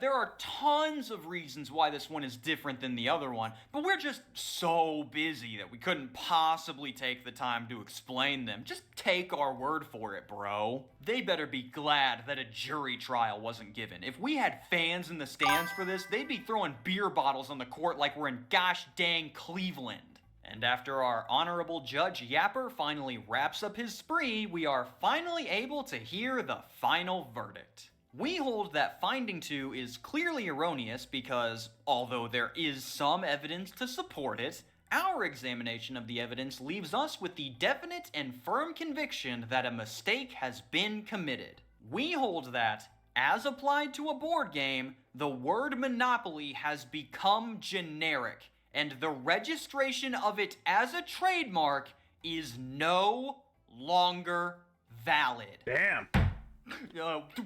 [SPEAKER 17] There are tons of reasons why this one is different than the other one, but we're just so busy that we couldn't possibly take the time to explain them. Just take our word for it, bro. They better be glad that a jury trial wasn't given. If we had fans in the stands for this, they'd be throwing beer bottles on the court like we're in gosh dang Cleveland. And after our honorable Judge Yapper finally wraps up his spree, we are finally able to hear the final verdict. We hold that finding 2 is clearly erroneous because, although there is some evidence to support it, our examination of the evidence leaves us with the definite and firm conviction that a mistake has been committed. We hold that, as applied to a board game, the word Monopoly has become generic, and the registration of it as a trademark is no longer valid.
[SPEAKER 2] Damn.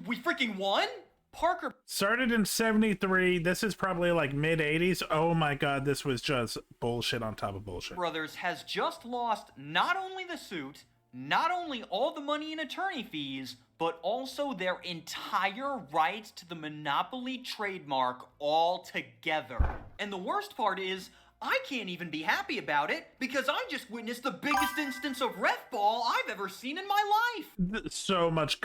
[SPEAKER 17] We freaking won? Parker
[SPEAKER 2] started in 73. This is probably like mid 80s. Oh my god, this was just bullshit on top of bullshit.
[SPEAKER 17] Brothers has just lost not only the suit, not only all the money in attorney fees, but also their entire right to the Monopoly trademark altogether. And the worst part is, I can't even be happy about it because I just witnessed the biggest instance of ref ball I've ever seen in my life.
[SPEAKER 2] So much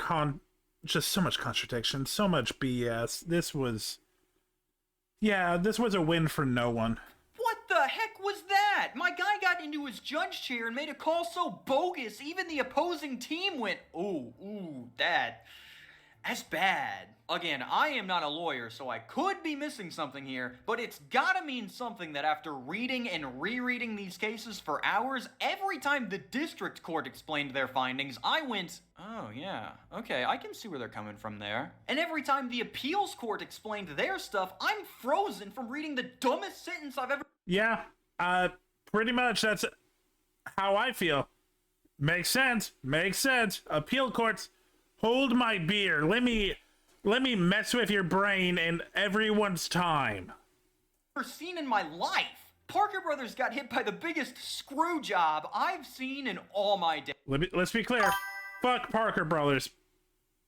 [SPEAKER 2] just so much contradiction, so much BS. This was a win for no one.
[SPEAKER 17] What the heck was that? My guy got into his judge chair and made a call so bogus, even the opposing team went, ooh, that's bad. Again, I am not a lawyer, so I could be missing something here, but it's gotta mean something that after reading and rereading these cases for hours, every time the district court explained their findings, I went, oh yeah, okay, I can see where they're coming from there. And every time the appeals court explained their stuff, I'm frozen from reading the dumbest sentence I've ever...
[SPEAKER 2] Yeah, pretty much that's how I feel. Makes sense. Appeal courts, hold my beer. Let me mess with your brain and everyone's time.
[SPEAKER 17] Ever seen in my life. Parker Brothers got hit by the biggest screw job I've seen in all my days.
[SPEAKER 2] Let's be clear. Fuck Parker Brothers.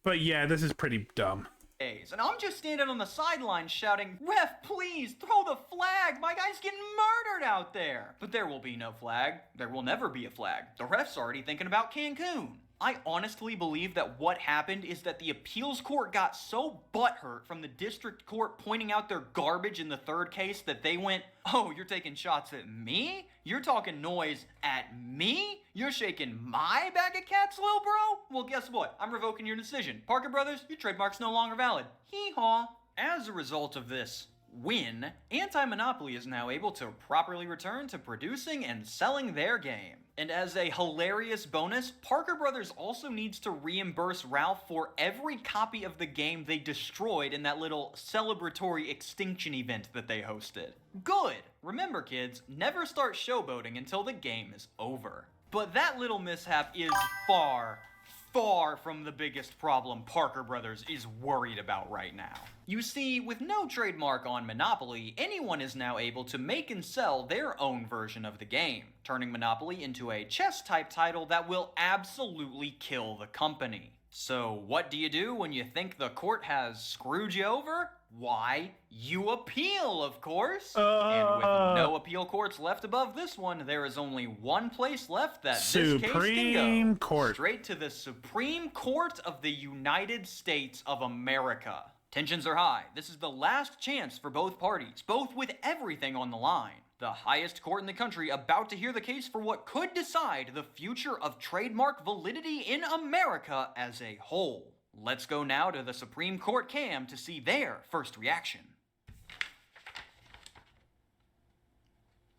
[SPEAKER 2] But yeah, this is pretty dumb.
[SPEAKER 17] And I'm just standing on the sidelines shouting, "Ref, please throw the flag. My guy's getting murdered out there." But there will be no flag. There will never be a flag. The ref's already thinking about Cancun. I honestly believe that what happened is that the appeals court got so butthurt from the district court pointing out their garbage in the third case that they went, oh, you're taking shots at me? You're talking noise at me? You're shaking my bag of cats, little bro? Well, guess what? I'm revoking your decision. Parker Brothers, your trademark's no longer valid. Hee-haw. As a result of this win, Anti-Monopoly is now able to properly return to producing and selling their game. And as a hilarious bonus, Parker Brothers also needs to reimburse Ralph for every copy of the game they destroyed in that little celebratory extinction event that they hosted. Good! Remember kids, never start showboating until the game is over. But that little mishap is far from the biggest problem Parker Brothers is worried about right now. You see, with no trademark on Monopoly, anyone is now able to make and sell their own version of the game, turning Monopoly into a chess-type title that will absolutely kill the company. So what do you do when you think the court has screwed you over? Why, you appeal, of course. And with no appeal courts left above this one, there is only one place left that this case can go.
[SPEAKER 2] Supreme Court.
[SPEAKER 17] Straight to the Supreme Court of the United States of America. Tensions are high. This is the last chance for both parties, both with everything on the line. The highest court in the country about to hear the case for what could decide the future of trademark validity in America as a whole. Let's go now to the Supreme Court cam to see their first reaction.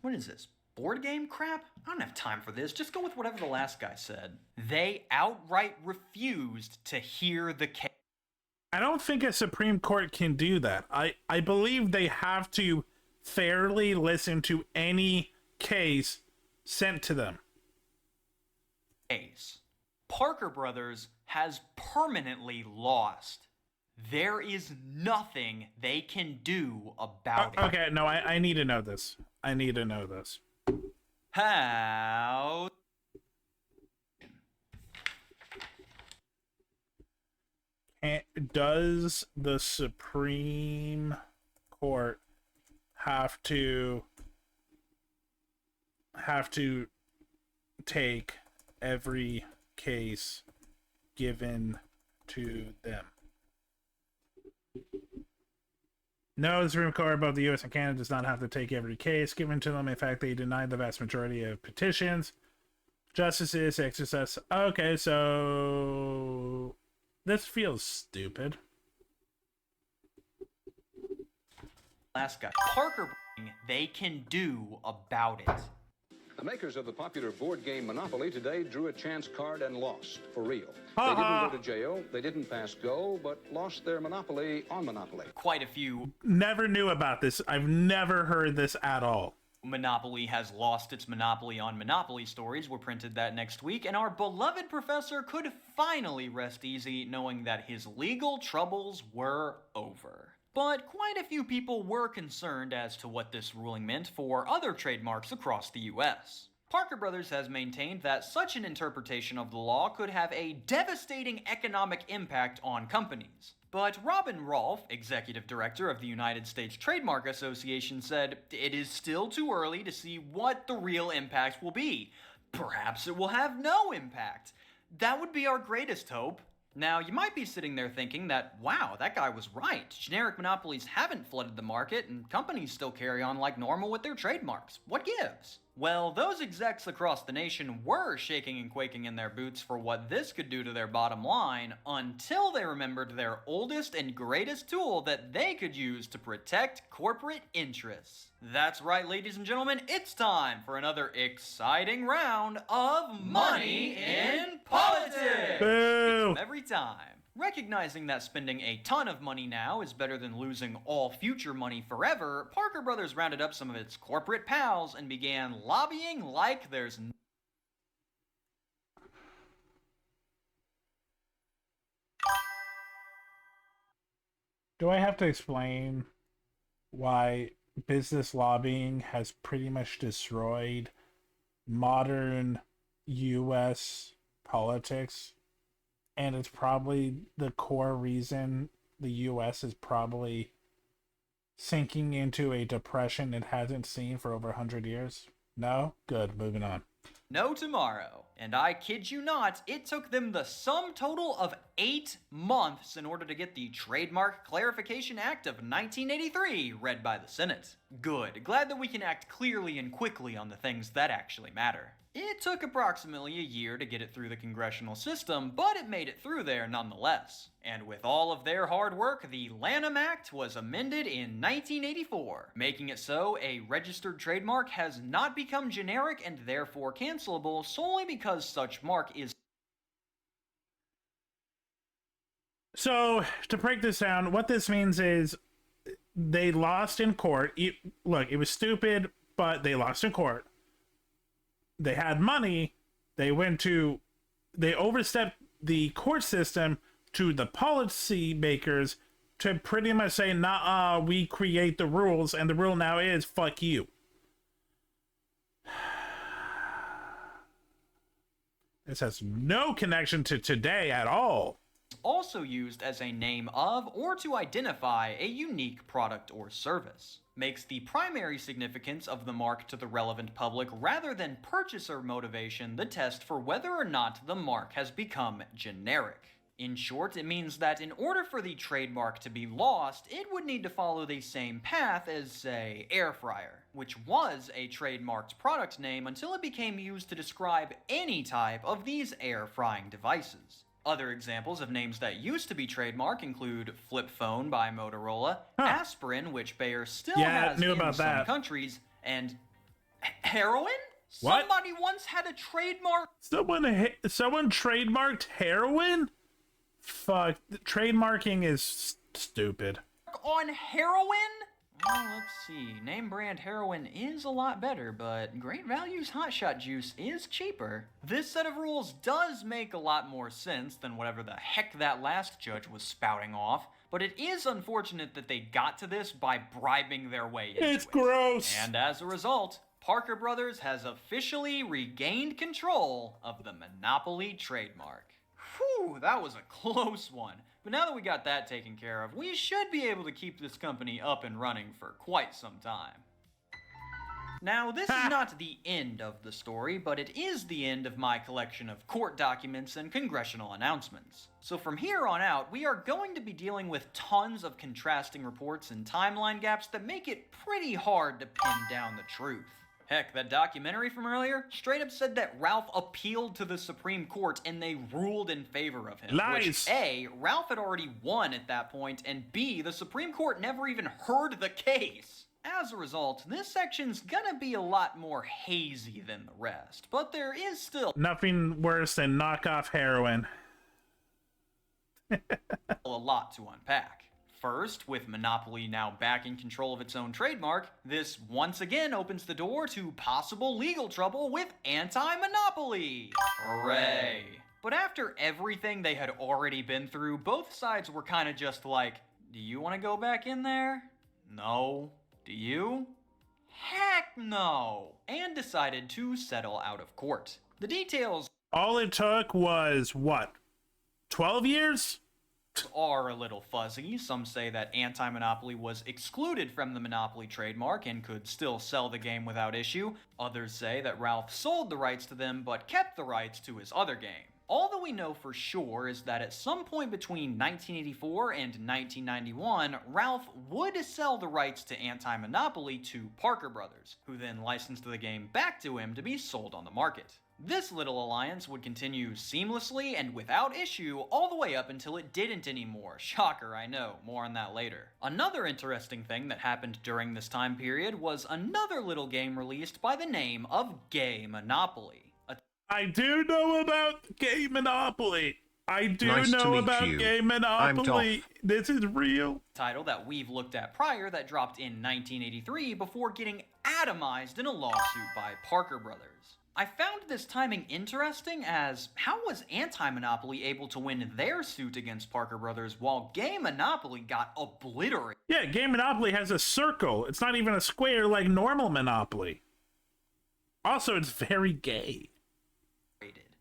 [SPEAKER 17] What is this? Board game crap? I don't have time for this. Just go with whatever the last guy said. They outright refused to hear the case.
[SPEAKER 2] I don't think a Supreme Court can do that. I believe they have to fairly listen to any case sent to them.
[SPEAKER 17] Parker Brothers has permanently lost. There is nothing they can do about it.
[SPEAKER 2] Okay, no, I need to know this. I need to know this. does the Supreme Court have to take every case given to them? No, the Supreme Court above the U.S. and Canada does not have to take every case given to them. In fact, they denied the vast majority of petitions. Justices exercise. Okay, so this feels stupid.
[SPEAKER 17] Last guy. Parker, they can do about it.
[SPEAKER 18] The makers of the popular board game Monopoly today drew a chance card and lost, for real. They didn't go to jail, they didn't pass go, but lost their Monopoly on Monopoly.
[SPEAKER 17] Quite a few.
[SPEAKER 2] Never knew about this. I've never heard this at all.
[SPEAKER 17] Monopoly has lost its Monopoly on Monopoly stories were printed that next week, and our beloved professor could finally rest easy knowing that his legal troubles were over. But quite a few people were concerned as to what this ruling meant for other trademarks across the US. Parker Brothers has maintained that such an interpretation of the law could have a devastating economic impact on companies. But Robin Rolfe, executive director of the United States Trademark Association, said it is still too early to see what the real impact will be. Perhaps it will have no impact. That would be our greatest hope. Now, you might be sitting there thinking that, wow, that guy was right. Generic monopolies haven't flooded the market, and companies still carry on like normal with their trademarks. What gives? Well, those execs across the nation were shaking and quaking in their boots for what this could do to their bottom line until they remembered their oldest and greatest tool that they could use to protect corporate interests. That's right, ladies and gentlemen, it's time for another exciting round of Money in Politics!
[SPEAKER 2] Boo!
[SPEAKER 17] Every time. Recognizing that spending a ton of money now is better than losing all future money forever, Parker Brothers rounded up some of its corporate pals and began lobbying like there's no...
[SPEAKER 2] Do I have to explain why business lobbying has pretty much destroyed modern US politics? And it's probably the core reason the US is probably sinking into a depression it hasn't seen for over 100 years? No? Good, moving on.
[SPEAKER 17] No tomorrow. And I kid you not, it took them the sum total of 8 months in order to get the Trademark Clarification Act of 1983 read by the Senate. Good. Glad that we can act clearly and quickly on the things that actually matter. It took approximately a year to get it through the congressional system, but it made it through there nonetheless. And with all of their hard work, the Lanham Act was amended in 1984, making it so a registered trademark has not become generic and therefore cancelable solely because such mark is...
[SPEAKER 2] So, to break this down, what this means is they lost in court. Look, it was stupid, but they lost in court. They had money. They overstepped the court system to the policy makers to pretty much say, nah, we create the rules, and the rule now is fuck you. This has no connection to today at all.
[SPEAKER 17] Also used as a name of or to identify a unique product or service. Makes the primary significance of the mark to the relevant public rather than purchaser motivation the test for whether or not the mark has become generic. In short, it means that in order for the trademark to be lost, it would need to follow the same path as, say, air fryer, which was a trademarked product name until it became used to describe any type of these air frying devices. Other examples of names that used to be trademark include flip phone by Motorola, aspirin, which Bayer still has in some countries, and heroin?
[SPEAKER 2] What?
[SPEAKER 17] Somebody once had a trademark.
[SPEAKER 2] Someone trademarked heroin? Fuck, trademarking is stupid.
[SPEAKER 17] On heroin? Well, let's see. Name brand heroin is a lot better, but Great Value's hotshot juice is cheaper. This set of rules does make a lot more sense than whatever the heck that last judge was spouting off, but it is unfortunate that they got to this by bribing their way into it.
[SPEAKER 2] It's gross.
[SPEAKER 17] And as a result, Parker Brothers has officially regained control of the Monopoly trademark. Whew, that was a close one. But now that we got that taken care of, we should be able to keep this company up and running for quite some time. Now, this is not the end of the story, but it is the end of my collection of court documents and congressional announcements. So from here on out, we are going to be dealing with tons of contrasting reports and timeline gaps that make it pretty hard to pin down the truth. Heck, that documentary from earlier straight up said that Ralph appealed to the Supreme Court and they ruled in favor of him.
[SPEAKER 2] Lies!
[SPEAKER 17] Which, A, Ralph had already won at that point, and B, the Supreme Court never even heard the case. As a result, this section's gonna be a lot more hazy than the rest, but there is still
[SPEAKER 2] nothing worse than knockoff heroin.
[SPEAKER 17] a lot to unpack. First, with Monopoly now back in control of its own trademark, this once again opens the door to possible legal trouble with anti-monopoly. Hooray! But after everything they had already been through, both sides were kind of just like, do you want to go back in there? No. Do you? Heck no! And decided to settle out of court. The details
[SPEAKER 2] all it took was, what, 12 years?
[SPEAKER 17] Are a little fuzzy. Some say that anti-monopoly was excluded from the Monopoly trademark and could still sell the game without issue. Others say that Ralph sold the rights to them but kept the rights to his other game. All that we know for sure is that at some point between 1984 and 1991, Ralph would sell the rights to anti-monopoly to Parker Brothers, who then licensed the game back to him to be sold on the market. This little alliance would continue seamlessly and without issue all the way up until it didn't anymore. Shocker, I know. More on that later. Another interesting thing that happened during this time period was another little game released by the name of Gay Monopoly.
[SPEAKER 2] I do know about Gay Monopoly. I do
[SPEAKER 1] Nice to
[SPEAKER 2] know
[SPEAKER 1] meet
[SPEAKER 2] about
[SPEAKER 1] you.
[SPEAKER 2] Gay
[SPEAKER 1] I'm
[SPEAKER 2] Monopoly.
[SPEAKER 1] Dolph.
[SPEAKER 2] This is real.
[SPEAKER 17] Title that we've looked at prior that dropped in 1983 before getting atomized in a lawsuit by Parker Brothers. I found this timing interesting as how was Anti-Monopoly able to win their suit against Parker Brothers while Gay Monopoly got obliterated?
[SPEAKER 2] Yeah, Gay Monopoly has a circle. It's not even a square like normal Monopoly. Also, it's very gay.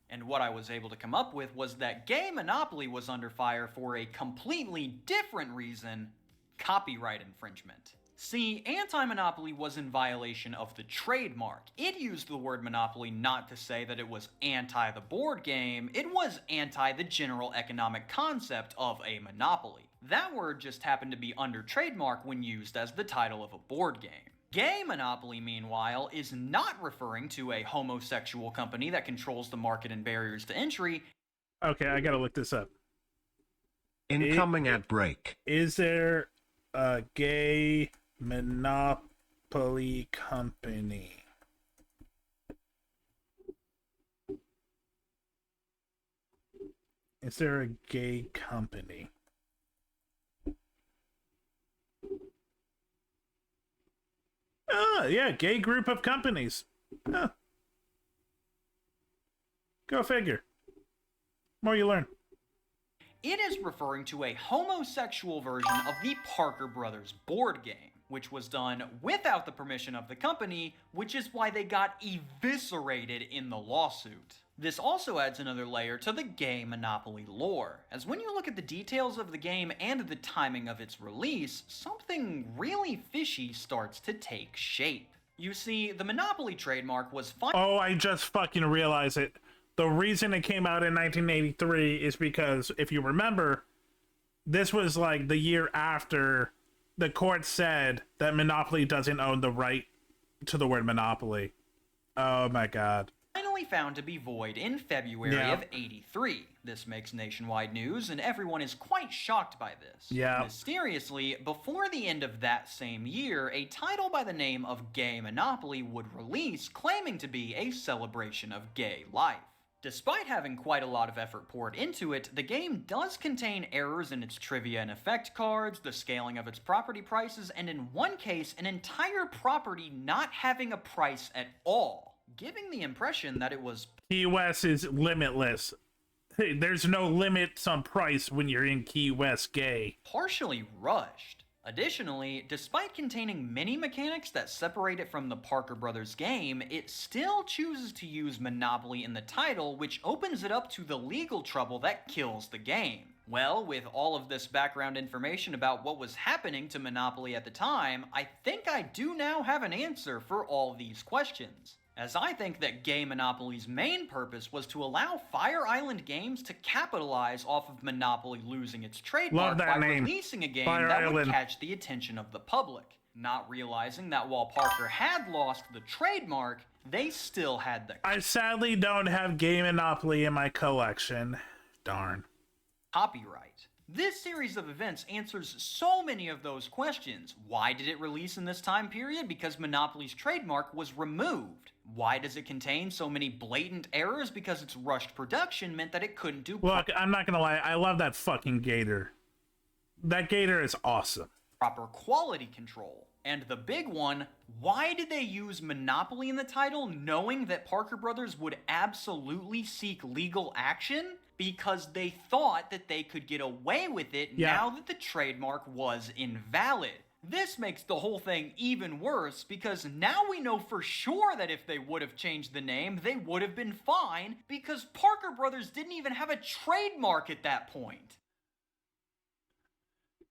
[SPEAKER 17] And what I was able to come up with was that Gay Monopoly was under fire for a completely different reason: copyright infringement. See, Anti-Monopoly was in violation of the trademark. It used the word monopoly not to say that it was anti the board game, it was anti the general economic concept of a monopoly. That word just happened to be under trademark when used as the title of a board game. Gay Monopoly, meanwhile, is not referring to a homosexual company that controls the market and barriers to entry.
[SPEAKER 2] Okay, I gotta look this up.
[SPEAKER 1] Incoming ad break.
[SPEAKER 2] Is there a gay monopoly company? Is there a gay company? Yeah, gay group of companies. Huh. Go figure. More you learn.
[SPEAKER 17] It is referring to a homosexual version of the Parker Brothers board game, which was done without the permission of the company, which is why they got eviscerated in the lawsuit. This also adds another layer to the Gay Monopoly lore, as when you look at the details of the game and the timing of its release, something really fishy starts to take shape. You see, the Monopoly trademark was
[SPEAKER 2] Oh, I just fucking realized it. The reason it came out in 1983 is because, if you remember, this was like the year after the court said that Monopoly doesn't own the right to the word monopoly. Oh my god.
[SPEAKER 17] finally found to be void in February of '83. This makes nationwide news, and everyone is quite shocked by this.
[SPEAKER 2] Yeah.
[SPEAKER 17] Mysteriously, before the end of that same year, a title by the name of Gay Monopoly would release, claiming to be a celebration of gay life. Despite having quite a lot of effort poured into it, the game does contain errors in its trivia and effect cards, the scaling of its property prices, and in one case, an entire property not having a price at all, giving the impression that it was...
[SPEAKER 2] Key West is limitless. Hey, there's no limits on price when you're in Key West gay.
[SPEAKER 17] partially rushed. Additionally, despite containing many mechanics that separate it from the Parker Brothers game, it still chooses to use Monopoly in the title, which opens it up to the legal trouble that kills the game. Well, with all of this background information about what was happening to Monopoly at the time, I think I do now have an answer for all these questions. As I think that Gay Monopoly's main purpose was to allow Fire Island Games to capitalize off of Monopoly losing its trademark by releasing a game that would catch the attention of the public, not realizing that while Parker had lost the trademark, they still had the
[SPEAKER 2] I sadly don't have Gay Monopoly in my collection. Darn.
[SPEAKER 17] Copyright. This series of events answers so many of those questions. Why did it release in this time period? Because Monopoly's trademark was removed. Why does it contain so many blatant errors? Because its rushed production meant that it couldn't do.
[SPEAKER 2] Look, I'm not gonna lie, I love that fucking gator. That gator is awesome.
[SPEAKER 17] Proper quality control. And the big one, why did they use Monopoly in the title knowing that Parker Brothers would absolutely seek legal action? Because they thought that they could get away with it now that the trademark was invalid. This makes the whole thing even worse because now we know for sure that if they would have changed the name, they would have been fine because Parker Brothers didn't even have a trademark at that point.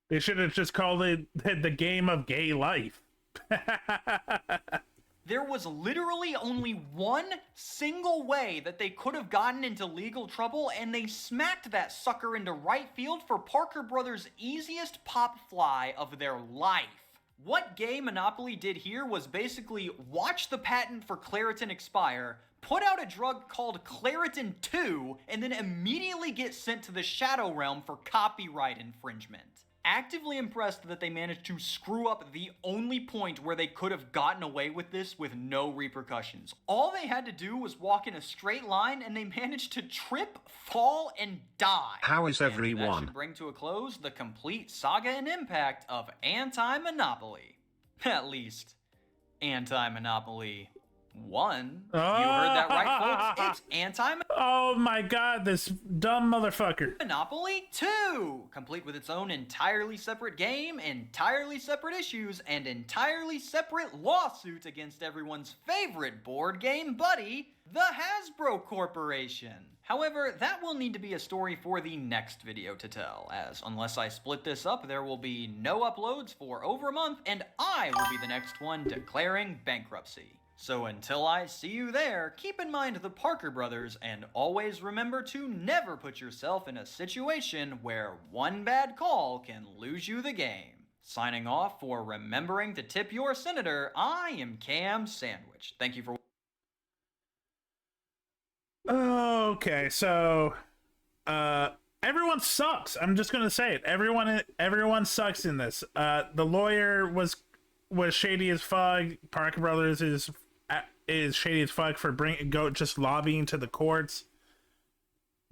[SPEAKER 2] They should have just called it the game of gay life.
[SPEAKER 17] There was literally only one single way that they could have gotten into legal trouble, and they smacked that sucker into right field for Parker Brothers' easiest pop fly of their life. What Gay Monopoly did here was basically watch the patent for Claritin expire, put out a drug called Claritin 2, and then immediately get sent to the Shadow Realm for copyright infringement. Actively impressed that they managed to screw up the only point where they could have gotten away with this with no repercussions. All they had to do was walk in a straight line and they managed to trip, fall, and die.
[SPEAKER 1] How is
[SPEAKER 17] And that
[SPEAKER 1] everyone?
[SPEAKER 17] should bring to a close the complete saga and impact of Anti-Monopoly. At least, Anti-Monopoly 1. You heard that right, folks? It's Anti-Monopoly.
[SPEAKER 2] Oh my god, this dumb motherfucker.
[SPEAKER 17] Monopoly 2, complete with its own entirely separate game, entirely separate issues, and entirely separate lawsuit against everyone's favorite board game buddy, the Hasbro Corporation. However, that will need to be a story for the next video to tell, as unless I split this up, there will be no uploads for over a month, and I will be the next one declaring bankruptcy. So until I see you there, keep in mind the Parker Brothers, and always remember to never put yourself in a situation where one bad call can lose you the game. Signing off for Remembering to Tip Your Senator, I am Cam Sandwich. Thank you for...
[SPEAKER 2] Okay, so everyone sucks. I'm just gonna say it. Everyone sucks in this. The lawyer was shady as fuck. Parker Brothers is shady as fuck for just lobbying to the courts.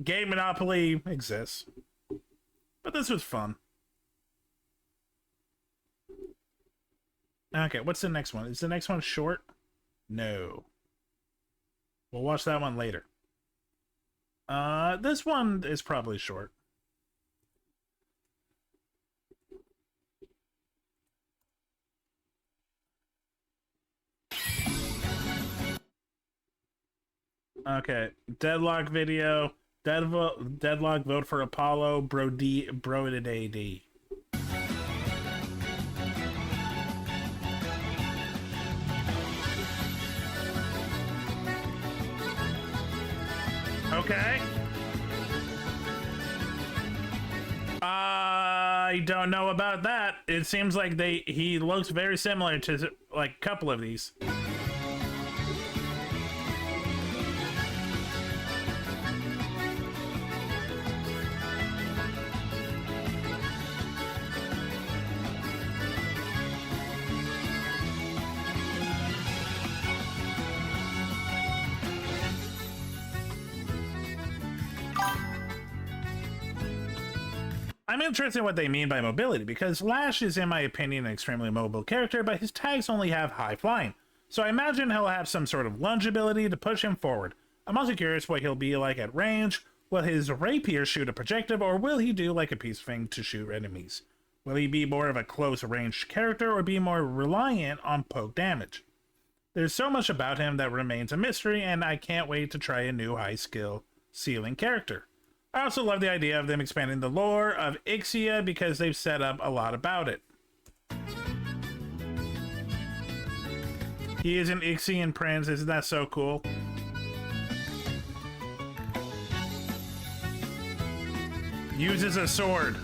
[SPEAKER 2] Gay Monopoly exists, but this was fun. Okay, what's the next one? Is the next one short? No. We'll watch that one later. This one is probably short. Okay, Deadlock video. Deadlock vote for Apollo. Brodid AD. Okay. I don't know about that. It seems like he looks very similar to like a couple of these. I'm interested in what they mean by mobility, because Lash is, in my opinion, an extremely mobile character, but his tags only have high flying. So I imagine he'll have some sort of lunge ability to push him forward. I'm also curious what he'll be like at range. Will his rapier shoot a projectile, or will he do like a piece of thing to shoot enemies? Will he be more of a close-range character, or be more reliant on poke damage? There's so much about him that remains a mystery, and I can't wait to try a new high-skill ceiling character. I also love the idea of them expanding the lore of Ixia because they've set up a lot about it. He is an Ixian prince, isn't that so cool? Uses a sword.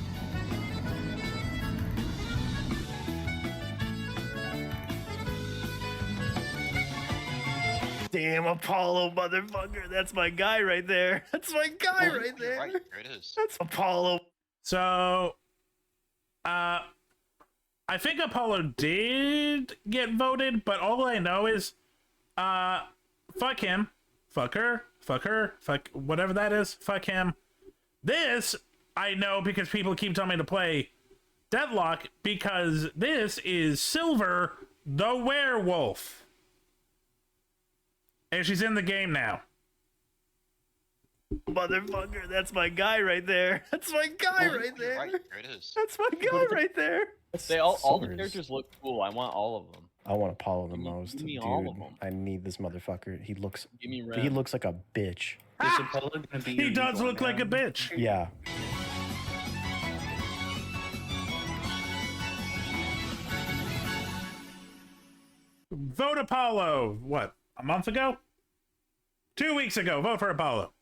[SPEAKER 19] Damn, Apollo, motherfucker. That's my guy right there. That's my guy right there.
[SPEAKER 20] Right, there it is.
[SPEAKER 19] That's Apollo.
[SPEAKER 2] So, I think Apollo did get voted, but all I know is, fuck him, fuck her, fuck whatever that is, fuck him. This, I know because people keep telling me to play Deadlock, because this is Silver the Werewolf. And she's in the game now.
[SPEAKER 19] Motherfucker, that's my guy right there. That's my guy right there.
[SPEAKER 20] Right, there it is.
[SPEAKER 19] That's my guy right there.
[SPEAKER 14] They all the characters look cool. I want all of them.
[SPEAKER 21] I want Apollo the most,
[SPEAKER 14] give me
[SPEAKER 21] dude.
[SPEAKER 14] all of them.
[SPEAKER 21] I need this motherfucker. He looks.
[SPEAKER 14] Give me
[SPEAKER 21] He looks like a bitch.
[SPEAKER 2] He does look like a bitch.
[SPEAKER 21] Yeah.
[SPEAKER 2] Vote Apollo. What? A month ago? 2 weeks ago. Vote for Apollo.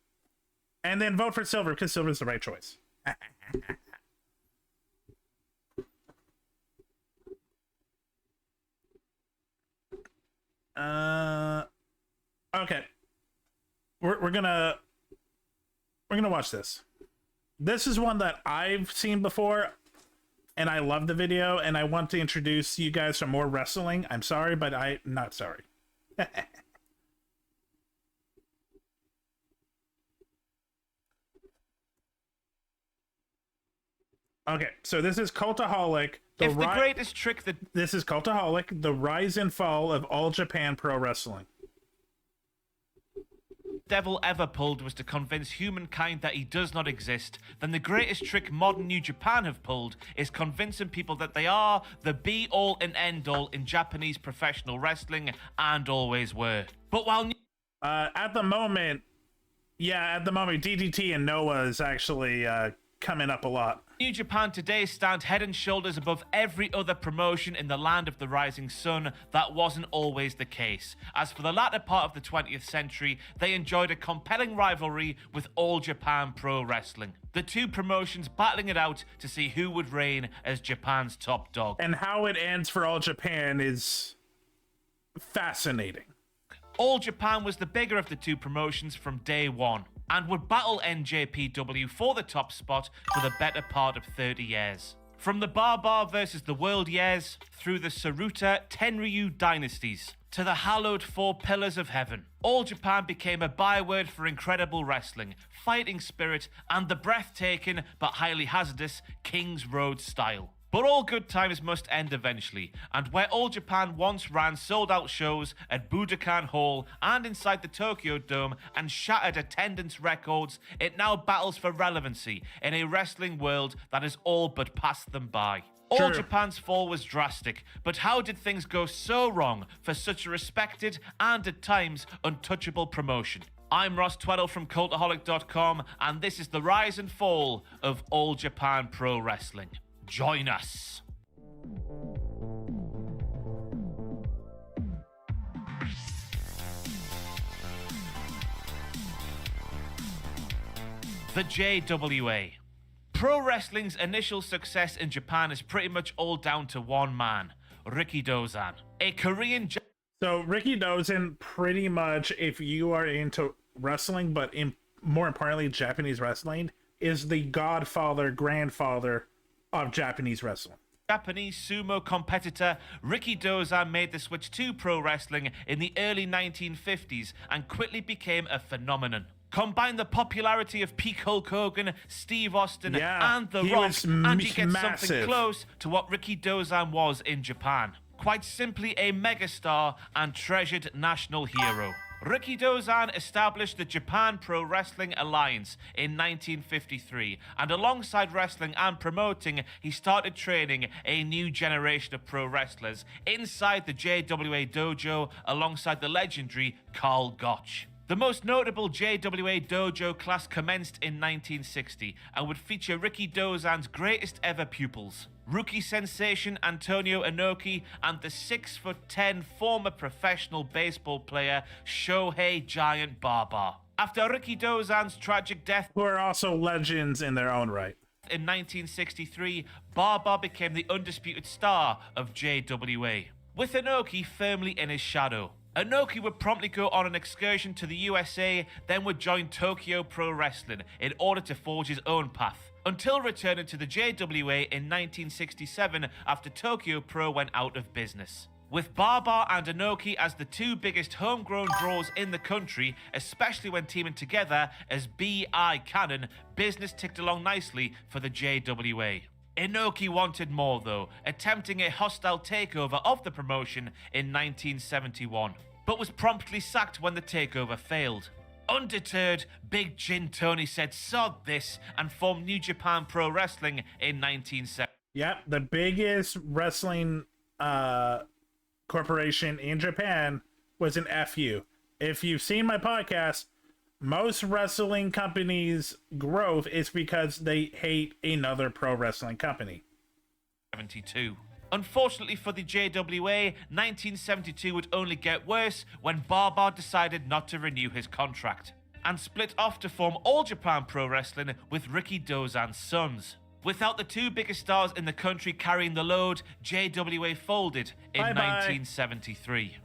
[SPEAKER 2] And then vote for Silver because Silver's the right choice. Okay. We're gonna watch this. This is one that I've seen before, and I love the video, and I want to introduce you guys to more wrestling. I'm sorry, but I'm not sorry. Okay, so this is Cultaholic.
[SPEAKER 22] The greatest trick that...
[SPEAKER 2] This is Cultaholic, the rise and fall of All Japan Pro Wrestling.
[SPEAKER 22] Devil ever pulled was to convince humankind that he does not exist, then the greatest trick modern New Japan have pulled is convincing people that they are the be-all and end-all in Japanese professional wrestling and always were. But while...
[SPEAKER 2] at the moment, DDT and Noah is actually coming up a lot.
[SPEAKER 22] New Japan today stand head and shoulders above every other promotion in the land of the rising sun. That wasn't always the case. As for the latter part of the 20th century, they enjoyed a compelling rivalry with All Japan Pro Wrestling. The two promotions battling it out to see who would reign as Japan's top dog.
[SPEAKER 2] And how it ends for All Japan is fascinating.
[SPEAKER 22] All Japan was the bigger of the two promotions from day one, and would battle NJPW for the top spot for the better part of 30 years. From the Barbar versus the World years, through the Saruta Tenryu dynasties, to the hallowed Four Pillars of Heaven, All Japan became a byword for incredible wrestling, fighting spirit, and the breathtaking but highly hazardous King's Road style. But all good times must end eventually, and where All Japan once ran sold-out shows at Budokan Hall and inside the Tokyo Dome and shattered attendance records, it now battles for relevancy in a wrestling world that has all but passed them by. All Japan's fall was drastic, but how did things go so wrong for such a respected and at times untouchable promotion? I'm Ross Tweddle from Cultaholic.com, and this is the rise and fall of All Japan Pro Wrestling. Join us. The JWA. Pro wrestling's initial success in Japan is pretty much all down to one man, Rikidozan, a Korean...
[SPEAKER 2] So Rikidozan, pretty much, if you are into wrestling, but more importantly, Japanese wrestling, is the godfather, grandfather of Japanese wrestling.
[SPEAKER 22] Japanese sumo competitor Rikidozan made the switch to pro wrestling in the early 1950s and quickly became a phenomenon. Combine the popularity of peak Hulk Hogan, Steve Austin, and The Rock, and you get something close to what Rikidozan was in Japan. Quite simply a megastar and treasured national hero. Rikidozan established the Japan Pro Wrestling Alliance in 1953, and alongside wrestling and promoting, he started training a new generation of pro wrestlers inside the JWA dojo alongside the legendary Karl Gotch. The most notable JWA Dojo class commenced in 1960 and would feature Riki Dozan's greatest ever pupils, rookie sensation Antonio Inoki and the 6'10" former professional baseball player Shohei Giant Baba. After Riki Dozan's tragic death,
[SPEAKER 2] who are also legends in their own right,
[SPEAKER 22] in 1963, Baba became the undisputed star of JWA, with Inoki firmly in his shadow. Inoki would promptly go on an excursion to the USA, then would join Tokyo Pro Wrestling in order to forge his own path, until returning to the JWA in 1967 after Tokyo Pro went out of business. With Baba and Inoki as the two biggest homegrown draws in the country, especially when teaming together as B.I. Cannon, business ticked along nicely for the JWA. Inoki wanted more though, attempting a hostile takeover of the promotion in 1971, but was promptly sacked when the takeover failed. Undeterred, Big Jin Tony said sod this and formed New Japan Pro Wrestling in 1970.
[SPEAKER 2] Yep, the biggest wrestling corporation in Japan was an FU. If you've seen my podcast, most wrestling companies' growth is because they hate another pro wrestling company.
[SPEAKER 22] 72. Unfortunately for the JWA, 1972 would only get worse when Baba decided not to renew his contract and split off to form All Japan Pro Wrestling with Riki Dozan's sons. Without the two biggest stars in the country carrying the load, JWA folded in 1973.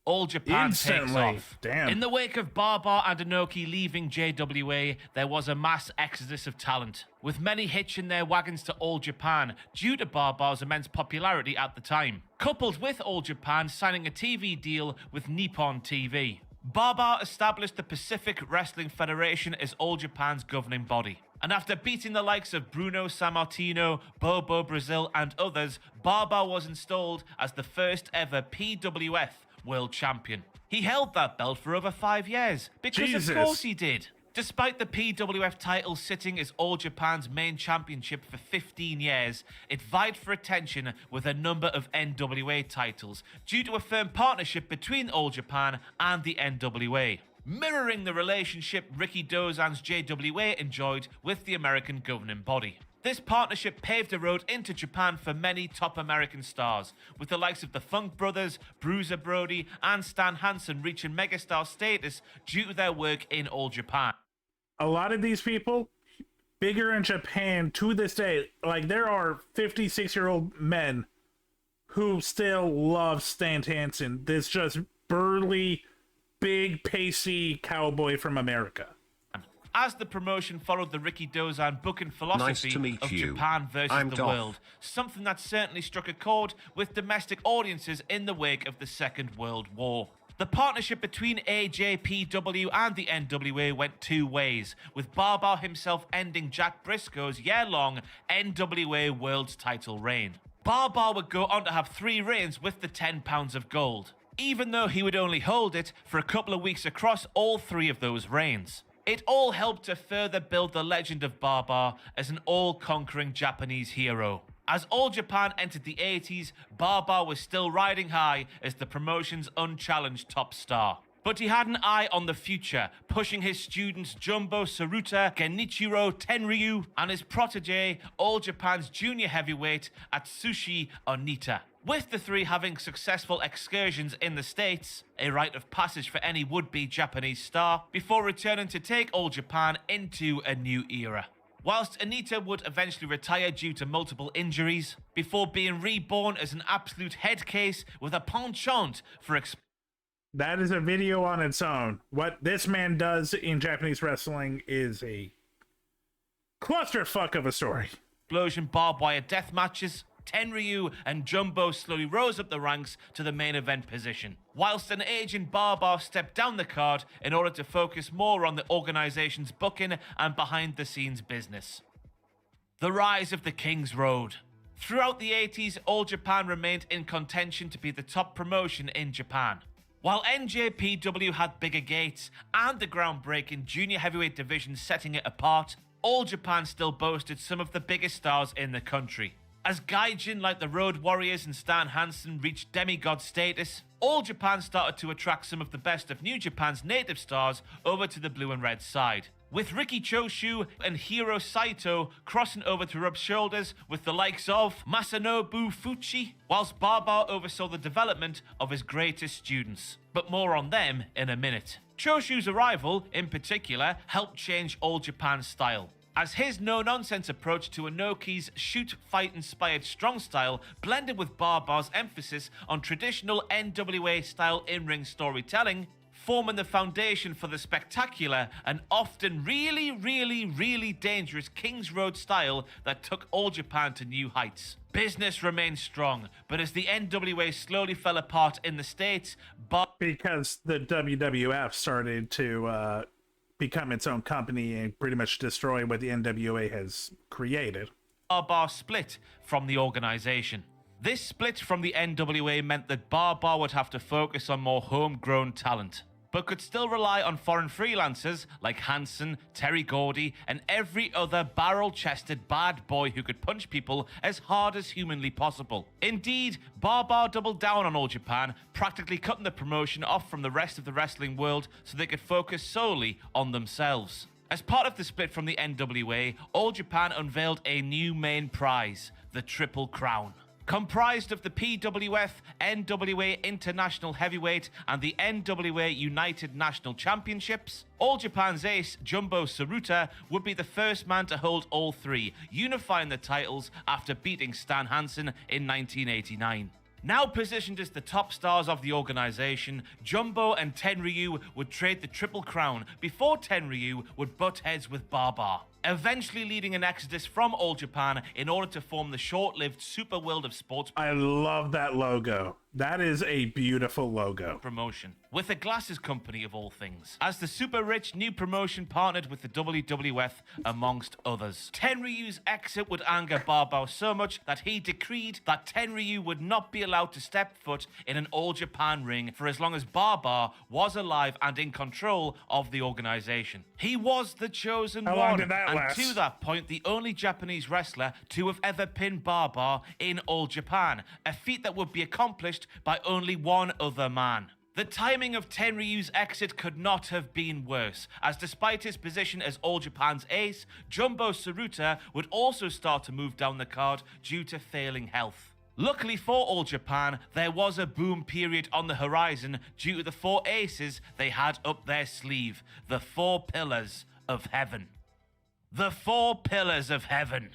[SPEAKER 22] All Japan takes off.
[SPEAKER 2] Damn.
[SPEAKER 22] In the wake of Baba and Inoki leaving JWA, there was a mass exodus of talent, with many hitching their wagons to All Japan due to Baba's immense popularity at the time, coupled with All Japan signing a TV deal with Nippon TV. Baba established the Pacific Wrestling Federation as All Japan's governing body. And after beating the likes of Bruno Sammartino, Bobo Brazil, and others, Baba was installed as the first ever PWF World Champion. He held that belt for over 5 years, because of course he did. Despite the PWF title sitting as All Japan's main championship for 15 years, it vied for attention with a number of NWA titles due to a firm partnership between All Japan and the NWA, mirroring the relationship Riki Dozan's JWA enjoyed with the American governing body. This partnership paved a road into Japan for many top American stars, with the likes of the Funk Brothers, Bruiser Brody, and Stan Hansen reaching megastar status due to their work in All Japan.
[SPEAKER 2] A lot of these people, bigger in Japan to this day, like there are 56-year-old men who still love Stan Hansen, this just burly, big, pacey cowboy from America.
[SPEAKER 22] As the promotion followed the Riki Dozan booking philosophy of Japan versus the world, something that certainly struck a chord with domestic audiences in the wake of the Second World War. The partnership between AJPW and the NWA went two ways, with Baba himself ending Jack Briscoe's year-long NWA World's title reign. Baba would go on to have 3 reigns with the 10 pounds of gold, even though he would only hold it for a couple of weeks across all 3 of those reigns. It all helped to further build the legend of Baba as an all-conquering Japanese hero. As All Japan entered the 80s, Baba was still riding high as the promotion's unchallenged top star. But he had an eye on the future, pushing his students Jumbo Tsuruta, Genichiro Tenryu, and his protege, All Japan's junior heavyweight Atsushi Onita. With the 3 having successful excursions in the States, a rite of passage for any would-be Japanese star, before returning to take All Japan into a new era. Whilst Onita would eventually retire due to multiple injuries, before being reborn as an absolute head case with a penchant for
[SPEAKER 2] That is a video on its own. What this man does in Japanese wrestling is a clusterfuck of a story.
[SPEAKER 22] Explosion barbed wire death matches, Tenryu and Jumbo slowly rose up the ranks to the main event position, whilst an aging Baba stepped down the card in order to focus more on the organization's booking and behind-the-scenes business. The rise of the King's Road. Throughout the 80s, All Japan remained in contention to be the top promotion in Japan. While NJPW had bigger gates and the groundbreaking junior heavyweight division setting it apart, All Japan still boasted some of the biggest stars in the country. As gaijin like the Road Warriors and Stan Hansen reached demigod status, All Japan started to attract some of the best of New Japan's native stars over to the blue and red side, with Riki Choshu and Hiro Saito crossing over to rub shoulders with the likes of Masanobu Fuchi, whilst Baba oversaw the development of his greatest students. But more on them in a minute. Choshu's arrival, in particular, helped change All Japan's style, as his no-nonsense approach to Inoki's shoot-fight-inspired strong style blended with Barbar's emphasis on traditional NWA-style in-ring storytelling, forming the foundation for the spectacular and often really dangerous King's Road style that took All Japan to new heights. Business remained strong, but as the NWA slowly fell apart in the States,
[SPEAKER 2] because the WWF started to become its own company and pretty much destroy what the NWA has created,
[SPEAKER 22] Barbar split from the organization. This split from the NWA meant that Barbar would have to focus on more homegrown talent, but could still rely on foreign freelancers like Hansen, Terry Gordy, and every other barrel-chested bad boy who could punch people as hard as humanly possible. Indeed, Barbar doubled down on All Japan, practically cutting the promotion off from the rest of the wrestling world so they could focus solely on themselves. As part of the split from the NWA, All Japan unveiled a new main prize, the Triple Crown. Comprised of the PWF, NWA International Heavyweight, and the NWA United National Championships, All Japan's ace, Jumbo Tsuruta, would be the first man to hold all three, unifying the titles after beating Stan Hansen in 1989. Now positioned as the top stars of the organization, Jumbo and Tenryu would trade the Triple Crown before Tenryu would butt heads with Barbar, eventually leading an exodus from All Japan in order to form the short-lived Super World of Sports.
[SPEAKER 2] I love that logo. That is a beautiful logo.
[SPEAKER 22] Promotion, with a glasses company of all things, as the super rich new promotion partnered with the WWF amongst others. Tenryu's exit would anger Barbar so much that he decreed that Tenryu would not be allowed to step foot in an All Japan ring for as long as Barbar was alive and in control of the organization. He was the chosen one.
[SPEAKER 2] How long did that
[SPEAKER 22] and
[SPEAKER 2] last?
[SPEAKER 22] To that point, the only Japanese wrestler to have ever pinned Barbar in All Japan, a feat that would be accomplished by only one other man. The timing of Tenryu's exit could not have been worse, as despite his position as All Japan's ace, Jumbo Tsuruta would also start to move down the card due to failing health. Luckily for All Japan, there was a boom period on the horizon due to the four aces they had up their sleeve, the Four Pillars of Heaven. The Four Pillars of Heaven.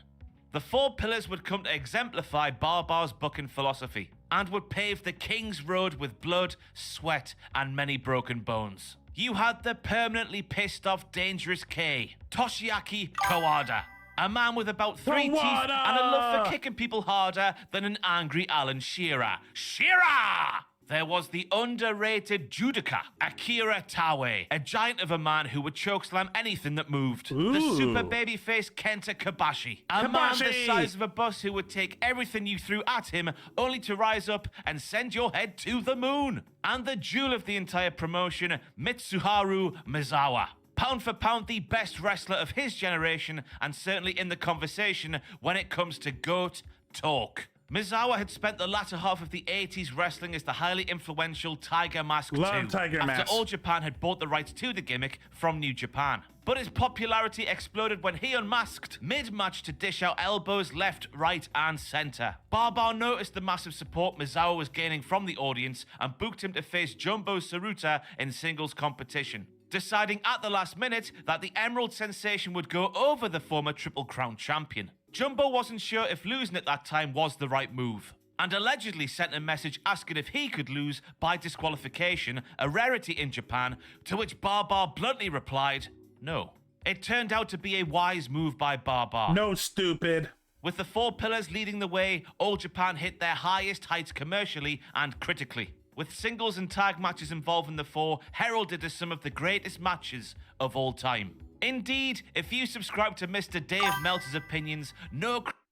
[SPEAKER 22] The Four Pillars would come to exemplify Barbar's booking philosophy, and would pave the King's Road with blood, sweat, and many broken bones. You had the permanently pissed off Dangerous K, Toshiaki Kawada, a man with about 3 teeth and a love for kicking people harder than an angry Alan Shearer. Shearer! There was the underrated judoka, Akira Taue, a giant of a man who would chokeslam anything that moved.
[SPEAKER 2] Ooh.
[SPEAKER 22] The super babyface Kenta Kobashi, a man the size of a bus who would take everything you threw at him only to rise up and send your head to the moon. And the jewel of the entire promotion, Mitsuharu Misawa. Pound for pound, the best wrestler of his generation, and certainly in the conversation when it comes to GOAT talk. Misawa had spent the latter half of the 80s wrestling as the highly influential Tiger Mask 2, after All Japan had bought the rights to the gimmick from New Japan. But his popularity exploded when he unmasked mid-match to dish out elbows left, right, and center. Barbar noticed the massive support Misawa was gaining from the audience and booked him to face Jumbo Tsuruta in singles competition, deciding at the last minute that the Emerald Sensation would go over the former Triple Crown champion. Jumbo wasn't sure if losing at that time was the right move, and allegedly sent a message asking if he could lose by disqualification, a rarity in Japan, to which Barbar bluntly replied, no. It turned out to be a wise move by Barbar.
[SPEAKER 2] No, stupid.
[SPEAKER 22] With the Four Pillars leading the way, All Japan hit their highest heights commercially and critically, with singles and tag matches involving the four heralded as some of the greatest matches of all time. Indeed, if you subscribe to Mr. Dave Meltzer's opinions,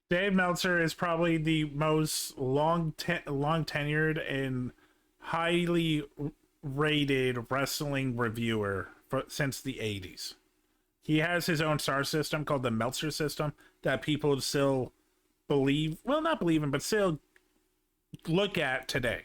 [SPEAKER 2] Dave Meltzer is probably the most long tenured and highly rated wrestling reviewer since the 80s. He has his own star system called the Meltzer system that people still believe, well, not believe in, but still look at today.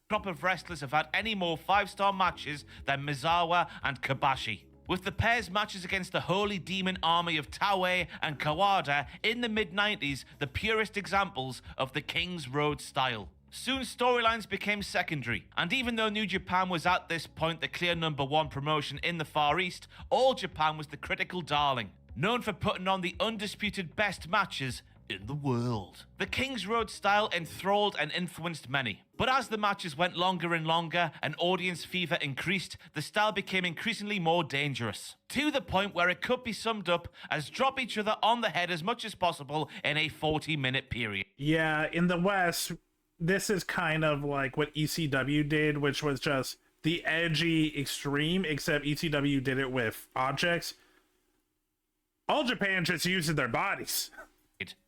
[SPEAKER 22] crop of wrestlers have had any more 5-star matches than Misawa and Kobashi. With the pairs matches against the Holy Demon Army of Taue and Kawada in the mid-90s, the purest examples of the King's Road style. Soon storylines became secondary, and even though New Japan was at this point the clear #1 promotion in the Far East, All Japan was the critical darling, known for putting on the undisputed best matches in the world. The King's Road style enthralled and influenced many. But as the matches went longer and longer and audience fever increased, the style became increasingly more dangerous. To the point where it could be summed up as drop each other on the head as much as possible in a 40-minute period.
[SPEAKER 2] Yeah, in the West, this is kind of like what ECW did, which was just the edgy extreme, except ECW did it with objects. All Japan just uses their bodies.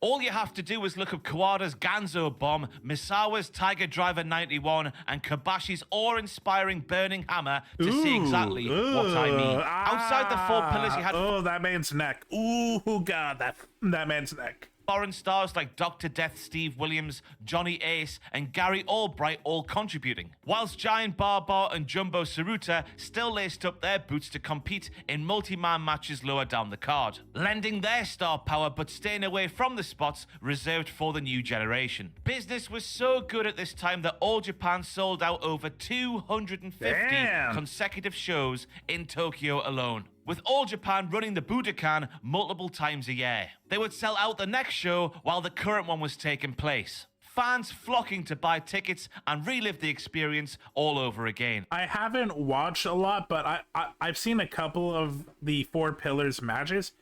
[SPEAKER 22] All you have to do is look up Kawada's Ganzo Bomb, Misawa's Tiger Driver 91, and Kobashi's awe-inspiring Burning Hammer to see exactly what I mean. Outside the 4 pillars, you had...
[SPEAKER 2] Oh, that man's neck. Ooh, God, that man's neck.
[SPEAKER 22] Foreign stars like Dr. Death Steve Williams, Johnny Ace, and Gary Albright all contributing, whilst Giant Barbar and Jumbo Tsuruta still laced up their boots to compete in multi-man matches lower down the card, lending their star power but staying away from the spots reserved for the new generation. Business was so good at this time that All Japan sold out over 250 consecutive shows in Tokyo alone, with All Japan running the Budokan multiple times a year. They would sell out the next show while the current one was taking place. Fans flocking to buy tickets and relive the experience all over again.
[SPEAKER 2] I haven't watched a lot, but I've seen a couple of the 4 pillars matches.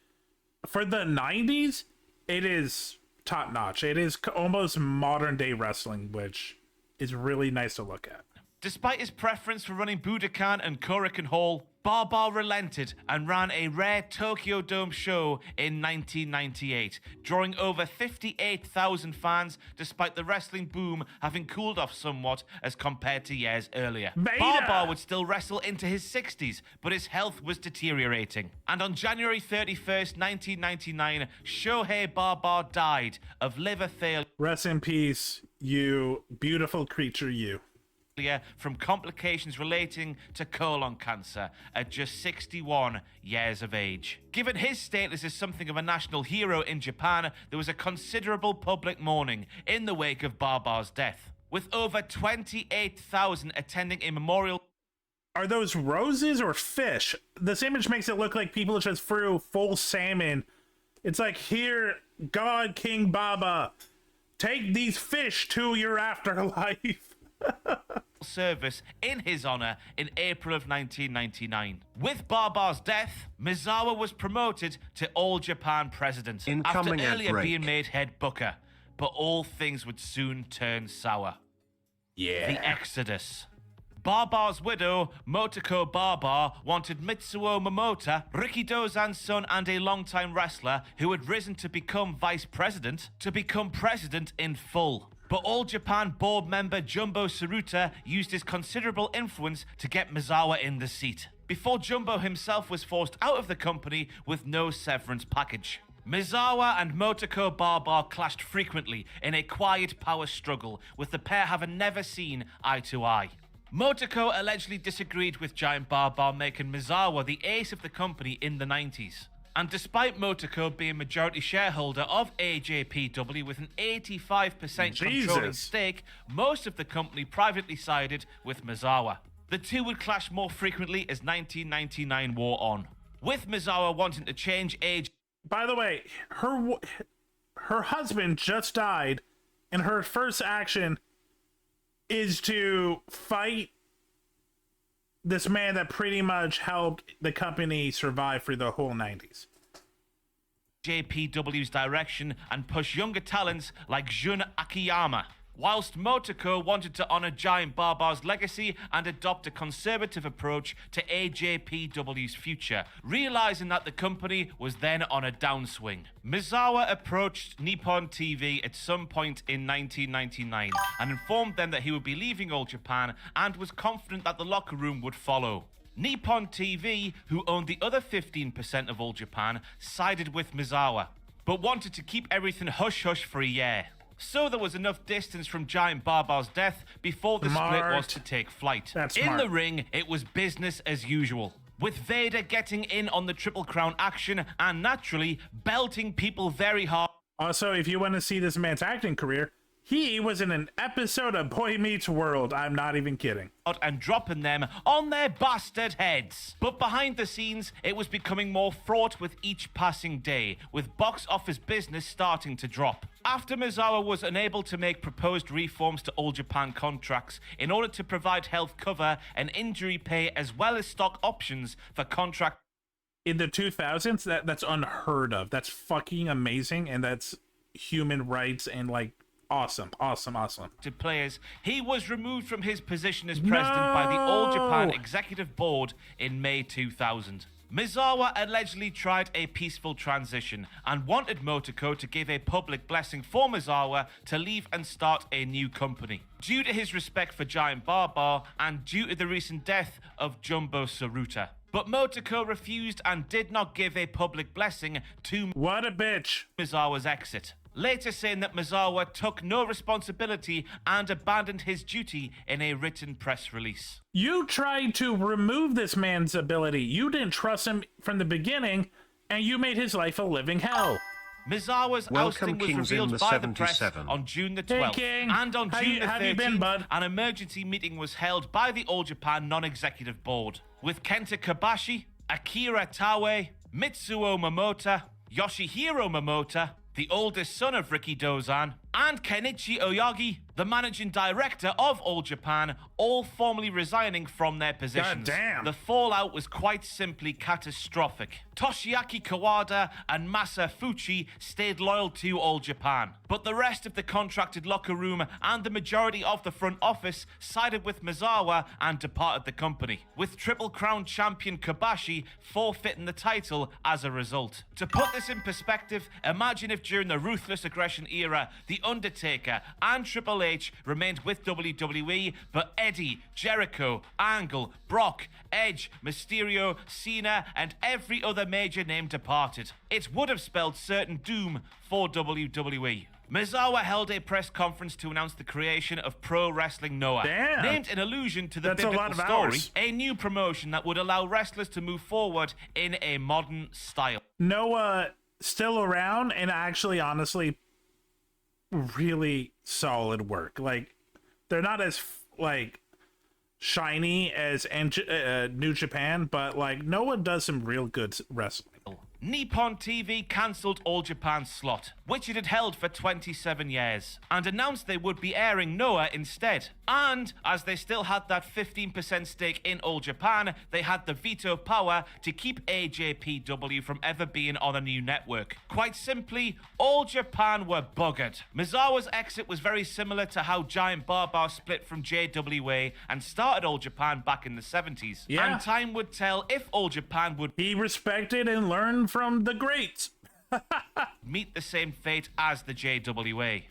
[SPEAKER 2] For the 90s, it is top-notch. It is almost modern-day wrestling, which is really nice to look at.
[SPEAKER 22] Despite his preference for running Budokan and Korakuen Hall, Barbar relented and ran a rare Tokyo Dome show in 1998, drawing over 58,000 fans despite the wrestling boom having cooled off somewhat as compared to years earlier. Barbar would still wrestle into his 60s, but his health was deteriorating. And on January 31st, 1999, Shohei Barbar died of liver failure.
[SPEAKER 2] Rest in peace, you beautiful creature, you.
[SPEAKER 22] From complications relating to colon cancer at just 61 years of age. Given his status as something of a national hero in Japan, there was a considerable public mourning in the wake of Barbar's death, with over 28,000 attending a memorial.
[SPEAKER 2] Are those roses or fish? This image makes it look like people just threw full salmon. It's like, here, God King Baba, take these fish to your afterlife.
[SPEAKER 22] Service in his honor in April of 1999. With Barbar's death, Misawa was promoted to All Japan president after earlier being made head booker, but all things would soon turn sour.
[SPEAKER 2] Yeah.
[SPEAKER 22] The Exodus. Barbar's widow, Motoko Barbar, wanted Mitsuo Momota, Rikidozan's son and a longtime wrestler who had risen to become vice president, to become president in full. But All Japan board member Jumbo Tsuruta used his considerable influence to get Misawa in the seat, before Jumbo himself was forced out of the company with no severance package. Misawa and Motoko Barbar clashed frequently in a quiet power struggle, with the pair having never seen eye to eye. Motoko allegedly disagreed with Giant Barbar, making Misawa the ace of the company in the 90s. And despite Motoko being majority shareholder of AJPW with an 85% controlling stake, most of the company privately sided with Misawa. The two would clash more frequently as 1999 wore on, with Misawa wanting to change age.
[SPEAKER 2] By the way, her husband just died, and her first action is to fight this man that pretty much helped the company survive for the whole 90s.
[SPEAKER 22] JPW's direction and push younger talents like Jun Akiyama, whilst Motoko wanted to honor Giant Barbar's legacy and adopt a conservative approach to AJPW's future, realizing that the company was then on a downswing. Misawa approached Nippon TV at some point in 1999 and informed them that he would be leaving All Japan and was confident that the locker room would follow. Nippon TV, who owned the other 15% of All Japan, sided with Misawa, but wanted to keep everything hush-hush for a year. So there was enough distance from Giant Barbar's death before the split was to take flight. In the ring, it was business as usual, with Vader getting in on the Triple Crown action and naturally belting people very hard.
[SPEAKER 2] Also, if you want to see this man's acting career, he was in an episode of Boy Meets World. I'm not even kidding.
[SPEAKER 22] And dropping them on their bastard heads. But behind the scenes, it was becoming more fraught with each passing day, with box office business starting to drop. After Misawa was unable to make proposed reforms to All Japan contracts in order to provide health cover and injury pay as well as stock options for contract.
[SPEAKER 2] In the 2000s, that's unheard of. That's fucking amazing, and that's human rights and like awesome.
[SPEAKER 22] To players, he was removed from his position as president by the All Japan Executive Board in May 2000. Misawa allegedly tried a peaceful transition and wanted Motoko to give a public blessing for Misawa to leave and start a new company. Due to his respect for Giant Barbar and due to the recent death of Jumbo Tsuruta. But Motoko refused and did not give a public blessing to Misawa's exit. Later saying that Misawa took no responsibility and abandoned his duty in a written press release.
[SPEAKER 2] You tried to remove this man's ability. You didn't trust him from the beginning, and you made his life a living hell.
[SPEAKER 22] Misawa's ousting was revealed by the press on June the 12th. And on June the 13th, an emergency meeting was held by the All Japan Non-Executive Board, with Kenta Kobashi, Akira Taue, Mitsuo Momota, Yoshihiro Momota, the oldest son of Riki Dozan, and Kenichi Oyagi, the managing director of All Japan, all formally resigning from their positions.
[SPEAKER 2] God damn.
[SPEAKER 22] The fallout was quite simply catastrophic. Toshiaki Kawada and Masa Fuchi stayed loyal to All Japan, but the rest of the contracted locker room and the majority of the front office sided with Misawa and departed the company, with Triple Crown champion Kobashi forfeiting the title as a result. To put this in perspective, imagine if during the Ruthless Aggression era, The Undertaker and Triple H remained with WWE, but Eddie, Jericho, Angle, Brock, Edge, Mysterio, Cena, and every other major name departed. It would have spelled certain doom for WWE. Misawa held a press conference to announce the creation of Pro Wrestling Noah, named in allusion to the biblical story, a new promotion that would allow wrestlers to move forward in a modern style.
[SPEAKER 2] Noah still around, and actually, honestly, really solid work. Like, they're not as like shiny as New Japan, but like Noah does some real good wrestling.
[SPEAKER 22] Nippon TV cancelled All Japan's slot, which it had held for 27 years, and announced they would be airing Noah instead. And, as they still had that 15% stake in All Japan, they had the veto power to keep AJPW from ever being on a new network. Quite simply, All Japan were buggered. Misawa's exit was very similar to how Giant Barbar split from JWA and started All Japan back in the 70s.
[SPEAKER 2] Yeah.
[SPEAKER 22] And time would tell if All Japan would...
[SPEAKER 2] He respected and learned from the greats.
[SPEAKER 22] meet the same fate as the JWA.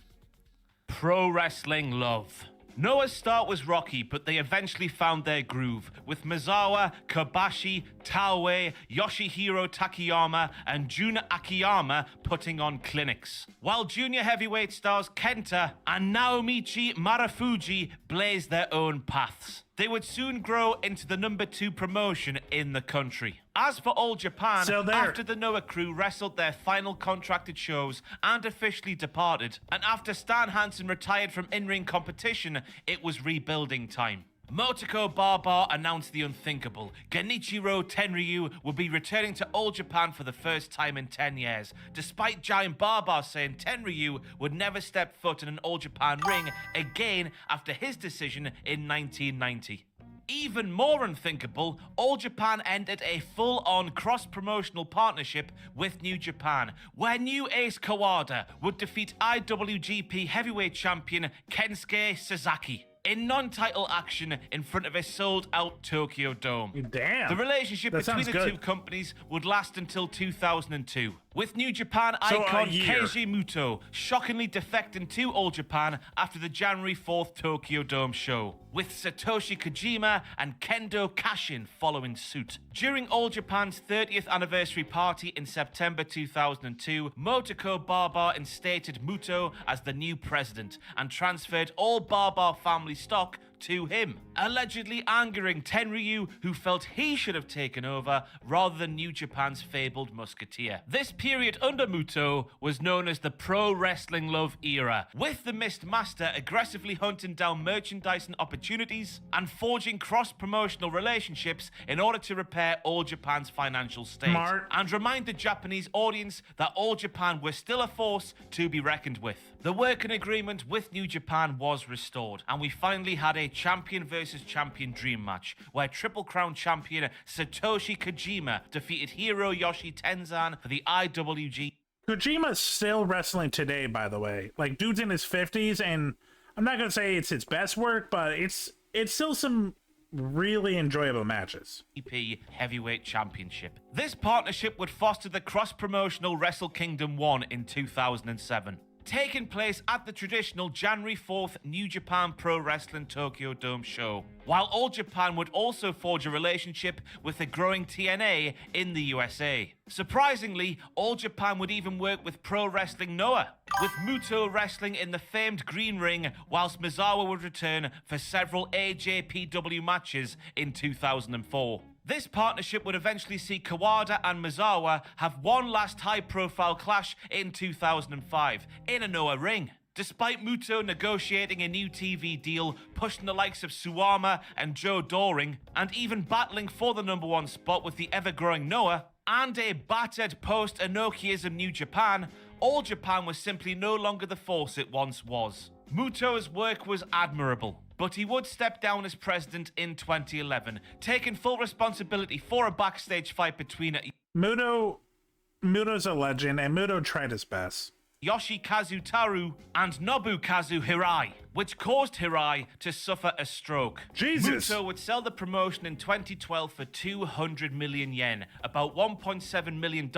[SPEAKER 22] Pro Wrestling Love. Noah's start was rocky, but they eventually found their groove, with Misawa, Kobashi, Taue, Yoshihiro Takayama, and Jun Akiyama putting on clinics, while junior heavyweight stars Kenta and Naomichi Marufuji blazed their own paths. They would soon grow into the #2 promotion in the country. As for All Japan, after the Noah crew wrestled their final contracted shows and officially departed, and after Stan Hansen retired from in-ring competition, it was rebuilding time. Motoko Barbar announced the unthinkable. Genichiro Tenryu would be returning to All Japan for the first time in 10 years, despite Giant Barbar saying Tenryu would never step foot in an All Japan ring again after his decision in 1990. Even more unthinkable, All Japan entered a full-on cross-promotional partnership with New Japan, where new ace Kawada would defeat IWGP heavyweight champion Kensuke Sasaki. in non-title action in front of a sold-out Tokyo Dome.
[SPEAKER 2] Damn.
[SPEAKER 22] The relationship
[SPEAKER 2] That
[SPEAKER 22] between
[SPEAKER 2] sounds
[SPEAKER 22] the
[SPEAKER 2] good.
[SPEAKER 22] two companies would last until 2002, with New Japan
[SPEAKER 2] So,
[SPEAKER 22] icon
[SPEAKER 2] a year.
[SPEAKER 22] Keiji Muto shockingly defecting to All Japan after the January 4th Tokyo Dome show, with Satoshi Kojima and Kendo Kashin following suit. During All Japan's 30th anniversary party in September 2002, Motoko Baba instated Muto as the new president and transferred all Baba family stock to him, allegedly angering Tenryu, who felt he should have taken over rather than New Japan's fabled musketeer. This period under Muto was known as the Pro Wrestling Love era, with the Mist Master aggressively hunting down merchandise and opportunities and forging cross-promotional relationships in order to repair All Japan's financial state
[SPEAKER 2] Smart.
[SPEAKER 22] and remind the Japanese audience that All Japan was still a force to be reckoned with. The working agreement with New Japan was restored, and we finally had a champion versus champion dream match, where Triple Crown champion Satoshi Kojima defeated Hiroyoshi Tenzan for the IWG.
[SPEAKER 2] Kojima's still wrestling today, by the way. Like, dude's in his 50s, and I'm not gonna say it's his best work, but it's still some really enjoyable matches.
[SPEAKER 22] EP Heavyweight Championship. This partnership would foster the cross-promotional Wrestle Kingdom 1 in 2007. Taking place at the traditional January 4th New Japan Pro Wrestling Tokyo Dome show, while All Japan would also forge a relationship with the growing TNA in the USA. Surprisingly, All Japan would even work with Pro Wrestling Noah, with Muto wrestling in the famed Green Ring, whilst Misawa would return for several AJPW matches in 2004. This partnership would eventually see Kawada and Misawa have one last high-profile clash in 2005 in a Noah ring. Despite Muto negotiating a new TV deal, pushing the likes of Suwama and Joe Doring, and even battling for the #1 spot with the ever-growing Noah, and a battered post-Enochiism New Japan, All Japan was simply no longer the force it once was. Muto's work was admirable, but he would step down as president in 2011, taking full responsibility for a backstage fight between
[SPEAKER 2] Muto's a legend, and Muto tried his best.
[SPEAKER 22] Yoshikazu Taru and Nobukazu Hirai, which caused Hirai to suffer a stroke.
[SPEAKER 2] Jesus!
[SPEAKER 22] Muto would sell the promotion in 2012 for 200 million yen, about $1.7 million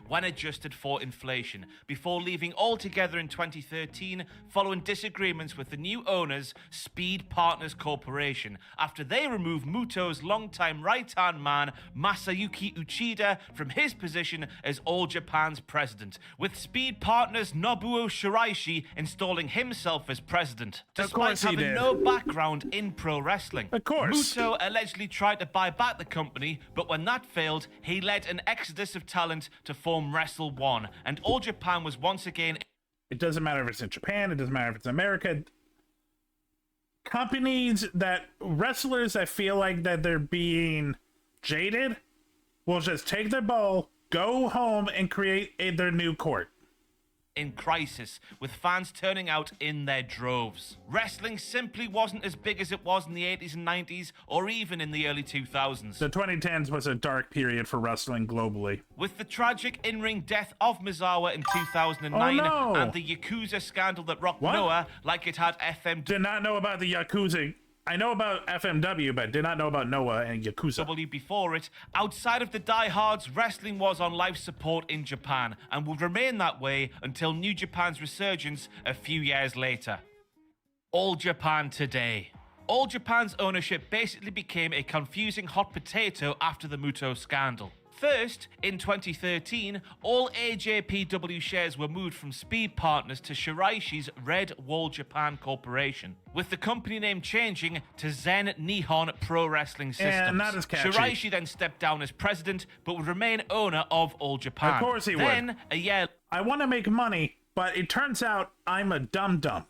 [SPEAKER 22] when adjusted for inflation, before leaving altogether in 2013 following disagreements with the new owners, Speed Partners Corporation, after they removed Muto's longtime right-hand man, Masayuki Uchida, from his position as All Japan's president, with Speed Partners Nobuo Shiraishi installing himself as president, despite having no background in pro wrestling.
[SPEAKER 2] Of course.
[SPEAKER 22] Muto allegedly tried to buy back the company, but when that failed, he led an exodus of talent to form Wrestle One, and All Japan was once again...
[SPEAKER 2] It doesn't matter if it's in Japan, it doesn't matter if it's America. Companies wrestlers that feel like that they're being jaded will just take their ball, go home, and create their new court.
[SPEAKER 22] In crisis, with fans turning out in their droves. Wrestling simply wasn't as big as it was in the 80s and 90s, or even in the early 2000s.
[SPEAKER 2] The 2010s was a dark period for wrestling globally.
[SPEAKER 22] With the tragic in-ring death of Misawa in 2009,
[SPEAKER 2] Oh, no.
[SPEAKER 22] and the Yakuza scandal that rocked Noah like it had FM...
[SPEAKER 2] Did not know about the Yakuza. I know about FMW, but did not know about Noah and Yakuza.
[SPEAKER 22] Before it, outside of the diehards, wrestling was on life support in Japan, and would remain that way until New Japan's resurgence a few years later. All Japan today. All Japan's ownership basically became a confusing hot potato after the Muto scandal. First, in 2013, all AJPW shares were moved from Speed Partners to Shiraishi's Red Wall Japan Corporation, with the company name changing to Zen Nihon Pro Wrestling Systems.
[SPEAKER 2] And not as catchy.
[SPEAKER 22] Shiraishi then stepped down as president, but would remain owner of All Japan.
[SPEAKER 2] Of course he would.
[SPEAKER 22] Then, a year...
[SPEAKER 2] I want to make money, but it turns out I'm a dum-dum.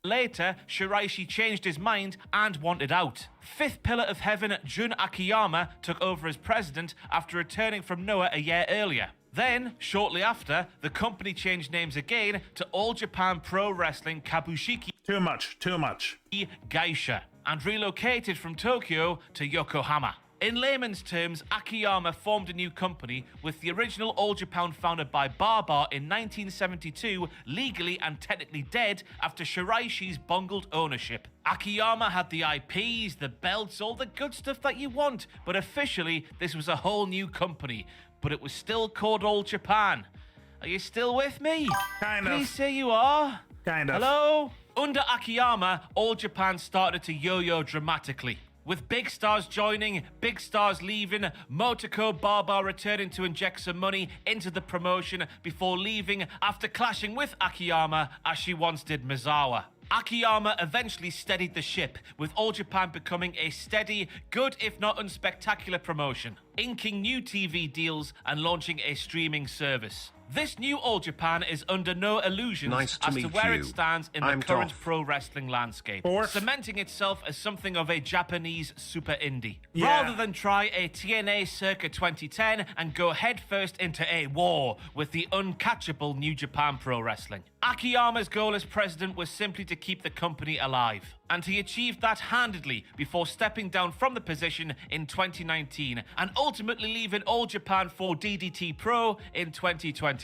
[SPEAKER 22] Later, Shiraishi changed his mind and wanted out. Fifth Pillar of Heaven Jun Akiyama took over as president after returning from Noah a year earlier. Then, shortly after, the company changed names again to All Japan Pro Wrestling Kabushiki
[SPEAKER 2] Too much.
[SPEAKER 22] Geisha, and relocated from Tokyo to Yokohama. In layman's terms, Akiyama formed a new company with the original All Japan founded by Barbar in 1972 legally and technically dead after Shiraishi's bungled ownership. Akiyama had the IPs, the belts, all the good stuff that you want, but officially this was a whole new company, but it was still called All Japan. Are you still with me?
[SPEAKER 2] Kind of.
[SPEAKER 22] Please say you are.
[SPEAKER 2] Kind of.
[SPEAKER 22] Hello? Under Akiyama, All Japan started to yo-yo dramatically. With big stars joining, big stars leaving, Motoko Barbar returning to inject some money into the promotion before leaving after clashing with Akiyama as she once did Misawa. Akiyama eventually steadied the ship, with All Japan becoming a steady, good if not unspectacular promotion, inking new TV deals and launching a streaming service. This new All Japan is under no illusions as to where it stands in the current pro wrestling landscape, cementing itself as something of a Japanese super indie. Rather than try a TNA circa 2010 and go headfirst into a war with the uncatchable New Japan Pro Wrestling. Akiyama's goal as president was simply to keep the company alive, and he achieved that handedly before stepping down from the position in 2019 and ultimately leaving All Japan for DDT Pro in 2021.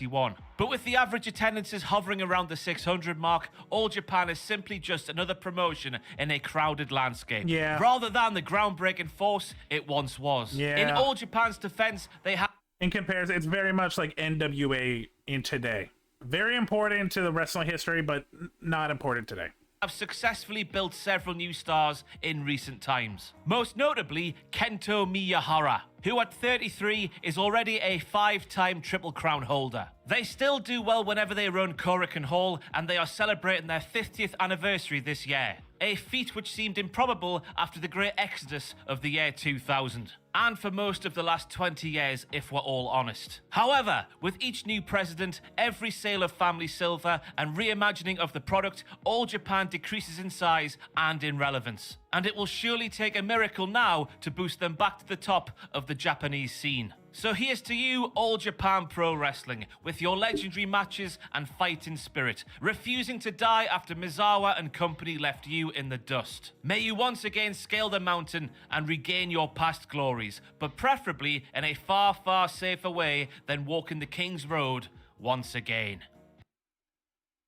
[SPEAKER 22] But with the average attendances hovering around the 600 mark, All Japan is simply just another promotion in a crowded landscape. Rather than the groundbreaking force it once was. In All Japan's defense, they have...
[SPEAKER 2] In comparison, it's very much like NWA in today. Very important to the wrestling history, but not important today.
[SPEAKER 22] Have successfully built several new stars in recent times. Most notably, Kento Miyahara, who at 33 is already a 5-time Triple Crown holder. They still do well whenever they run Korakuen Hall, and they are celebrating their 50th anniversary this year. A feat which seemed improbable after the great exodus of the year 2000. And for most of the last 20 years, if we're all honest. However, with each new president, every sale of Family Silver, and reimagining of the product, All Japan decreases in size and in relevance. And it will surely take a miracle now to boost them back to the top of the Japanese scene. So here's to you, All Japan Pro Wrestling, with your legendary matches and fighting spirit, refusing to die after Misawa and company left you in the dust. May you once again scale the mountain and regain your past glories, but preferably in a far, far safer way than walking the King's Road once again.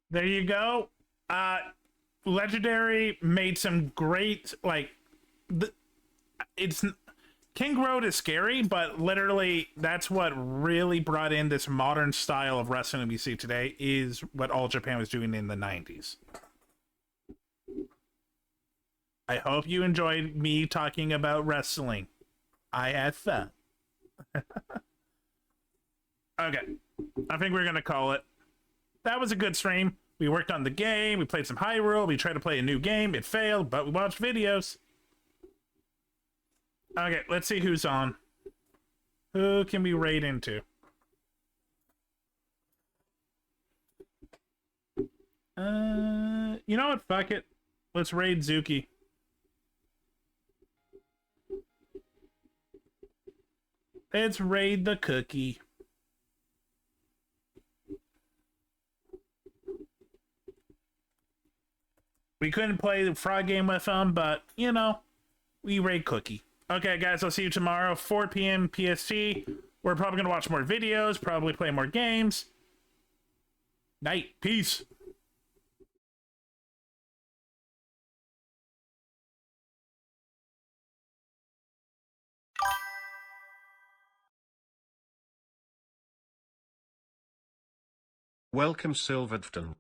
[SPEAKER 2] There you go. Legendary made some great, King Road is scary, but literally that's what really brought in this modern style of wrestling we see today, is what All Japan was doing in the 90s. I hope you enjoyed me talking about wrestling. I had fun. Okay, I think we're gonna call it. That was a good stream. We worked on the game, we played some Hyrule, we tried to play a new game, it failed, but we watched videos. Okay, let's see who's on. Who can we raid into? You know what? Fuck it. Let's raid Zuki. Let's raid the cookie. We couldn't play the frog game with him, but, you know, we raid cookie. Okay, guys, I'll see you tomorrow, 4 p.m. PST. We're probably going to watch more videos, probably play more games. Night. Peace.
[SPEAKER 1] Welcome, SilverDFanng.